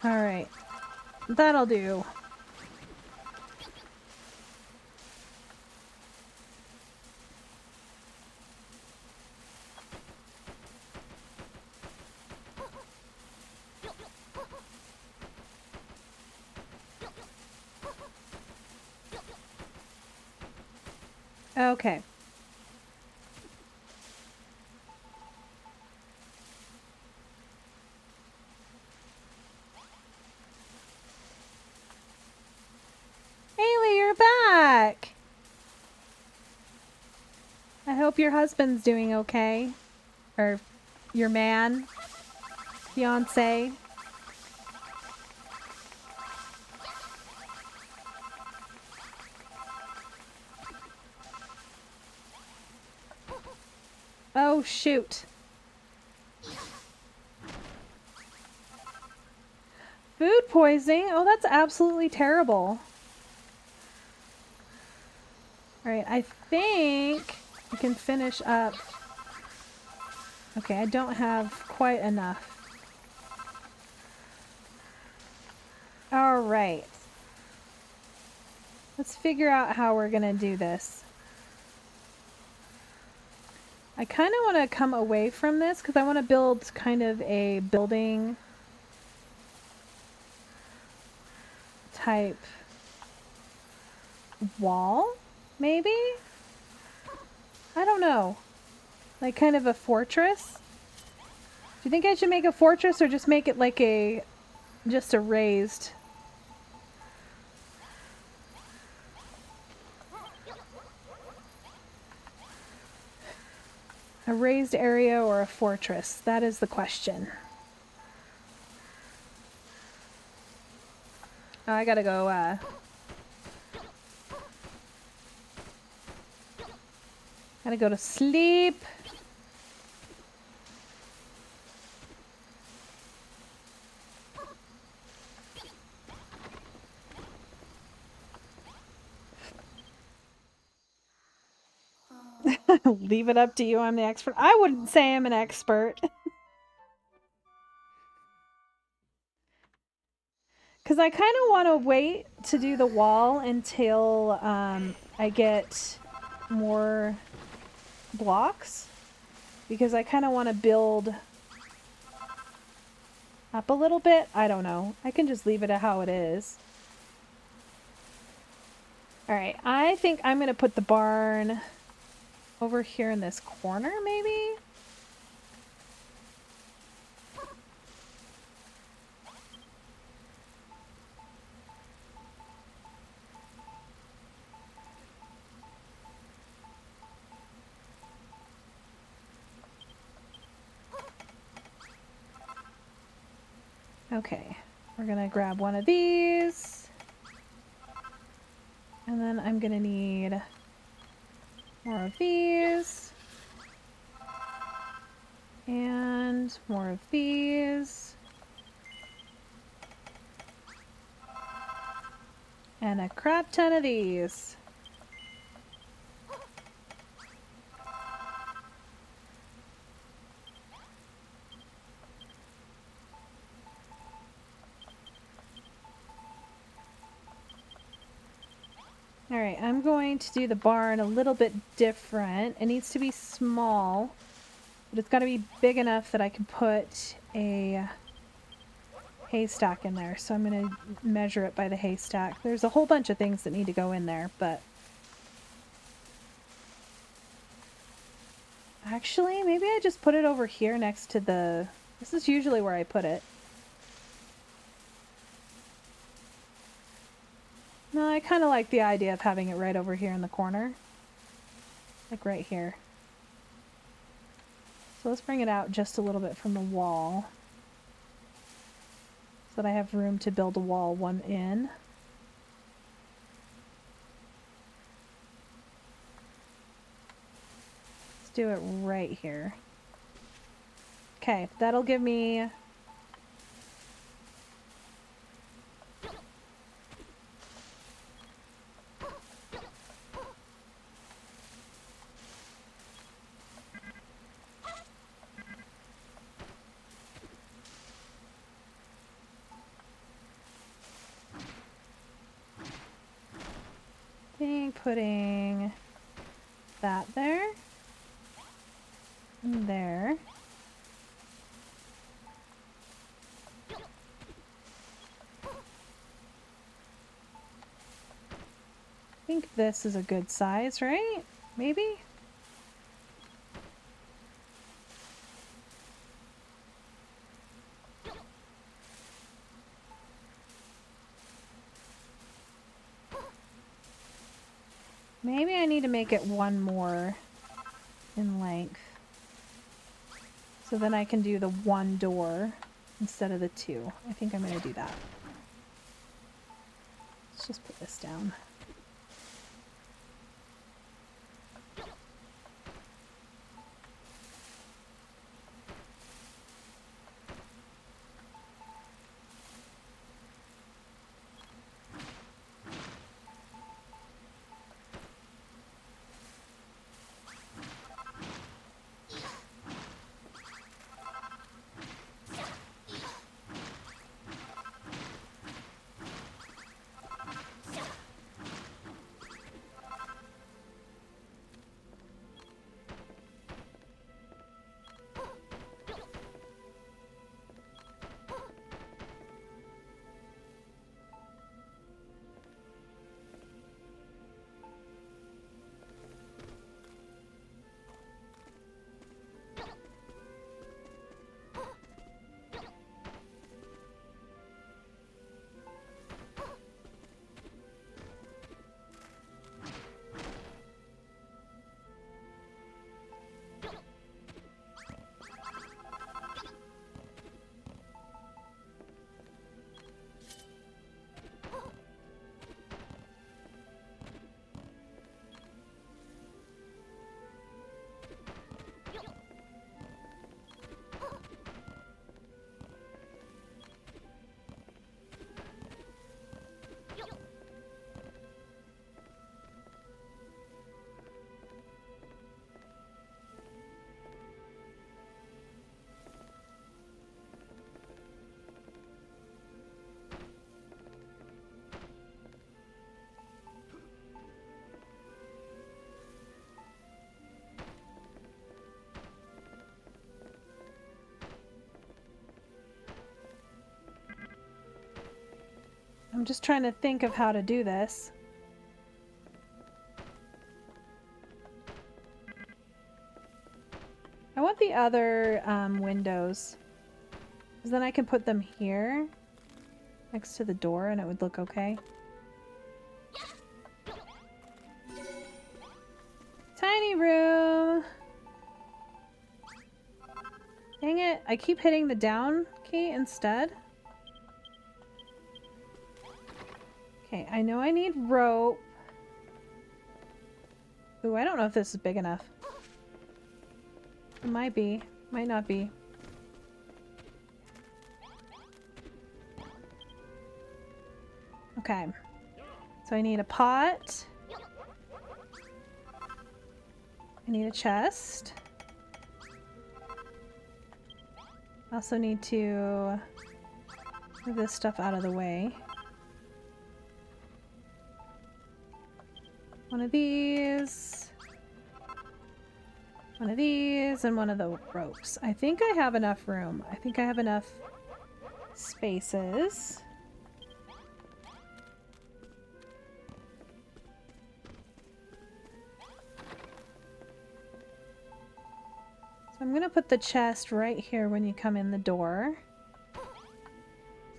Alright, that'll do. Okay. Haley, you're back! I hope your husband's doing okay. Or your man. Fiance. Oh, shoot. Food poisoning? Oh, that's absolutely terrible. Alright, I think we can finish up. Okay, I don't have quite enough. Alright. Let's figure out how we're gonna do this. I kind of want to come away from this because I want to build kind of a building type wall, maybe? I don't know. Like kind of a fortress? Do you think I should make a fortress or just make it like just a raised? A raised area or a fortress? That is the question. Oh, I gotta go, gotta go to sleep. Leave it up to you. I'm the expert. I wouldn't say I'm an expert. Because I kind of want to wait to do the wall until I get more blocks. Because I kind of want to build up a little bit. I don't know. I can just leave it at how it is. Alright, I think I'm going to put the barn over here in this corner, maybe? Okay, we're gonna grab one of these. And then I'm gonna need more of these. And more of these. And a crap ton of these. Alright, I'm going to do the barn a little bit different. It needs to be small, but it's got to be big enough that I can put a haystack in there, so I'm going to measure it by the haystack. There's a whole bunch of things that need to go in there, but actually, maybe I just put it over here next to the... This is usually where I put it. No, I kind of like the idea of having it right over here in the corner. Like right here. So let's bring it out just a little bit from the wall, so that I have room to build a wall one in. Let's do it right here. Okay, that'll give me... I think putting that there and there. I think this is a good size, right? Maybe? Maybe I need to make it one more in length. So then I can do the one door instead of the two. I think I'm going to do that. Let's just put this down. I'm just trying to think of how to do this. I want the other windows, because then I can put them here next to the door and it would look okay. Tiny room! Dang it, I keep hitting the down key instead. Okay, I know I need rope. Ooh, I don't know if this is big enough. It might be. Might not be. Okay. So I need a pot. I need a chest. I also need to move this stuff out of the way. One of these. One of these and one of the ropes. I think I have enough room. I think I have enough spaces. So I'm going to put the chest right here when you come in the door.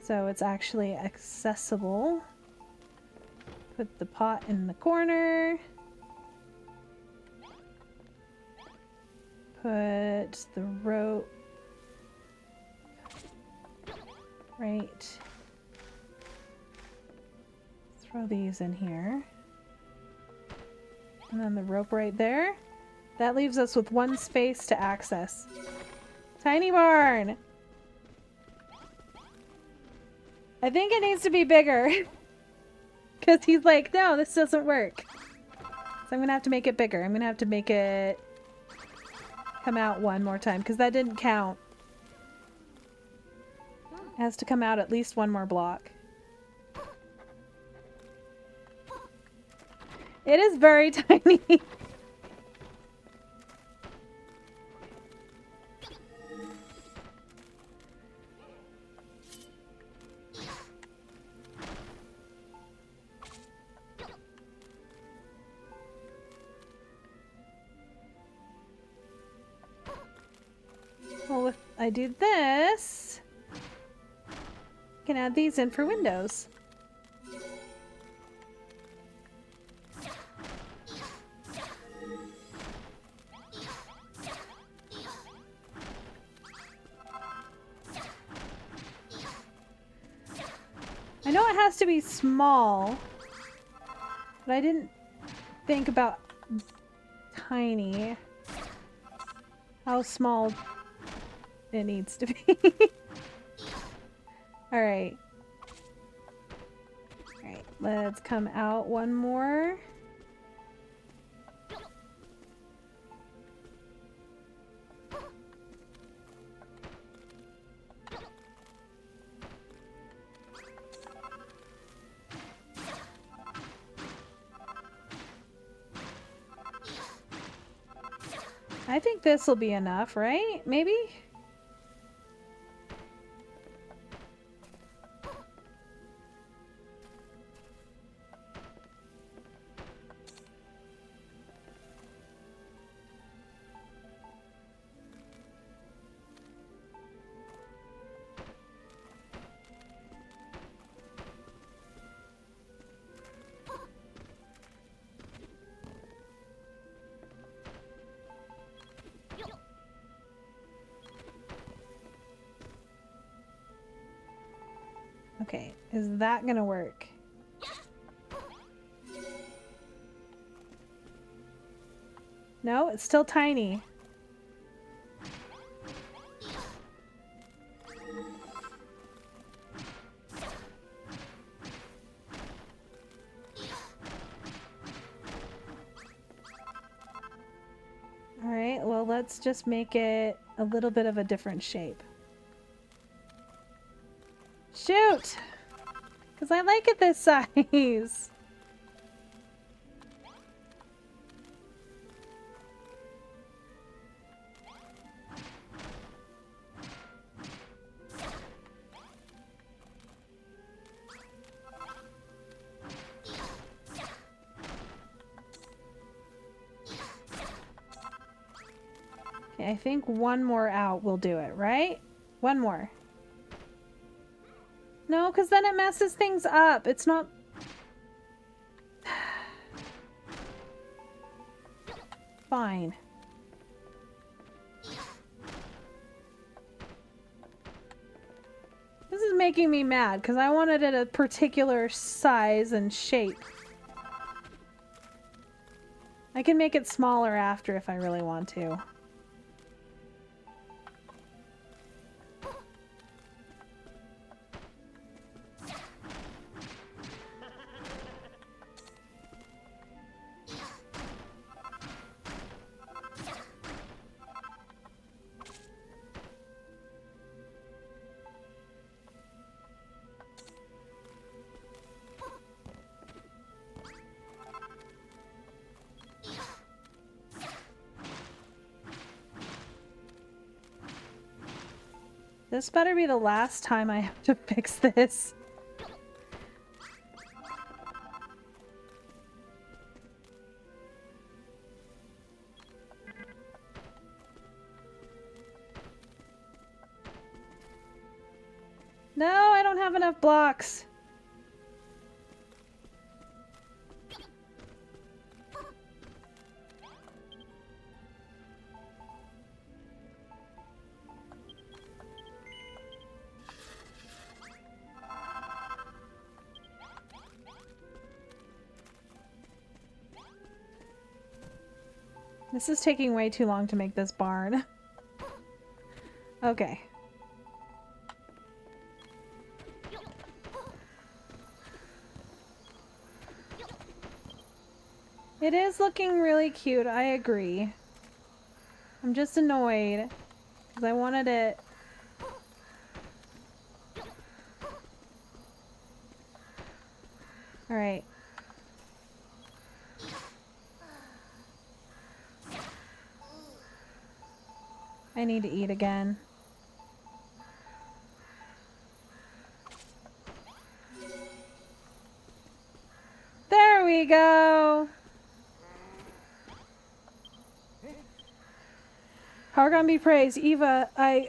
So it's actually accessible. Put the pot in the corner. Put the rope right. Throw these in here. And then the rope right there. That leaves us with one space to access. Tiny barn! I think it needs to be bigger. Because he's like, no, this doesn't work. So I'm going to have to make it bigger. I'm going to have to make it come out one more time. Because that didn't count. It has to come out at least one more block. It is very tiny. Well, if I do this, I can add these in for windows. I know it has to be small, but I didn't think about tiny. How small it needs to be. Alright. Alright, let's come out one more. I think this will be enough, right? Maybe? Okay, is that gonna work? No, it's still tiny. Alright, well, let's just make it a little bit of a different shape. Shoot! Because I like it this size. Okay, I think one more out will do it, right? One more. No, because then it messes things up. It's not... Fine. This is making me mad, because I wanted it a particular size and shape. I can make it smaller after if I really want to. This better be the last time I have to fix this. No, I don't have enough blocks. This is taking way too long to make this barn. Okay. It is looking really cute, I agree. I'm just annoyed because I wanted it. All right. I need to eat again. There we go. Hargon be praised. Eva, I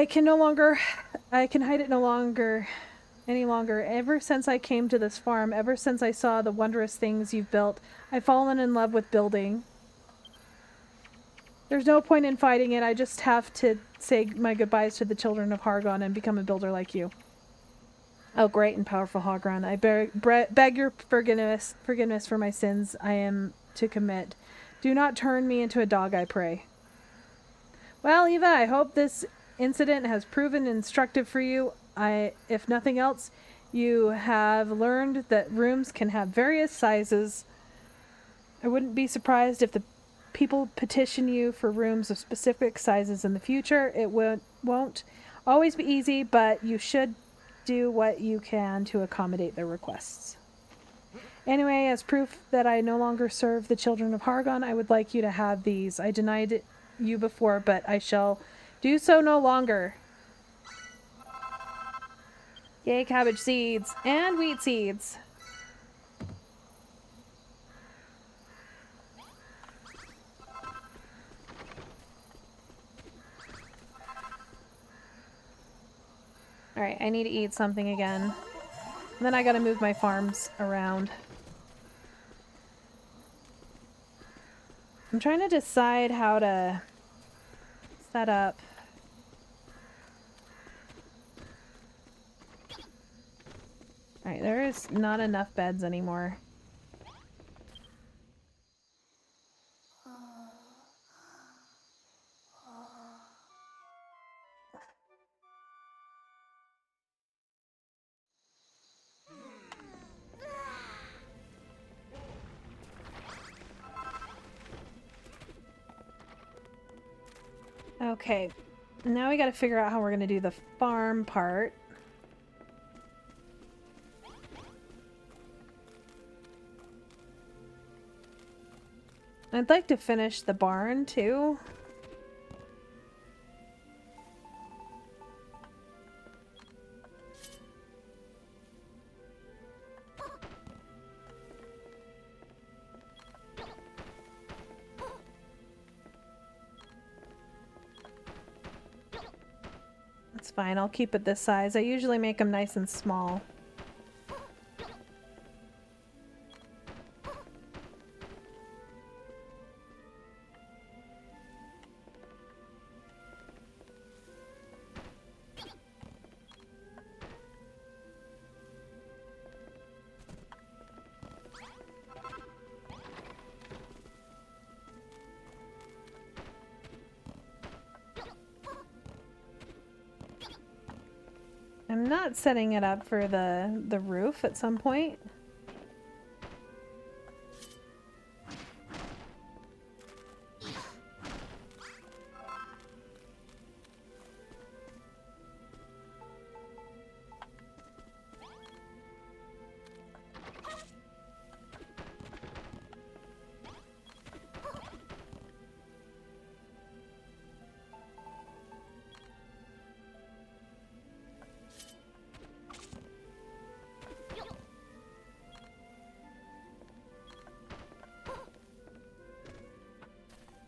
can hide it any longer. Ever since I came to this farm, ever since I saw the wondrous things you've built, I've fallen in love with building. There's no point in fighting it. I just have to say my goodbyes to the children of Hargon and become a builder like you. Oh, great and powerful Hargon, I beg your forgiveness for my sins I am to commit. Do not turn me into a dog, I pray. Well, Eva, I hope this incident has proven instructive for you. If nothing else, you have learned that rooms can have various sizes. I wouldn't be surprised if the people petition you for rooms of specific sizes in the future. It won't always be easy, but you should do what you can to accommodate their requests. Anyway, as proof that I no longer serve the children of Hargon, I would like you to have these. I denied you before, but I shall do so no longer. Yay, cabbage seeds and wheat seeds. Alright, I need to eat something again. And then I gotta move my farms around. I'm trying to decide how to set up. Alright, there is not enough beds anymore. Okay, now we gotta figure out how we're gonna do the farm part. I'd like to finish the barn too. That's fine, I'll keep it this size. I usually make them nice and small. I'm not setting it up for the roof at some point.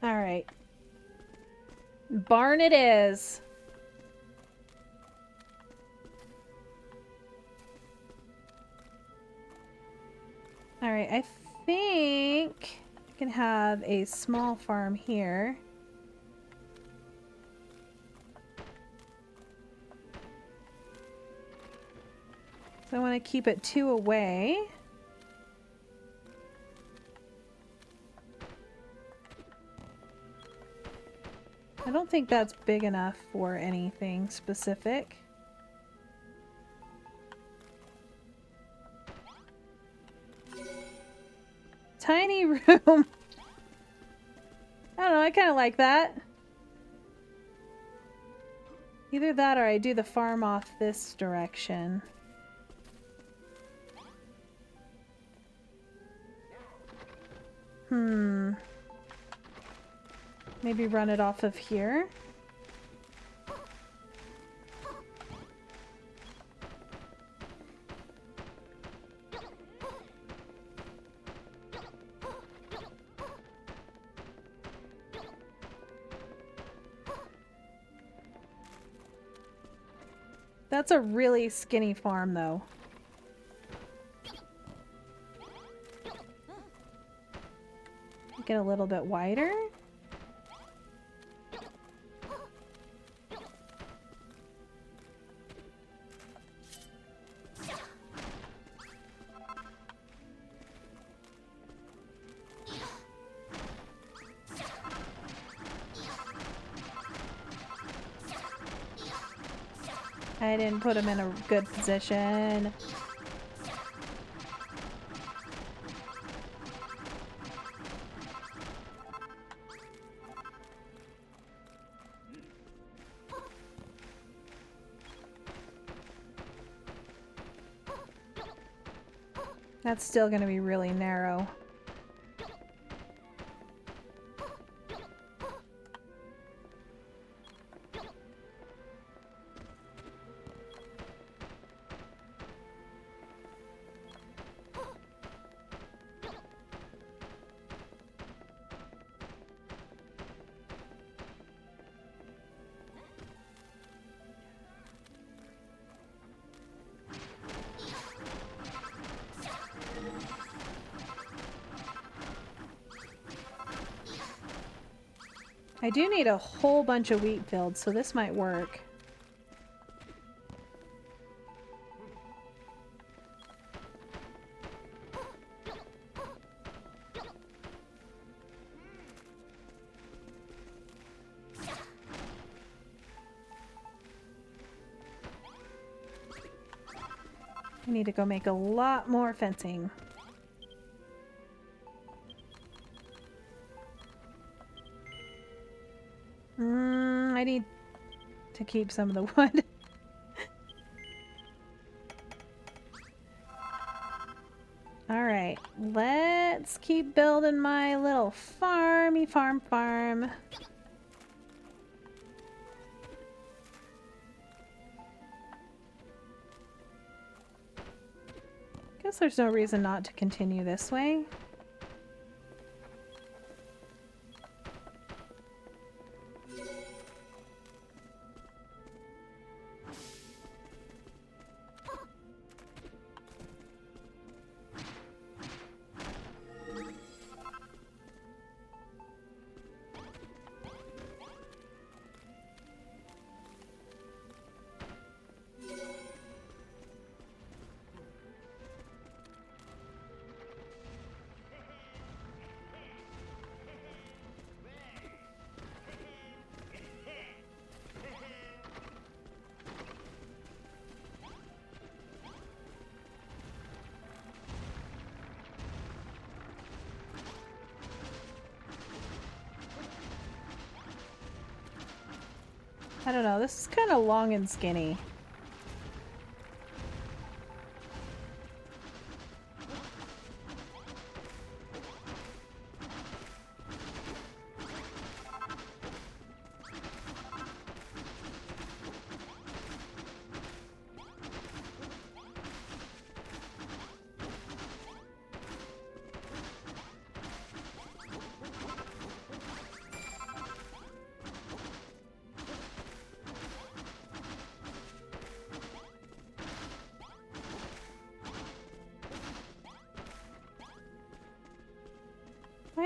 All right. Barn it is. All right, I think I can have a small farm here. So I want to keep it 2 away. I don't think that's big enough for anything specific. Tiny room. I don't know, I kind of like that. Either that or I do the farm off this direction. Maybe run it off of here. That's a really skinny farm, though. Get a little bit wider. I didn't put him in a good position. That's still going to be really narrow. I do need a whole bunch of wheat fields, so this might work. I need to go make a lot more fencing. I need to keep some of the wood. Alright, let's keep building my little farmy farm. Guess there's no reason not to continue this way. I don't know, this is kind of long and skinny.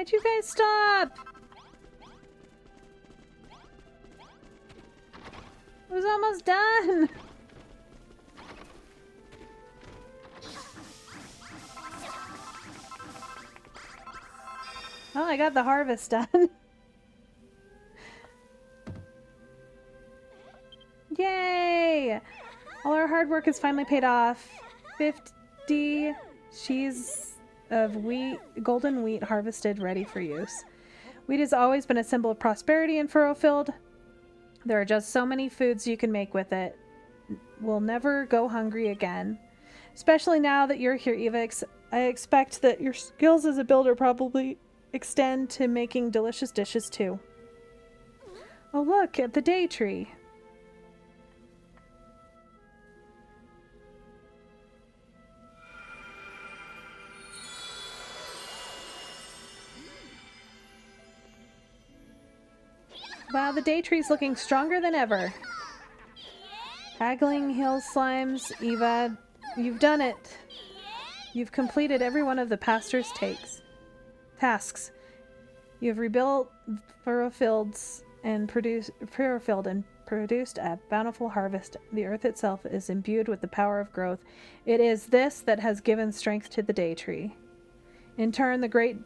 Can't you guys stop? It was almost done. Oh, I got the harvest done. Yay! All our hard work is finally paid off. 50 sheaves of wheat, golden wheat harvested, ready for use. Wheat has always been a symbol of prosperity in Furrowfield. There are just so many foods you can make with it. We'll never go hungry again. Especially now that you're here, Eva. I expect that your skills as a builder probably extend to making delicious dishes too. Oh, look at the day tree. Wow, the day tree's looking stronger than ever. Haggling hill slimes, Eva, you've done it. You've completed every one of the pastor's tasks. You have rebuilt Furrowfield and produced a bountiful harvest. The earth itself is imbued with the power of growth. It is this that has given strength to the day tree. In turn, the great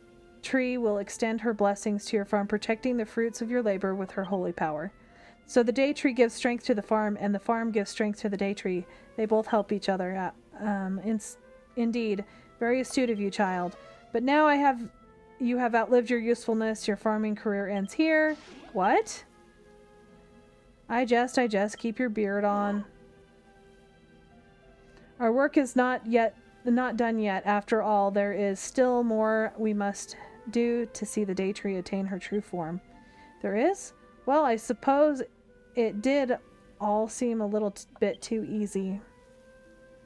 tree will extend her blessings to your farm, protecting the fruits of your labor with her holy power. So the day tree gives strength to the farm, and the farm gives strength to the day tree. They both help each other. Indeed, very astute of you, child. But now you have outlived your usefulness. Your farming career ends here. What? I jest. Keep your beard on. Our work is not done yet. After all, there is still more we must do to see the day tree attain her true form. There is? Well, I suppose it did all seem a little bit too easy.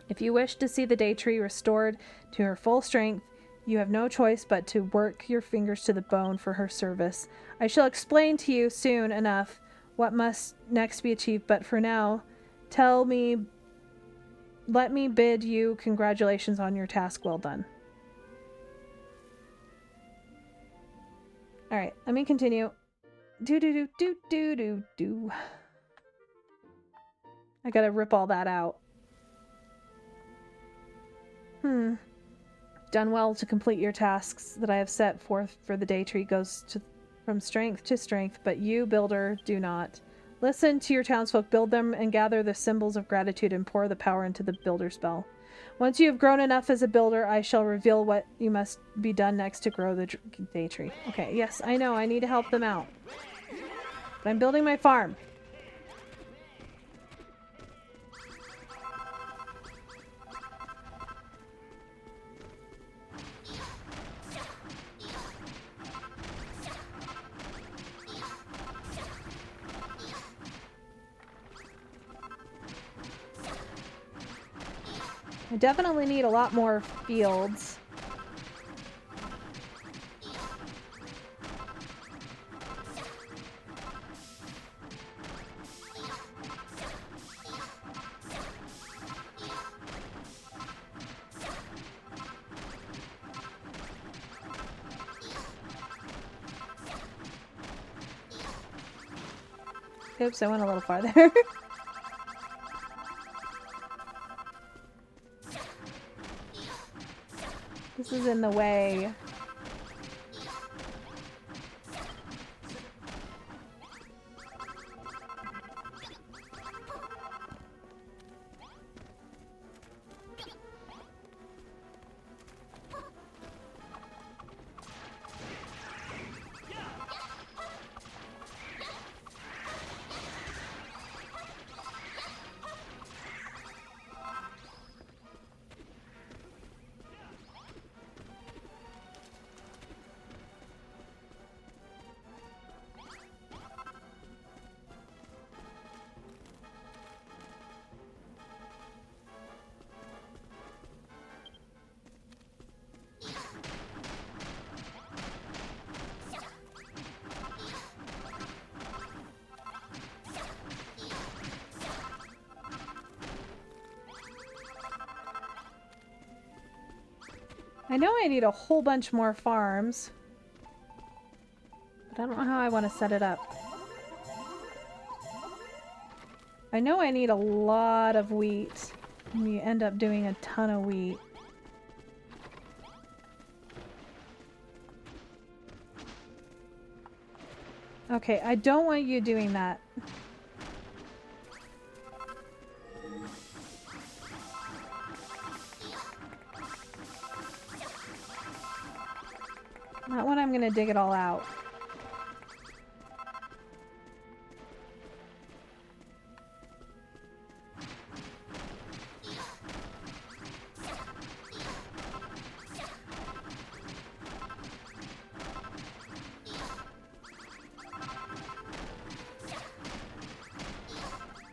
If you wish to see the day tree restored to her full strength, you have no choice but to work your fingers to the bone for her service. I shall explain to you soon enough what must next be achieved, but for now, let me bid you congratulations on your task well done. Alright, let me continue. Do. I gotta rip all that out. Done well to complete your tasks that I have set forth for the day tree goes from strength to strength, but you, builder, do not. Listen to your townsfolk, build them, and gather the symbols of gratitude and pour the power into the builder spell. Once you have grown enough as a builder, I shall reveal what you must be done next to grow the day tree. Okay, yes, I know, I need to help them out. But I'm building my farm. I definitely need a lot more fields. Oops, I went a little farther. This is in the way. I know I need a whole bunch more farms. But I don't know how I want to set it up. I know I need a lot of wheat. And you end up doing a ton of wheat. Okay, I don't want you doing that. Not when I'm gonna dig it all out.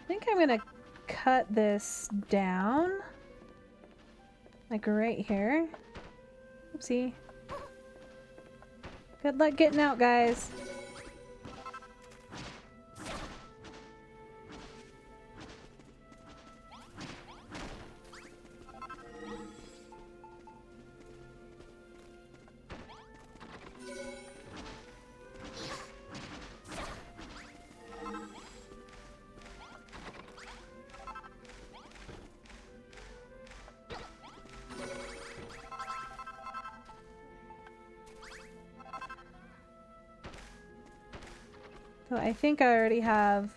I think I'm gonna cut this down. Like right here. Oopsie. Good luck getting out, guys. So I think I already have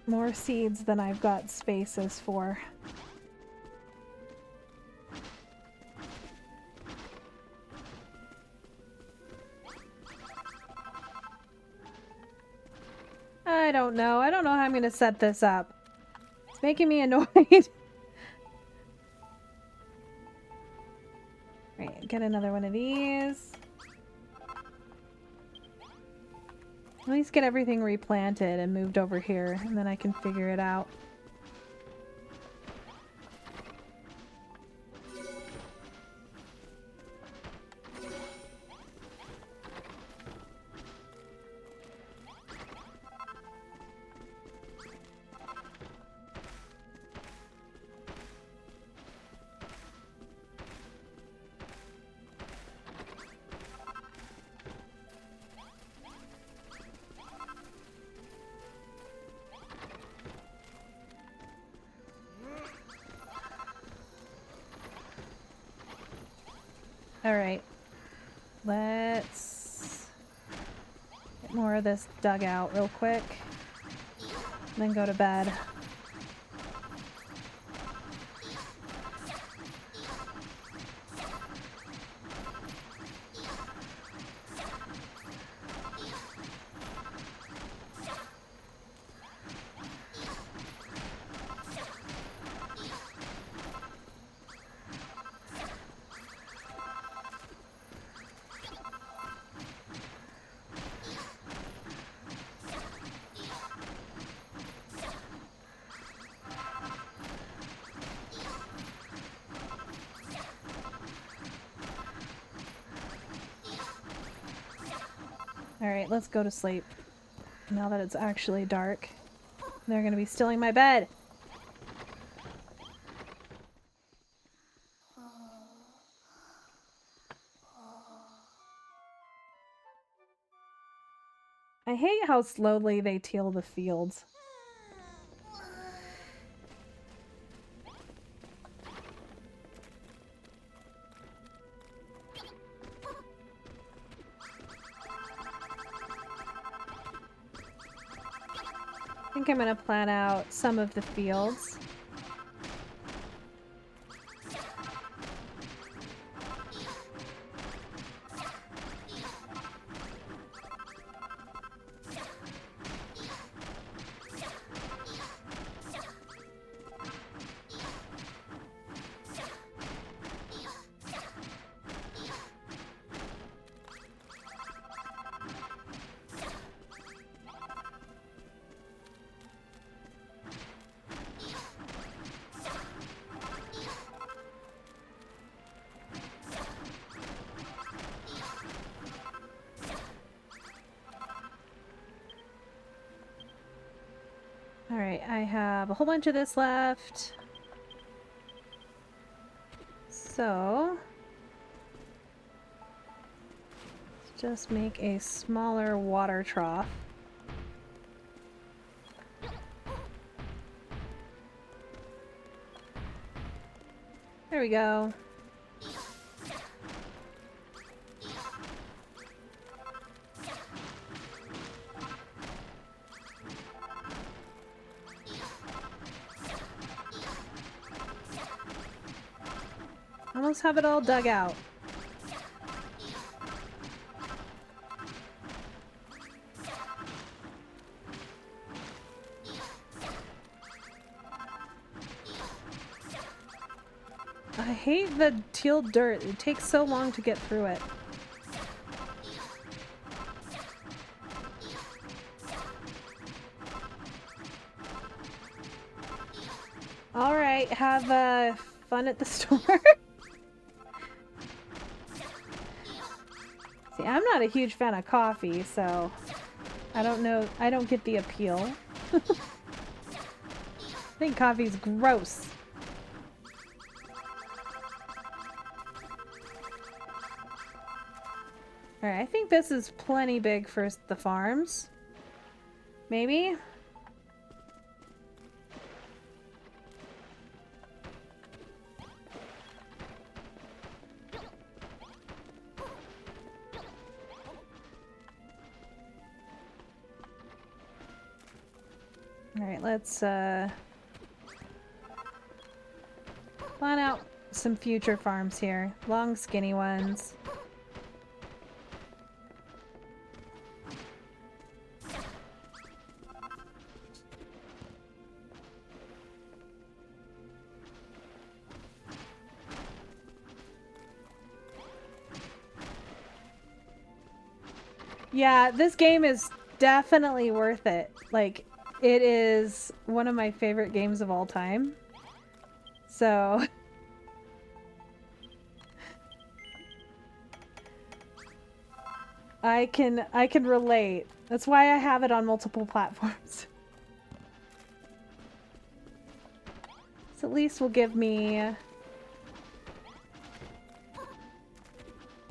more seeds than I've got spaces for. I don't know. I don't know how I'm going to set this up. It's making me annoyed. Right, get another one of these. At least get everything replanted and moved over here, and then I can figure it out. Alright, let's get more of this dug out real quick, and then go to bed. Alright, let's go to sleep. Now that it's actually dark. They're gonna be stealing my bed! I hate how slowly they till the fields. I think I'm gonna plan out some of the fields. Alright, I have a whole bunch of this left. So, just make a smaller water trough. There we go. Almost have it all dug out. I hate the teal dirt. It takes so long to get through it. Alright, have fun at the store. See, I'm not a huge fan of coffee, so I don't know. I don't get the appeal. I think coffee's gross. Alright, I think this is plenty big for the farms. Maybe? Alright, let's plan out some future farms here. Long, skinny ones. Yeah, this game is definitely worth it. Like, it is one of my favorite games of all time. So... I can relate. That's why I have it on multiple platforms. So at least will give me...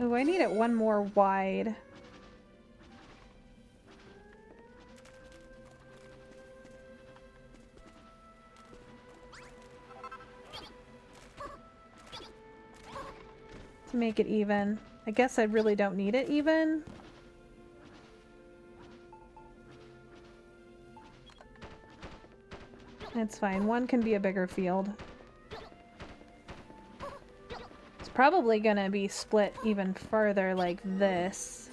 Oh, I need it one more wide. To make it even. I guess I really don't need it even. It's fine. One can be a bigger field. It's probably gonna be split even further like this.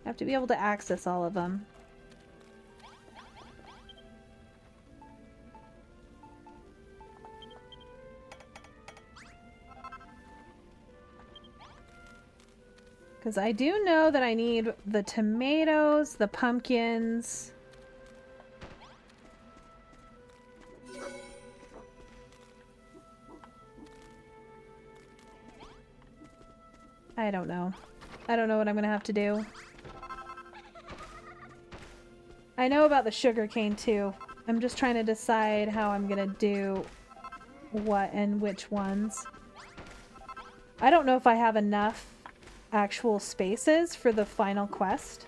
I have to be able to access all of them. Because I do know that I need the tomatoes, the pumpkins. I don't know. I don't know what I'm gonna have to do. I know about the sugarcane too. I'm just trying to decide how I'm gonna do what and which ones. I don't know if I have enough actual spaces for the final quest.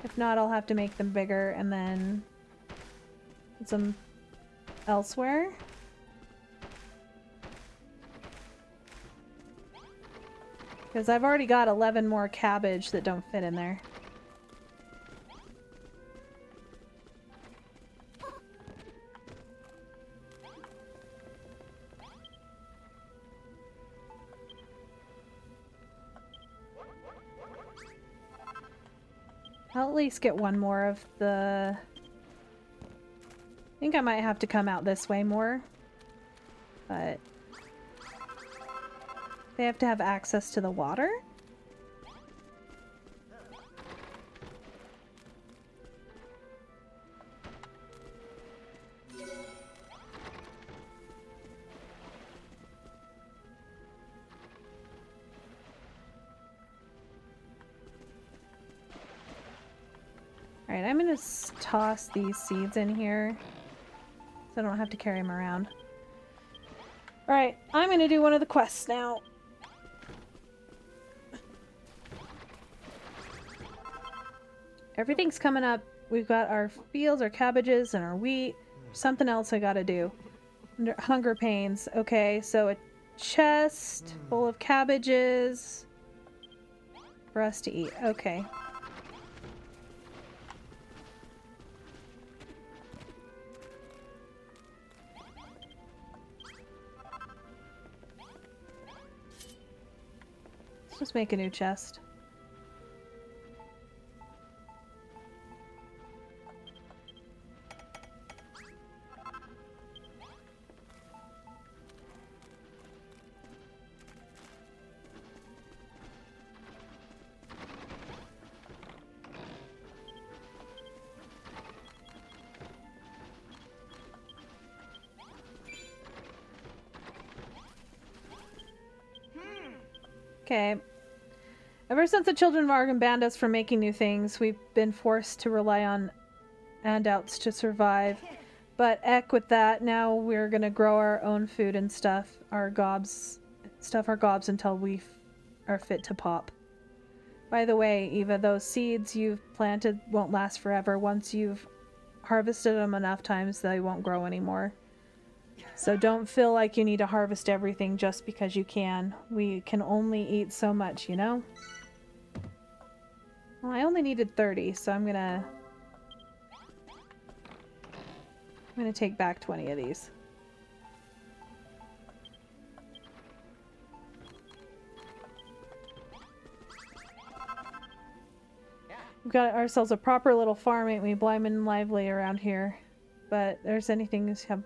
If not, I'll have to make them bigger and then put them elsewhere. Because I've already got 11 more cabbage that don't fit in there. I'll at least get one more of the... I think I might have to come out this way more. But... they have to have access to the water? Alright, I'm gonna toss these seeds in here so I don't have to carry them around. Alright, I'm gonna do one of the quests now. Everything's coming up. We've got our fields, our cabbages, and our wheat. Something else I gotta do. Hunger pains. Okay, so a chest full of cabbages for us to eat. Okay. Let's just make a new chest. Okay. Ever since the children of Argon banned us from making new things, we've been forced to rely on handouts to survive. But heck with that, now we're gonna grow our own food and stuff our gobs until we are fit to pop. By the way, Eva, those seeds you've planted won't last forever. Once you've harvested them enough times, they won't grow anymore. So don't feel like you need to harvest everything just because you can. We can only eat so much, you know? Well, I only needed 30, so I'm gonna take back 20 of these. We've got ourselves a proper little farm, ain't we? Blime and lively around here. But there's anything to have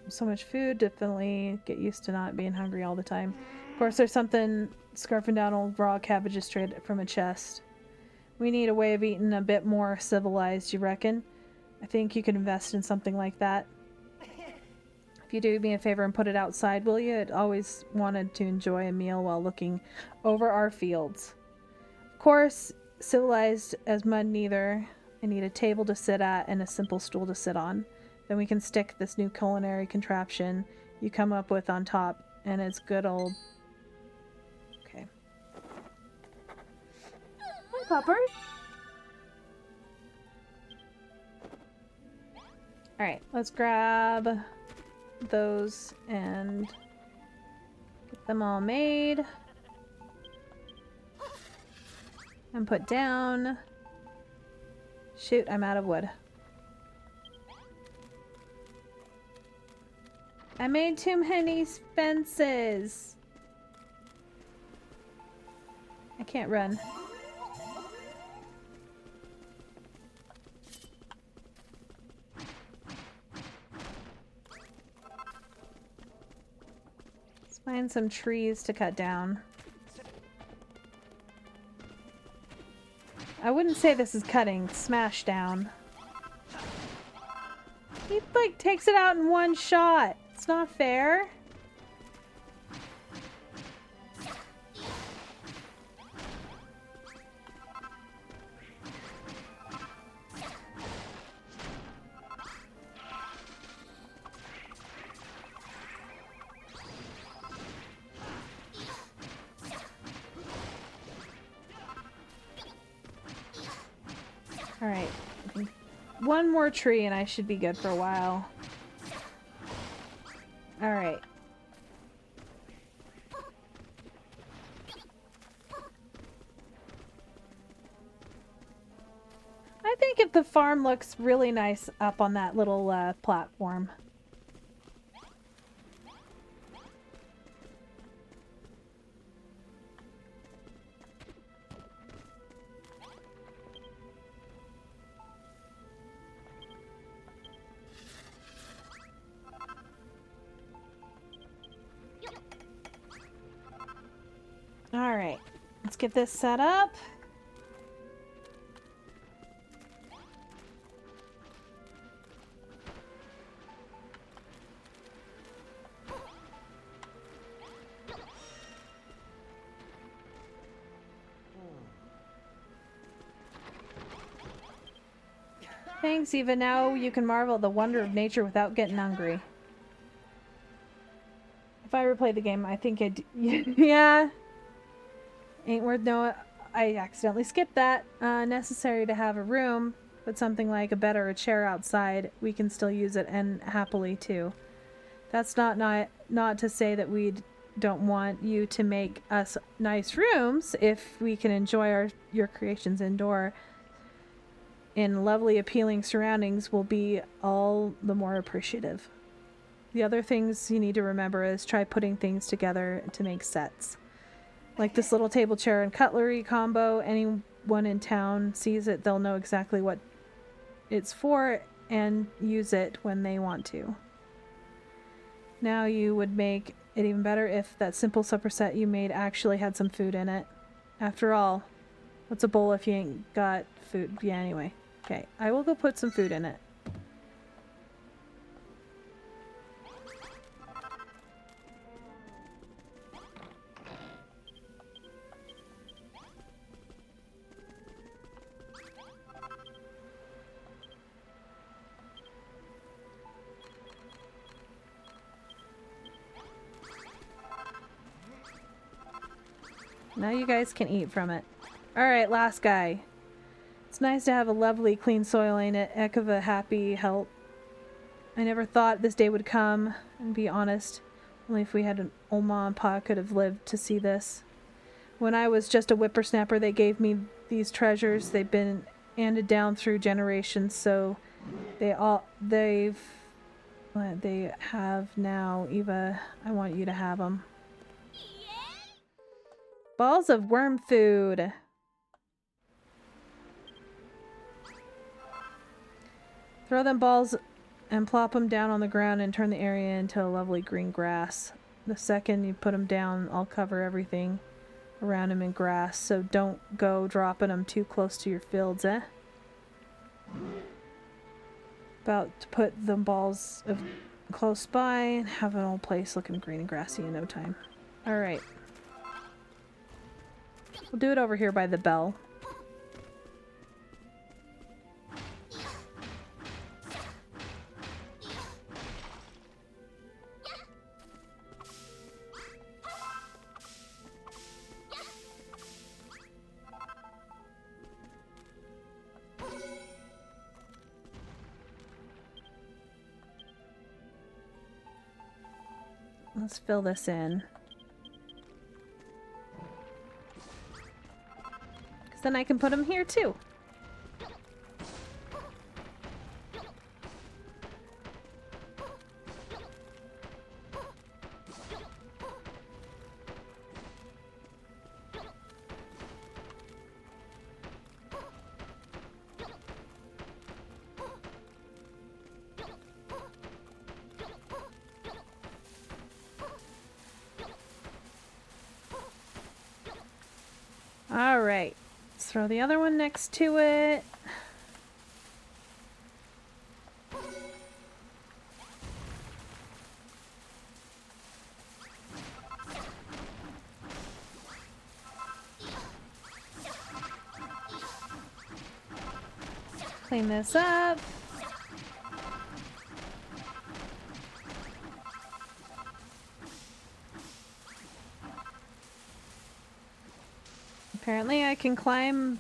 so much food, definitely get used to not being hungry all the time. Of course, there's something scarfing down old raw cabbages straight from a chest. We need a way of eating a bit more civilized, you reckon? I think you could invest in something like that. If you do me a favor and put it outside, will you? I'd always wanted to enjoy a meal while looking over our fields. Of course, civilized as mud neither. I need a table to sit at and a simple stool to sit on. Then we can stick this new culinary contraption you come up with on top, and it's good old... Okay. Hi, Popper. Alright, let's grab those and get them all made. And put down. Shoot, I'm out of wood. I made too many fences. I can't run. Let's find some trees to cut down. I wouldn't say this is cutting, smash down. He like takes it out in one shot. It's not fair. All right. One more tree and I should be good for a while. Alright. I think if the farm looks really nice up on that little platform. Alright, let's get this set up. Thanks, Eva. Now you can marvel at the wonder of nature without getting hungry. If I replay the game, I think I'd... yeah. Ain't worth no... I accidentally skipped that. Necessary to have a room, but something like a bed or a chair outside, we can still use it, and happily too. That's not to say that we don't want you to make us nice rooms if we can enjoy your creations indoor in lovely, appealing surroundings. Will be all the more appreciative. The other things you need to remember is try putting things together to make sets. Like this little table chair and cutlery combo. Anyone in town sees it, they'll know exactly what it's for and use it when they want to. Now you would make it even better if that simple supper set you made actually had some food in it. After all, what's a bowl if you ain't got food? Yeah, anyway. Okay, I will go put some food in it. Now you guys can eat from it. Alright, last guy. It's nice to have a lovely, clean soil, ain't it? Heck of a happy help. I never thought this day would come, and be honest, only if we had an old ma and pa could have lived to see this. When I was just a whippersnapper, they gave me these treasures. They've been handed down through generations, so they have now. Eva, I want you to have them. Balls of worm food. Throw them balls and plop them down on the ground and turn the area into a lovely green grass. The second you put them down, I'll cover everything around them in grass, so don't go dropping them too close to your fields, eh? About to put the balls of close by and have an old place looking green and grassy in no time. Alright. We'll do it over here by the bell. Let's fill this in. Then I can put them here too. All right. Throw the other one next to it. Clean this up. Apparently I can climb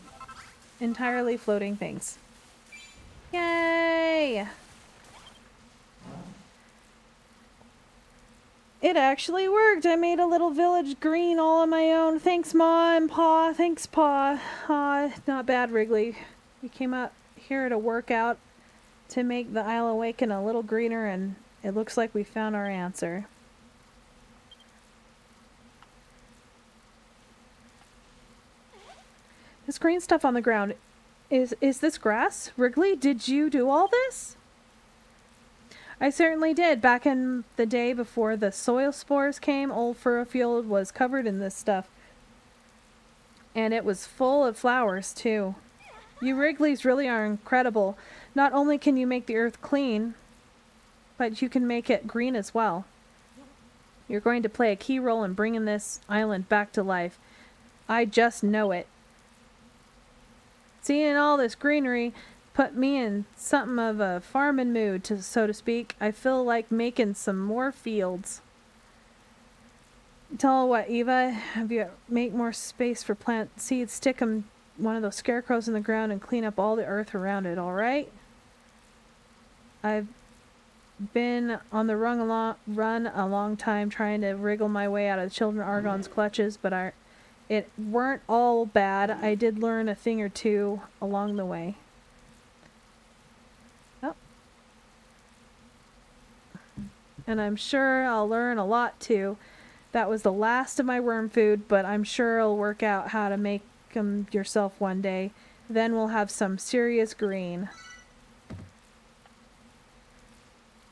entirely floating things. Yay! It actually worked! I made a little village green all on my own. Thanks, Ma and Pa. Thanks, Pa. Not bad, Wrigley. We came out here to work out to make the Isle Awaken a little greener, and it looks like we found our answer. This green stuff on the ground, is this grass? Wrigley, did you do all this? I certainly did. Back in the day before the soil spores came, Old Furrowfield was covered in this stuff. And it was full of flowers, too. You Wrigleys really are incredible. Not only can you make the earth clean, but you can make it green as well. You're going to play a key role in bringing this island back to life. I just know it. Seeing all this greenery put me in something of a farming mood, so to speak. I feel like making some more fields. Tell what, Eva, have you make more space for plant seeds, stick them one of those scarecrows in the ground and clean up all the earth around it, alright? I've been on the run a long time trying to wriggle my way out of Children Argon's clutches, but it weren't all bad. I did learn a thing or two along the way. Oh. And I'm sure I'll learn a lot too. That was the last of my worm food, but I'm sure I'll work out how to make them yourself one day. Then we'll have some serious green.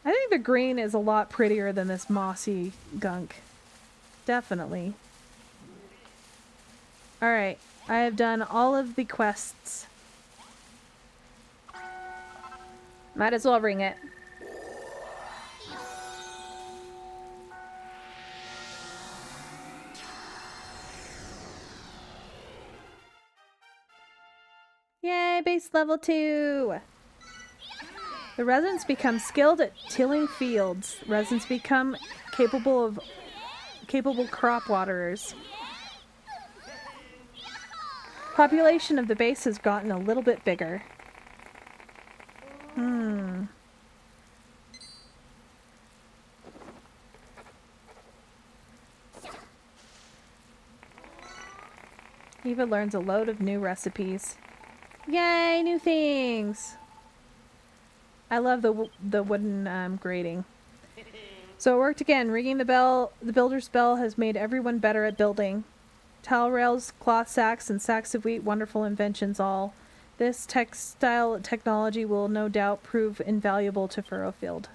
I think the green is a lot prettier than this mossy gunk. Definitely. Alright, I have done all of the quests. Might as well ring it. Yay, base level 2! The residents become skilled at tilling fields. Residents become capable crop waterers. Population of the base has gotten a little bit bigger. Eva learns a load of new recipes. Yay, new things! I love the wooden grating. So it worked again. Ringing the bell, the builder's bell has made everyone better at building. Towel rails, cloth sacks, and sacks of wheat, wonderful inventions all. This textile technology will no doubt prove invaluable to Furrowfield.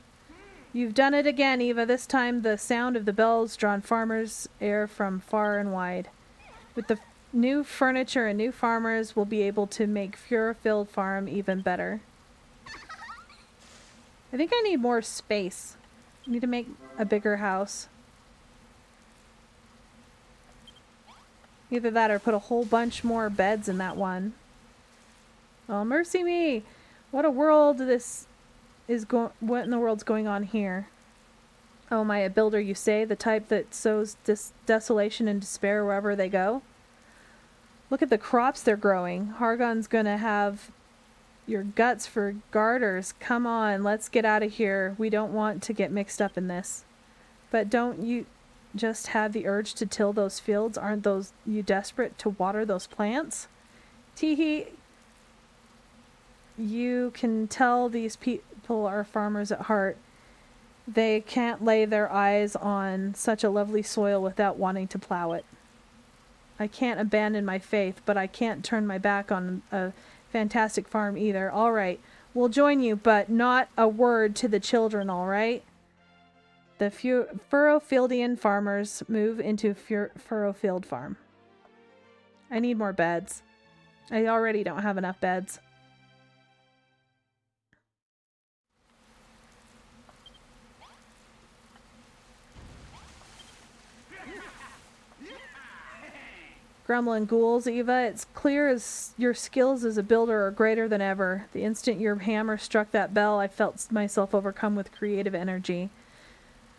You've done it again, Eva. This time the sound of the bells drawn farmers' air from far and wide. With the new furniture and new farmers, we'll be able to make Furrowfield Farm even better. I think I need more space. I need to make a bigger house. Either that or put a whole bunch more beds in that one. Oh, mercy me! What a world this is what in the world's going on here? Oh, am I a builder, you say? The type that sows desolation and despair wherever they go? Look at the crops they're growing. Hargon's gonna have your guts for garters. Come on, let's get out of here. We don't want to get mixed up in this. But don't you just have the urge to till those fields? Aren't you desperate to water those plants? Teehee. You can tell these people are farmers at heart. They can't lay their eyes on such a lovely soil without wanting to plow it. I can't abandon my faith, but I can't turn my back on a fantastic farm either. All right, we'll join you, but not a word to the children, all right? The Furrowfieldian farmers move into Furrowfield Farm. I need more beds. I already don't have enough beds. Gremlin ghouls, Eva, it's clear as your skills as a builder are greater than ever. The instant your hammer struck that bell, I felt myself overcome with creative energy.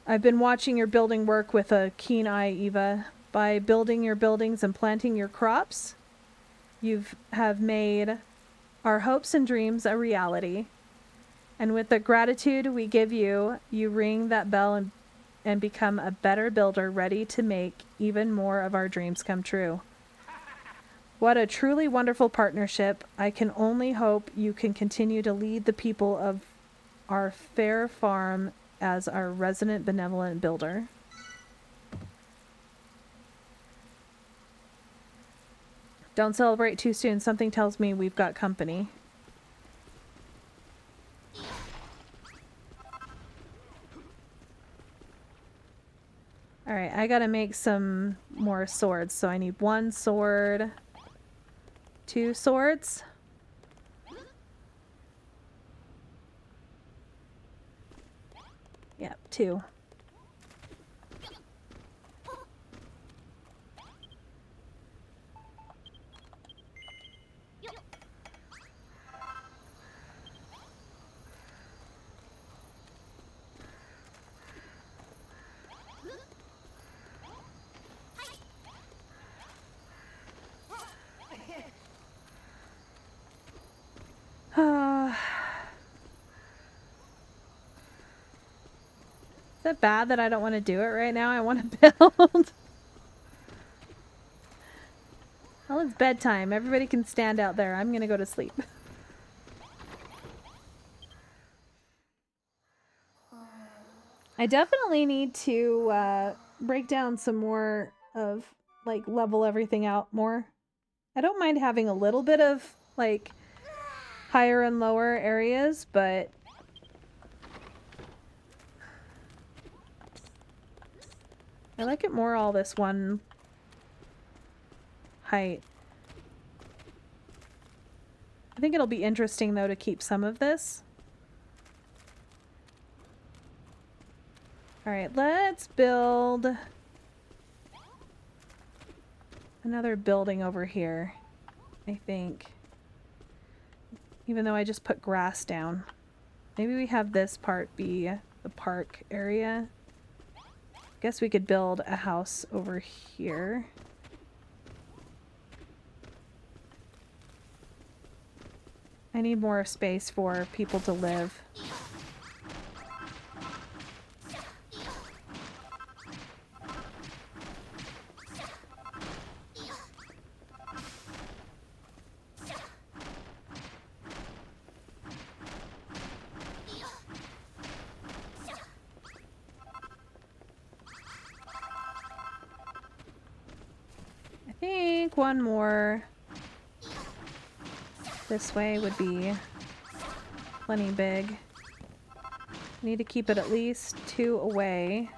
I've been watching your building work with a keen eye, Eva. By building your buildings and planting your crops, you have made our hopes and dreams a reality. And with the gratitude we give you, you ring that bell and become a better builder, ready to make even more of our dreams come true. What a truly wonderful partnership. I can only hope you can continue to lead the people of our fair farm as our resident benevolent builder. Don't celebrate too soon. Something tells me we've got company. Alright, I gotta make some more swords. So I need 1 sword, 2 swords. Yep, 2. that bad that I don't want to do it right now? I want to build. Well, it's bedtime. Everybody can stand out there. I'm going to go to sleep. I definitely need to break down some more of, like, level everything out more. I don't mind having a little bit of, like, higher and lower areas, but I like it more all this one height. I think it'll be interesting, though, to keep some of this. Alright, let's build another building over here, I think. Even though I just put grass down. Maybe we have this part be the park area. Guess we could build a house over here. I need more space for people to live. I think one more this way would be plenty big. Need to keep it at least 2 away.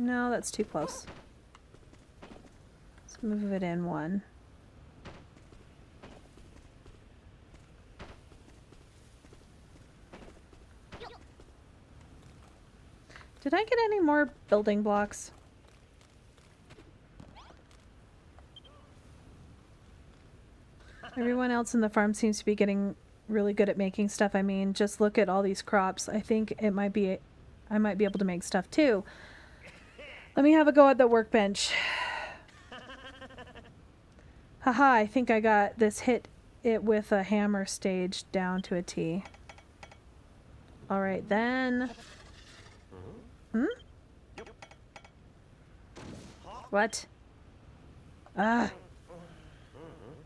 No, that's too close. Let's move it in 1. Did I get any more building blocks? Everyone else in the farm seems to be getting really good at making stuff. I mean, just look at all these crops. I think it might be, I might be able to make stuff too. Let me have a go at the workbench. Haha, I think I got this hit it with a hammer stage down to a T. Alright then. Hmm? What? Ah.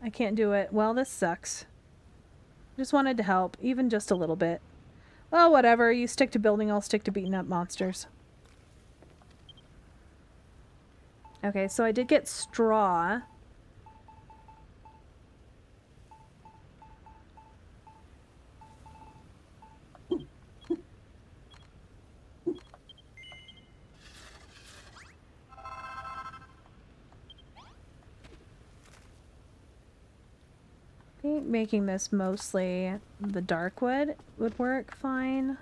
I can't do it. Well, this sucks. Just wanted to help, even just a little bit. Well, whatever. You stick to building, I'll stick to beating up monsters. Okay, so I did get straw. I think making this mostly the dark wood would work fine.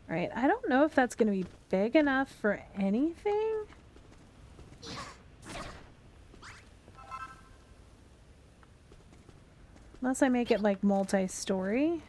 Right, I don't know if that's going to be big enough for anything. Unless I make it like multi-story.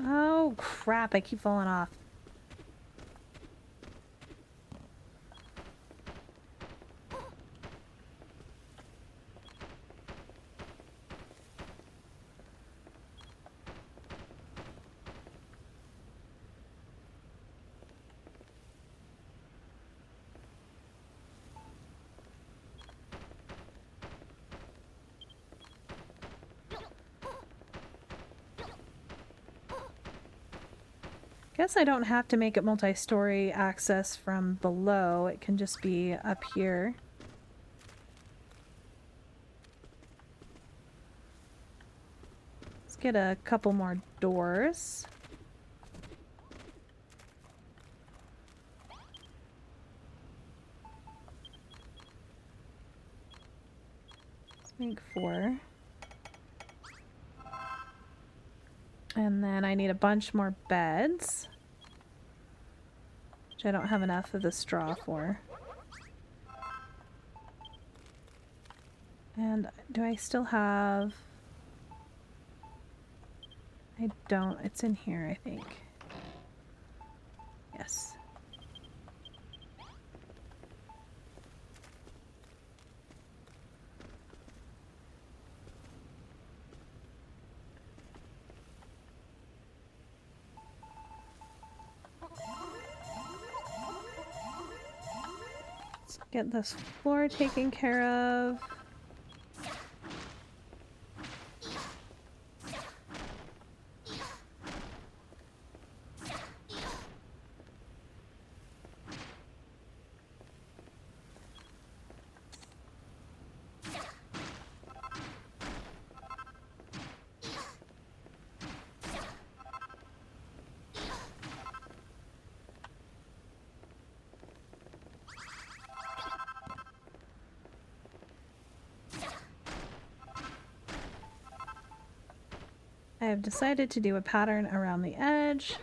Oh, crap. I keep falling off. Guess I don't have to make it multi-story access from below. It can just be up here. Let's get a couple more doors. Let's make 4. And then I need a bunch more beds, which I don't have enough of the straw for. And do I still have... I don't. It's in here, I think. Yes. Let's get this floor taken care of. I have decided to do a pattern around the edge.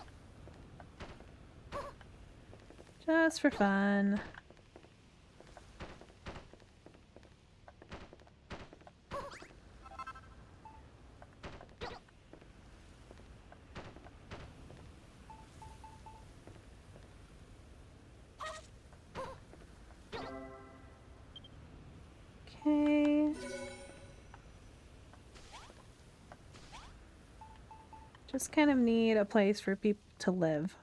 Just for fun. Okay. Just kind of need a place for people to live.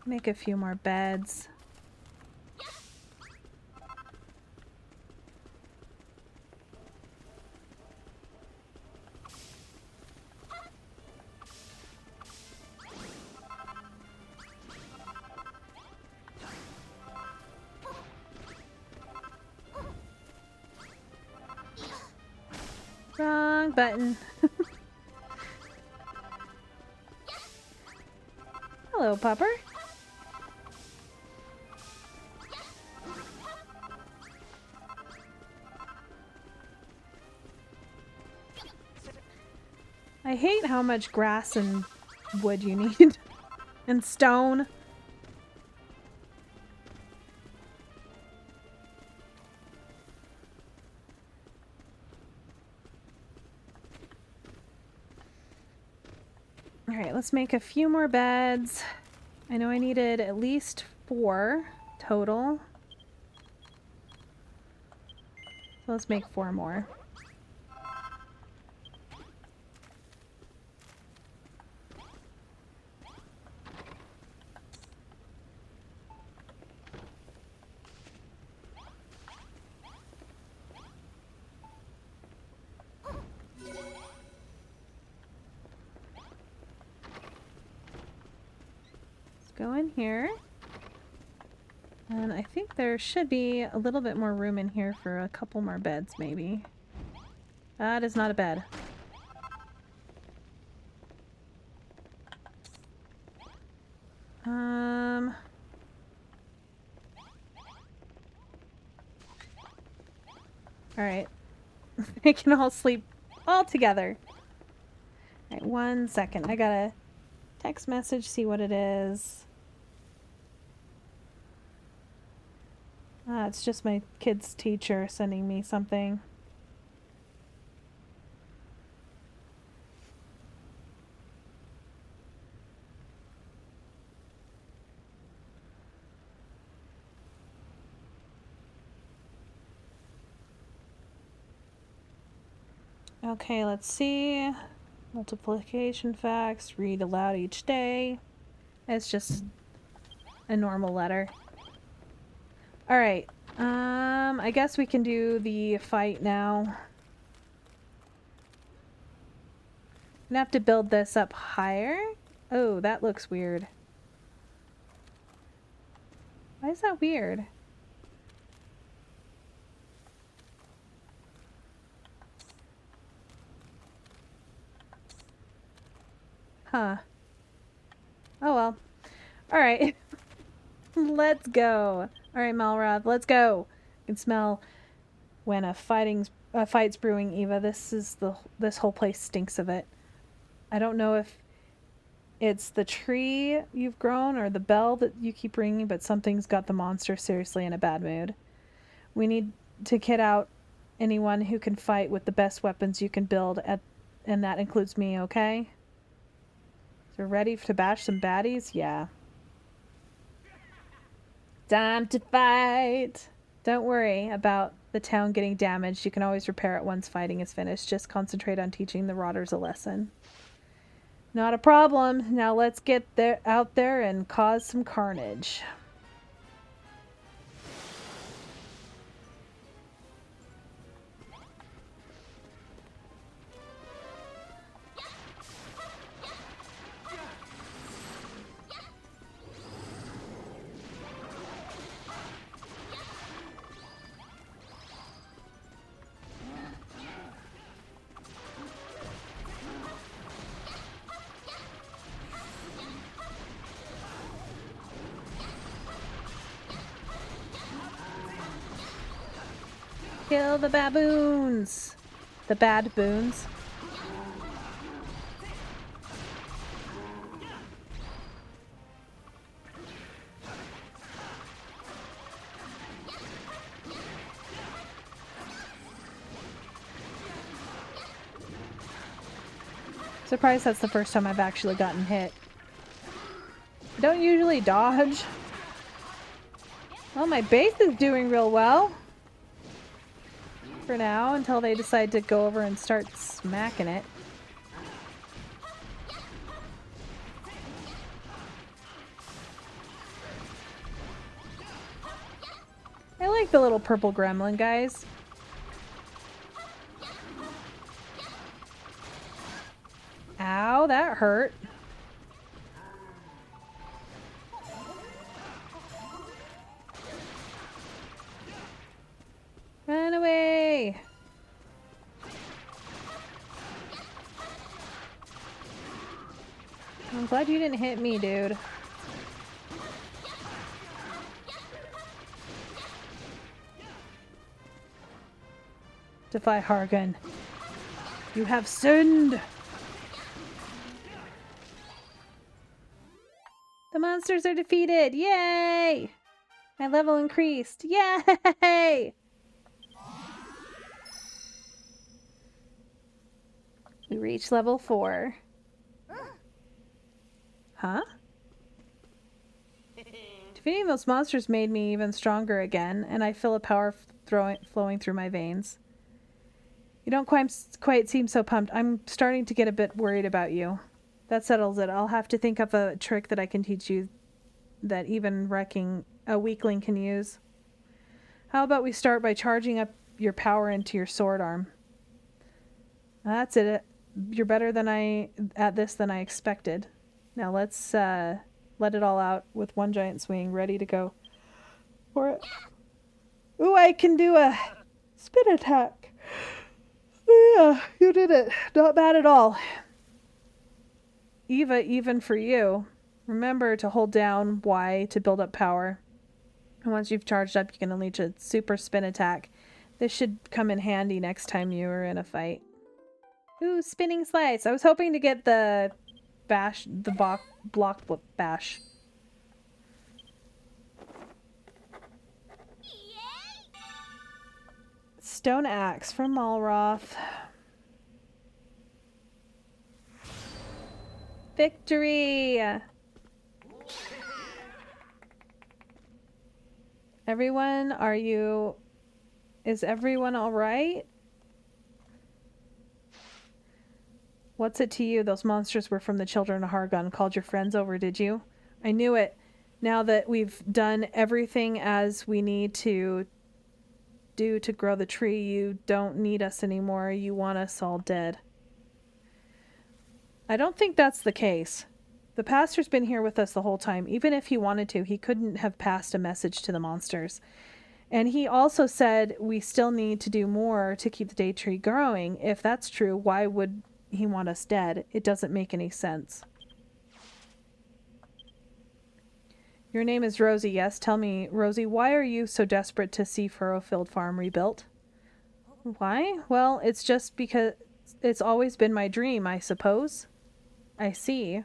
Make a few more beds. Wrong button. Hello, pupper. I hate how much grass and wood you need. And stone. Alright, let's make a few more beds. I know I needed at least 4 total. So let's make 4 more. Go in here. And I think there should be a little bit more room in here for a couple more beds, maybe. That is not a bed. Alright. They can all sleep all together. Alright, 1 second. I gotta Text message, see what it is. Ah, it's just my kid's teacher sending me something. Okay, let's see. Multiplication facts, read aloud each day. It's just a normal letter. Alright, I guess we can do the fight now. I'm gonna have to build this up higher. Oh, that looks weird. Why is that weird? Huh. Oh well. Alright. Let's go. Alright, Malrath, let's go. I can smell when a fight's brewing, Eva. This whole place stinks of it. I don't know if it's the tree you've grown or the bell that you keep ringing, but something's got the monster seriously in a bad mood. We need to kit out anyone who can fight with the best weapons you can build, and that includes me, okay? So ready to bash some baddies? Yeah. Time to fight! Don't worry about the town getting damaged. You can always repair it once fighting is finished. Just concentrate on teaching the Rotters a lesson. Not a problem. Now let's get out there and cause some carnage. Kill the baboons! The bad boons. Surprised that's the first time I've actually gotten hit. I don't usually dodge. Well, my base is doing real well. For now, until they decide to go over and start smacking it. I like the little purple gremlin, guys. Ow, that hurt. Run away! I'm glad you didn't hit me, dude. Defy Hargan. You have sinned! The monsters are defeated! Yay! My level increased! Yay! We reached level 4. Huh? Defeating those monsters made me even stronger again, and I feel a power flowing through my veins. You don't quite seem so pumped. I'm starting to get a bit worried about you. That settles it. I'll have to think of a trick that I can teach you that even a weakling can use. How about we start by charging up your power into your sword arm? That's it. You're better at this than I expected. Now let's let it all out with one giant swing, ready to go for it. Ooh, I can do a spin attack. Yeah, you did it. Not bad at all. Eva, even for you, remember to hold down Y to build up power. And once you've charged up, you can unleash a super spin attack. This should come in handy next time you are in a fight. Ooh, spinning slice. I was hoping to get the bash the block bash. Stone axe from Malroth. Victory! Everyone, is everyone all right? What's it to you? Those monsters were from the children of Hargon. Called your friends over, did you? I knew it. Now that we've done everything as we need to do to grow the tree, you don't need us anymore. You want us all dead. I don't think that's the case. The pastor's been here with us the whole time. Even if he wanted to, he couldn't have passed a message to the monsters. And he also said we still need to do more to keep the day tree growing. If that's true, why would he want us dead? It doesn't make any sense. Your name is Rosie, yes? Tell me, Rosie, why are you so desperate to see Furrowfield Farm rebuilt? Why? Well, it's just because it's always been my dream, I suppose. I see.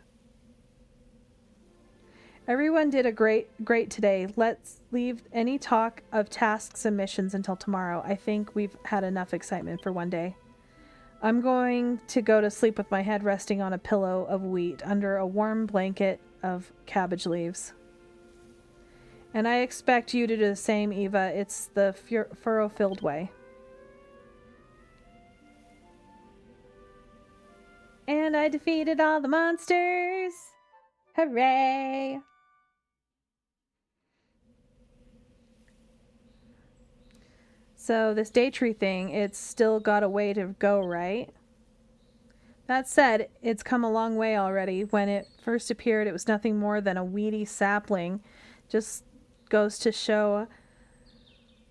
Everyone did a great today. Let's leave any talk of tasks and missions until tomorrow. I think we've had enough excitement for one day. I'm going to go to sleep with my head resting on a pillow of wheat under a warm blanket of cabbage leaves. And I expect you to do the same, Eva. It's the furrow-filled way. And I defeated all the monsters. Hooray! So this day tree thing, it's still got a way to go, right? That said, it's come a long way already. When it first appeared, it was nothing more than a weedy sapling. Just goes to show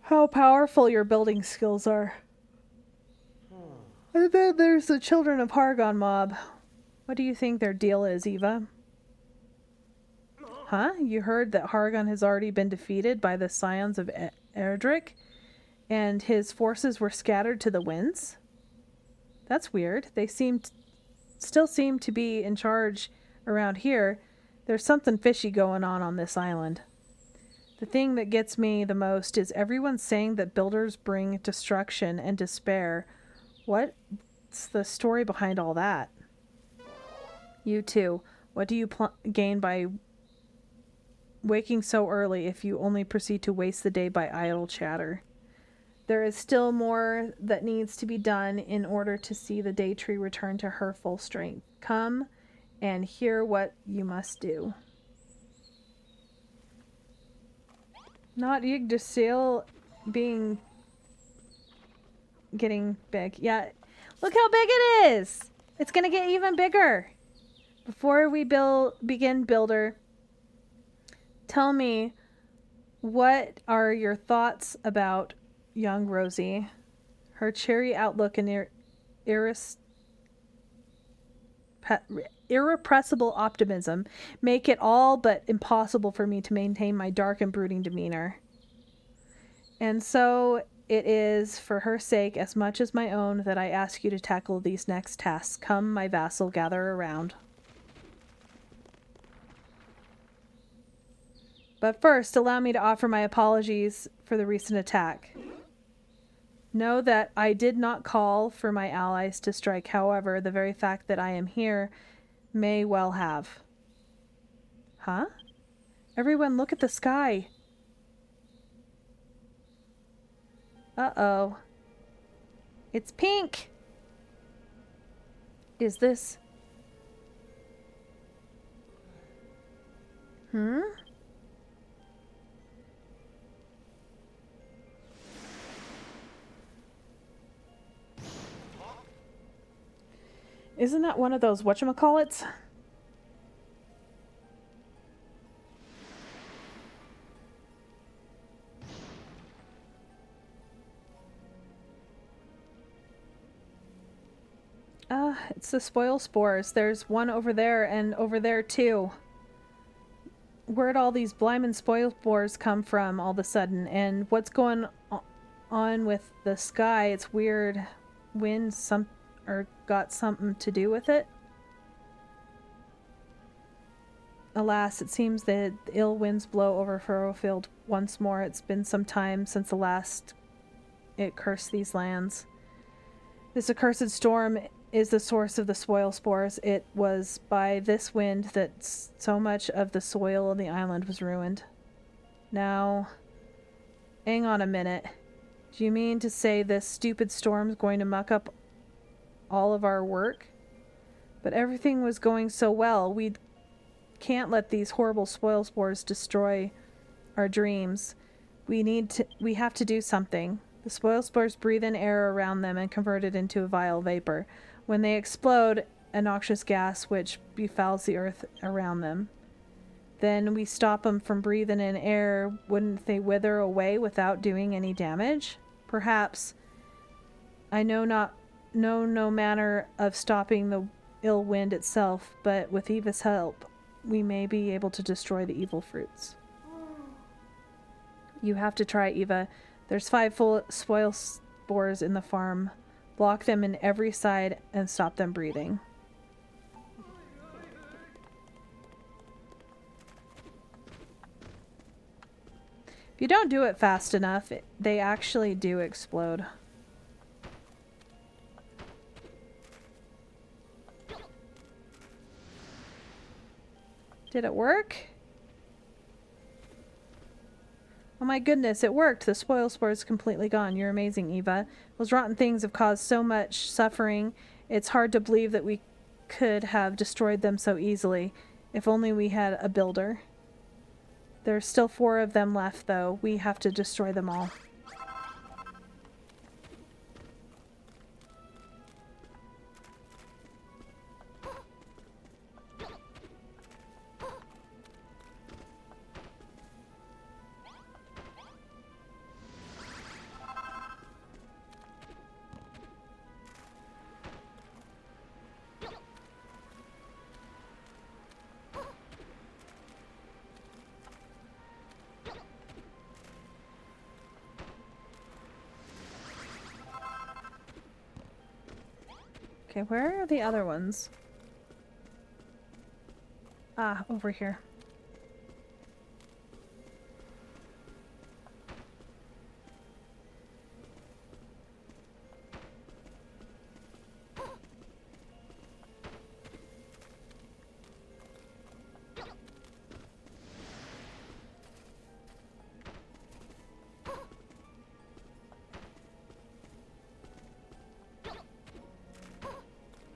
how powerful your building skills are. And then there's the Children of Hargon mob. What do you think their deal is, Eva? Huh? You heard that Hargon has already been defeated by the scions of Erdrick? And his forces were scattered to the winds? That's weird. They still seem to be in charge around here. There's something fishy going on this island. The thing that gets me the most is everyone saying that builders bring destruction and despair. What's the story behind all that? You too. What do you gain by waking so early if you only proceed to waste the day by idle chatter? There is still more that needs to be done in order to see the day tree return to her full strength. Come and hear what you must do. Not Yggdrasil getting big. Yeah, look how big it is. It's gonna get even bigger. Before we begin, Builder, tell me, what are your thoughts about young Rosie? Her cheery outlook and irrepressible optimism make it all but impossible for me to maintain my dark and brooding demeanor. And so it is for her sake as much as my own that I ask you to tackle these next tasks. Come, my vassal, gather around. But first, allow me to offer my apologies for the recent attack. Know that I did not call for my allies to strike. However, the very fact that I am here may well have. Huh? Everyone look at the sky. Uh-oh. It's pink. Is this... Isn't that one of those whatchamacallits? It's the spoil spores. There's one over there and over there too. Where'd all these blimmin' spoil spores come from all of a sudden? And what's going on with the sky? It's weird. Wind got something to do with it? Alas, it seems that ill winds blow over Furrowfield once more. It's been some time since the last it cursed these lands. This accursed storm is the source of the spoil spores. It was by this wind that so much of the soil of the island was ruined. Now, hang on a minute. Do you mean to say this stupid storm's going to muck up all of our work? But everything was going so well. We can't let these horrible spoil spores destroy our dreams. We have to do something. The spoil spores breathe in air around them and convert it into a vile vapor. When they explode, a noxious gas which befouls the earth around them. Then we stop them from breathing in air. Wouldn't they wither away without doing any damage? Perhaps. I know no manner of stopping the ill wind itself, but with Eva's help, we may be able to destroy the evil fruits. You have to try, Eva. There's 5 full spoil spores in the farm. Block them in every side and stop them breathing. If you don't do it fast enough, they actually do explode. Did it work? Oh my goodness, it worked. The spoil spore is completely gone. You're amazing, Eva. Those rotten things have caused so much suffering. It's hard to believe that we could have destroyed them so easily. If only we had a builder. There's still 4 of them left, though. We have to destroy them all. Okay, where are the other ones? Ah, over here.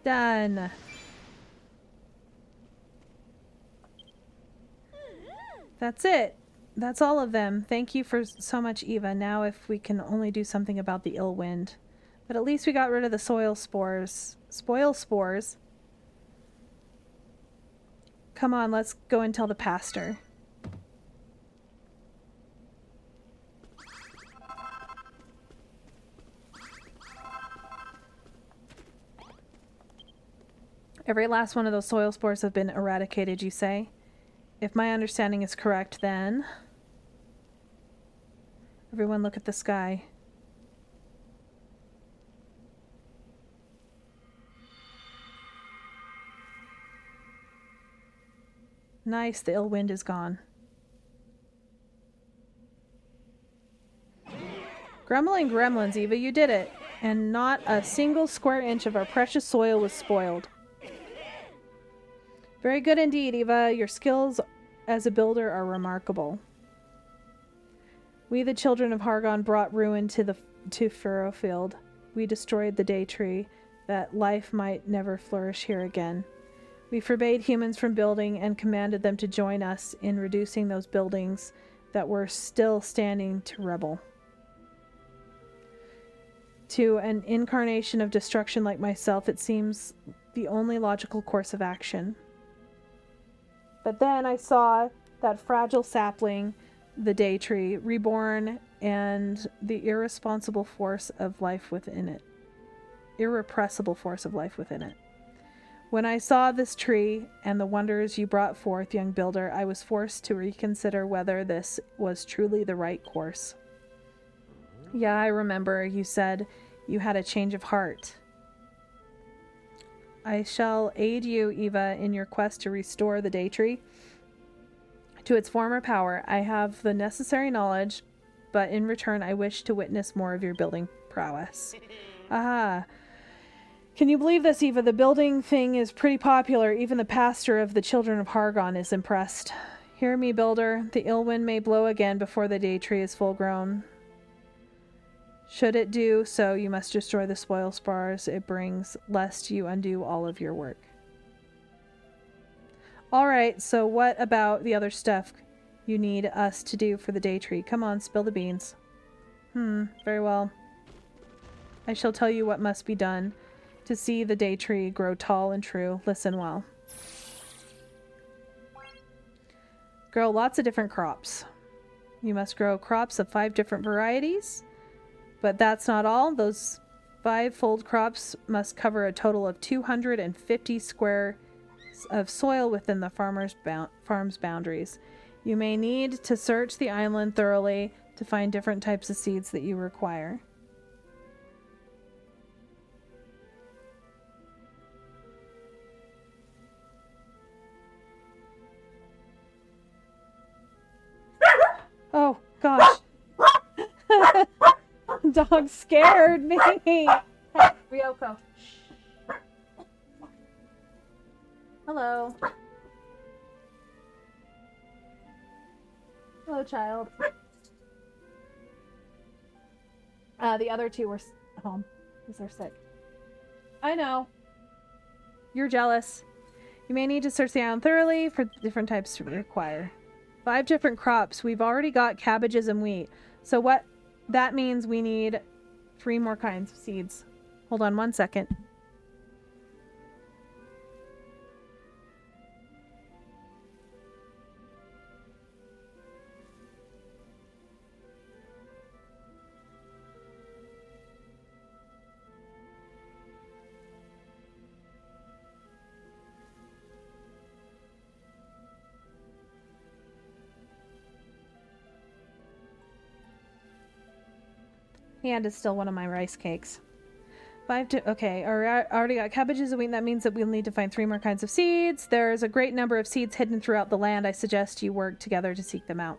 Done. That's it. That's all of them. Thank you for so much, Eva. Now if we can only do something about the ill wind. But at least we got rid of the soil spores. Spoil spores. Come on, let's go and tell the pastor. Every last one of those soil spores have been eradicated, you say? If my understanding is correct, then... Everyone look at the sky. Nice, the ill wind is gone. Grumbling gremlins, Eva, you did it. And not a single square inch of our precious soil was spoiled. Very good indeed, Eva. Your skills as a builder are remarkable. We, the children of Hargon, brought ruin to Furrowfield. We destroyed the day tree, that life might never flourish here again. We forbade humans from building and commanded them to join us in reducing those buildings that were still standing to rubble. To an incarnation of destruction like myself, it seems the only logical course of action. But then I saw that fragile sapling, the day tree, reborn, and the irresponsible force of life within it. Irrepressible force of life within it. When I saw this tree and the wonders you brought forth, young builder, I was forced to reconsider whether this was truly the right course. Yeah, I remember you said you had a change of heart. I shall aid you, Eva, in your quest to restore the day tree. to its former power. I have the necessary knowledge, but in return I wish to witness more of your building prowess. Aha. Can you believe this, Eva? The building thing is pretty popular. Even the pastor of the Children of Hargon is impressed. Hear me, builder. The ill wind may blow again before the day tree is full grown. Should it do so, you must destroy the spoil spars it brings, lest you undo all of your work. Alright, so what about the other stuff you need us to do for the day tree? Come on, spill the beans. Very well. I shall tell you what must be done to see the day tree grow tall and true. Listen well. Grow lots of different crops. You must grow crops of 5 different varieties. But that's not all. Those 5-fold crops must cover a total of 250 square of soil within the farm's boundaries. You may need to search the island thoroughly to find different types of seeds that you require. Oh, gosh. Dog scared me. Hey, Ryoko. Shh. Hello. Hello, child. The other 2 were home because they're sick. I know. You're jealous. You may need to search the island thoroughly for different types to require. 5 different crops. We've already got cabbages and wheat. So what that means we need 3 more kinds of seeds. Hold on 1 second. And it's still one of my rice cakes. 5 to... Okay, I already got cabbages and wheat. That means that we'll need to find 3 more kinds of seeds. There's a great number of seeds hidden throughout the land. I suggest you work together to seek them out.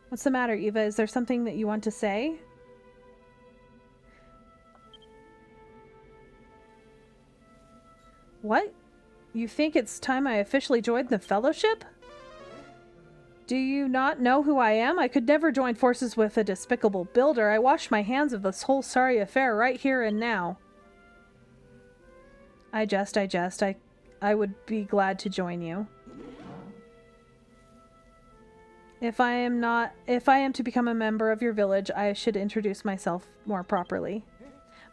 What's the matter, Eva? Is there something that you want to say? What? You think it's time I officially joined the Fellowship? Do you not know who I am? I could never join forces with a despicable builder. I wash my hands of this whole sorry affair right here and now. I jest. I would be glad to join you. If I am to become a member of your village, I should introduce myself more properly.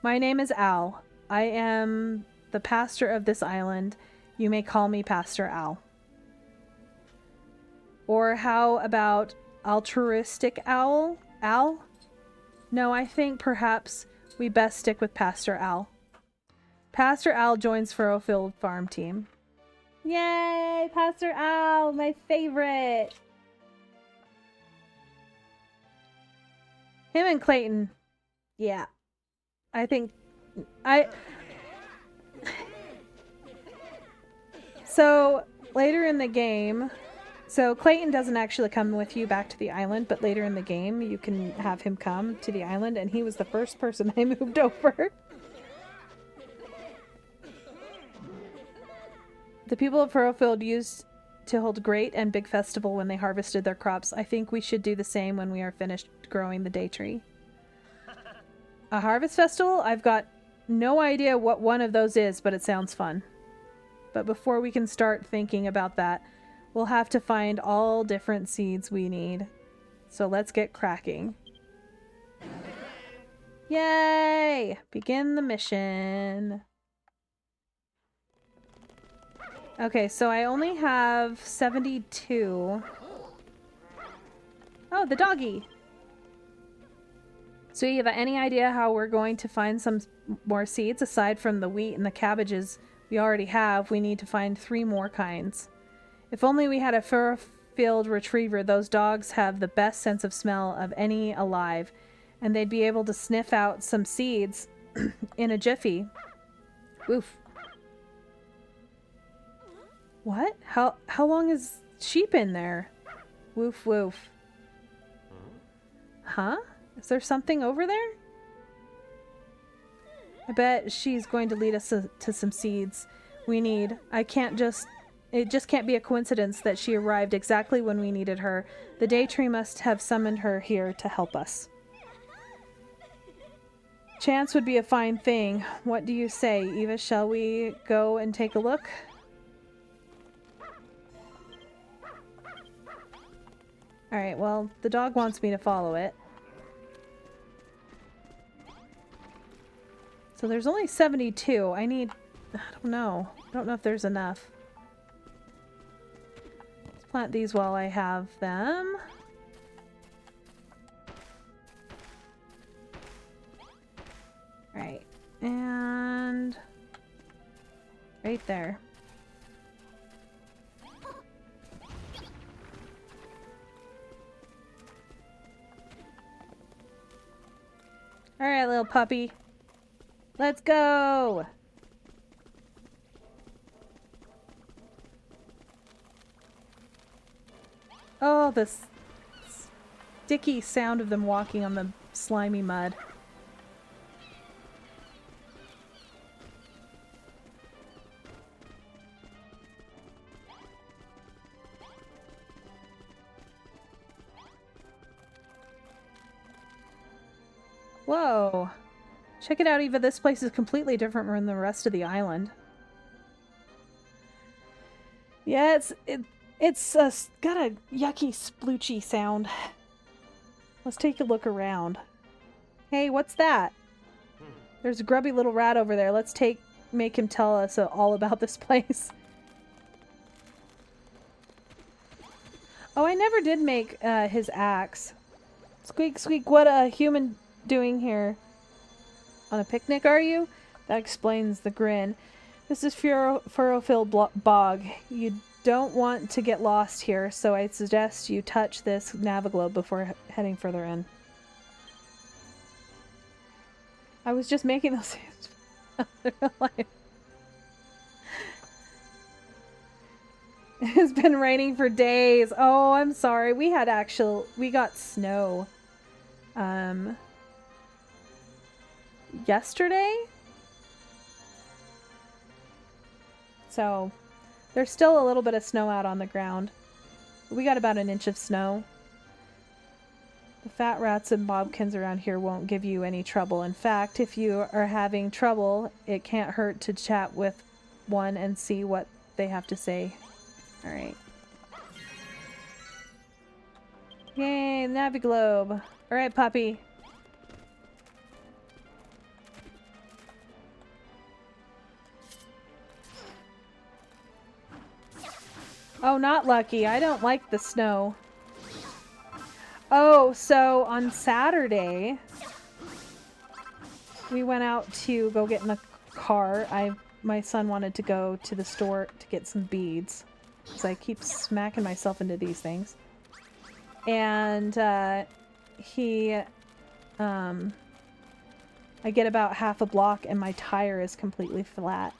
My name is Al. I am the pastor of this island. You may call me Pastor Al. Or how about altruistic Owl? Al? No, I think perhaps we best stick with Pastor Al. Pastor Al joins Furrowfield Farm Team. Yay! Pastor Al, my favorite! Him and Clayton. Yeah. I think... So, later in the game... So Clayton doesn't actually come with you back to the island, but later in the game you can have him come to the island, and he was the first person I moved over. The people of Furrowfield used to hold a great and big festival when they harvested their crops. I think we should do the same when we are finished growing the day tree. A harvest festival? I've got no idea what one of those is, but it sounds fun. But before we can start thinking about that, we'll have to find all different seeds we need. So let's get cracking. Yay! Begin the mission. Okay, so I only have 72. Oh, the doggy! So you have any idea how we're going to find some more seeds? Aside from the wheat and the cabbages we already have, we need to find 3 more kinds. If only we had a Furrowfield retriever. Those dogs have the best sense of smell of any alive, and they'd be able to sniff out some seeds in a jiffy. Oof. What? How long has she been there? Woof woof. Huh? Is there something over there? I bet she's going to lead us to some seeds we need. It just can't be a coincidence that she arrived exactly when we needed her. The day tree must have summoned her here to help us. Chance would be a fine thing. What do you say, Eva? Shall we go and take a look? Alright, well, the dog wants me to follow it. So there's only 72. I don't know. I don't know if there's enough. Let's plant these while I have them. Right. And right there. Alright, little puppy. Let's go! Oh, the sticky sound of them walking on the slimy mud. Whoa. Check it out, Eva. This place is completely different from the rest of the island. Yeah, it's got a yucky, sploochy sound. Let's take a look around. Hey, what's that? There's a grubby little rat over there. Let's make him tell us all about this place. Oh, I never did make his axe. Squeak, squeak, what a human doing here? On a picnic, are you? That explains the grin. This is furrow-filled bog. You don't want to get lost here, so I suggest you touch this naviglobe before heading further in. I was just making those in real life. It's been raining for days. Oh, I'm sorry. We got snow. Yesterday? So, there's still a little bit of snow out on the ground. We got about an inch of snow. The fat rats and bobkins around here won't give you any trouble. In fact, if you are having trouble, it can't hurt to chat with one and see what they have to say. Alright. Yay, Naviglobe. Alright, puppy. Oh, not lucky. I don't like the snow. Oh, so on Saturday, we went out to go get in the car. My son wanted to go to the store to get some beads. So I keep smacking myself into these things. And I get about half a block and my tire is completely flat.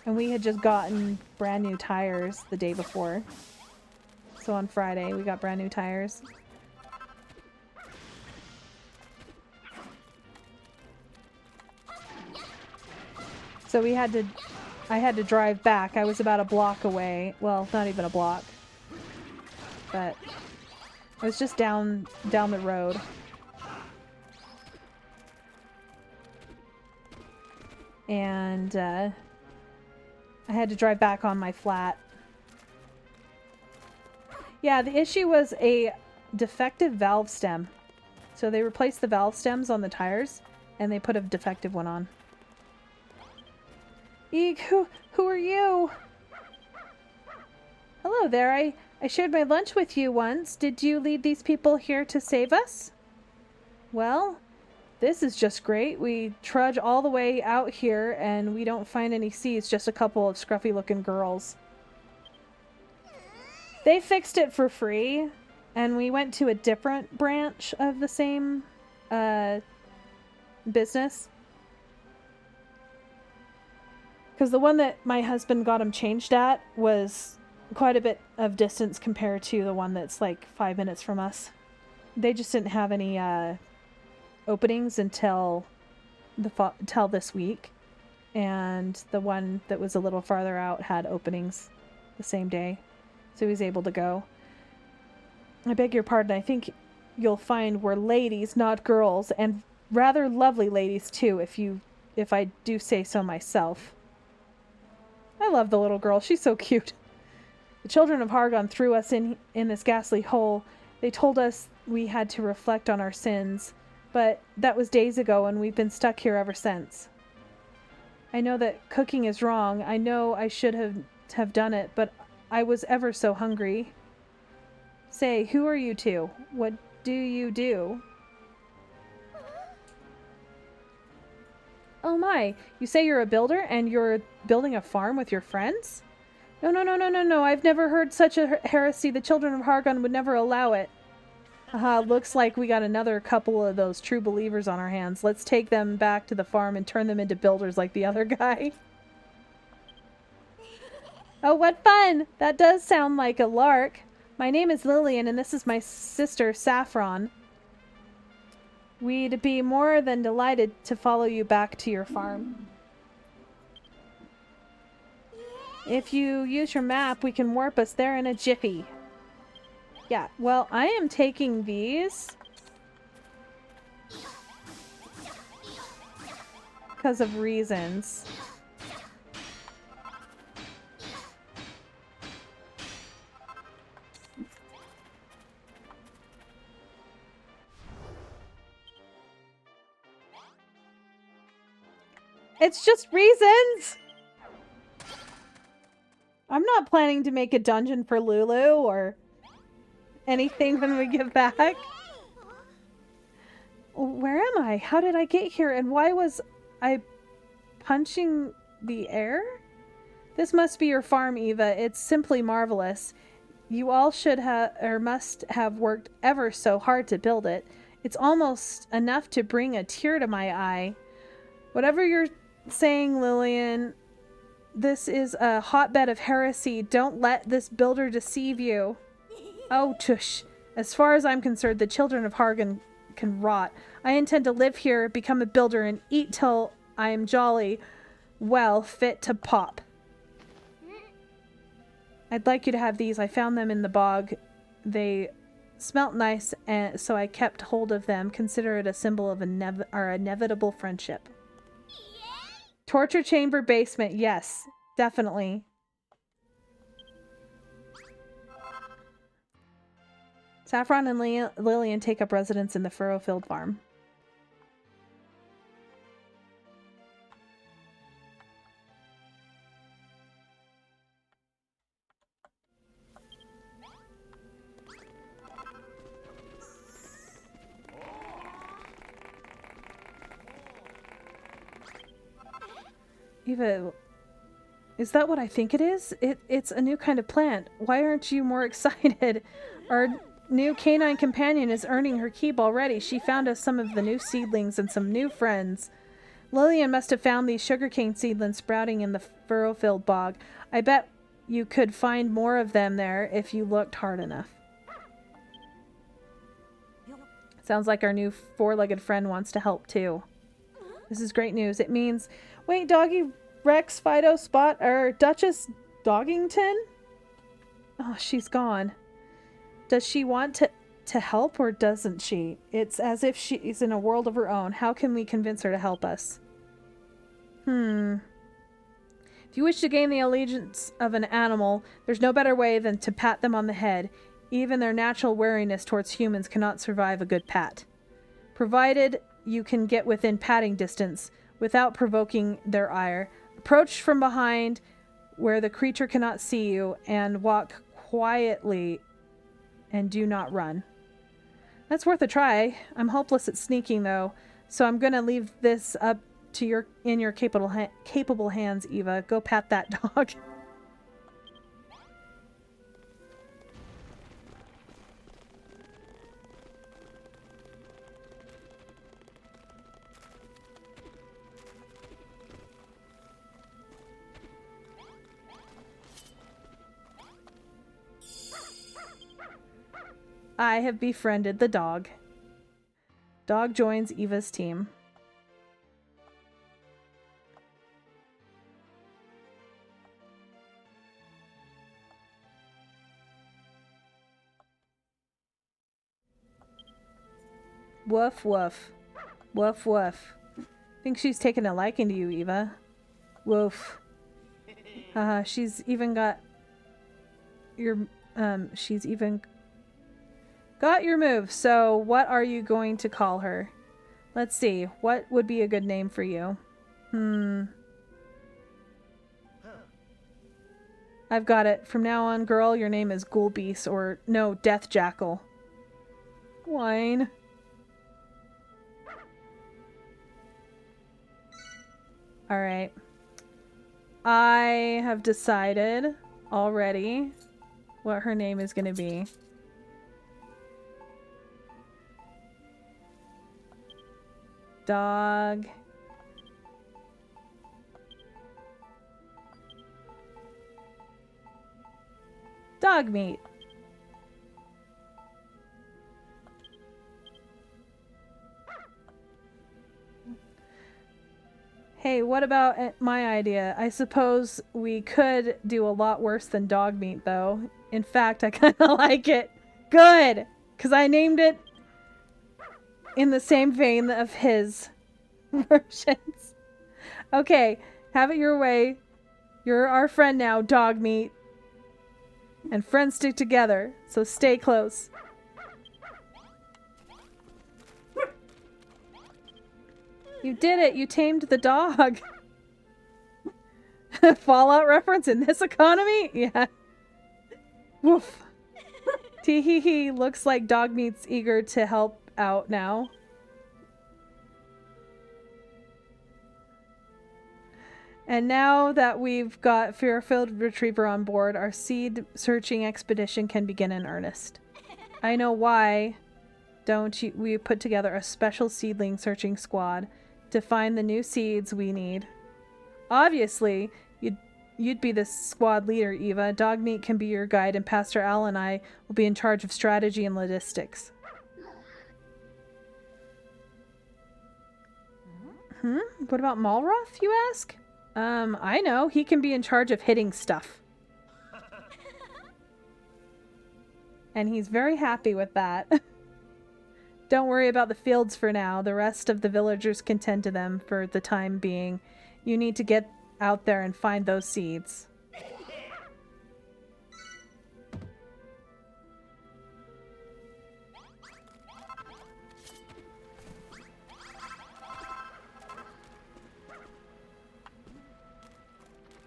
And we had just gotten brand new tires the day before. So on Friday, we got brand new tires. So I had to drive back. I was about a block away. Well, not even a block. But I was just down the road. And I had to drive back on my flat. Yeah, the issue was a defective valve stem. So they replaced the valve stems on the tires, and they put a defective one on. Eek, who are you? Hello there, I shared my lunch with you once. Did you lead these people here to save us? Well, this is just great. We trudge all the way out here and we don't find any seeds, just a couple of scruffy looking girls. They fixed it for free and we went to a different branch of the same business. Because the one that my husband got him changed at was quite a bit of distance compared to the one that's like 5 minutes from us. They just didn't have any openings until this week, and the one that was a little farther out had openings the same day, so he was able to go. I beg your pardon. I think you'll find we're ladies, not girls, and rather lovely ladies too, if I do say so myself. I love the little girl. She's so cute. The children of Hargon threw us in this ghastly hole. They told us we had to reflect on our sins, but that was days ago, and we've been stuck here ever since. I know that cooking is wrong. I know I should have done it, but I was ever so hungry. Say, who are you two? What do you do? Oh my, you say you're a builder and you're building a farm with your friends? No. I've never heard such a heresy. The children of Hargon would never allow it. Aha, looks like we got another couple of those true believers on our hands. Let's take them back to the farm and turn them into builders like the other guy. Oh, what fun! That does sound like a lark. My name is Lillian, and this is my sister, Saffron. We'd be more than delighted to follow you back to your farm. If you use your map, we can warp us there in a jiffy. Yeah, well, I am taking these because of reasons. It's just reasons! I'm not planning to make a dungeon for Lulu or anything when we get back. Where am I? How did I get here? And why was I punching the air? This must be your farm, Eva. It's simply marvelous. You all should have, or must have, worked ever so hard to build it. It's almost enough to bring a tear to my eye. Whatever you're saying, Lillian, this is a hotbed of heresy. Don't let this builder deceive you. Oh, tush. As far as I'm concerned, the children of Hargon can rot. I intend to live here, become a builder, and eat till I am jolly, well, fit to pop. I'd like you to have these. I found them in the bog. They smelt nice, and so I kept hold of them. Consider it a symbol of our inevitable friendship. Torture chamber basement. Yes, definitely. Saffron and Lillian take up residence in the furrow-filled farm. Eva, is that what I think it is? It's a new kind of plant. Why aren't you more excited? Our new canine companion is earning her keep already. She found us some of the new seedlings and some new friends. Lillian must have found these sugarcane seedlings sprouting in the furrow-filled bog. I bet you could find more of them there if you looked hard enough. Sounds like our new four-legged friend wants to help too. This is great news. It means... Wait, Doggy, Rex, Fido, Spot, or Duchess Doggington? Oh, she's gone. Does she want to help or doesn't she? It's as if she's in a world of her own. How can we convince her to help us? If you wish to gain the allegiance of an animal, there's no better way than to pat them on the head. Even their natural wariness towards humans cannot survive a good pat. Provided you can get within patting distance without provoking their ire. Approach from behind where the creature cannot see you and walk quietly and do not run. That's worth a try. I'm hopeless at sneaking though, so I'm gonna leave this up to your capable hands, Eva. Go pat that dog. I have befriended the dog. Dog joins Eva's team. Woof, woof. Woof, woof. Think she's taken a liking to you, Eva. Woof. Haha, she's even got your, she's even got your move. So what are you going to call her? Let's see. What would be a good name for you? I've got it. From now on, girl, your name is Ghoulbeast, or no, Death Jackal. Wine. Alright. I have decided already what her name is going to be. Dog. Dog meat. Hey, what about my idea? I suppose we could do a lot worse than dog meat, though. In fact, I kind of like it. Good! Because I named it in the same vein of his versions. Okay, have it your way. You're our friend now, dog meat. And friends stick together, so stay close. You did it! You tamed the dog! Fallout reference in this economy? Yeah. Woof. Tee-hee-hee, looks like dog meat's eager to help out now. And now that we've got Fairfield Retriever on board, our seed searching expedition can begin in earnest. I know why we put together a special seedling searching squad to find the new seeds we need. Obviously, you'd be the squad leader, Eva. Dog meat can be your guide, and Pastor Al and I will be in charge of strategy and logistics. What about Malroth, you ask? I know. He can be in charge of hitting stuff. And he's very happy with that. Don't worry about the fields for now. The rest of the villagers can tend to them for the time being. You need to get out there and find those seeds.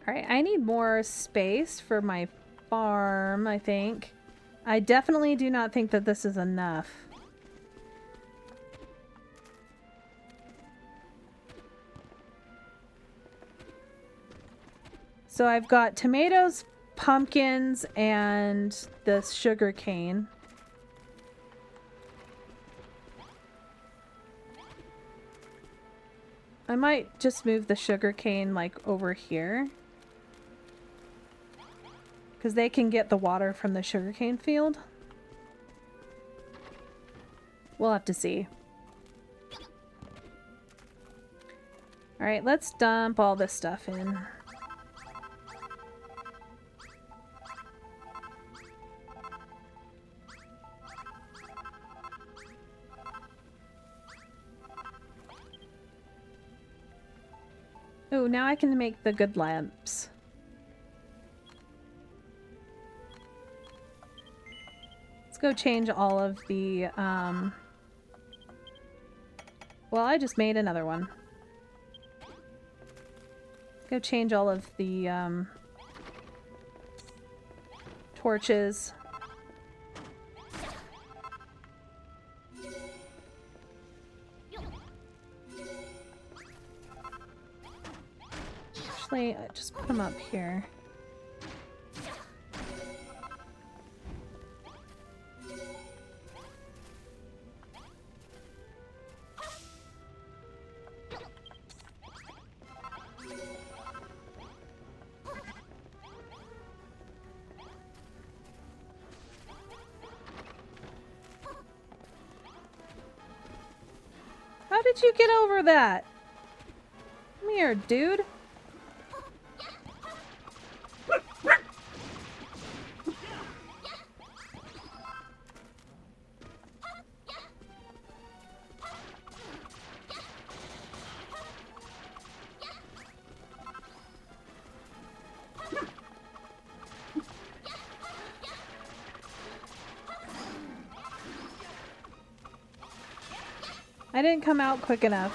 Alright, I need more space for my farm, I think. I definitely do not think that this is enough. So I've got tomatoes, pumpkins, and the sugar cane. I might just move the sugar cane like over here, because they can get the water from the sugarcane field. We'll have to see. Alright, let's dump all this stuff in. Oh, now I can make the good lamps. Let's go change all of the, well, I just made another one. Let's go change all of the, torches. Actually, just put them up here. did you get over that? Come here, dude. I didn't come out quick enough.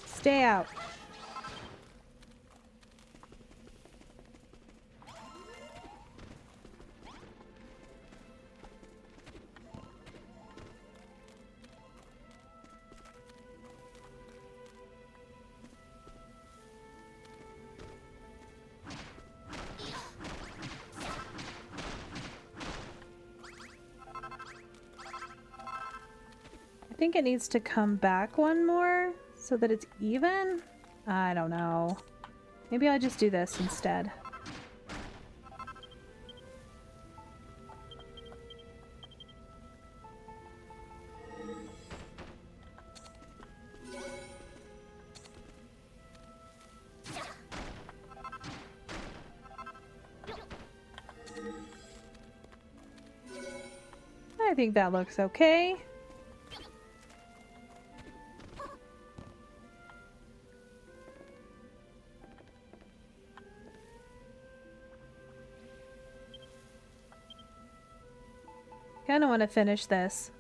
Stay out. I think it needs to come back one more so that it's even. I don't know. Maybe I'll just do this instead. I think that looks okay. Kinda want to finish this.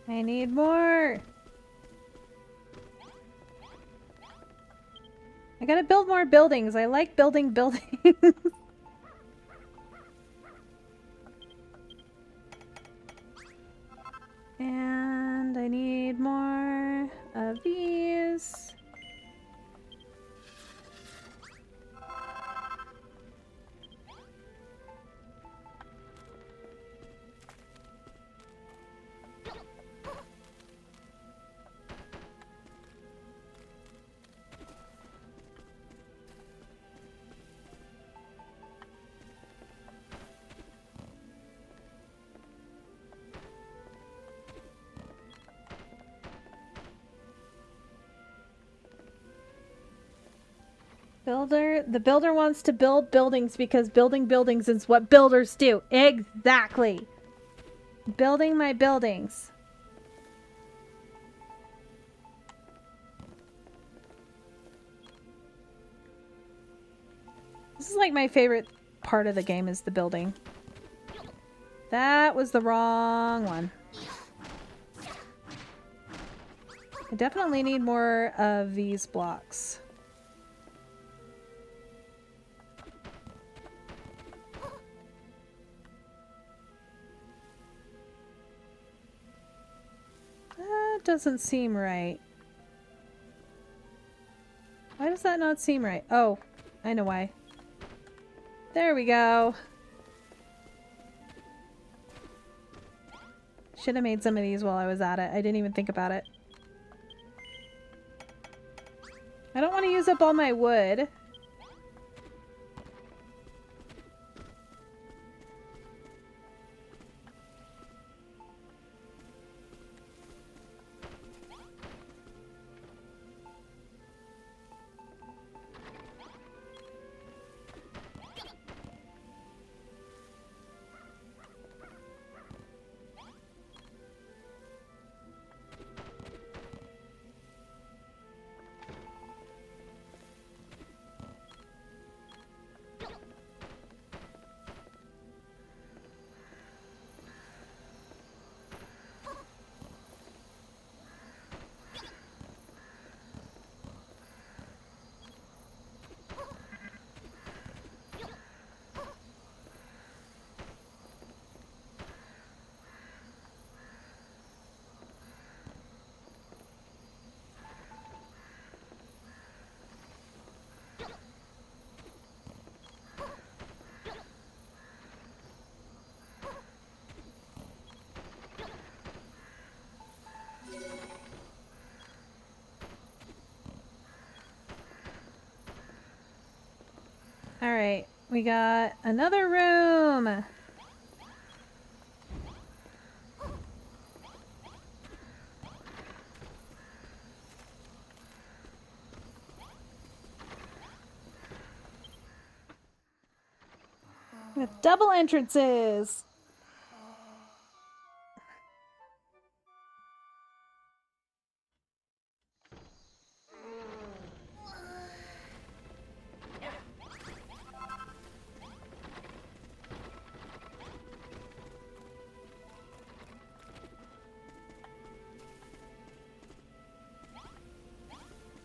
I need more. I gotta build more buildings. I like building buildings. And I need more of these. The builder wants to build buildings because building buildings is what builders do. Exactly. Building my buildings. This is like my favorite part of the game is the building. That was the wrong one. I definitely need more of these blocks. doesn't seem right. Why does that not seem right? Oh, I know why. There we go. Should have made some of these while I was at it. I didn't even think about it. I don't want to use up all my wood. Alright, we got another room! With double entrances!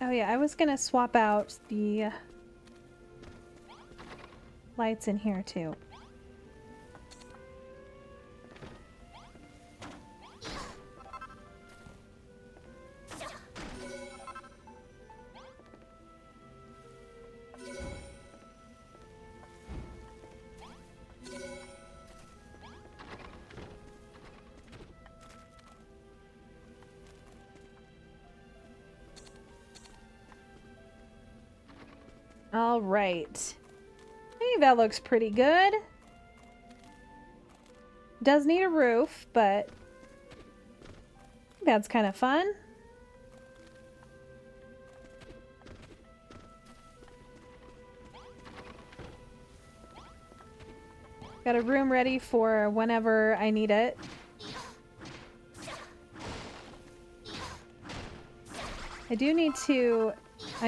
Oh yeah, I was gonna swap out the lights in here too. All right. I think that looks pretty good. Does need a roof, but that's kind of fun. Got a room ready for whenever I need it. I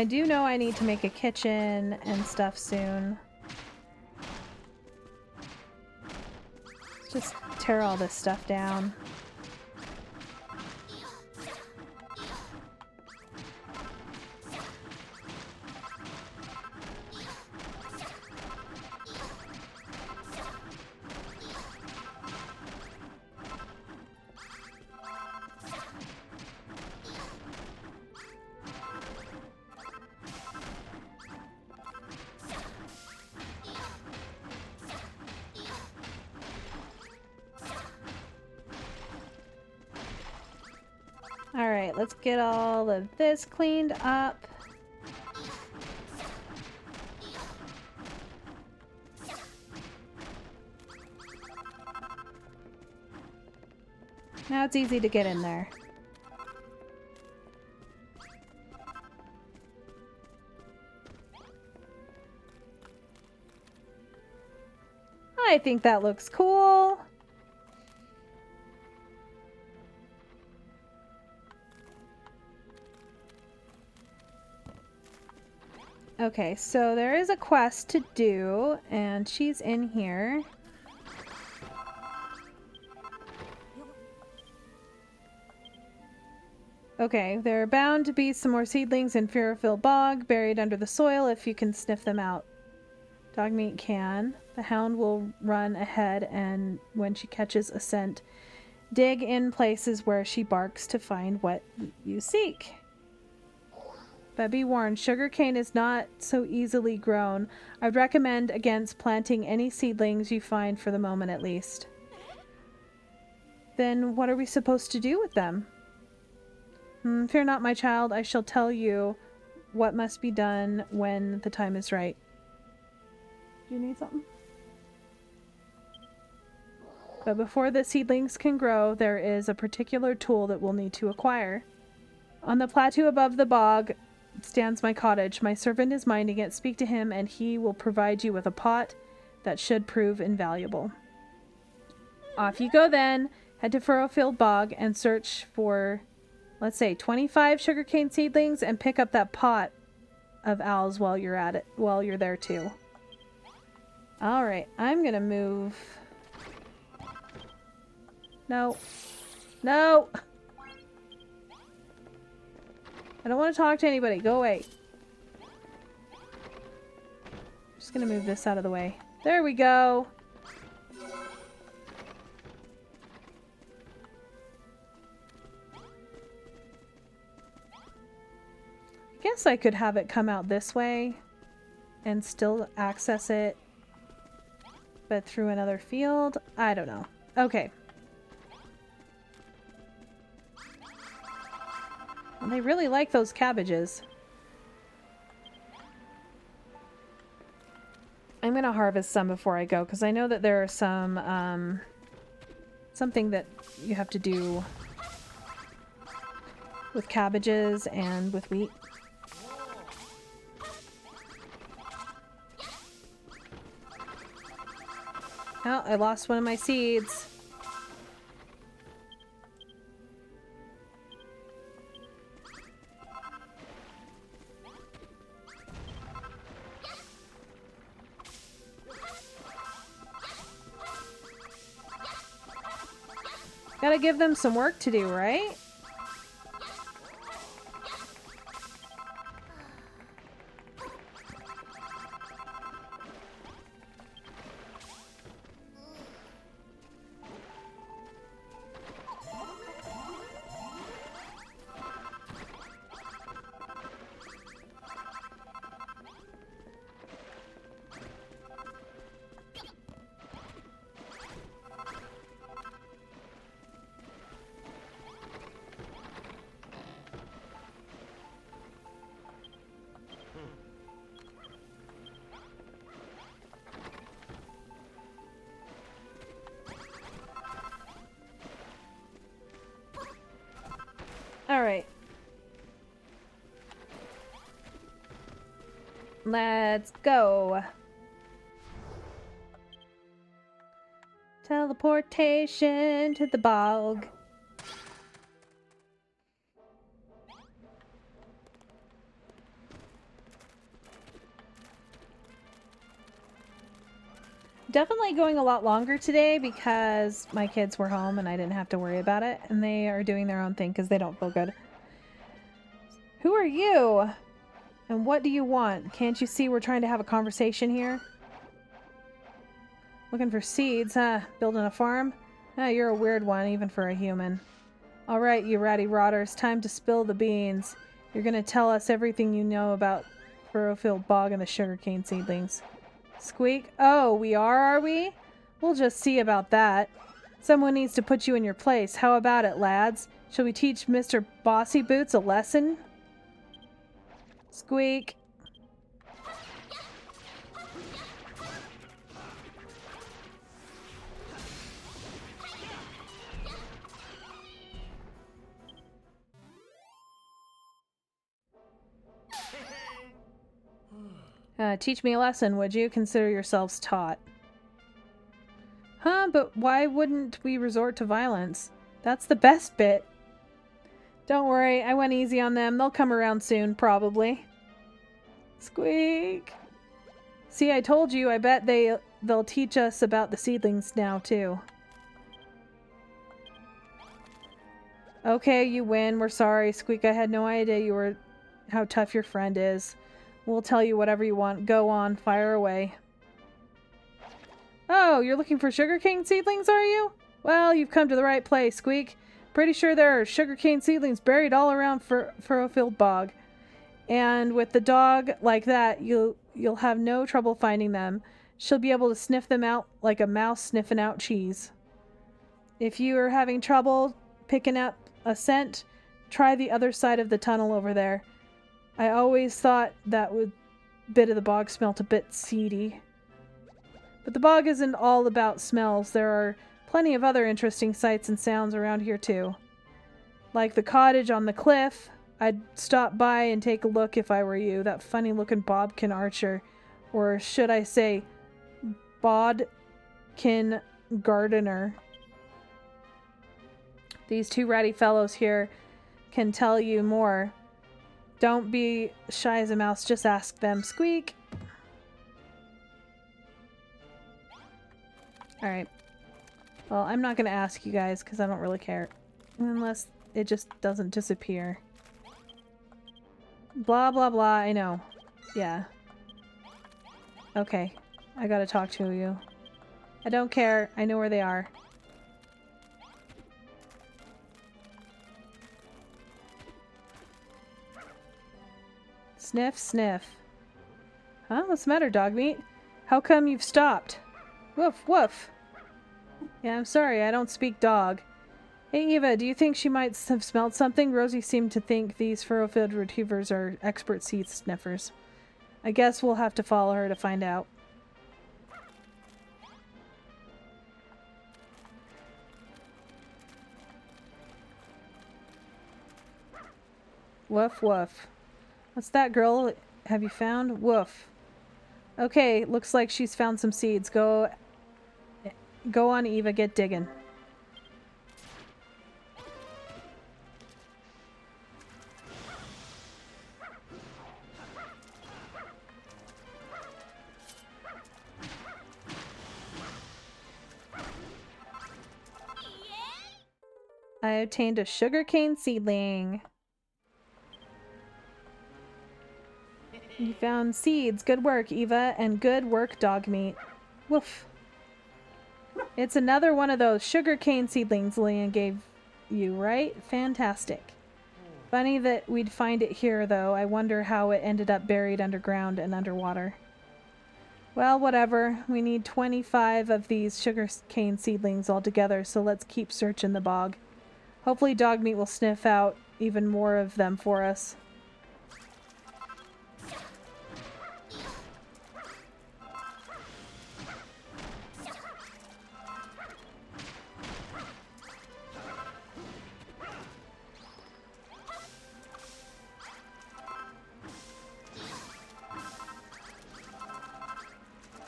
do know I need to make a kitchen and stuff soon. Let's just tear all this stuff down. Alright, let's get all of this cleaned up. Now it's easy to get in there. I think that looks cool. Okay, so there is a quest to do, and she's in here. Okay, there are bound to be some more seedlings in Fearfield Bog buried under the soil if you can sniff them out. Dogmeat can. The hound will run ahead, and when she catches a scent, Dig in places where she barks to find what you seek. But be warned, sugarcane is not so easily grown. I'd recommend against planting any seedlings you find for the moment at least. Then what are we supposed to do with them? Fear not, my child. I shall tell you what must be done when the time is right. Do you need something? But before the seedlings can grow, there is a particular tool that we'll need to acquire. On the plateau above the bog stands my cottage. My servant is minding it. Speak to him, and he will provide you with a pot that should prove invaluable. Off you go then. Head to Furrowfield Bog and search for, let's say, 25 sugarcane seedlings and pick up that pot of owls while you're at it, while you're there too. Alright, I'm gonna move... No. No! I don't want to talk to anybody. Go away. Just gonna move this out of the way. There we go. I guess I could have it come out this way and still access it, but through another field? I don't know. Okay. Well, they really like those cabbages. I'm going to harvest some before I go, because I know that there are some, something that you have to do with cabbages and with wheat. Oh, I lost one of my seeds. Gotta give them some work to do, right? Alright. Let's go. Teleportation to the bog. Definitely going a lot longer today because my kids were home and I didn't have to worry about it. And they are doing their own thing because they don't feel good. Who are you? And what do you want? Can't you see we're trying to have a conversation here? Looking for seeds, huh? Building a farm? Ah, you're a weird one, even for a human. Alright, you ratty rotters, time to spill the beans. You're gonna tell us everything you know about Furrowfield Bog and the sugarcane seedlings. Squeak? Oh, we are we? We'll just see about that. Someone needs to put you in your place. How about it, lads? Shall we teach Mr. Bossy Boots a lesson? Squeak. Teach me a lesson, would you? Consider yourselves taught. Huh, but why wouldn't we resort to violence? That's the best bit. Don't worry, I went easy on them. They'll come around soon, probably. Squeak. See, I told you, I bet they'll teach us about the seedlings now, too. Okay, you win. We're sorry, Squeak. I had no idea how tough your friend is. We'll tell you whatever you want. Go on, fire away. Oh, you're looking for sugarcane seedlings, are you? Well, you've come to the right place, Squeak. Pretty sure there are sugarcane seedlings buried all around Furrowfield Bog. And with the dog like that, you'll have no trouble finding them. She'll be able to sniff them out like a mouse sniffing out cheese. If you are having trouble picking up a scent, try the other side of the tunnel over there. I always thought that bit of the bog smelt a bit seedy. But the bog isn't all about smells. There are plenty of other interesting sights and sounds around here too. Like the cottage on the cliff. I'd stop by and take a look if I were you. That funny looking Bodkin archer. Or should I say Bodkin gardener. These two ratty fellows here can tell you more. Don't be shy as a mouse, just ask them. Squeak! Alright. Well, I'm not going to ask you guys because I don't really care. Unless it just doesn't disappear. Blah, blah, blah. I know. Yeah. Okay. I gotta talk to you. I don't care. I know where they are. Sniff, sniff. Huh? What's the matter, dog meat? How come you've stopped? Woof, woof. Yeah, I'm sorry. I don't speak dog. Hey, Eva, do you think she might have smelled something? Rosie seemed to think these Furrowfield retrievers are expert seed sniffers. I guess we'll have to follow her to find out. Woof, woof. What's that, girl? Have you found? Woof. Okay, looks like she's found some seeds. Go on, Eva. Get digging. I obtained a sugarcane seedling. You found seeds. Good work, Eva, and good work, dog meat. Woof. It's another one of those sugarcane seedlings Lillian gave you, right? Fantastic. Funny that we'd find it here, though. I wonder how it ended up buried underground and underwater. Well, whatever. We need 25 of these sugarcane seedlings altogether, so let's keep searching the bog. Hopefully dog meat will sniff out even more of them for us.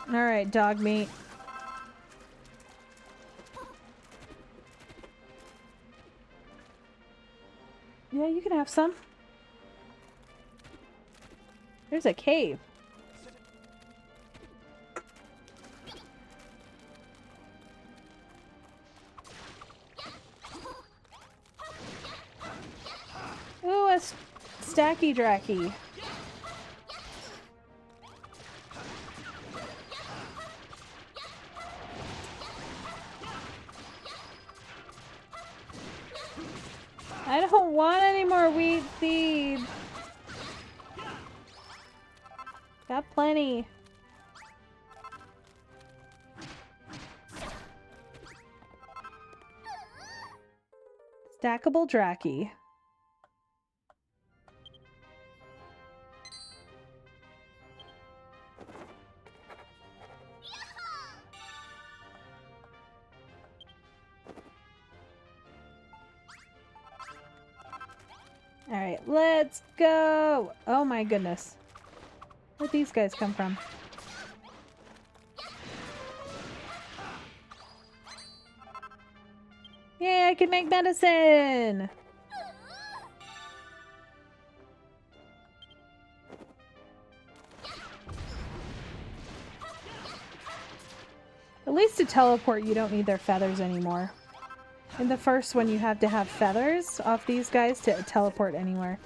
Alright, dog meat. Yeah, you can have some. There's a cave. Ooh, a stacky dracky. I don't want any more wheat seeds. Got plenty. Stackable Dracky. Alright, let's go! Oh my goodness. Where'd these guys come from? Yay, I can make medicine! At least to teleport, you don't need their feathers anymore. In the first one, you have to have feathers off these guys to teleport anywhere.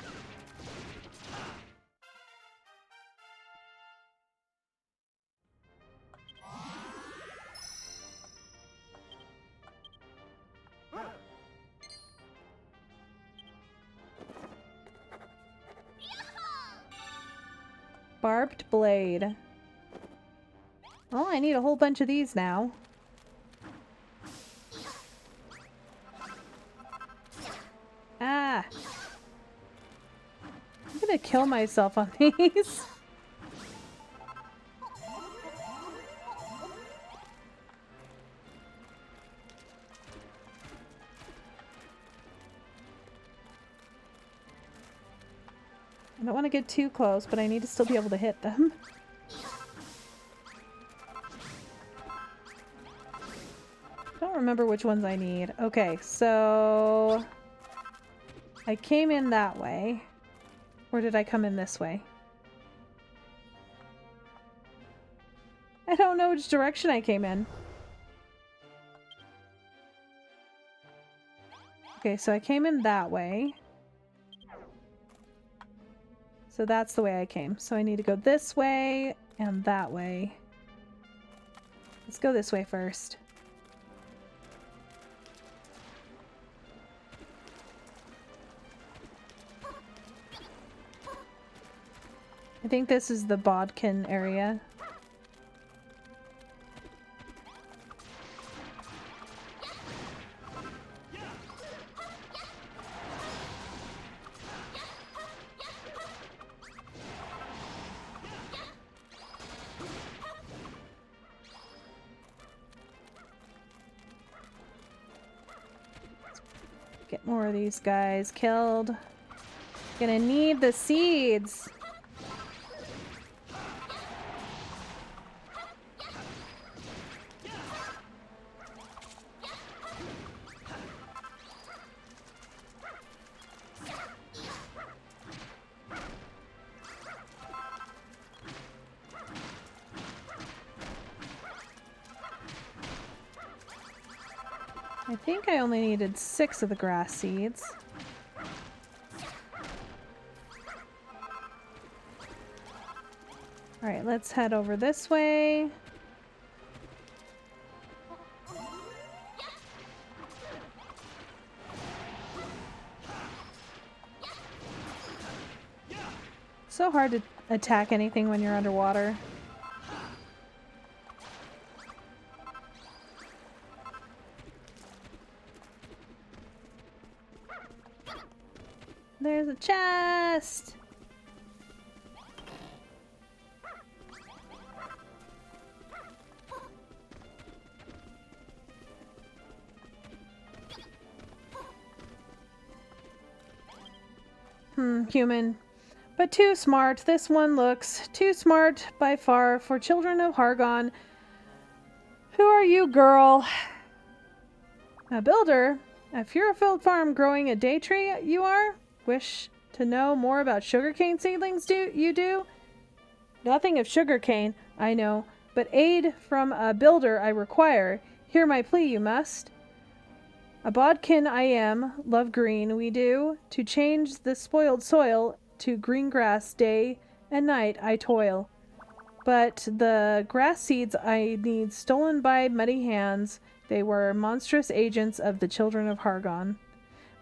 Barbed blade. Oh, I need a whole bunch of these now. Ah! I'm gonna kill myself on these. I don't want to get too close, but I need to still be able to hit them. I don't remember which ones I need. Okay, so I came in that way. Or did I come in this way? I don't know which direction I came in. Okay, so I came in that way. So that's the way I came. So I need to go this way and that way. Let's go this way first. I think this is the Bodkin area. Get more of these guys killed. Gonna need the seeds. I think I only needed 6 of the grass seeds. Alright, let's head over this way. So hard to attack anything when you're underwater. There's a chest! Human. But too smart. This one looks too smart by far for children of Hargon. Who are you, girl? A builder? A Furefield farm growing a day tree, you are? Wish to know more about sugarcane seedlings, do you do? Nothing of sugarcane, I know, but aid from a builder I require. Hear my plea, you must. A bodkin I am, love green, we do. To change the spoiled soil to green grass day and night I toil. But the grass seeds I need stolen by muddy hands. They were monstrous agents of the children of Hargon.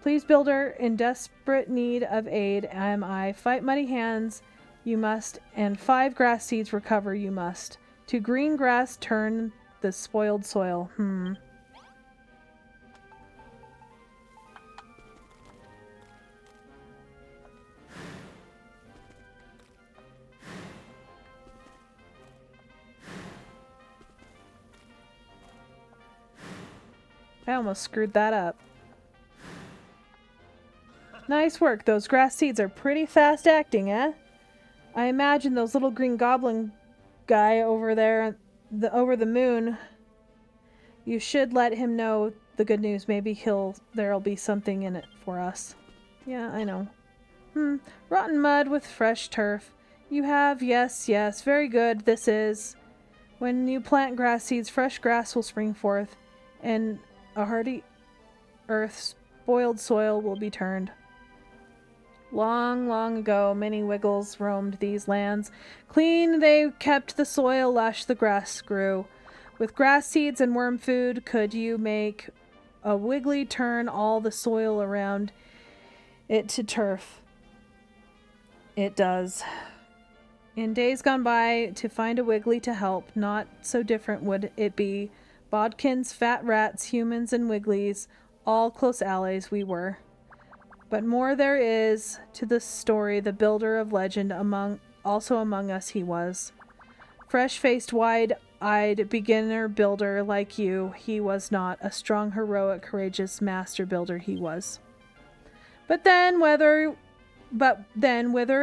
Please, builder, in desperate need of aid am I. Fight muddy hands you must, and 5 grass seeds recover you must. To green grass turn the spoiled soil. I almost screwed that up. Nice work. Those grass seeds are pretty fast acting, eh? I imagine those little green goblin guy over there, over the moon. You should let him know the good news. Maybe there'll be something in it for us. Yeah, I know. Rotten mud with fresh turf. You have, yes, very good. This is. When you plant grass seeds, fresh grass will spring forth, and a hardy earth, spoiled soil will be turned. Long, long ago, many wiggles roamed these lands. Clean they kept the soil, lush the grass grew. With grass seeds and worm food, could you make a wiggly turn all the soil around it to turf? It does. In days gone by, to find a Wiggly to help, not so different would it be. Bodkins, fat rats, humans, and Wigglies, all close allies we were. But more there is to the story, the builder of legend also among us he was. Fresh-faced, wide-eyed beginner builder like you, he was not. A strong, heroic, courageous master builder he was. But then wither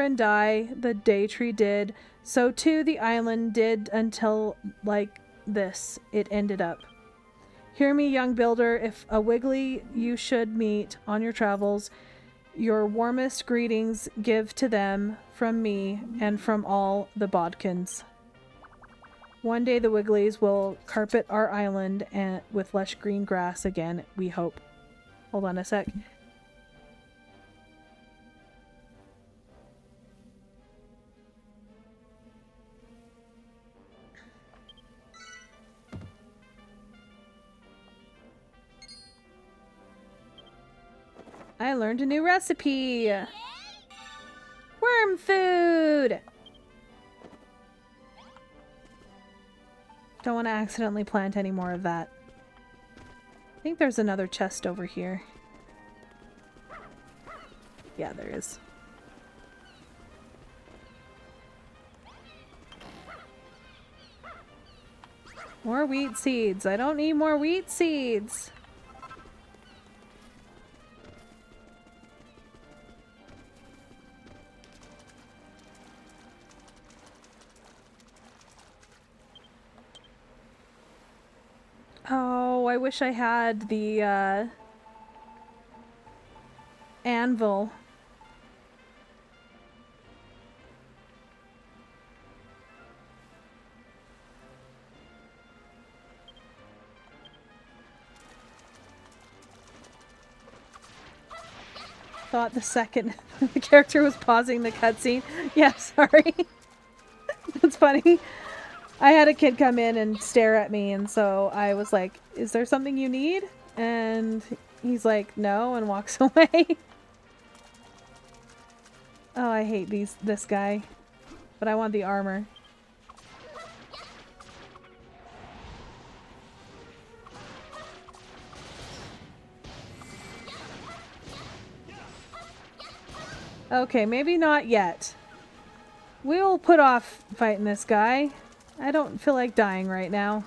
and die the day tree did, so too the island did, until like this it ended up. Hear me, young builder, if a Wiggly you should meet on your travels, your warmest greetings give to them from me and from all the Bodkins. One day the Wigglies will carpet our island and with lush green grass again, we hope. Hold on a sec. I learned a new recipe! Worm food! Don't want to accidentally plant any more of that. I think there's another chest over here. Yeah, there is. More wheat seeds. I don't need more wheat seeds. Oh, I wish I had the anvil. Thought the second the character was pausing the cutscene. Yeah, sorry. That's funny. I had a kid come in and stare at me, and so I was like, is there something you need? And he's like, no, and walks away. Oh, I hate this guy. But I want the armor. Okay, maybe not yet. We'll put off fighting this guy. I don't feel like dying right now.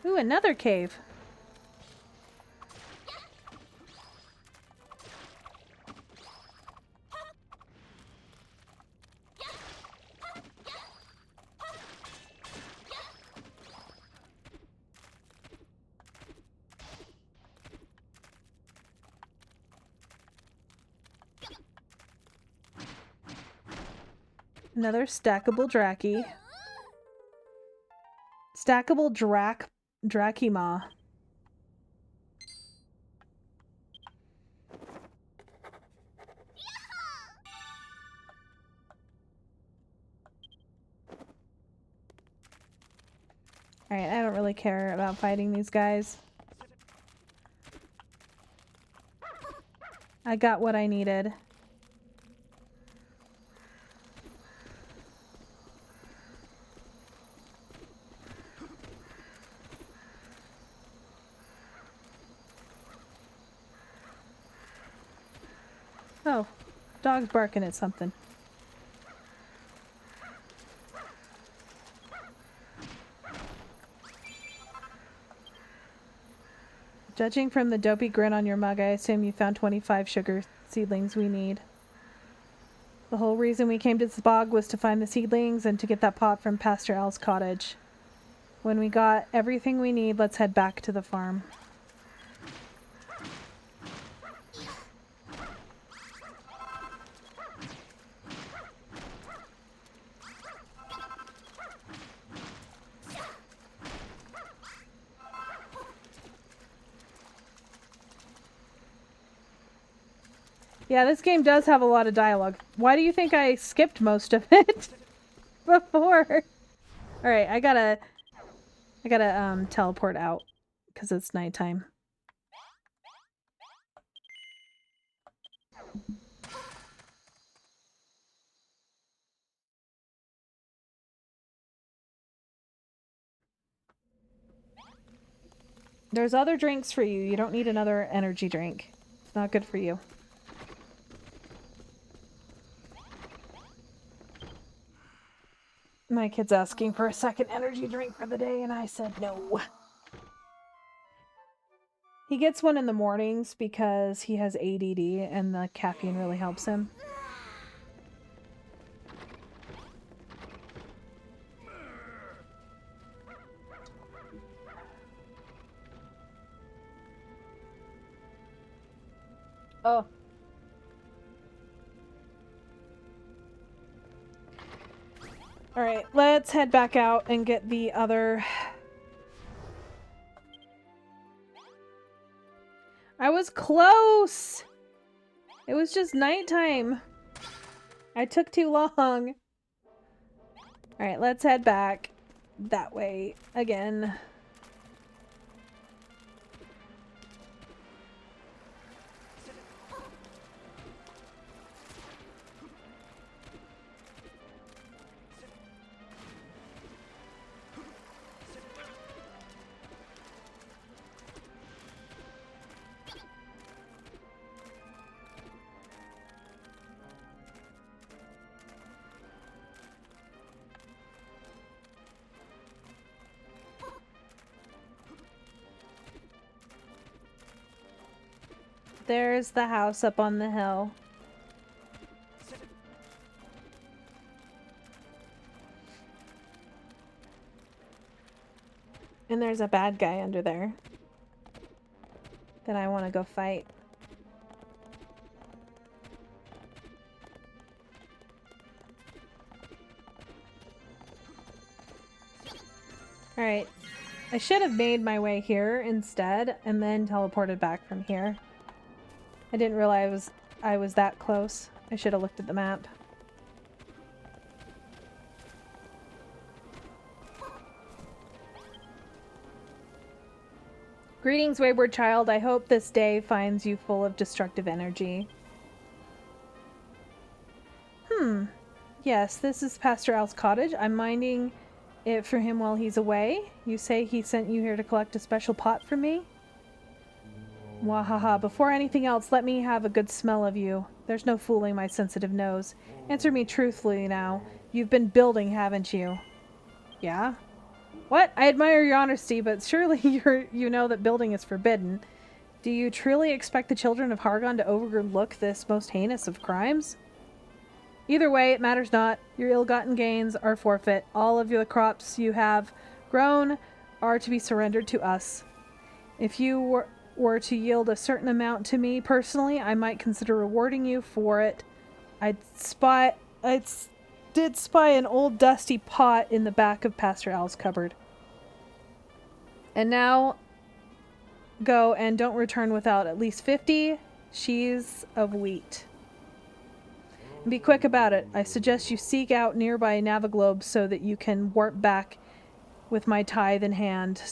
Ooh, another cave. Another stackable Draki. Stackable Drakima. Alright, I don't really care about fighting these guys. I got what I needed. Oh, dog's barking at something. Judging from the dopey grin on your mug, I assume you found 25 sugar seedlings we need. The whole reason we came to this bog was to find the seedlings and to get that pot from Pastor Al's cottage. When we got everything we need, let's head back to the farm. Yeah, this game does have a lot of dialogue. Why do you think I skipped most of it before? Alright, I gotta teleport out because it's nighttime. There's other drinks for you. You don't need another energy drink. It's not good for you. My kid's asking for a second energy drink for the day, and I said no. He gets one in the mornings because he has ADD and the caffeine really helps him. Oh. Alright, let's head back out and get the other... I was close! It was just nighttime. I took too long. Alright, let's head back that way again. There's the house up on the hill. And there's a bad guy under there that I want to go fight. Alright. I should have made my way here instead and then teleported back from here. I didn't realize I was that close. I should have looked at the map. Greetings, wayward child. I hope this day finds you full of destructive energy. Yes, this is Pastor Al's cottage. I'm minding it for him while he's away. You say he sent you here to collect a special pot for me? Wahaha. Before anything else, let me have a good smell of you. There's no fooling my sensitive nose. Answer me truthfully now. You've been building, haven't you? Yeah? What? I admire your honesty, but surely you know that building is forbidden. Do you truly expect the children of Hargon to overlook this most heinous of crimes? Either way, it matters not. Your ill-gotten gains are forfeit. All of the crops you have grown are to be surrendered to us. If you were to yield a certain amount to me personally, I might consider rewarding you for it. I did spy an old dusty pot in the back of Pastor Al's cupboard. And now, go and don't return without at least 50 sheaves of wheat. And be quick about it. I suggest you seek out nearby Naviglobe so that you can warp back with my tithe in hand,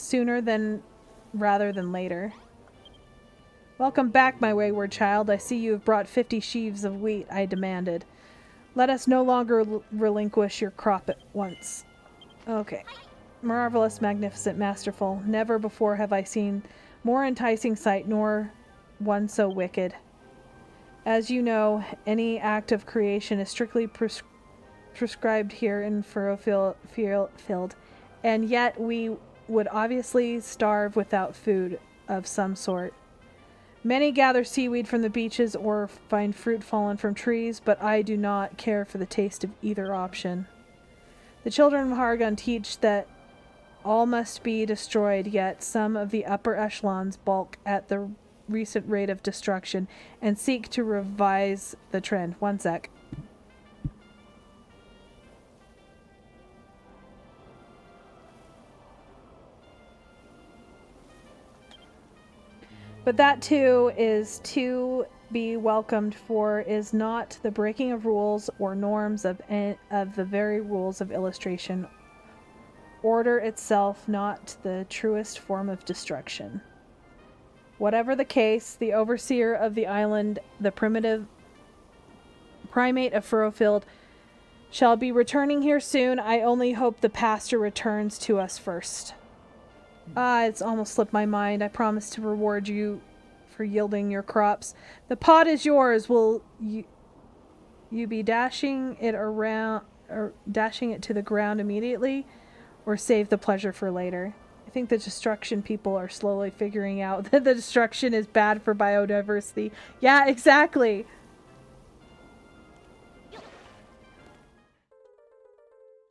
rather than later. Welcome back, my wayward child. I see you have brought 50 sheaves of wheat, I demanded. Let us no longer relinquish your crop at once. Okay. Marvelous, magnificent, masterful. Never before have I seen more enticing sight, nor one so wicked. As you know, any act of creation is strictly prescribed here in Furrowfield, and yet we would obviously starve without food of some sort. Many gather seaweed from the beaches or find fruit fallen from trees, but I do not care for the taste of either option. The children of Hargon teach that all must be destroyed, yet some of the upper echelons balk at the recent rate of destruction and seek to revise the trend. One sec. But that too is too be welcomed for is not the breaking of rules or norms of the very rules of illustration. Order itself, not the truest form of destruction. Whatever the case, the overseer of the island, the primitive primate of Furrowfield, shall be returning here soon. I only hope the pastor returns to us first. It's almost slipped my mind. I promised to reward you for yielding your crops. The pot is yours. Will you be dashing it around, or dashing it to the ground immediately, or save the pleasure for later? I think the destruction people are slowly figuring out that the destruction is bad for biodiversity. Yeah, exactly.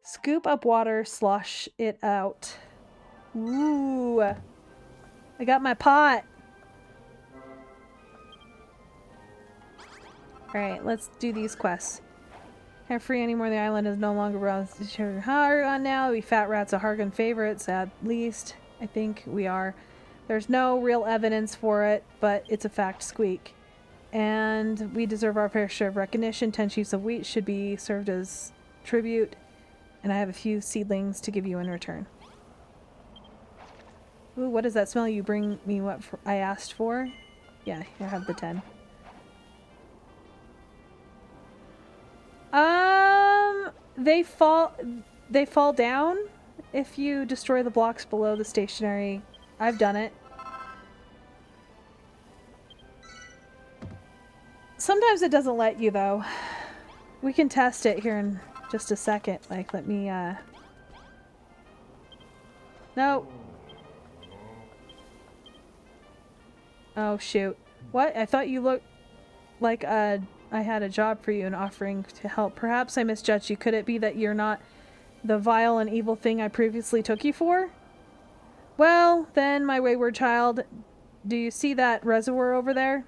Scoop up water, slosh it out. Ooh. I got my pot. Alright, let's do these quests. Can't free anymore. The island is no longer around Hargon now. We fat rats are Hargon favorites, at least. I think we are. There's no real evidence for it, but it's a fact, squeak. And we deserve our fair share of recognition. 10 sheaves of wheat should be served as tribute. And I have a few seedlings to give you in return. Ooh, what is that smell? You bring me what I asked for? Yeah, I have the 10. They fall down if you destroy the blocks below the stationary. I've done it. Sometimes it doesn't let you, though. We can test it here in just a second. Like, let me, No. Oh, shoot. What? I thought you looked like, I had a job for you and offering to help. Perhaps I misjudged you. Could it be that you're not the vile and evil thing I previously took you for? Well, then, my wayward child, do you see that reservoir over there?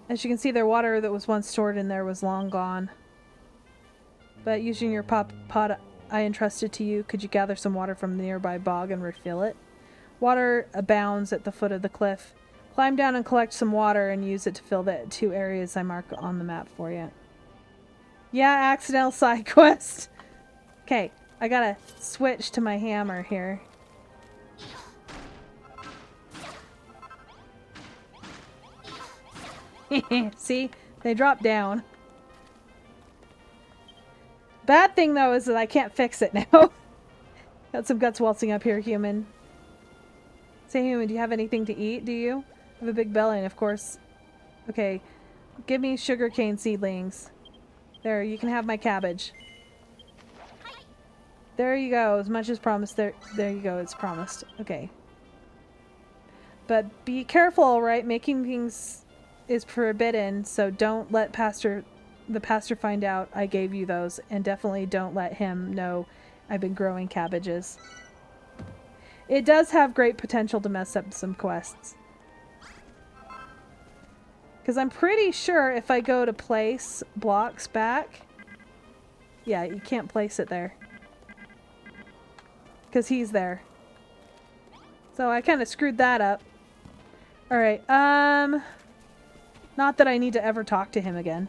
As you can see, their water that was once stored in there was long gone. But using your pot I entrusted to you, could you gather some water from the nearby bog and refill it? Water abounds at the foot of the cliff. Climb down and collect some water and use it to fill the 2 areas I mark on the map for you. Yeah, accidental side quest. Okay, I gotta switch to my hammer here. See? They drop down. Bad thing, though, is that I can't fix it now. Got some guts waltzing up here, human. Say, human, do you have anything to eat, do you? I have a big belly, and of course... Okay, give me sugarcane seedlings. There, you can have my cabbage. There you go, as much as promised. There you go, it's promised. Okay. But be careful, alright? Making things is forbidden, so don't let the pastor find out I gave you those, and definitely don't let him know I've been growing cabbages. It does have great potential to mess up some quests. Because I'm pretty sure if I go to place blocks back... Yeah, you can't place it there. Because he's there. So I kind of screwed that up. Alright, not that I need to ever talk to him again.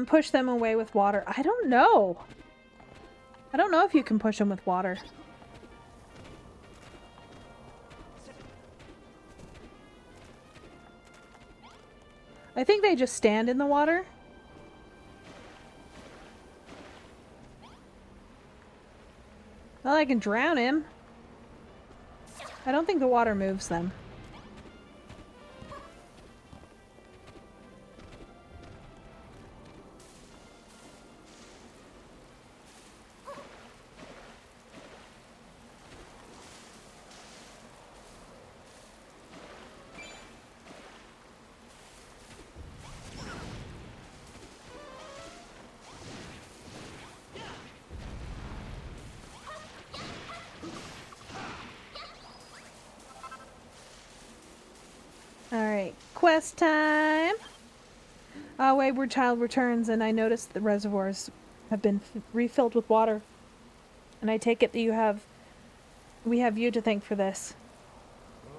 Push them away with water. I don't know. I don't know if you can push them with water. I think they just stand in the water. Well, I can drown him. I don't think the water moves them. Alright, quest time! A wayward child returns, and I notice the reservoirs have been refilled with water. And I take it that we have you to thank for this.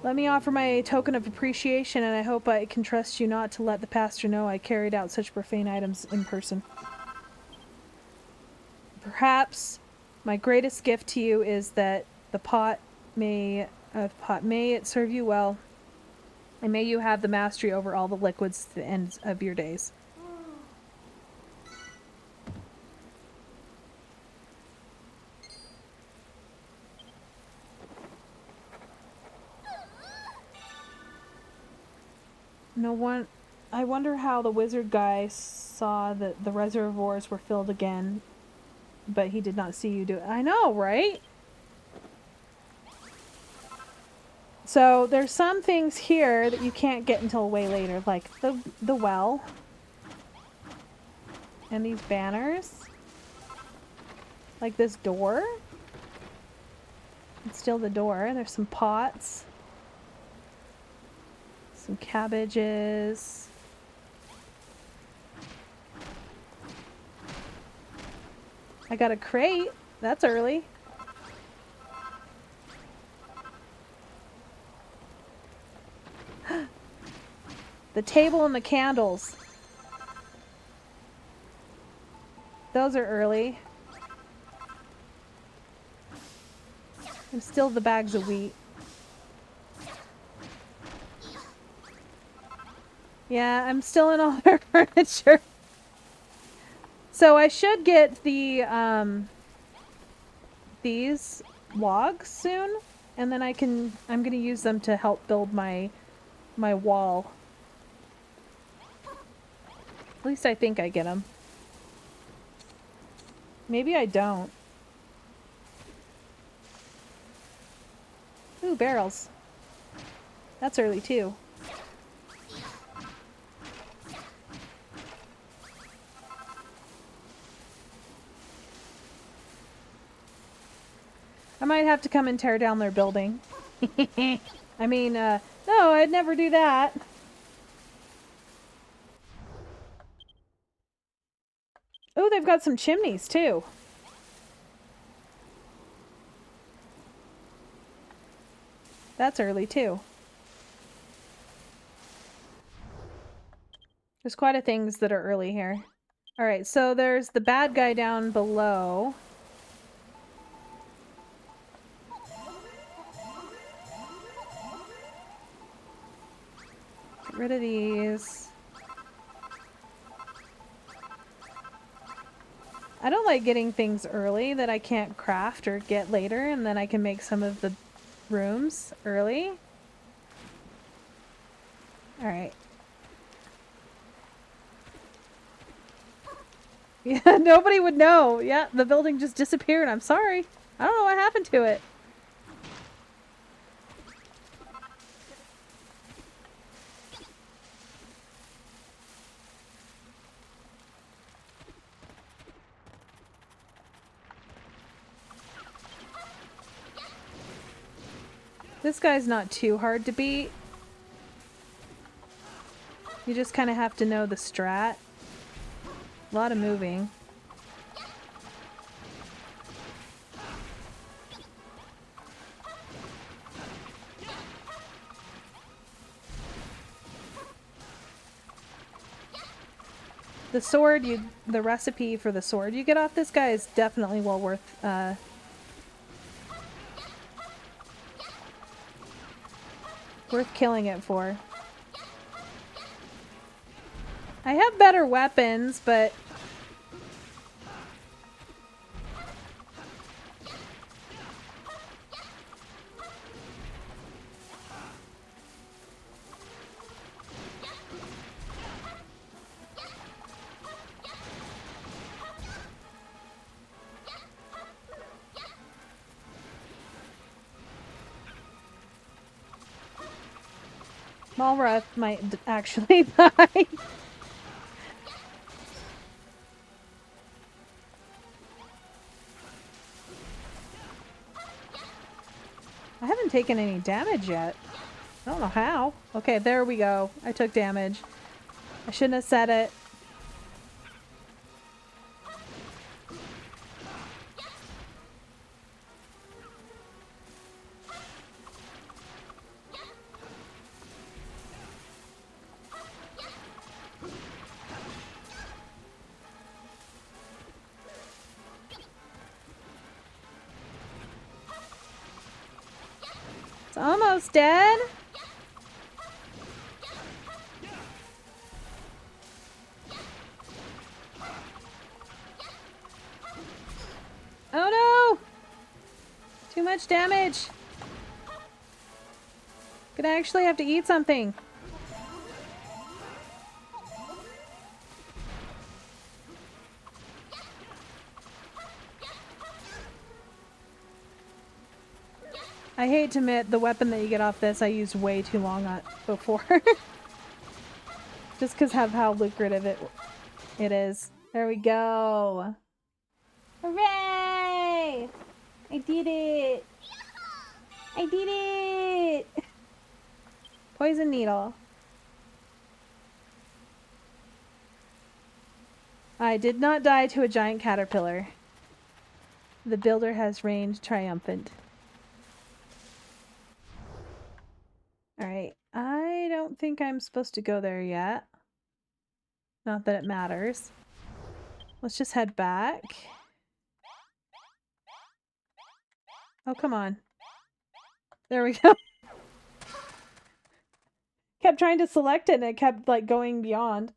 Let me offer my token of appreciation, and I hope I can trust you not to let the pastor know I carried out such profane items in person. Perhaps my greatest gift to you is that the pot may it serve you well, and may you have the mastery over all the liquids to the end of your days. No one. I wonder how the wizard guy saw that the reservoirs were filled again, but he did not see you do it. I know, right? So there's some things here that you can't get until way later, like the well and these banners, like this door. It's still the door. There's some pots, some cabbages. I got a crate. That's early. The table and the candles. Those are early. And still the bags of wheat. Yeah, I'm still in all their furniture. So I should get the these logs soon, and then I'm gonna use them to help build my wall. At least I think I get them. Maybe I don't. Ooh, barrels. That's early too. I might have to come and tear down their building. I mean, no, I'd never do that. Oh, they've got some chimneys too. That's early too. There's quite a things that are early here. Alright, so there's the bad guy down below. Get rid of these. I don't like getting things early that I can't craft or get later, and then I can make some of the rooms early. Alright. Yeah, nobody would know. Yeah, the building just disappeared. I'm sorry. I don't know what happened to it. This guy's not too hard to beat. You just kind of have to know the strat. A lot of moving. The sword, the recipe for the sword you get off this guy is definitely well worth killing it for. I have better weapons, but Malrath might actually die. I haven't taken any damage yet. I don't know how. Okay, there we go. I took damage. I shouldn't have said it. It's almost dead. Oh no! Too much damage. Gonna actually have to eat something. I hate to admit, the weapon that you get off this I used way too long on before. Just because of how lucrative it is. There we go. Hooray! I did it! I did it! Poison needle. I did not die to a giant caterpillar. The builder has reigned triumphant. Alright, I don't think I'm supposed to go there yet. Not that it matters. Let's just head back. Oh, come on. There we go. Kept trying to select it and it kept like going beyond.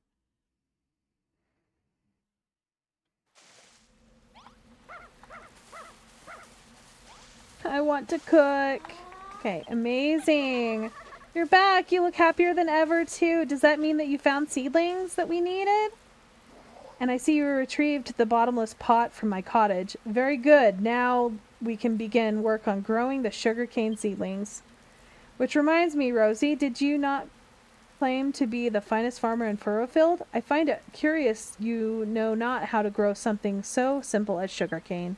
I want to cook. Okay, amazing. You're back. You look happier than ever too. Does that mean that you found seedlings that we needed? And I see you retrieved the bottomless pot from my cottage. Very good. Now we can begin work on growing the sugarcane seedlings. Which reminds me, Rosie, did you not claim to be the finest farmer in Furrowfield? I find it curious you know not how to grow something so simple as sugarcane.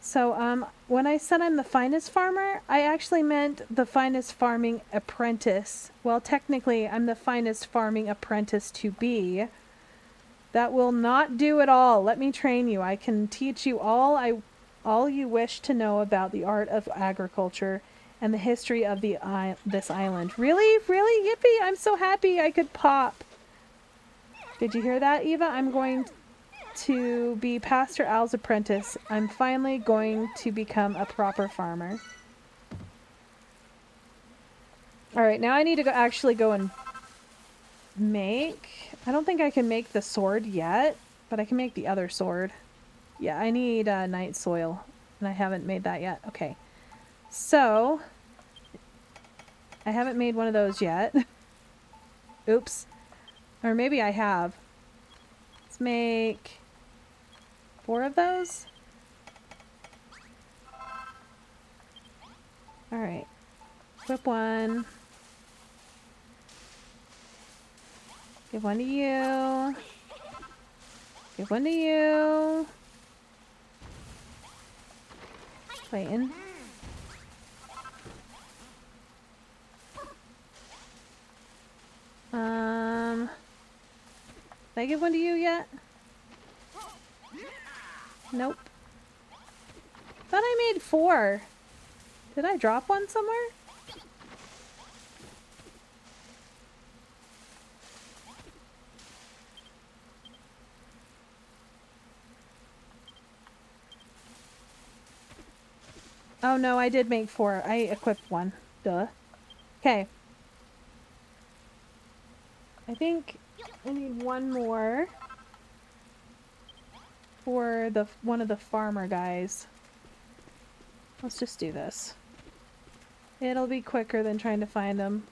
So, when I said I'm the finest farmer, I actually meant the finest farming apprentice. Well, technically, I'm the finest farming apprentice to be. That will not do at all. Let me train you. I can teach you all you wish to know about the art of agriculture and the history of this island. Really? Really? Yippee! I'm so happy I could pop. Did you hear that, Eva? I'm going to be Pastor Al's apprentice. I'm finally going to become a proper farmer. Alright, now I need to actually go and make... I don't think I can make the sword yet, but I can make the other sword. Yeah, I need night soil, and I haven't made that yet. Okay. So, I haven't made one of those yet. Oops. Or maybe I have. Let's make 4 of those. Alright. Equip one. Give one to you. Give one to you. Clayton. Did I give one to you yet? Nope. Thought I made 4. Did I drop one somewhere? Oh no, I did make 4. I equipped 1. Duh. Okay. I think I need 1 more for one of the farmer guys. Let's just do this. It'll be quicker than trying to find them.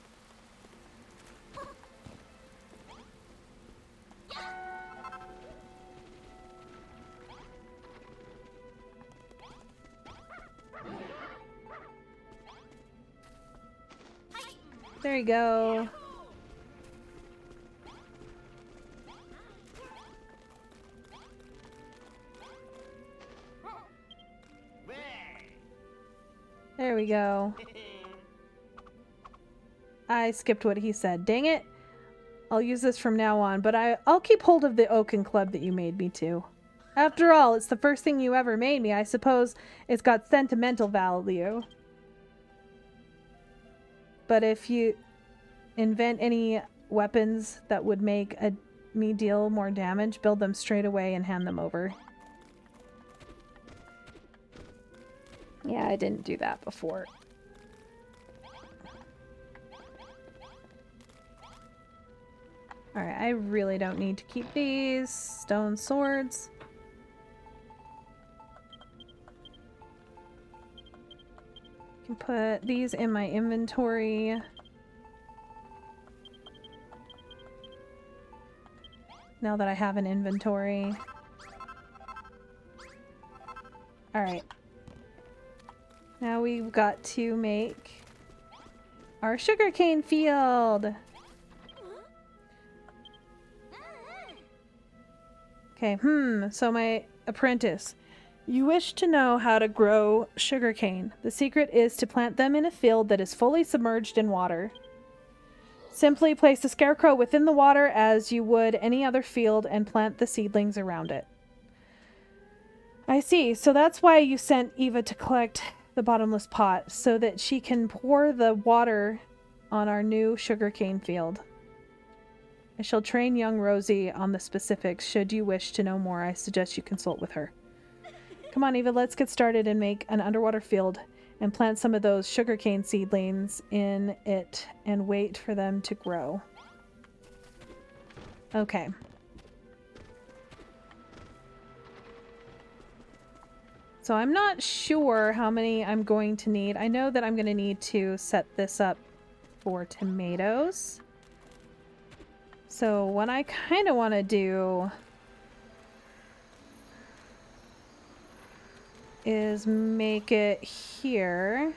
There you go. There we go. I skipped what he said. Dang it. I'll use this from now on, but I'll keep hold of the oaken club that you made me to. After all, it's the first thing you ever made me. I suppose it's got sentimental value. But if you invent any weapons that would make me deal more damage, build them straight away and hand them over. Yeah, I didn't do that before. Alright, I really don't need to keep these stone swords. I can put these in my inventory. Now that I have an inventory. Alright. Now we've got to make our sugarcane field. Okay, so my apprentice. You wish to know how to grow sugarcane. The secret is to plant them in a field that is fully submerged in water. Simply place the scarecrow within the water as you would any other field and plant the seedlings around it. I see. So that's why you sent Eva to collect the bottomless pot, so that she can pour the water on our new sugarcane field. I shall train young Rosie on the specifics. Should you wish to know more, I suggest you consult with her. Come on, Eva, let's get started and make an underwater field and plant some of those sugarcane seedlings in it and wait for them to grow. Okay. So I'm not sure how many I'm going to need. I know that I'm going to need to set this up for tomatoes. So what I kind of want to do is make it here.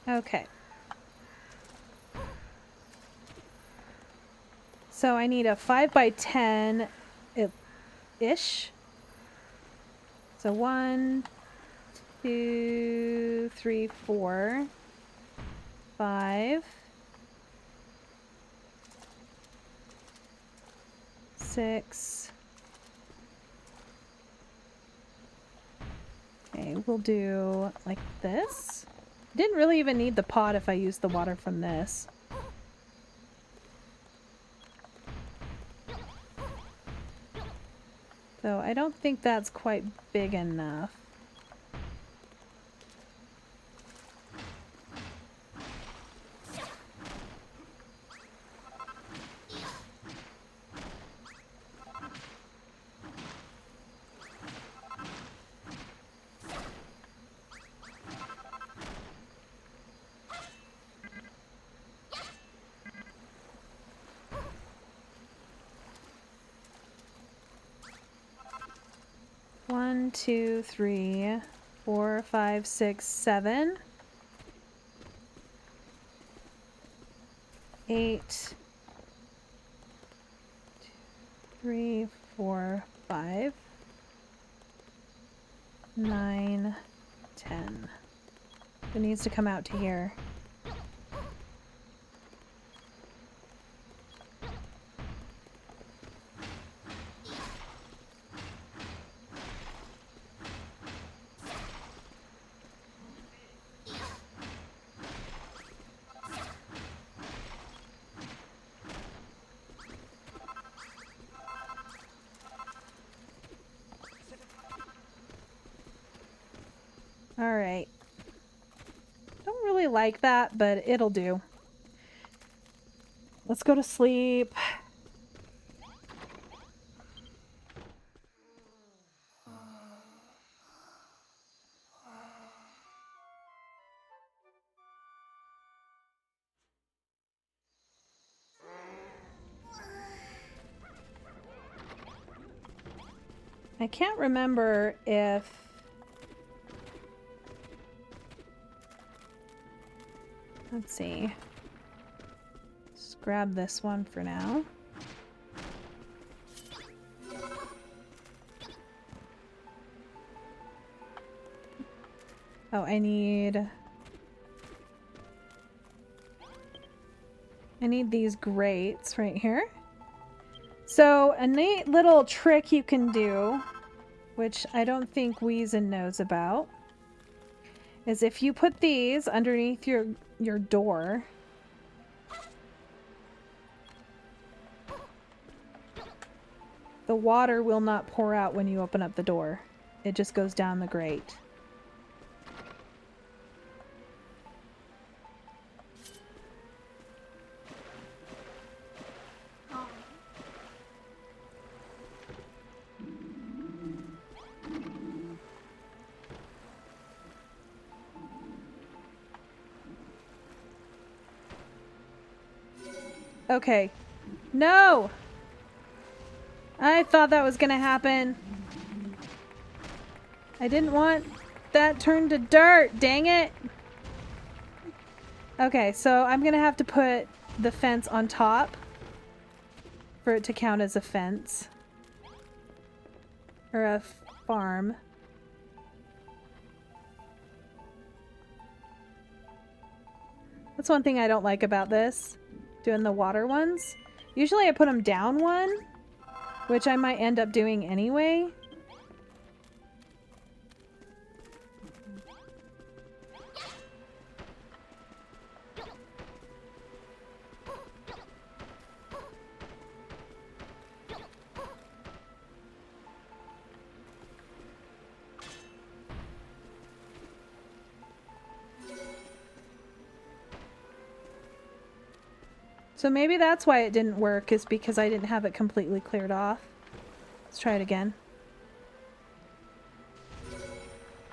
Okay. So I need a 5x10-ish. So 1, 2, 3, 4, 5, 6. Okay, we'll do like this. Didn't really even need the pot if I used the water from this. So I don't think that's quite big enough. One, 2, 3, 4, 5, 6, 7, 8, 3, 4, 5, 9, 10. It needs to come out to here. like that, but it'll do. Let's go to sleep. I can't remember if... Let's see. Let's grab this one for now. Oh, I need these grates right here. So a neat little trick you can do, which I don't think Weezin knows about, is if you put these underneath your door, the water will not pour out when you open up the door. It just goes down the grate. Okay. No! I thought that was gonna happen. I didn't want that turned to dirt, dang it! Okay, so I'm gonna have to put the fence on top for it to count as a fence. Or a farm. That's one thing I don't like about this. Doing the water ones. Usually I put them down one, which I might end up doing anyway. So maybe that's why it didn't work, is because I didn't have it completely cleared off. Let's try it again.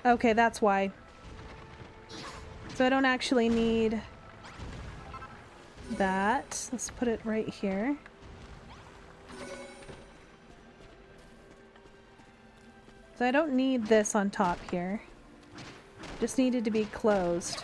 Okay, that's why. So I don't actually need that. Let's put it right here. So I don't need this on top here. Just needed to be closed.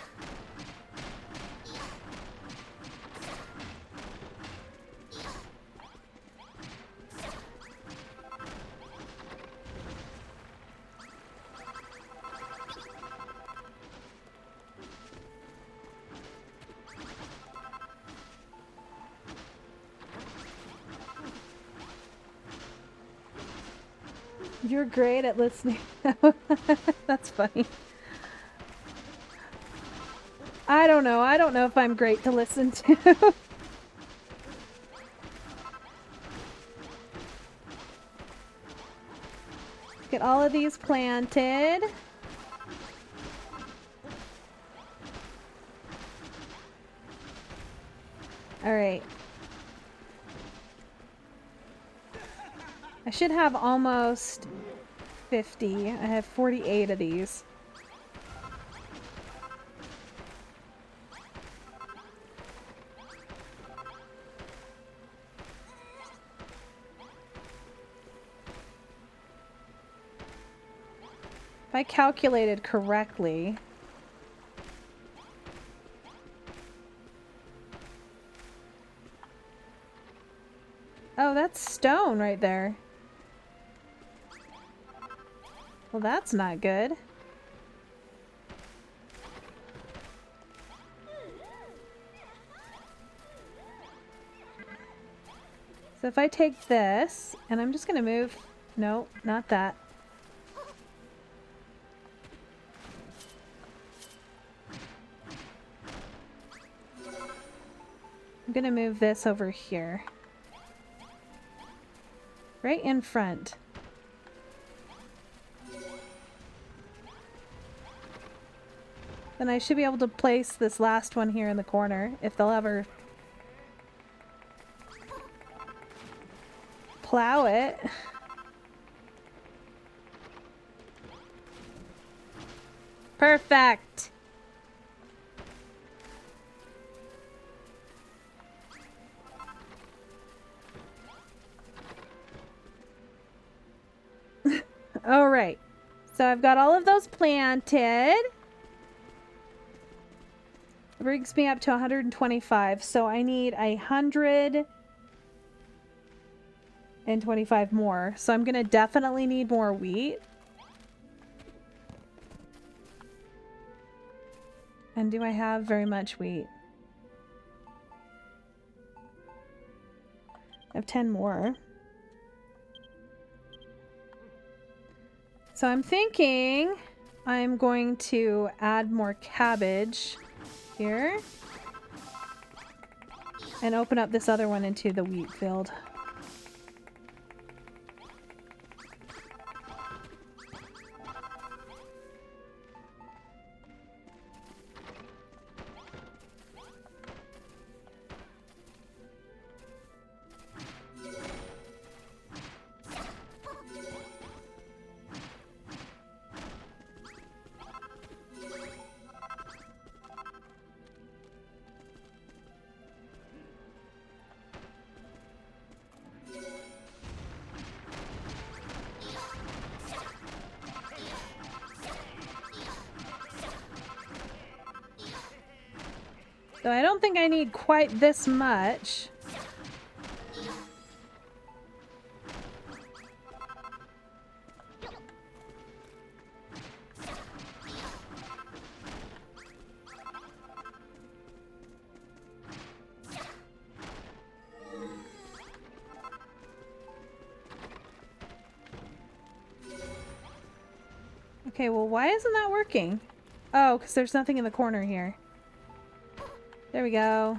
You're great at listening. That's funny. I don't know. I don't know if I'm great to listen to. Get all of these planted. All right. I should have almost 50. I have 48 of these. If I calculated correctly... Oh, that's stone right there. Well, that's not good. So if I take this, and I'm just gonna move... No, not that. I'm gonna move this over here. Right in front. Then I should be able to place this last one here in the corner, if they'll ever plow it. Perfect! Alright, so I've got all of those planted. It brings me up to 125, so I need 125 more. So I'm gonna definitely need more wheat. And do I have very much wheat? I have 10 more. So I'm thinking I'm going to add more cabbage here and open up this other one into the wheat field. So I don't think I need quite this much. Okay, well, why isn't that working? Oh, because there's nothing in the corner here. There we go.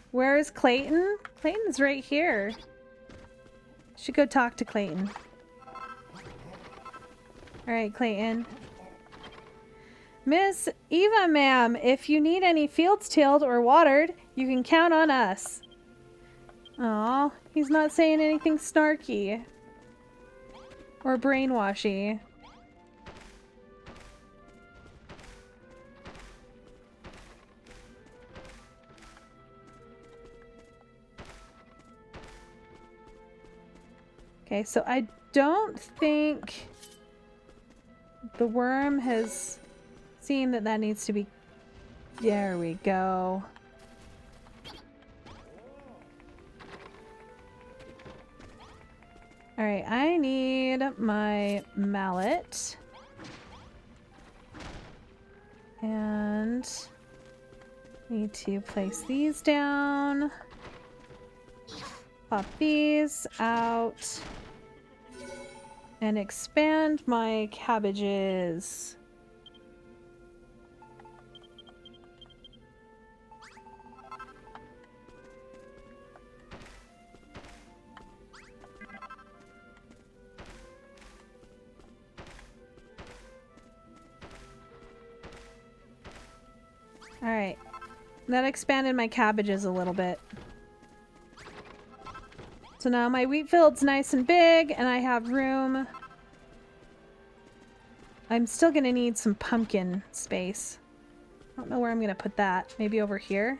Where is Clayton? Clayton's right here. Should go talk to Clayton. Alright, Clayton. Miss Eva, ma'am, if you need any fields tilled or watered, you can count on us. Aw, he's not saying anything snarky. Or brainwashy. Okay, so I don't think the worm has seen that that needs to be... There we go. Alright, I need my mallet. And need to place these down. Pop these out. And expand my cabbages. All right, that expanded my cabbages a little bit. So now my wheat field's nice and big, and I have room. I'm still gonna need some pumpkin space. I don't know where I'm gonna put that. Maybe over here?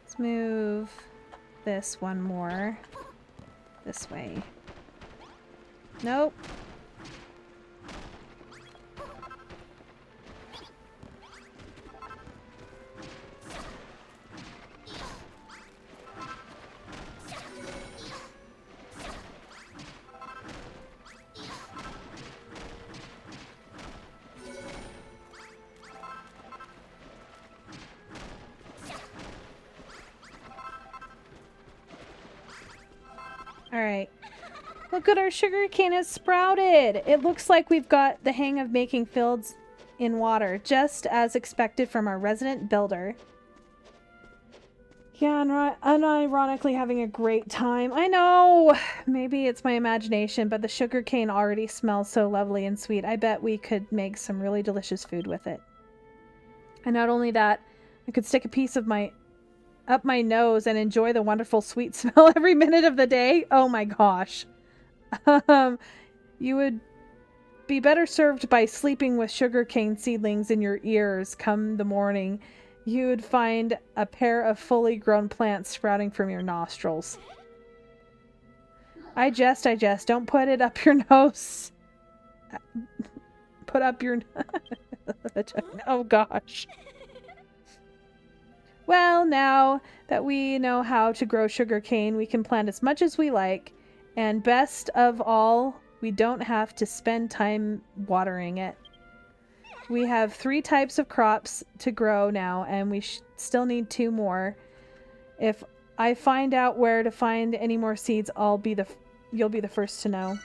Let's move this one more this way. Nope. Alright. Look at our sugarcane has sprouted! It looks like we've got the hang of making fields in water, just as expected from our resident builder. Yeah, unironically having a great time. I know! Maybe it's my imagination, but the sugarcane already smells so lovely and sweet. I bet we could make some really delicious food with it. And not only that, I could stick a piece of up my nose and enjoy the wonderful sweet smell every minute of the day. Oh my gosh. You would be better served by sleeping with sugarcane seedlings in your ears come the morning. You would find a pair of fully grown plants sprouting from your nostrils. I jest. Don't put it up your nose. Put up your... Oh gosh. Well, now that we know how to grow sugarcane, we can plant as much as we like. And best of all, we don't have to spend time watering it. We have 3 types of crops to grow now, and we still need 2 more. If I find out where to find any more seeds, you'll be the first to know.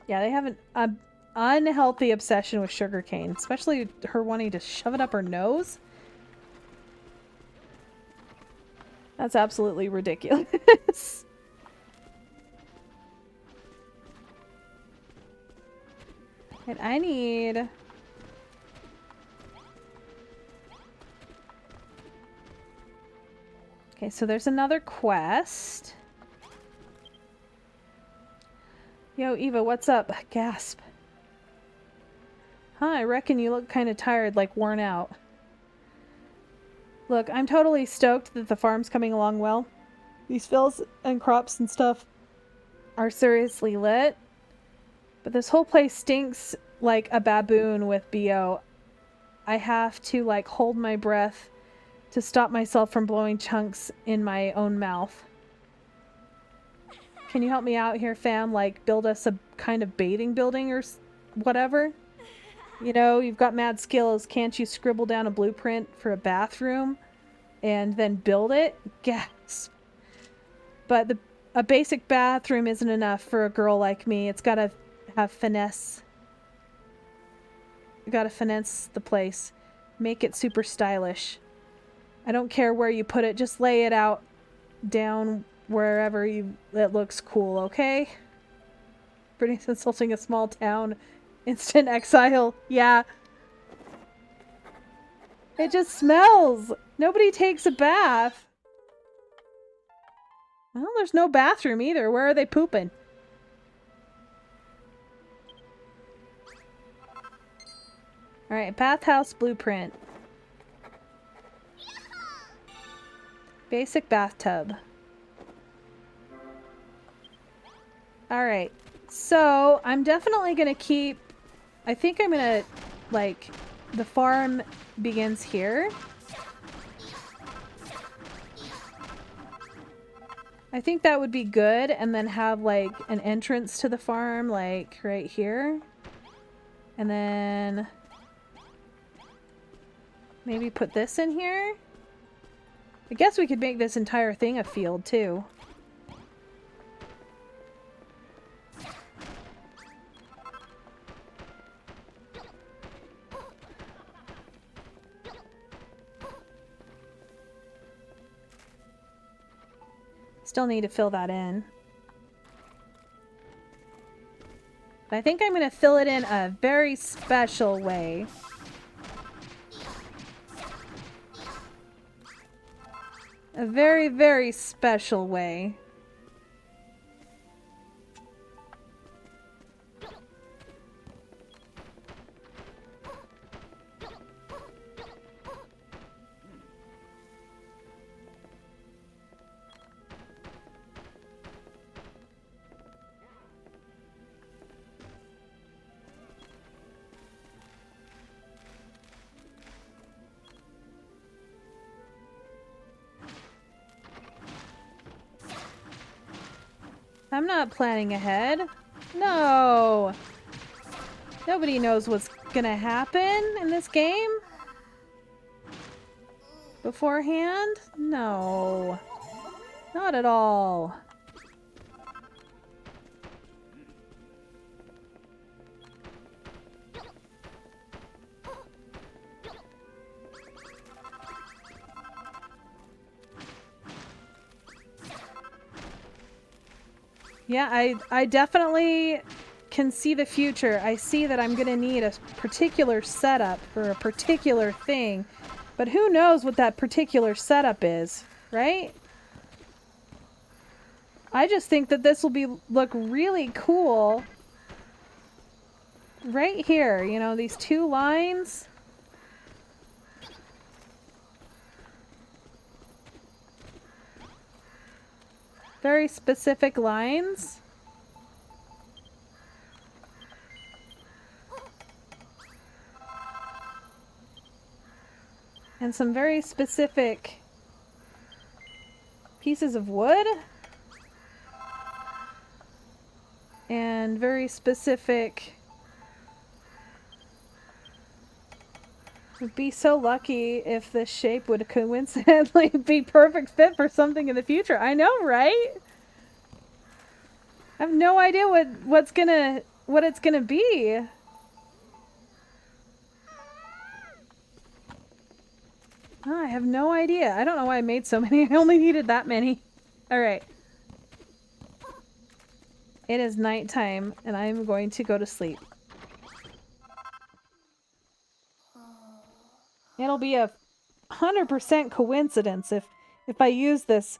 Yeah, they have an unhealthy obsession with sugarcane, especially her wanting to shove it up her nose. That's absolutely ridiculous. And I need... Okay, so there's another quest. Yo, Eva, what's up? Gasp. Huh, I reckon you look kind of tired, like worn out. Look, I'm totally stoked that the farm's coming along well. These fields and crops and stuff are seriously lit. But this whole place stinks like a baboon with BO. I have to, like, hold my breath to stop myself from blowing chunks in my own mouth. Can you help me out here, fam? Like, build us a kind of bathing building or whatever? You know, you've got mad skills. Can't you scribble down a blueprint for a bathroom and then build it? Gasp. But a basic bathroom isn't enough for a girl like me. It's gotta have finesse. You gotta finesse the place. Make it super stylish. I don't care where you put it. Just lay it out down wherever it looks cool, okay? Pretty insulting a small town. Instant exile. Yeah. It just smells. Nobody takes a bath. Well, there's no bathroom either. Where are they pooping? Alright, bathhouse blueprint. Basic bathtub. Alright, so I'm definitely gonna keep... I think I'm gonna, like, the farm begins here. I think that would be good, and then have, like, an entrance to the farm, like, right here. And then... maybe put this in here? I guess we could make this entire thing a field, too. Still need to fill that in. But I think I'm going to fill it in a very special way. A very, very special way. I'm not planning ahead. No! Nobody knows what's gonna happen in this game. Beforehand? No. Not at all. Yeah, I definitely can see the future. I see that I'm gonna need a particular setup for a particular thing, but who knows what that particular setup is, right? I just think that this will look really cool right here. You know, these two lines. Very specific lines. And some very specific pieces of wood. And very specific... Would be so lucky if this shape would coincidentally be perfect fit for something in the future. I know, right? I have no idea what it's gonna be. Oh, I have no idea. I don't know why I made so many. I only needed that many. All right. It is nighttime, and I'm going to go to sleep. It'll be 100% coincidence if I use this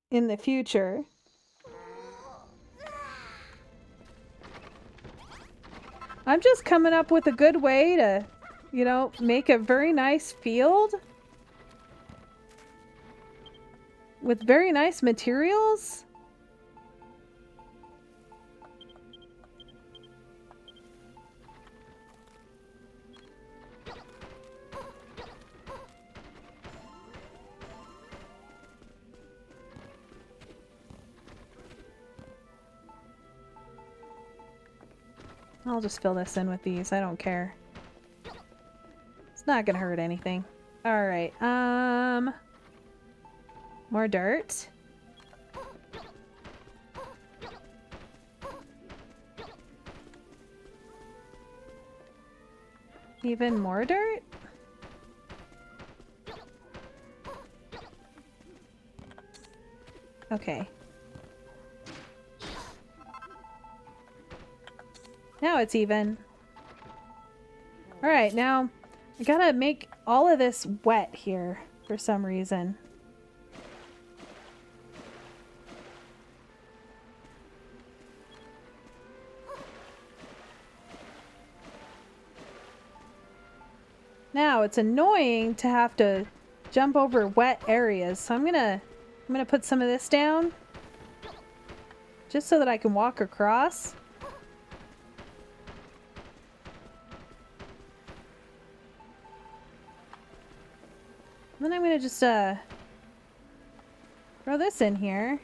in the future. I'm just coming up with a good way to, you know, make a very nice field with very nice materials. I'll just fill this in with these. I don't care. It's not gonna hurt anything. All right. More dirt. Even more dirt? Okay. Now it's even. Alright, now I gotta make all of this wet here for some reason. Now it's annoying to have to jump over wet areas, so I'm gonna put some of this down just so that I can walk across. Then I'm gonna just throw this in here.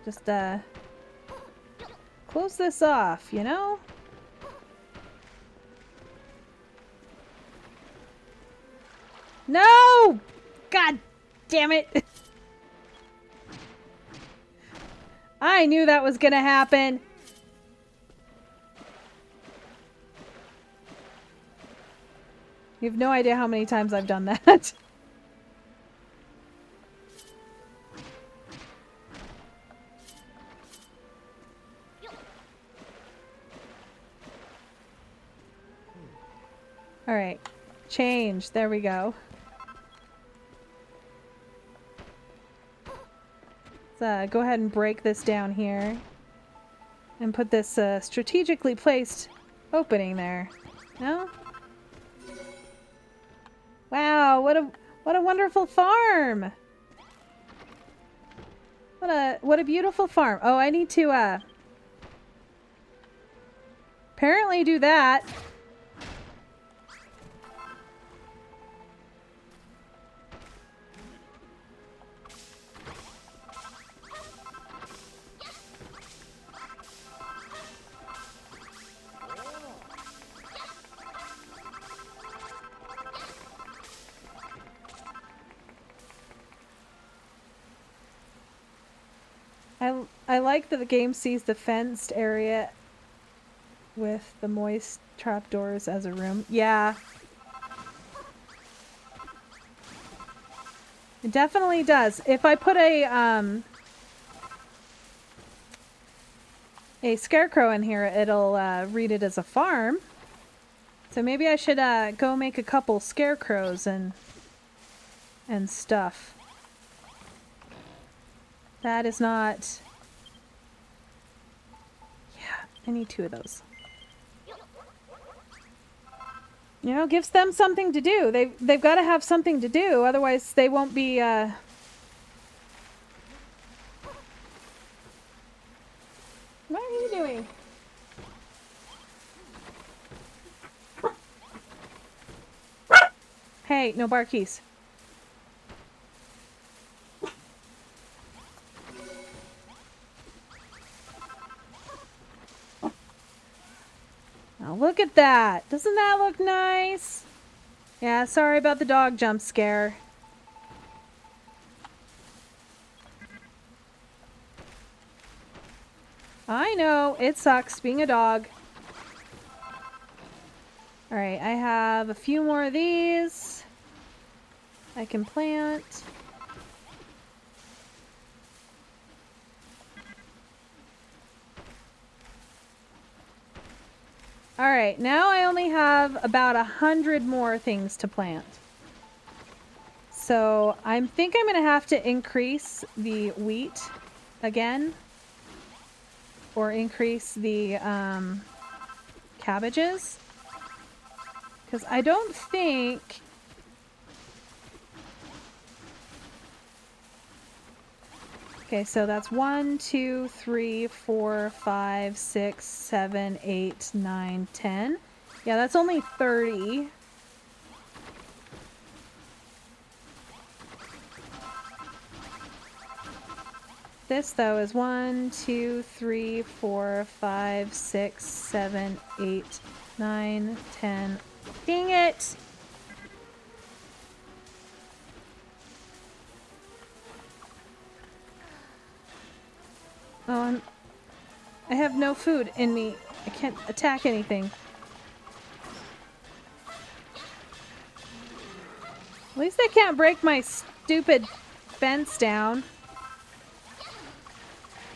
Just close this off, you know? No! God damn it! I knew that was gonna happen. You have no idea how many times I've done that. Alright. Change. There we go. Let's go ahead and break this down here. And put this strategically placed opening there. No? Wow, what a wonderful farm! What a beautiful farm. Oh, I need to apparently do that. I like that the game sees the fenced area with the moist trapdoors as a room. Yeah. It definitely does. If I put a scarecrow in here, it'll read it as a farm. So maybe I should go make a couple scarecrows and stuff. That is not... Yeah, I need 2 of those. You know, gives them something to do. They've got to have something to do, otherwise they won't be... What are you doing? Hey, no barkies. Now look at that. Doesn't that look nice? Yeah, sorry about the dog jump scare. I know, it sucks being a dog. Alright, I have a few more of these. I can plant. Alright, now I only have about 100 more things to plant. So I think I'm going to have to increase the wheat again. Or increase the cabbages. Because I don't think... Okay, so that's 1, 2, 3, 4, 5, 6, 7, 8, 9, 10. Yeah, that's only 30. This, though, is 1, 2, 3, 4, 5, 6, 7, 8, 9, 10. Dang it! Oh, I have no food in me. I can't attack anything. At least I can't break my stupid fence down.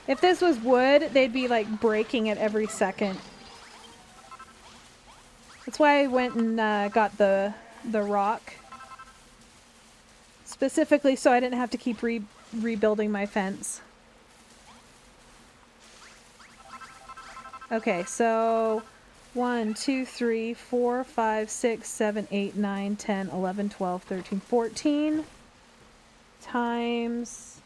If this was wood, they'd be like breaking it every second. That's why I went and got the rock. Specifically so I didn't have to keep rebuilding my fence. Okay, so 1, 2, 3, 4, 5, 6, 7, 8, 9, 10, 11, 12, 13, 14 times...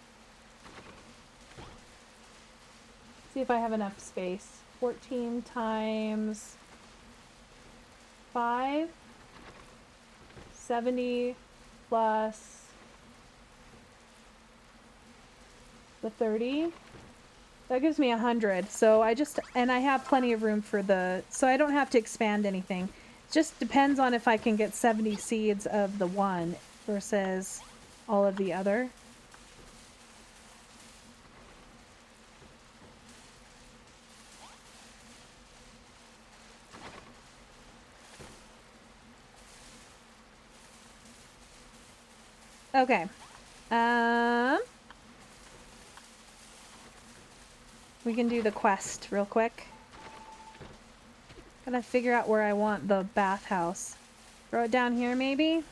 See if I have enough space. 14 times 5, 70 plus the 30. That gives me 100. So and I have plenty of room for so I don't have to expand anything. It just depends on if I can get 70 seeds of the one versus all of the other. Okay. We can do the quest real quick. Gotta figure out where I want the bathhouse. Throw it down here, maybe?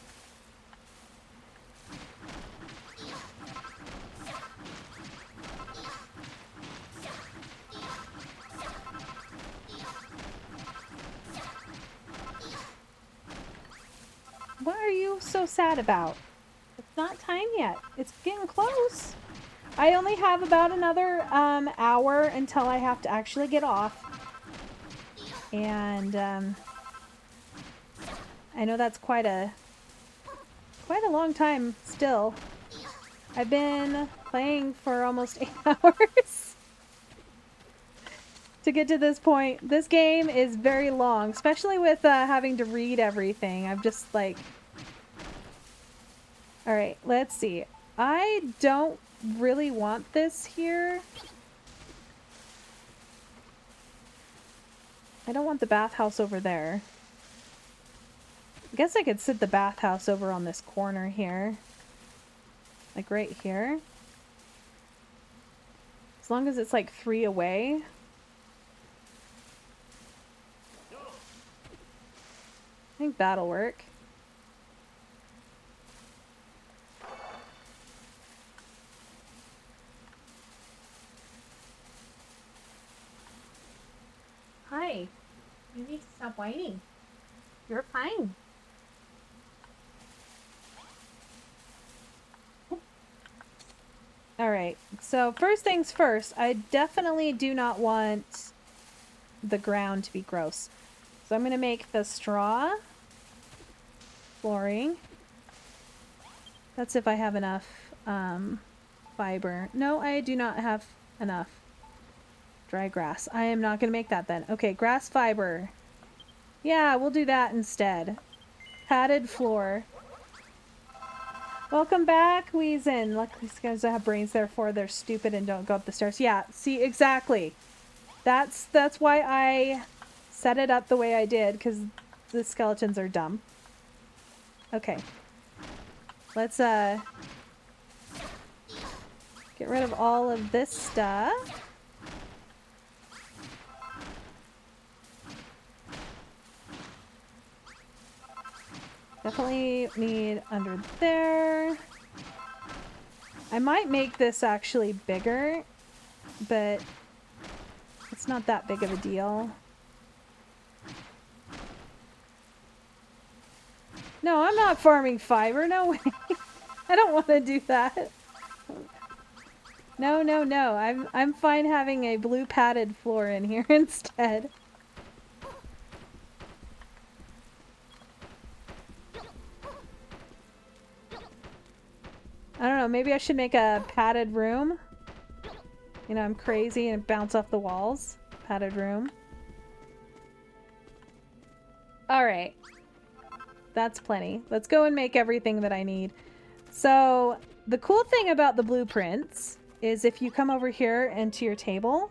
What are you so sad about? It's not time yet. It's getting close. I only have about another hour until I have to actually get off. And I know that's quite a long time still. I've been playing for almost 8 hours to get to this point. This game is very long, especially with having to read everything. I'm just like... Alright, let's see. I don't really want this here. I don't want the bathhouse over there. I guess I could sit the bathhouse over on this corner here. Like right here. As long as it's like 3 away. I think that'll work. Hi. You need to stop whining. You're fine. Alright, so first things first, I definitely do not want the ground to be gross. So I'm going to make the straw flooring. That's if I have enough fiber. No, I do not have enough dry grass. I am not going to make that then. Okay, grass fiber. Yeah, we'll do that instead. Padded floor. Welcome back, Weezin. Luckily these guys have brains, therefore they're stupid and don't go up the stairs. Yeah, see, exactly. That's why I set it up the way I did, because the skeletons are dumb. Okay. Let's get rid of all of this stuff. Definitely need under there. I might make this actually bigger, but it's not that big of a deal. No, I'm not farming fiber. No way. I don't want to do that. No, no, no. I'm fine having a blue padded floor in here instead. I don't know, maybe I should make a padded room. You know, I'm crazy and bounce off the walls. Padded room. Alright. That's plenty. Let's go and make everything that I need. So, the cool thing about the blueprints is if you come over here and to your table.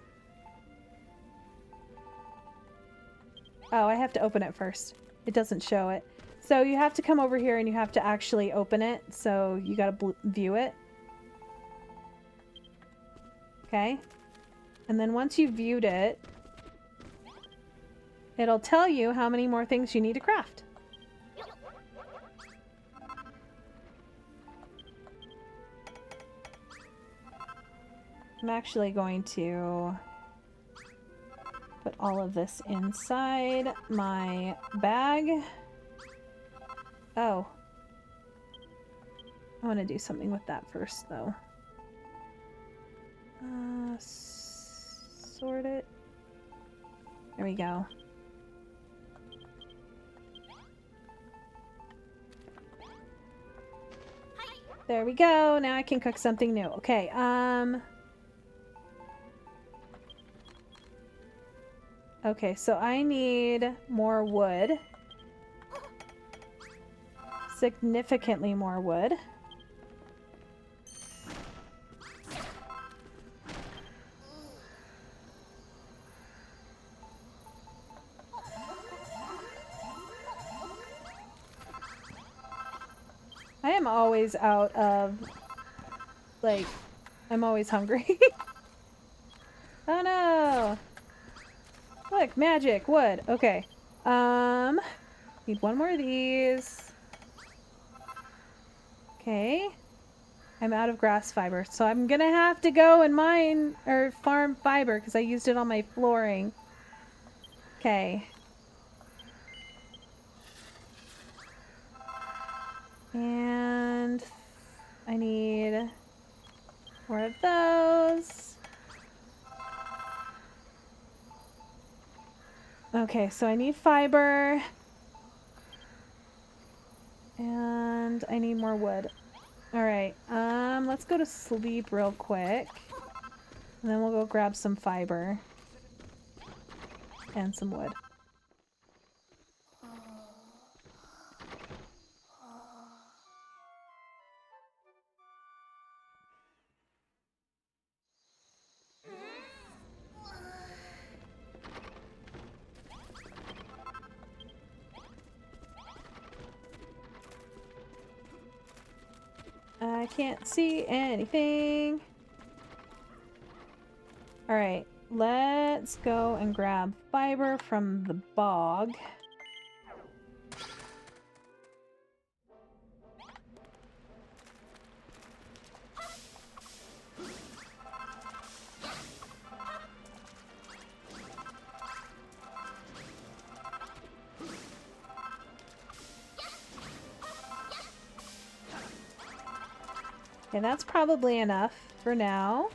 Oh, I have to open it first. It doesn't show it. So you have to come over here and you have to actually open it. So you gotta view it. Okay. And then once you've viewed it, it'll tell you how many more things you need to craft. I'm actually going to put all of this inside my bag. Oh. I want to do something with that first, though. Sort it. There we go. There we go. Now I can cook something new. Okay, okay, so I need more wood. Significantly more wood. I am always out of, like, I'm always hungry. Oh no! Look, magic, wood. Okay. Need one more of these. Okay. I'm out of grass fiber, so I'm gonna have to go and mine, or farm fiber, because I used it on my flooring. Okay. And I need more of those. Okay, so I need fiber. And I need more wood. Alright, let's go to sleep real quick. And then we'll go grab some fiber. And some wood. I can't see anything. Alright, let's go and grab fiber from the bog. Okay, that's probably enough for now.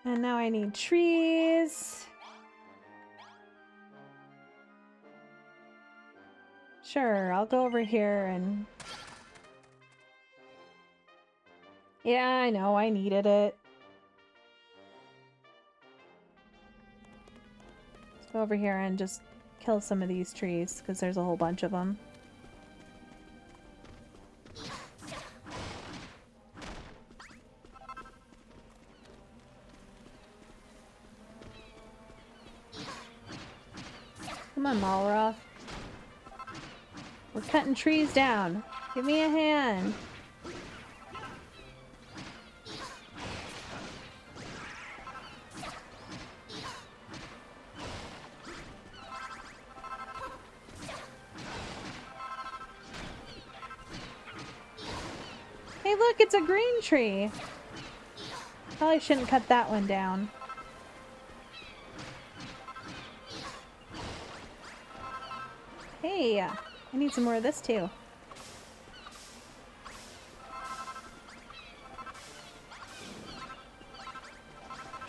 And now I need trees. Sure, I'll go over here and... Yeah, I know, I needed it. Let's go over here and just kill some of these trees, because there's a whole bunch of them. Come on, Malroth. We're cutting trees down. Give me a hand. Hey, look, it's a green tree. Probably shouldn't cut that one down. Hey, I need some more of this too.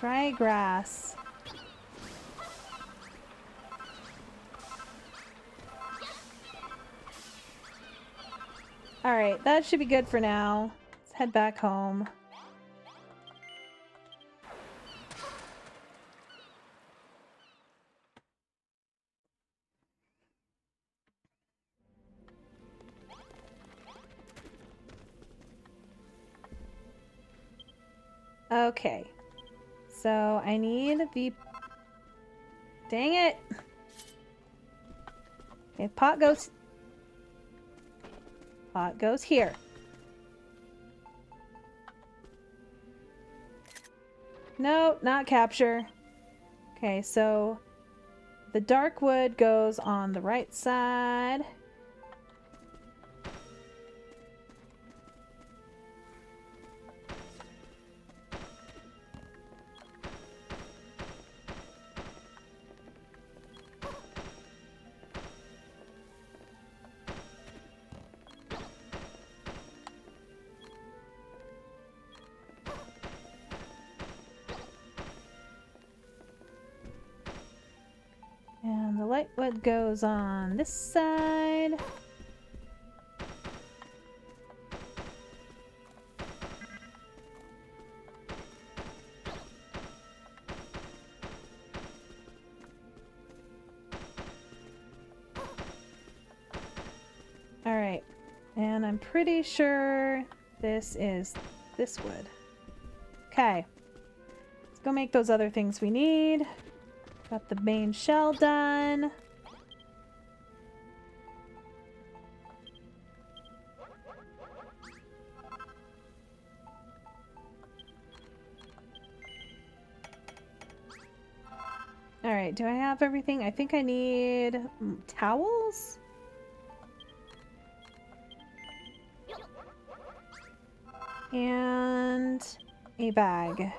Dry grass. Alright, that should be good for now. Let's head back home. Okay, so I need the... Dang it! Okay, pot goes here. No, not capture. Okay, so the dark wood goes on the right side. And the light wood goes on this side. Alright, and I'm pretty sure this is this wood. Okay, let's go make those other things we need. Got the main shell done. Alright, do I have everything? I think I need towels? And a bag.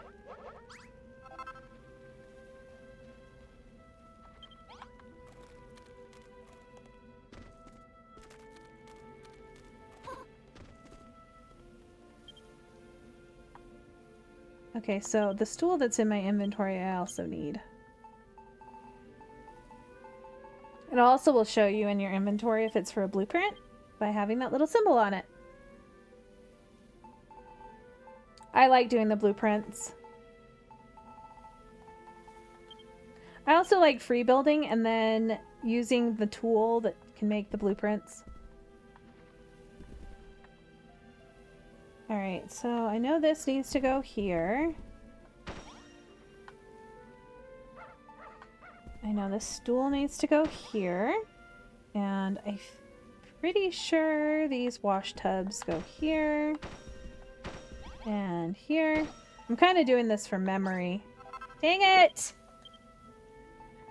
Okay, so the stool that's in my inventory I also need. It also will show you in your inventory if it's for a blueprint by having that little symbol on it. I like doing the blueprints. I also like free building and then using the tool that can make the blueprints. Alright, so I know this needs to go here. I know this stool needs to go here. And pretty sure these wash tubs go here and here. I'm kind of doing this from memory. Dang it!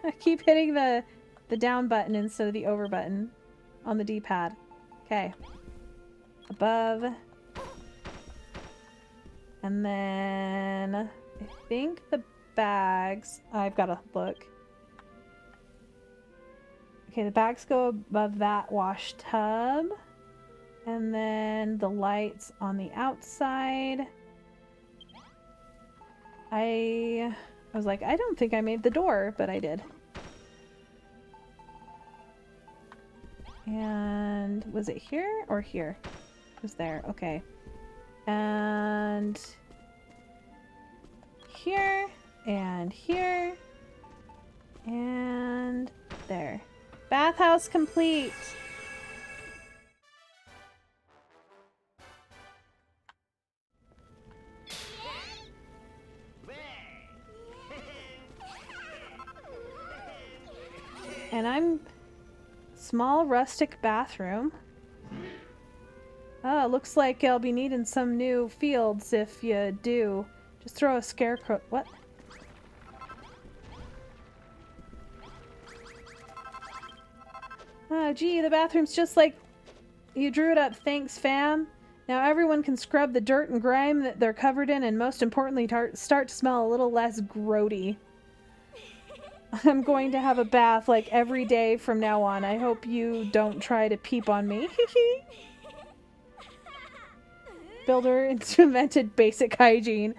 I keep hitting the down button instead of the over button on the D-pad. Okay. Above. And then I think the bags, I've got to look. Okay, the bags go above that wash tub. And then the lights on the outside. I was like, I don't think I made the door, but I did. And was it here or here? It was there. Okay. And here and here and there. Bathhouse complete. And I'm small rustic bathroom. Oh, looks like I'll be needing some new fields if you do. Just throw a scarecrow. What? Oh, gee, the bathroom's just like you drew it up. Thanks, fam. Now everyone can scrub the dirt and grime that they're covered in, and most importantly, start to smell a little less grody. I'm going to have a bath like every day from now on. I hope you don't try to peep on me. Builder invented basic hygiene.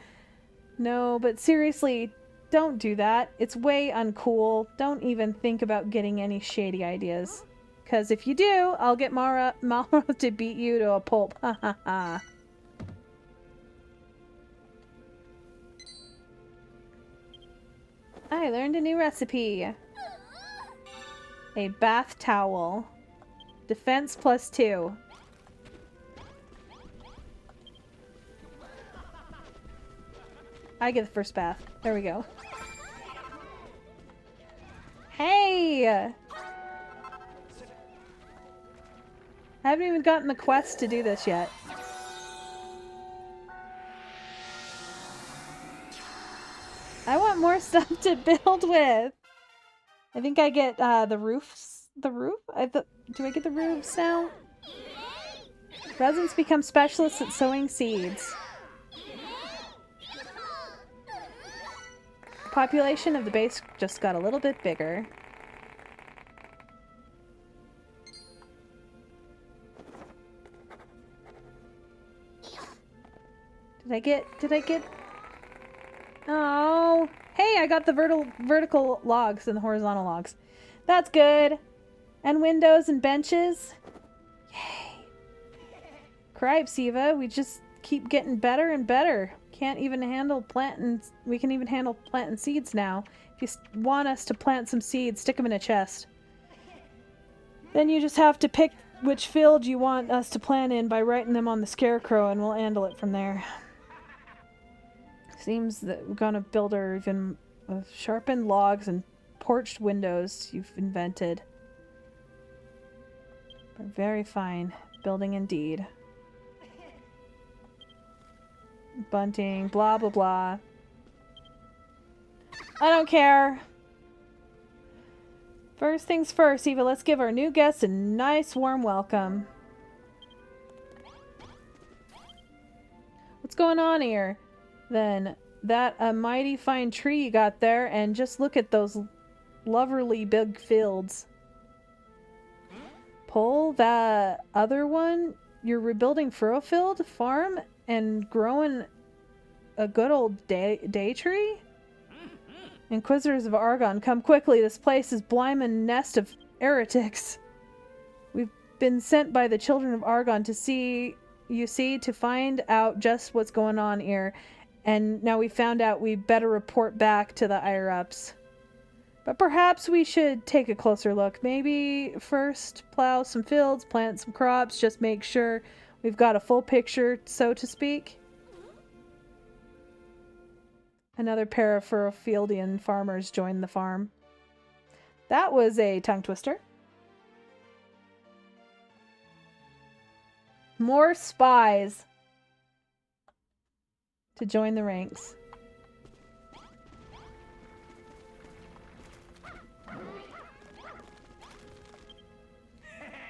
No, but seriously, don't do that. It's way uncool. Don't even think about getting any shady ideas. Because if you do, I'll get Mara to beat you to a pulp. Ha ha ha. I learned a new recipe. A bath towel. Defense +2. I get the first bath. There we go. Hey! I haven't even gotten the quest to do this yet. I want more stuff to build with. I think I get the roofs. The roof? Do I get the roofs now? Residents become specialists at sowing seeds. The population of the base just got a little bit bigger. Did I get... Oh, hey, I got the vertical logs and the horizontal logs. That's good. And windows and benches. Yay. Cripes, Eva, we just keep getting better and better. Can't even handle planting. We can even handle planting seeds now. If you want us to plant some seeds, stick them in a chest. Then you just have to pick which field you want us to plant in by writing them on the scarecrow, and we'll handle it from there. Seems that we're gonna build our even sharpened logs and porched windows you've invented. Very fine. Building indeed. Bunting, blah blah blah. I don't care. First things first, Eva, let's give our new guests a nice warm welcome. What's going on here? Then that a mighty fine tree you got there, and just look at those lovely big fields. Pull that other one. You're rebuilding Furrowfield Farm and growing a good old day tree? Inquisitors of Argon, come quickly. This place is blimmin' nest of heretics. We've been sent by the children of Argon to to find out just what's going on here. And now we found out we better report back to the higher-ups. But perhaps we should take a closer look. Maybe first plow some fields, plant some crops, just make sure we've got a full picture, so to speak. Another pair of Furrowfieldian farmers joined the farm. That was a tongue twister. More spies to join the ranks.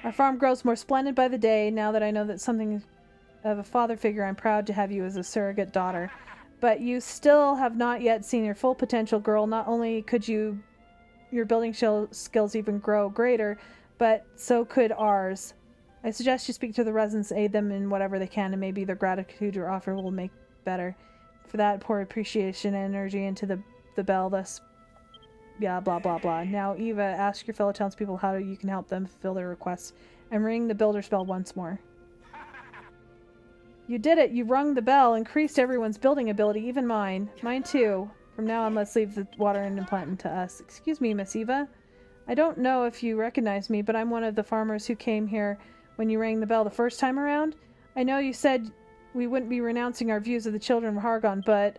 Our farm grows more splendid by the day. Now that I know that something of a father figure, I'm proud to have you as a surrogate daughter. But you still have not yet seen your full potential, girl. Not only could your building skills even grow greater, but so could ours. I suggest you speak to the residents, aid them in whatever they can, and maybe their gratitude or offer will make better. For that, pour appreciation and energy into the bell, thus... Yeah, blah, blah, blah. Now, Eva, ask your fellow townspeople how you can help them fulfill their requests, and ring the builder's bell once more. You did it! You rung the bell, increased everyone's building ability, even mine. Mine too. From now on, let's leave the water and implant to us. Excuse me, Miss Eva. I don't know if you recognize me, but I'm one of the farmers who came here when you rang the bell the first time around. I know you said we wouldn't be renouncing our views of the children of Hargon, but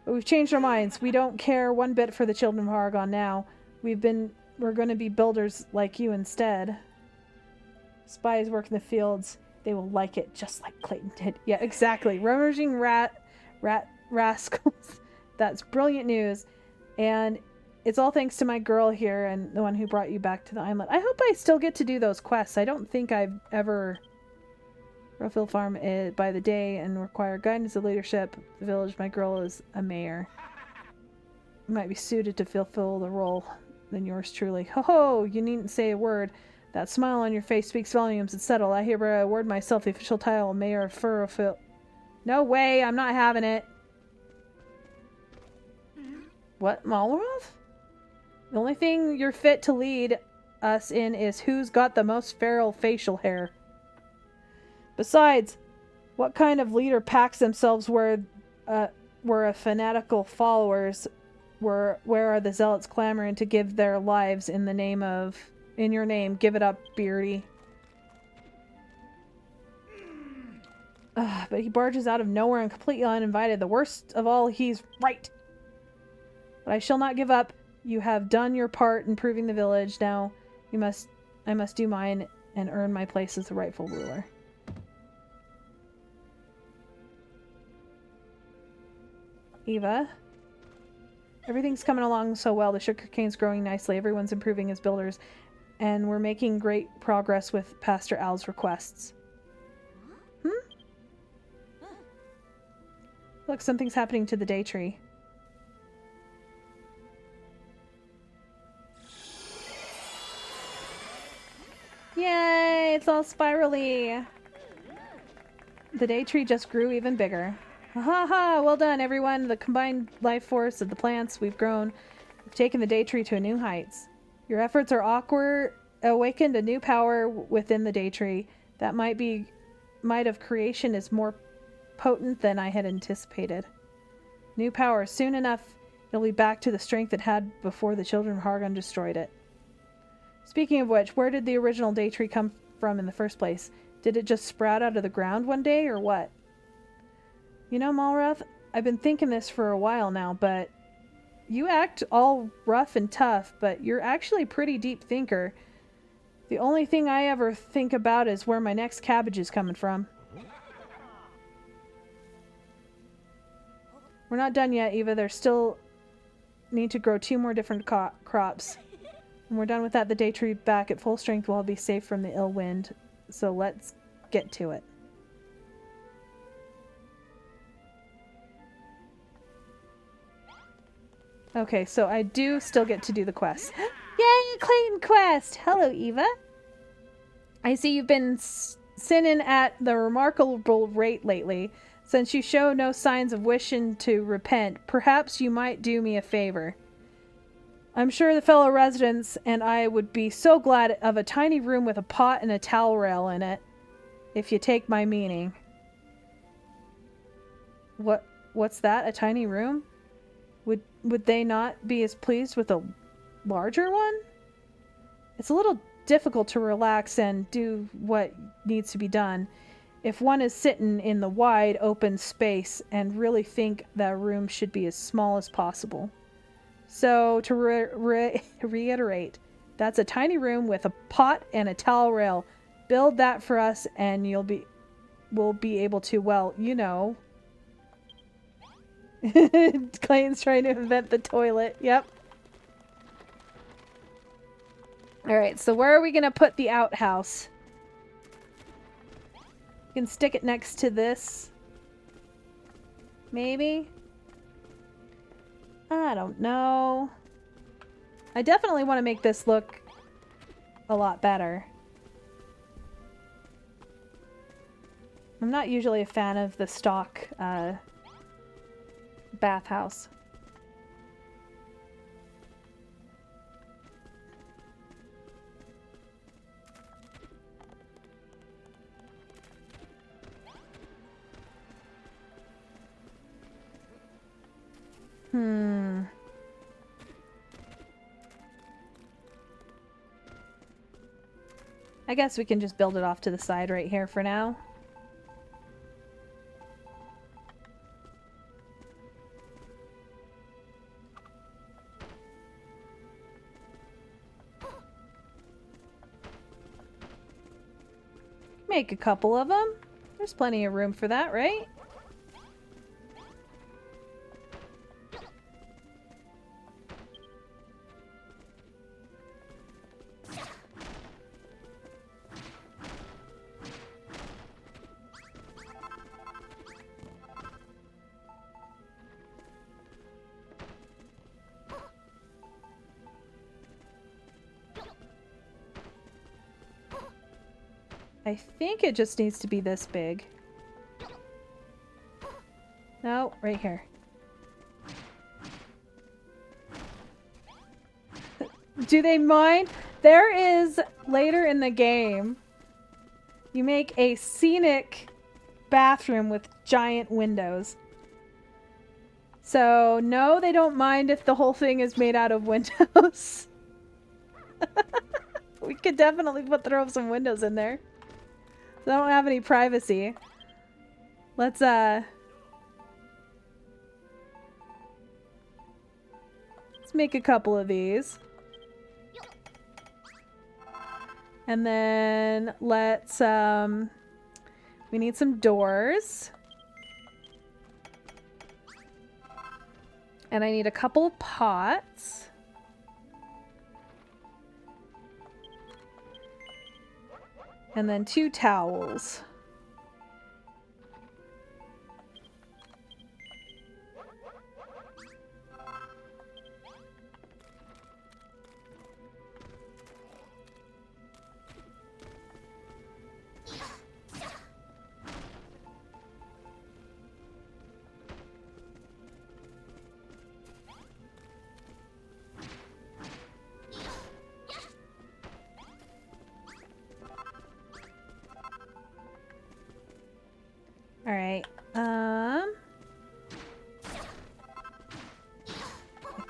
we've changed our minds. We don't care one bit for the children of Hargon now. We're going to be builders like you instead. Spies work in the fields. They will like it just like Clayton did. Yeah, exactly. Rummaging rascals. That's brilliant news. And it's all thanks to my girl here and the one who brought you back to the island. I hope I still get to do those quests. I don't think I've ever... Rowfield Farm by the day and require guidance and leadership. The village, my girl is a mayor. You might be suited to fulfill the role than yours truly. Ho ho! You needn't say a word. That smile on your face speaks volumes. It's settled. I hereby award myself the official title, Mayor of Furrowfield. No way! I'm not having it. What, Malroth? The only thing you're fit to lead us in is who's got the most feral facial hair. Besides, what kind of leader packs themselves where a fanatical followers where are the zealots clamoring to give their lives in your name? Give it up, Beardy. But he barges out of nowhere and completely uninvited. The worst of all, he's right. But I shall not give up. You have done your part in improving the village. Now I must do mine and earn my place as the rightful ruler. Eva. Everything's coming along so well. The sugarcane's growing nicely. Everyone's improving as builders. And we're making great progress with Pastor Al's requests. Look, something's happening to the day tree. Yay! It's all spirally. The day tree just grew even bigger. Ha ha! Well done, everyone. The combined life force of the plants we've grown. We've taken the day tree to new heights. Your efforts are awakened a new power within the day tree. That might of creation is more potent than I had anticipated. New power. Soon enough, it'll be back to the strength it had before the children of Hargon destroyed it. Speaking of which, where did the original day tree come from in the first place? Did it just sprout out of the ground one day, or what? You know, Malroth, I've been thinking this for a while now, but you act all rough and tough, but you're actually a pretty deep thinker. The only thing I ever think about is where my next cabbage is coming from. We're not done yet, Eva. There's still need to grow 2 more different crops. When we're done with that, the day tree back at full strength will be safe from the ill wind. So let's get to it. Okay, so I do still get to do the quest. Yay, Clayton quest! Hello, Eva. I see you've been sinning at the remarkable rate lately. Since you show no signs of wishing to repent, perhaps you might do me a favor. I'm sure the fellow residents and I would be so glad of a tiny room with a pot and a towel rail in it, if you take my meaning. What's that? A tiny room? Would they not be as pleased with a larger one? It's a little difficult to relax and do what needs to be done if one is sitting in the wide open space and really think that room should be as small as possible. So to reiterate, that's a tiny room with a pot and a towel rail. Build that for us and we'll be able to, well, you know. Clayton's trying to invent the toilet. Yep. Alright, so where are we going to put the outhouse? You can stick it next to this. Maybe? I don't know. I definitely want to make this look a lot better. I'm not usually a fan of the stock bathhouse. I guess we can just build it off to the side right here for now. Make a couple of them. There's plenty of room for that, right? I think it just needs to be this big. No, right here. Do they mind? There is, later in the game, you make a scenic bathroom with giant windows. So, no, they don't mind if the whole thing is made out of windows. We could definitely throw some windows in there. I don't have any privacy. Let's make a couple of these. And then let's we need some doors. And I need a couple of pots. And then 2 towels. Alright, I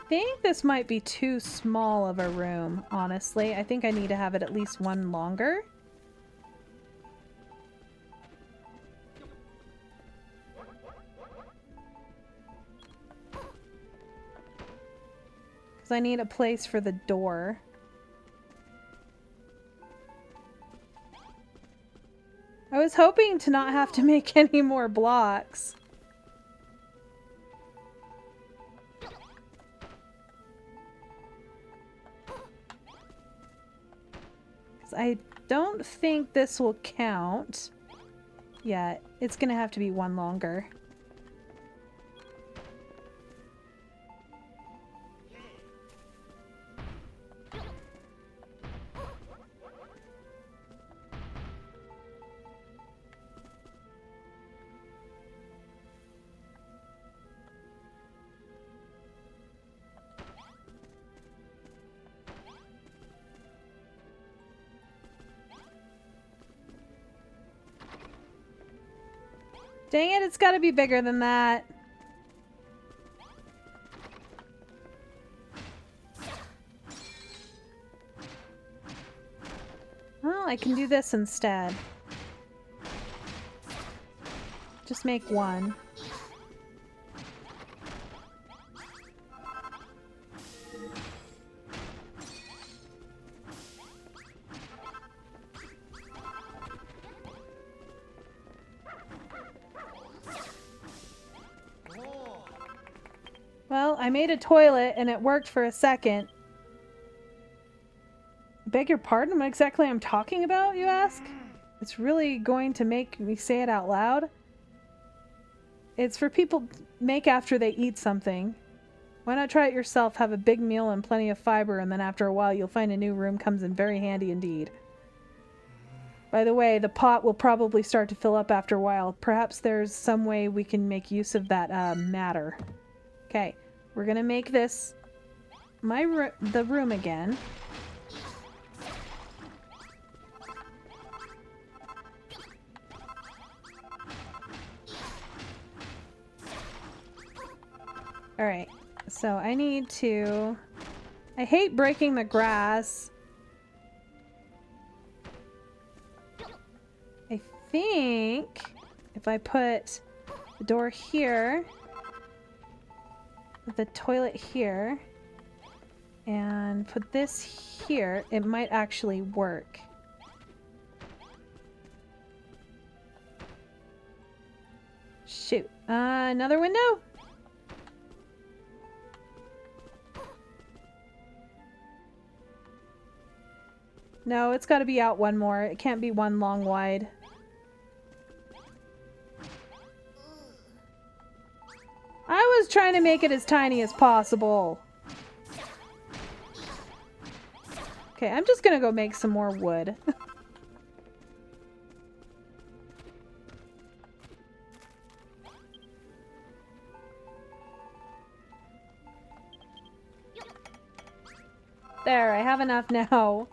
think this might be too small of a room, honestly. I think I need to have it at least one longer. Because I need a place for the door. I was hoping to not have to make any more blocks. I don't think this will count yet. It's gonna have to be one longer. Dang it, it's gotta be bigger than that. Well, I can do this instead. Just make one. Well, I made a toilet and it worked for a second. Beg your pardon? What exactly I'm talking about, you ask? It's really going to make me say it out loud? It's for people to make after they eat something. Why not try it yourself, have a big meal and plenty of fiber, and then after a while you'll find a new room comes in very handy indeed. By the way, the pot will probably start to fill up after a while. Perhaps there's some way we can make use of that matter. Okay, we're gonna make this the room again. Alright, so I need to... I hate breaking the grass. I think if I put the door here, the toilet here, and put this here, it might actually work. Shoot. Another window? No, it's got to be out one more. It can't be one long wide. I was trying to make it as tiny as possible. Okay, I'm just gonna go make some more wood. There, I have enough now.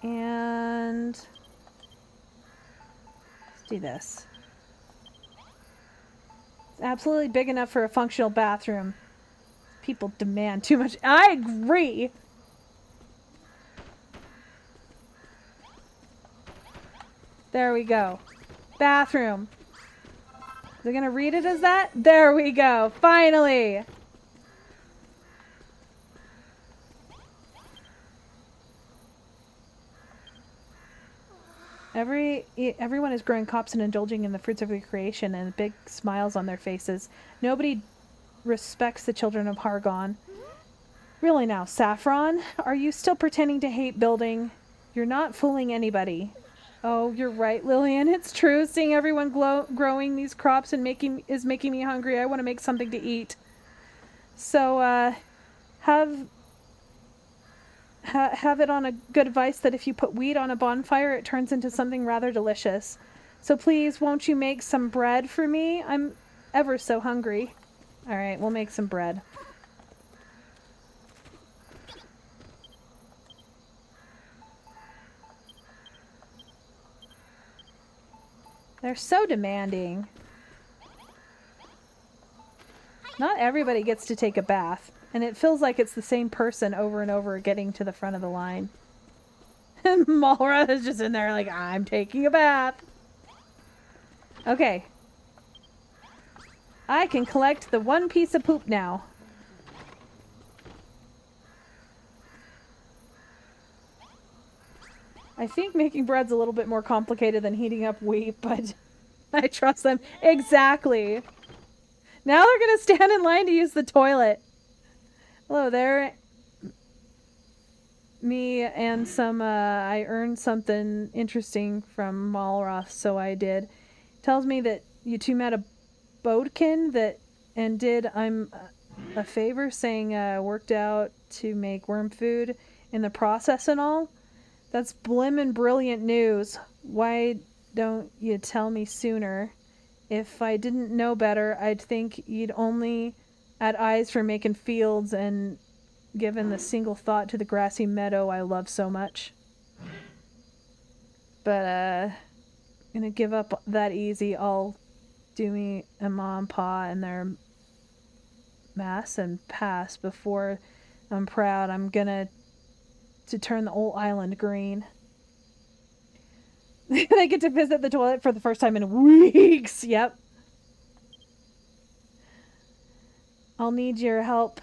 And let's do this. It's absolutely big enough for a functional bathroom. People demand too much. I agree. There we go. Bathroom. They're gonna read it as that? There we go. Finally. Everyone is growing crops and indulging in the fruits of recreation and big smiles on their faces. Nobody respects the children of Hargon. Really now, Saffron? Are you still pretending to hate building? You're not fooling anybody. Oh, you're right, Lillian. It's true. Seeing everyone growing these crops and making me hungry. I want to make something to eat. So, have it on a good advice that if you put wheat on a bonfire, it turns into something rather delicious. So please, won't you make some bread for me? I'm ever so hungry. All right, we'll make some bread. They're so demanding. Not everybody gets to take a bath. And it feels like it's the same person over and over getting to the front of the line. And Malra is just in there like, I'm taking a bath. Okay. I can collect the one piece of poop now. I think making bread's a little bit more complicated than heating up wheat, but I trust them. Exactly. Now they're going to stand in line to use the toilet. Hello there. Me and some, I earned something interesting from Malroth, so I did. Tells me that you two met a boatkin and did I'm a favor, saying worked out to make worm food in the process and all. That's blimmin' brilliant news. Why don't you tell me sooner? If I didn't know better, I'd think you'd only had eyes for making fields and given the single thought to the grassy meadow I love so much. But, gonna give up that easy. I'll do me and Ma and Pa and their mass and pass before I'm proud. I'm gonna to turn the whole island green. They get to visit the toilet for the first time in weeks. Yep. I'll need your help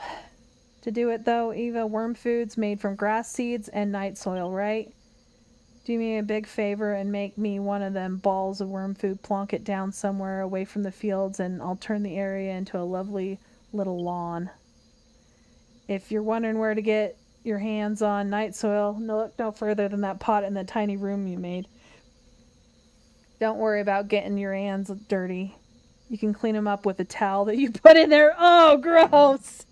to do it, though, Eva. Worm food's made from grass seeds and night soil, right? Do me a big favor and make me one of them balls of worm food, plonk it down somewhere away from the fields, and I'll turn the area into a lovely little lawn. If you're wondering where to get your hands on night soil, look no further than that pot in the tiny room you made. Don't worry about getting your hands dirty. You can clean them up with a towel that you put in there. Oh, gross!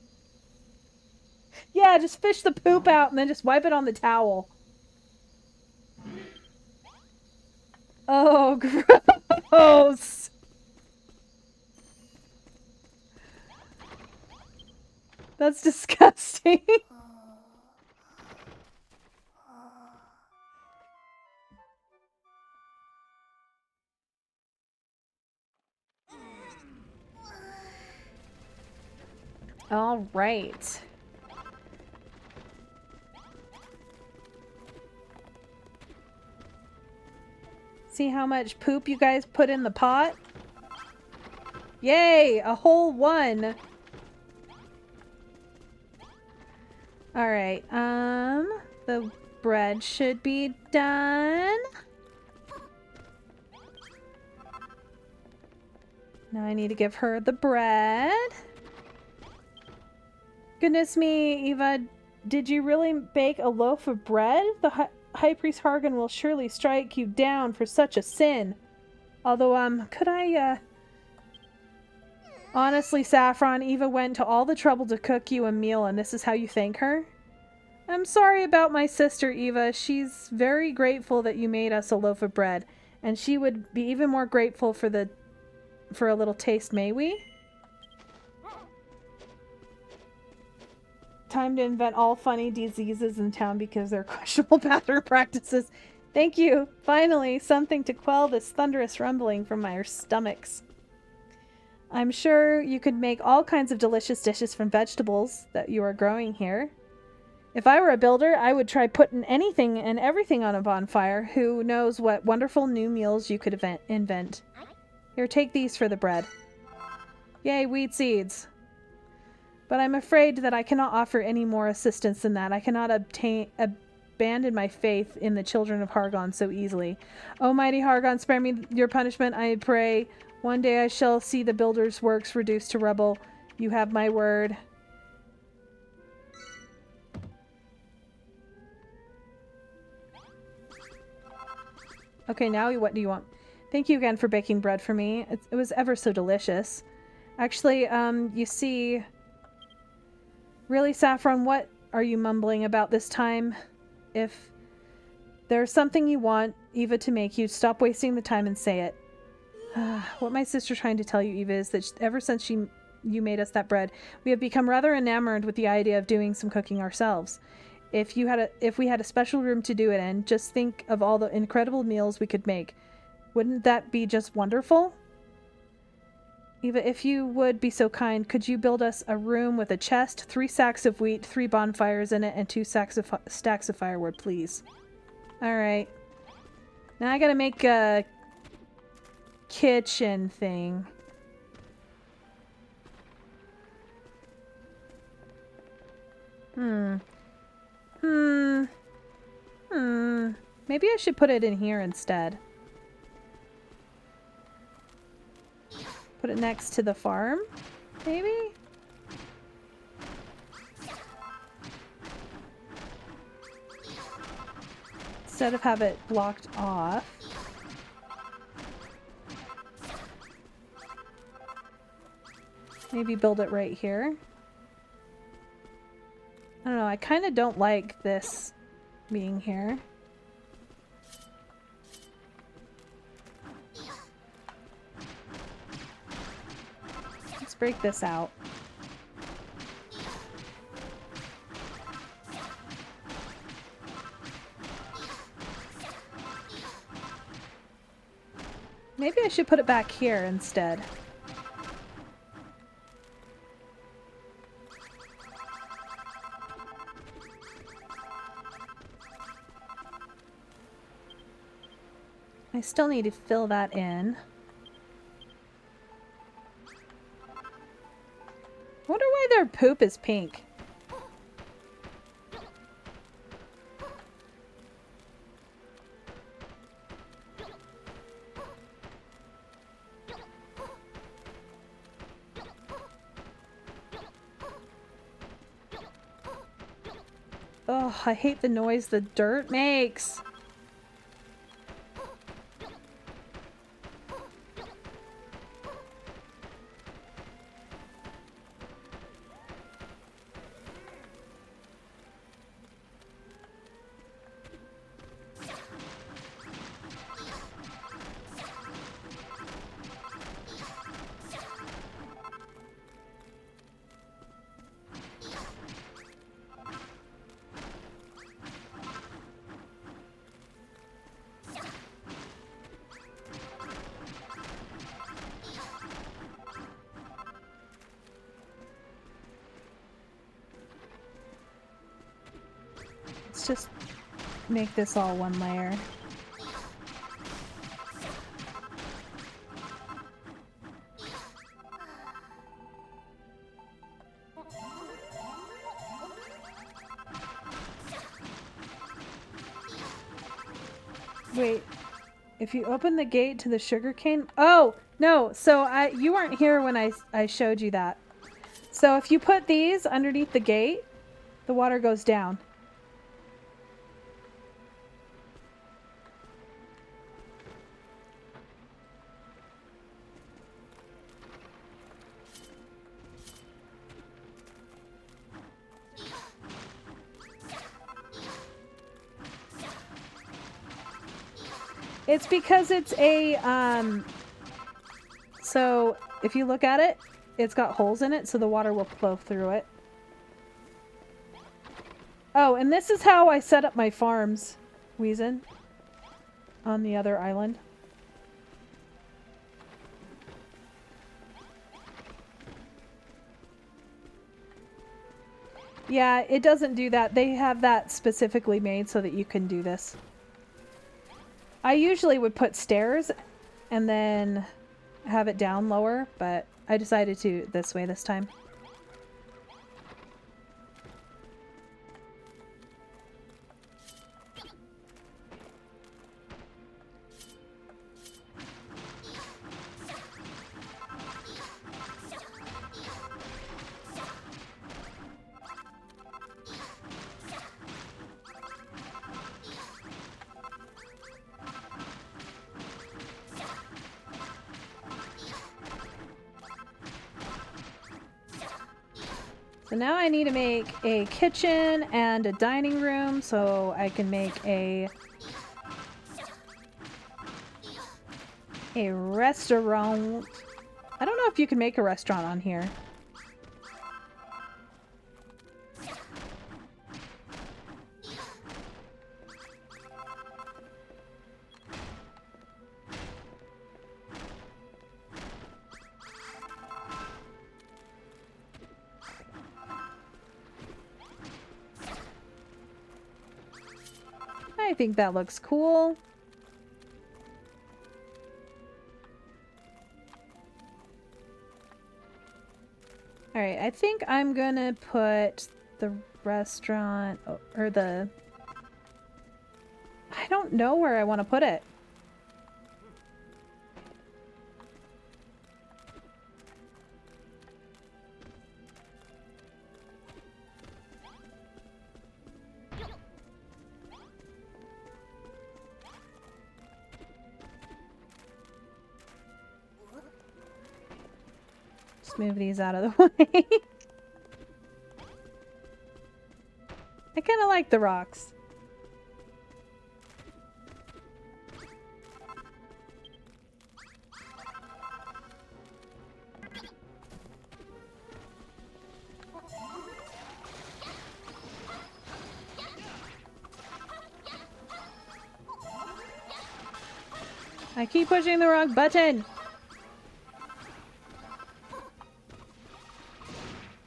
Yeah, just fish the poop out and then just wipe it on the towel. Oh, gross! That's disgusting. All right. See how much poop you guys put in the pot? Yay! A whole one! Alright, the bread should be done. Now I need to give her the bread. Goodness me, Eva, did you really bake a loaf of bread? The High Priest Hargan will surely strike you down for such a sin. Although, could I, honestly, Saffron, Eva went to all the trouble to cook you a meal, and this is how you thank her? I'm sorry about my sister, Eva. She's very grateful that you made us a loaf of bread, and she would be even more grateful for a little taste, may we? Time to invent all funny diseases in town because they're questionable bathroom practices. Thank you. Finally, something to quell this thunderous rumbling from our stomachs. I'm sure you could make all kinds of delicious dishes from vegetables that you are growing here. If I were a builder, I would try putting anything and everything on a bonfire. Who knows what wonderful new meals you could invent. Here, take these for the bread. Yay, wheat seeds. But I'm afraid that I cannot offer any more assistance than that. I cannot abandon my faith in the children of Hargon so easily. Oh, mighty Hargon, spare me your punishment, I pray. One day I shall see the builder's works reduced to rubble. You have my word. Okay, now what do you want? Thank you again for baking bread for me. It was ever so delicious. Actually, you see... Really, Saffron, what are you mumbling about this time? If there's something you want Eva to make you, stop wasting the time and say it. What my sister's trying to tell you, Eva, is that ever since you made us that bread, we have become rather enamored with the idea of doing some cooking ourselves. If we had a special room to do it in, just think of all the incredible meals we could make. Wouldn't that be just wonderful? Eva, if you would be so kind, could you build us a room with a chest, 3 sacks of wheat, 3 bonfires in it, and 2 stacks of firewood, please? Alright. Now I gotta make a kitchen thing. Maybe I should put it in here instead. Put it next to the farm, maybe? Instead of have it blocked off. Maybe build it right here. I don't know, I kind of don't like this being here. Let's break this out. Maybe I should put it back here instead. I still need to fill that in. I wonder why their poop is pink. Oh, I hate the noise the dirt makes. Let's just make this all one layer. Wait, if you open the gate to the sugarcane... Oh, no, so you weren't here when I showed you that. So if you put these underneath the gate, the water goes down. It's because it's a, so if you look at it, it's got holes in it, so the water will flow through it. Oh, and this is how I set up my farms, Weezin, on the other island. Yeah, it doesn't do that. They have that specifically made so that you can do this. I usually would put stairs and then have it down lower, but I decided to this way this time. So now I need to make a kitchen and a dining room so I can make a restaurant. I don't know if you can make a restaurant on here. I think that looks cool. Alright, I think I'm gonna put the restaurant, or the... I don't know where I want to put it. Move these out of the way. I kind of like the rocks. I keep pushing the wrong button.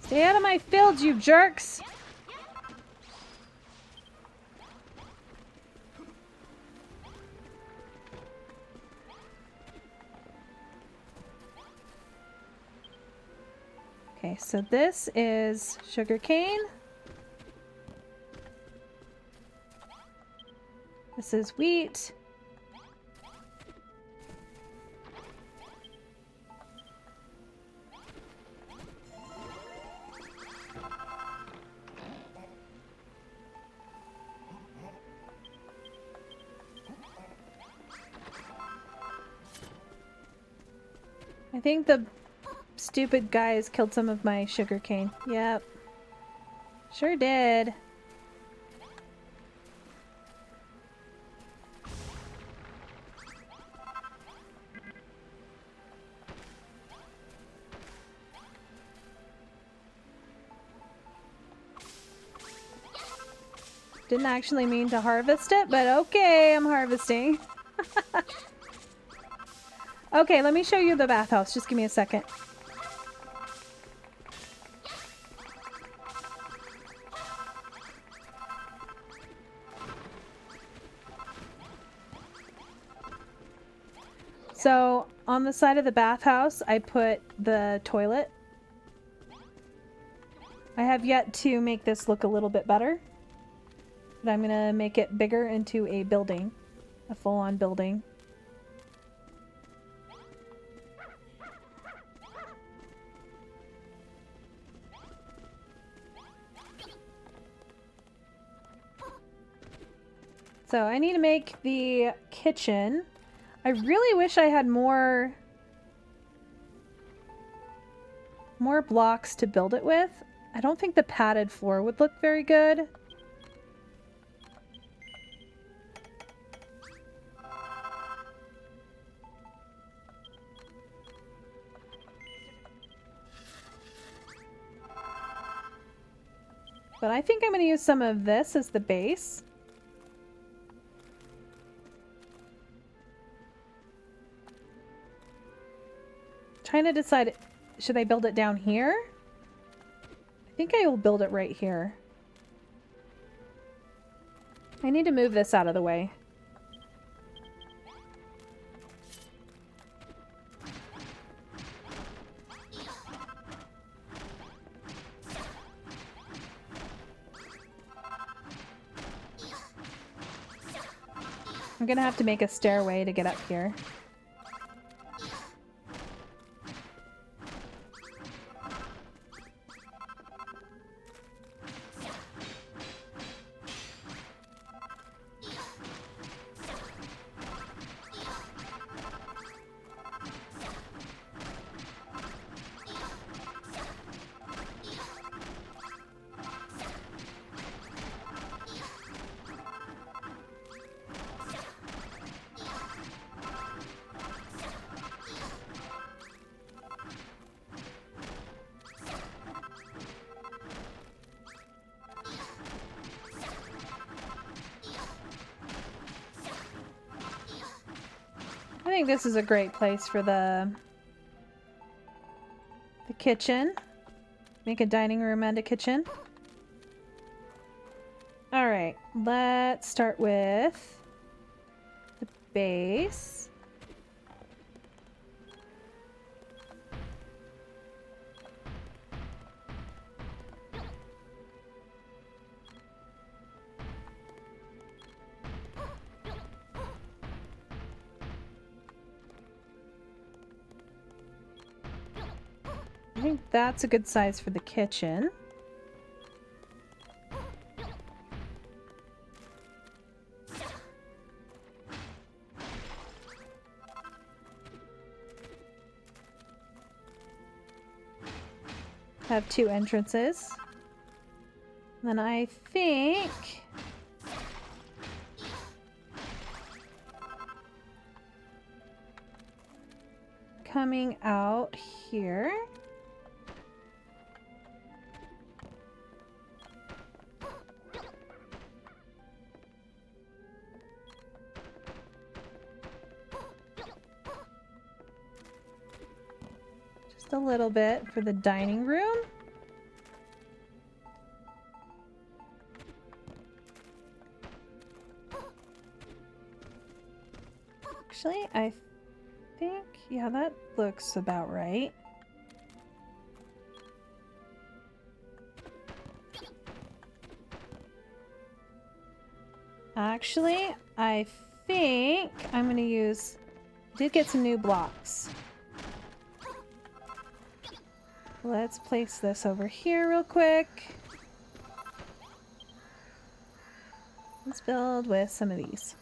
Stay out of my field, you jerks! Okay, so this is sugar cane. This is wheat. I think the stupid guys killed some of my sugar cane. Yep. Sure did. Didn't actually mean to harvest it, but okay, I'm harvesting. Okay, let me show you the bathhouse. Just give me a second. So, on the side of the bathhouse, I put the toilet. I have yet to make this look a little bit better. But I'm gonna make it bigger into a building. A full-on building. So I need to make the kitchen. I really wish I had more blocks to build it with. I don't think the padded floor would look very good. But I think I'm going to use some of this as the base. Trying to decide, should I build it down here? I think I will build it right here. I need to move this out of the way. I'm gonna have to make a stairway to get up here. I think this is a great place for the kitchen. Make a dining room and a kitchen. Alright, let's start with the base. I think that's a good size for the kitchen. Have two entrances. Then I think coming out here. Just a little bit for the dining room. Actually, I think, yeah, that looks about right. Actually, I think I'm going to use... Did get some new blocks. Let's place this over here real quick. Let's build with some of these.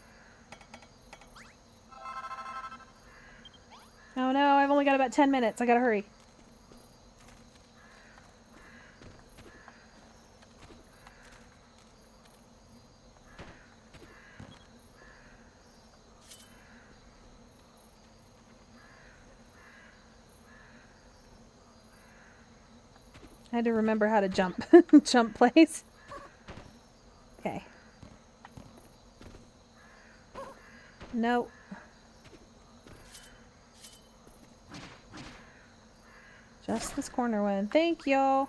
Oh no, I've only got about 10 minutes. I gotta hurry. I had to remember how to jump. Jump place. Okay. Nope. Just this corner one. Thank you.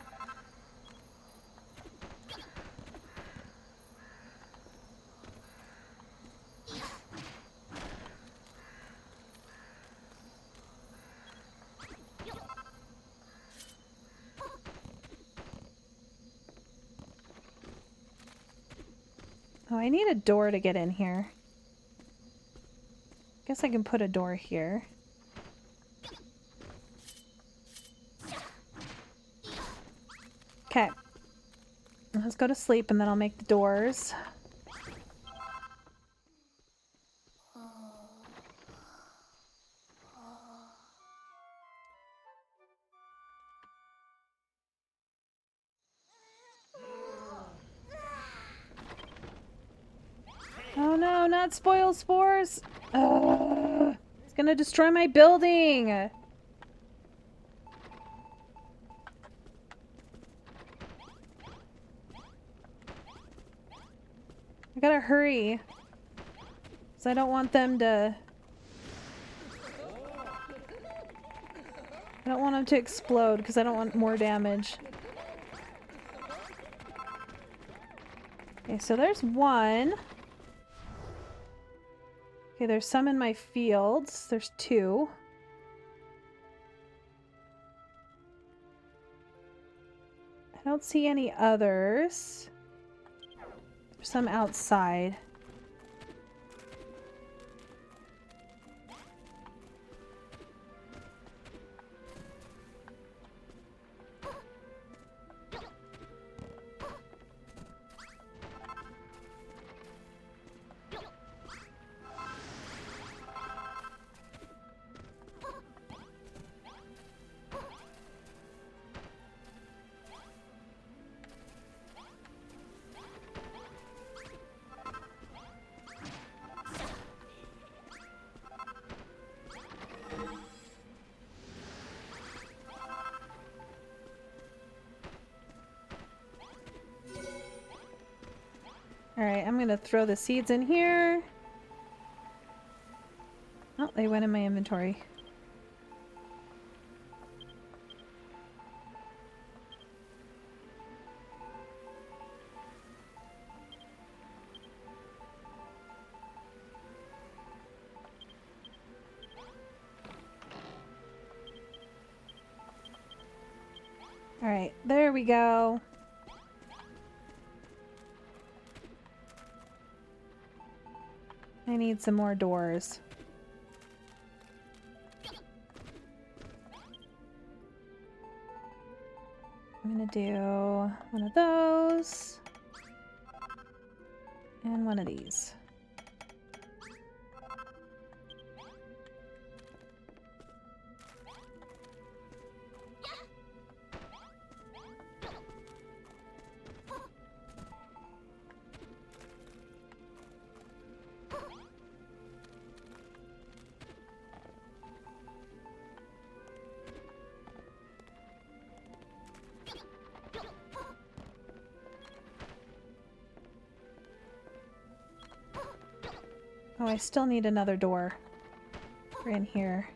Oh, I need a door to get in here. Guess I can put a door here. Okay. Let's go to sleep and then I'll make the doors. Oh no, not spoil spores! Ugh, it's gonna destroy my building! I gotta hurry. Because I don't want them to... I don't want them to explode because I don't want more damage. Okay, so there's one. Okay, there's some in my fields. There's two. I don't see any others. There's some outside. Alright, I'm gonna throw the seeds in here. Oh, they went in my inventory. Alright, there we go. I need some more doors. I'm gonna do one of those and one of these. Oh, I still need another door for in here.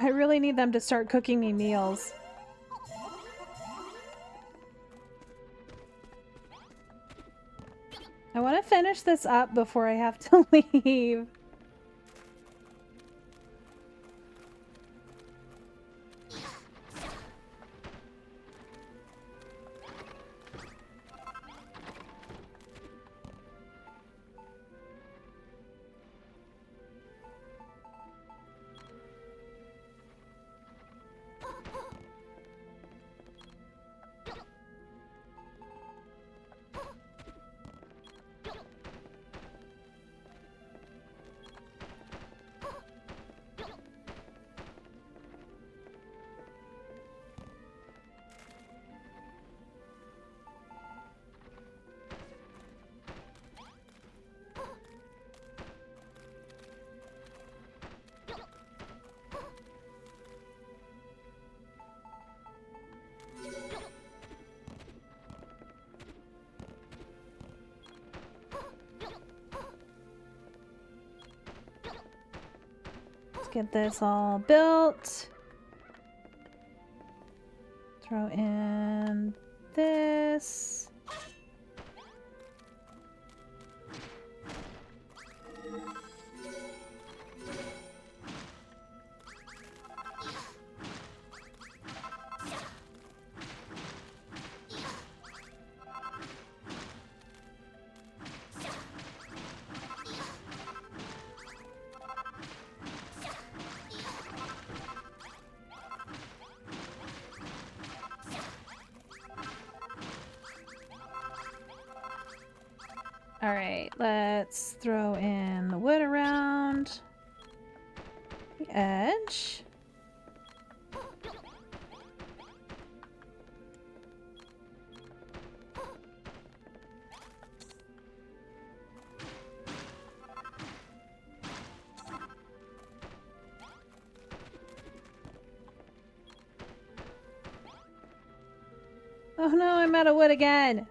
I really need them to start cooking me meals. finish this up before I have to leave. Get this all built. Throw in this. All right, let's throw in the wood around the edge. Oh no, I'm out of wood again.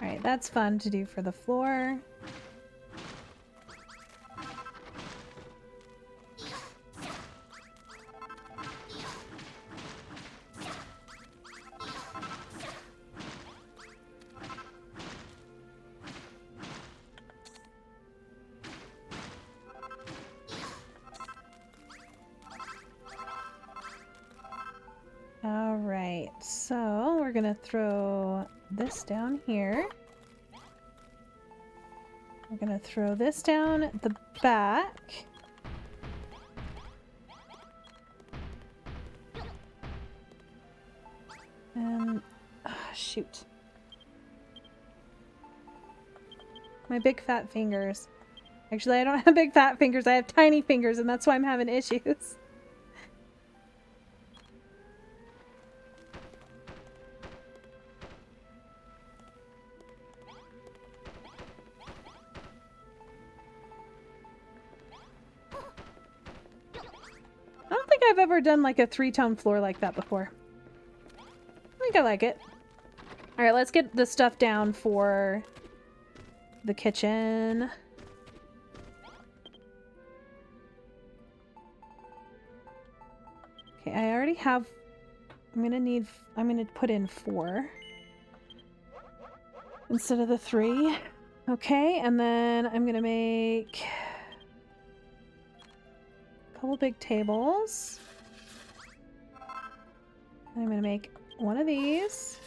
Alright, that's fun to do for the floor. Alright, so we're gonna throw this down here. We're gonna throw this down at the back. And, shoot. My big fat fingers. Actually, I don't have big fat fingers, I have tiny fingers, and that's why I'm having issues. I've ever done like a 3-tone floor like that before. I think I like it. Alright, let's get the stuff down for the kitchen. Okay, I already have... I'm gonna put in 4 instead of the 3. Okay, and then I'm gonna make a couple big tables. I'm gonna make one of these.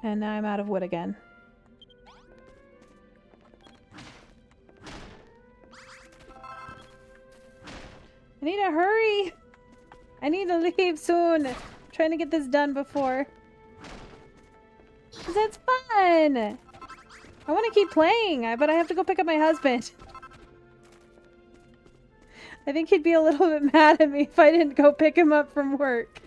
And now I'm out of wood again. I need to hurry! I need to leave soon! I'm trying to get this done before. 'Cause that's fun! I want to keep playing, but I have to go pick up my husband. I think he'd be a little bit mad at me if I didn't go pick him up from work.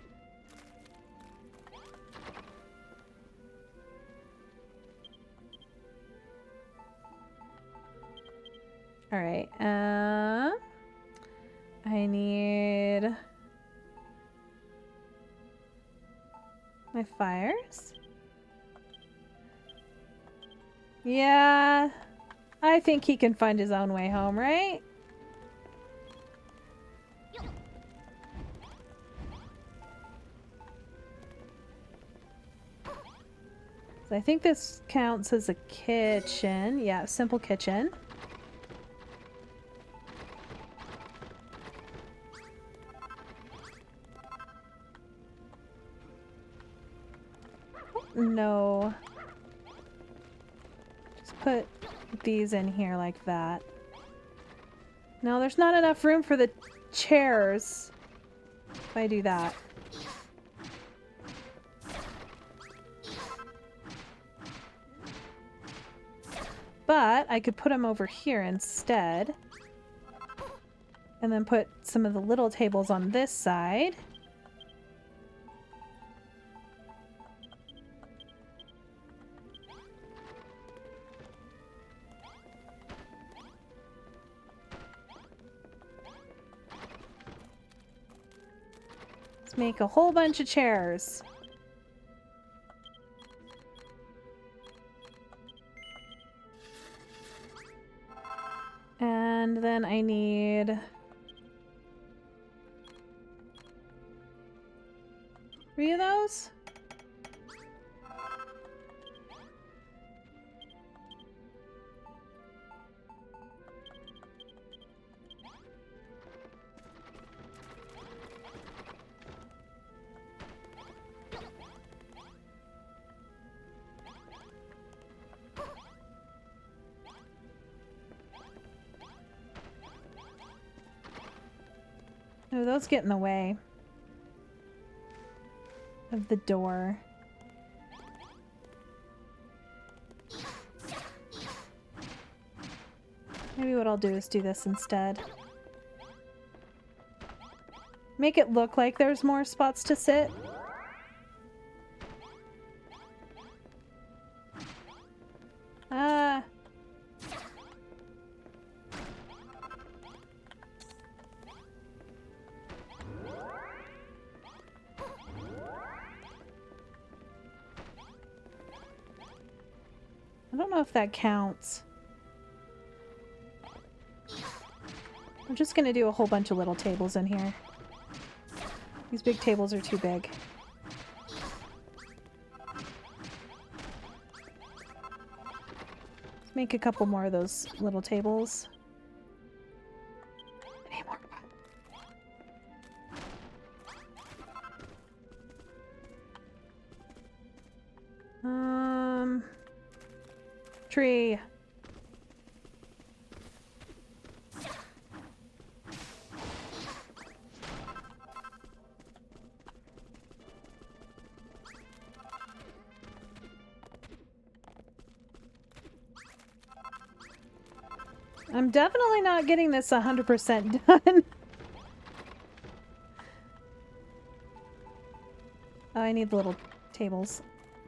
Alright, I need My fires? Yeah, I think he can find his own way home, right? So I think this counts as a kitchen. Yeah, simple kitchen. No. Just put these in here like that. No, there's not enough room for the chairs if I do that. But I could put them over here instead. And then put some of the little tables on this side. Let's make a whole bunch of chairs. And then I need 3 of those. No, those get in the way of the door. Maybe what I'll do is do this instead. Make it look like there's more spots to sit. Ah. I don't know if that counts. I'm just gonna do a whole bunch of little tables in here. These big tables are too big. Let's make a couple more of those little tables. I need more. Tree. I'm definitely not getting this 100% done. Oh, I need little tables.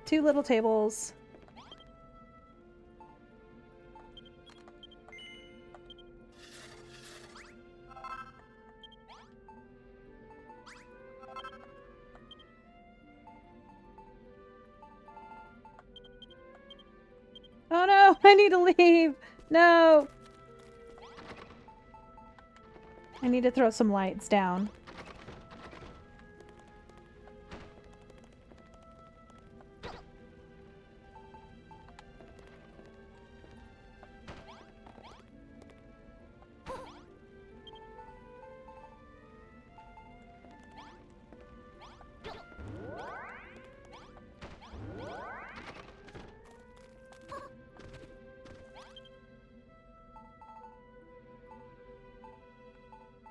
2 little tables. Oh no, I need to leave. No. I need to throw some lights down.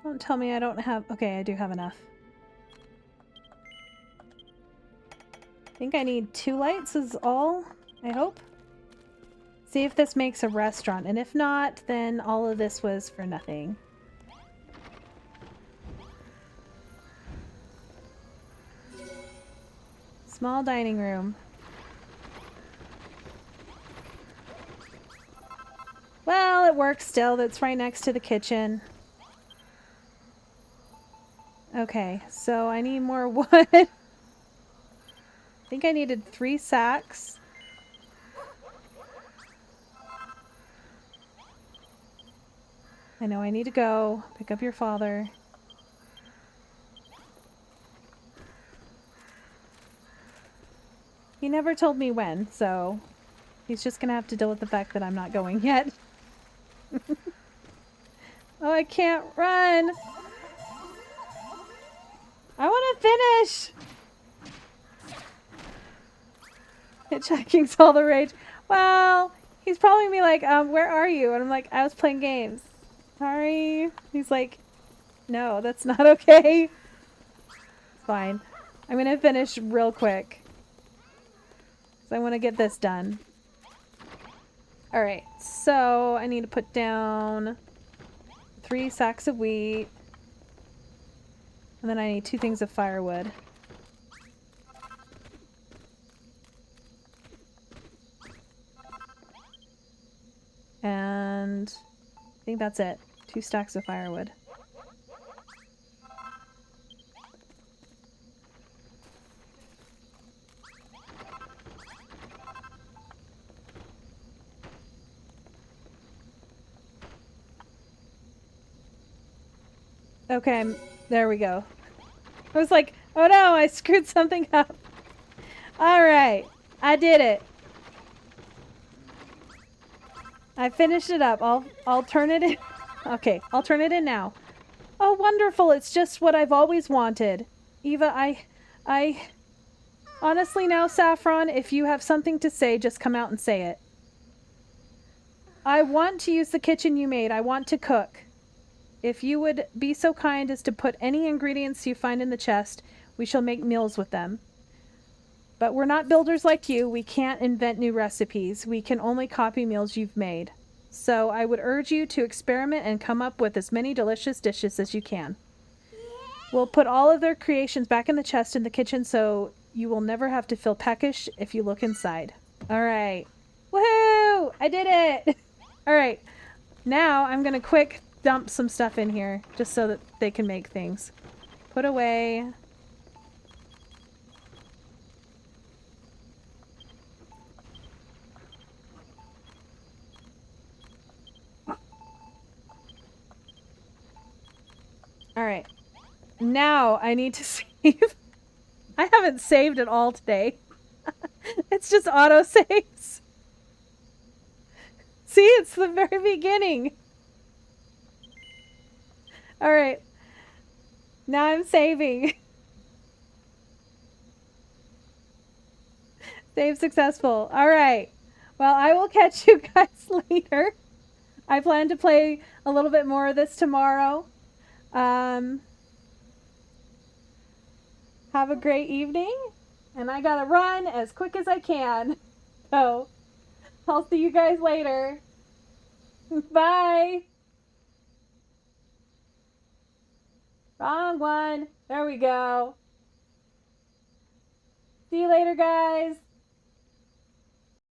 Don't tell me I don't have... Okay, I do have enough. I think I need 2 lights is all, I hope. See if this makes a restaurant, and if not, then all of this was for nothing. Small dining room. Well, it works still. That's right next to the kitchen. Okay, so I need more wood. think I needed 3 sacks. I know I need to go pick up your father. He never told me when, so he's just gonna have to deal with the fact that I'm not going yet. Oh, I can't run! I want to finish! Hitchhiking's all the rage. Well, he's probably gonna be like, where are you? And I'm like, I was playing games. Sorry. He's like, no, that's not okay. It's fine. I'm gonna finish real quick. So I want to get this done. Alright, so I need to put down 3 sacks of wheat. And then I need 2 things of firewood. And I think that's it. 2 stacks of firewood. Okay, there we go. I was like, oh no, I screwed something up. Alright, I did it. I finished it up. I'll turn it in. Okay, I'll turn it in now. Oh, wonderful. It's just what I've always wanted. Eva, I... Honestly now, Saffron, if you have something to say, just come out and say it. I want to use the kitchen you made. I want to cook. If you would be so kind as to put any ingredients you find in the chest, we shall make meals with them. But we're not builders like you. We can't invent new recipes. We can only copy meals you've made. So I would urge you to experiment and come up with as many delicious dishes as you can. We'll put all of their creations back in the chest in the kitchen so you will never have to feel peckish if you look inside. All right. Woohoo! I did it! All right. Now I'm going to quick dump some stuff in here just so that they can make things. Put away. Alright. Now I need to save. I haven't saved at all today. It's just auto saves. See, it's the very beginning. Alright. Now I'm saving. Save successful. Alright. Well, I will catch you guys later. I plan to play a little bit more of this tomorrow. Have a great evening. And I gotta run as quick as I can. So, I'll see you guys later. Bye. Wrong one. There we go. See you later, guys.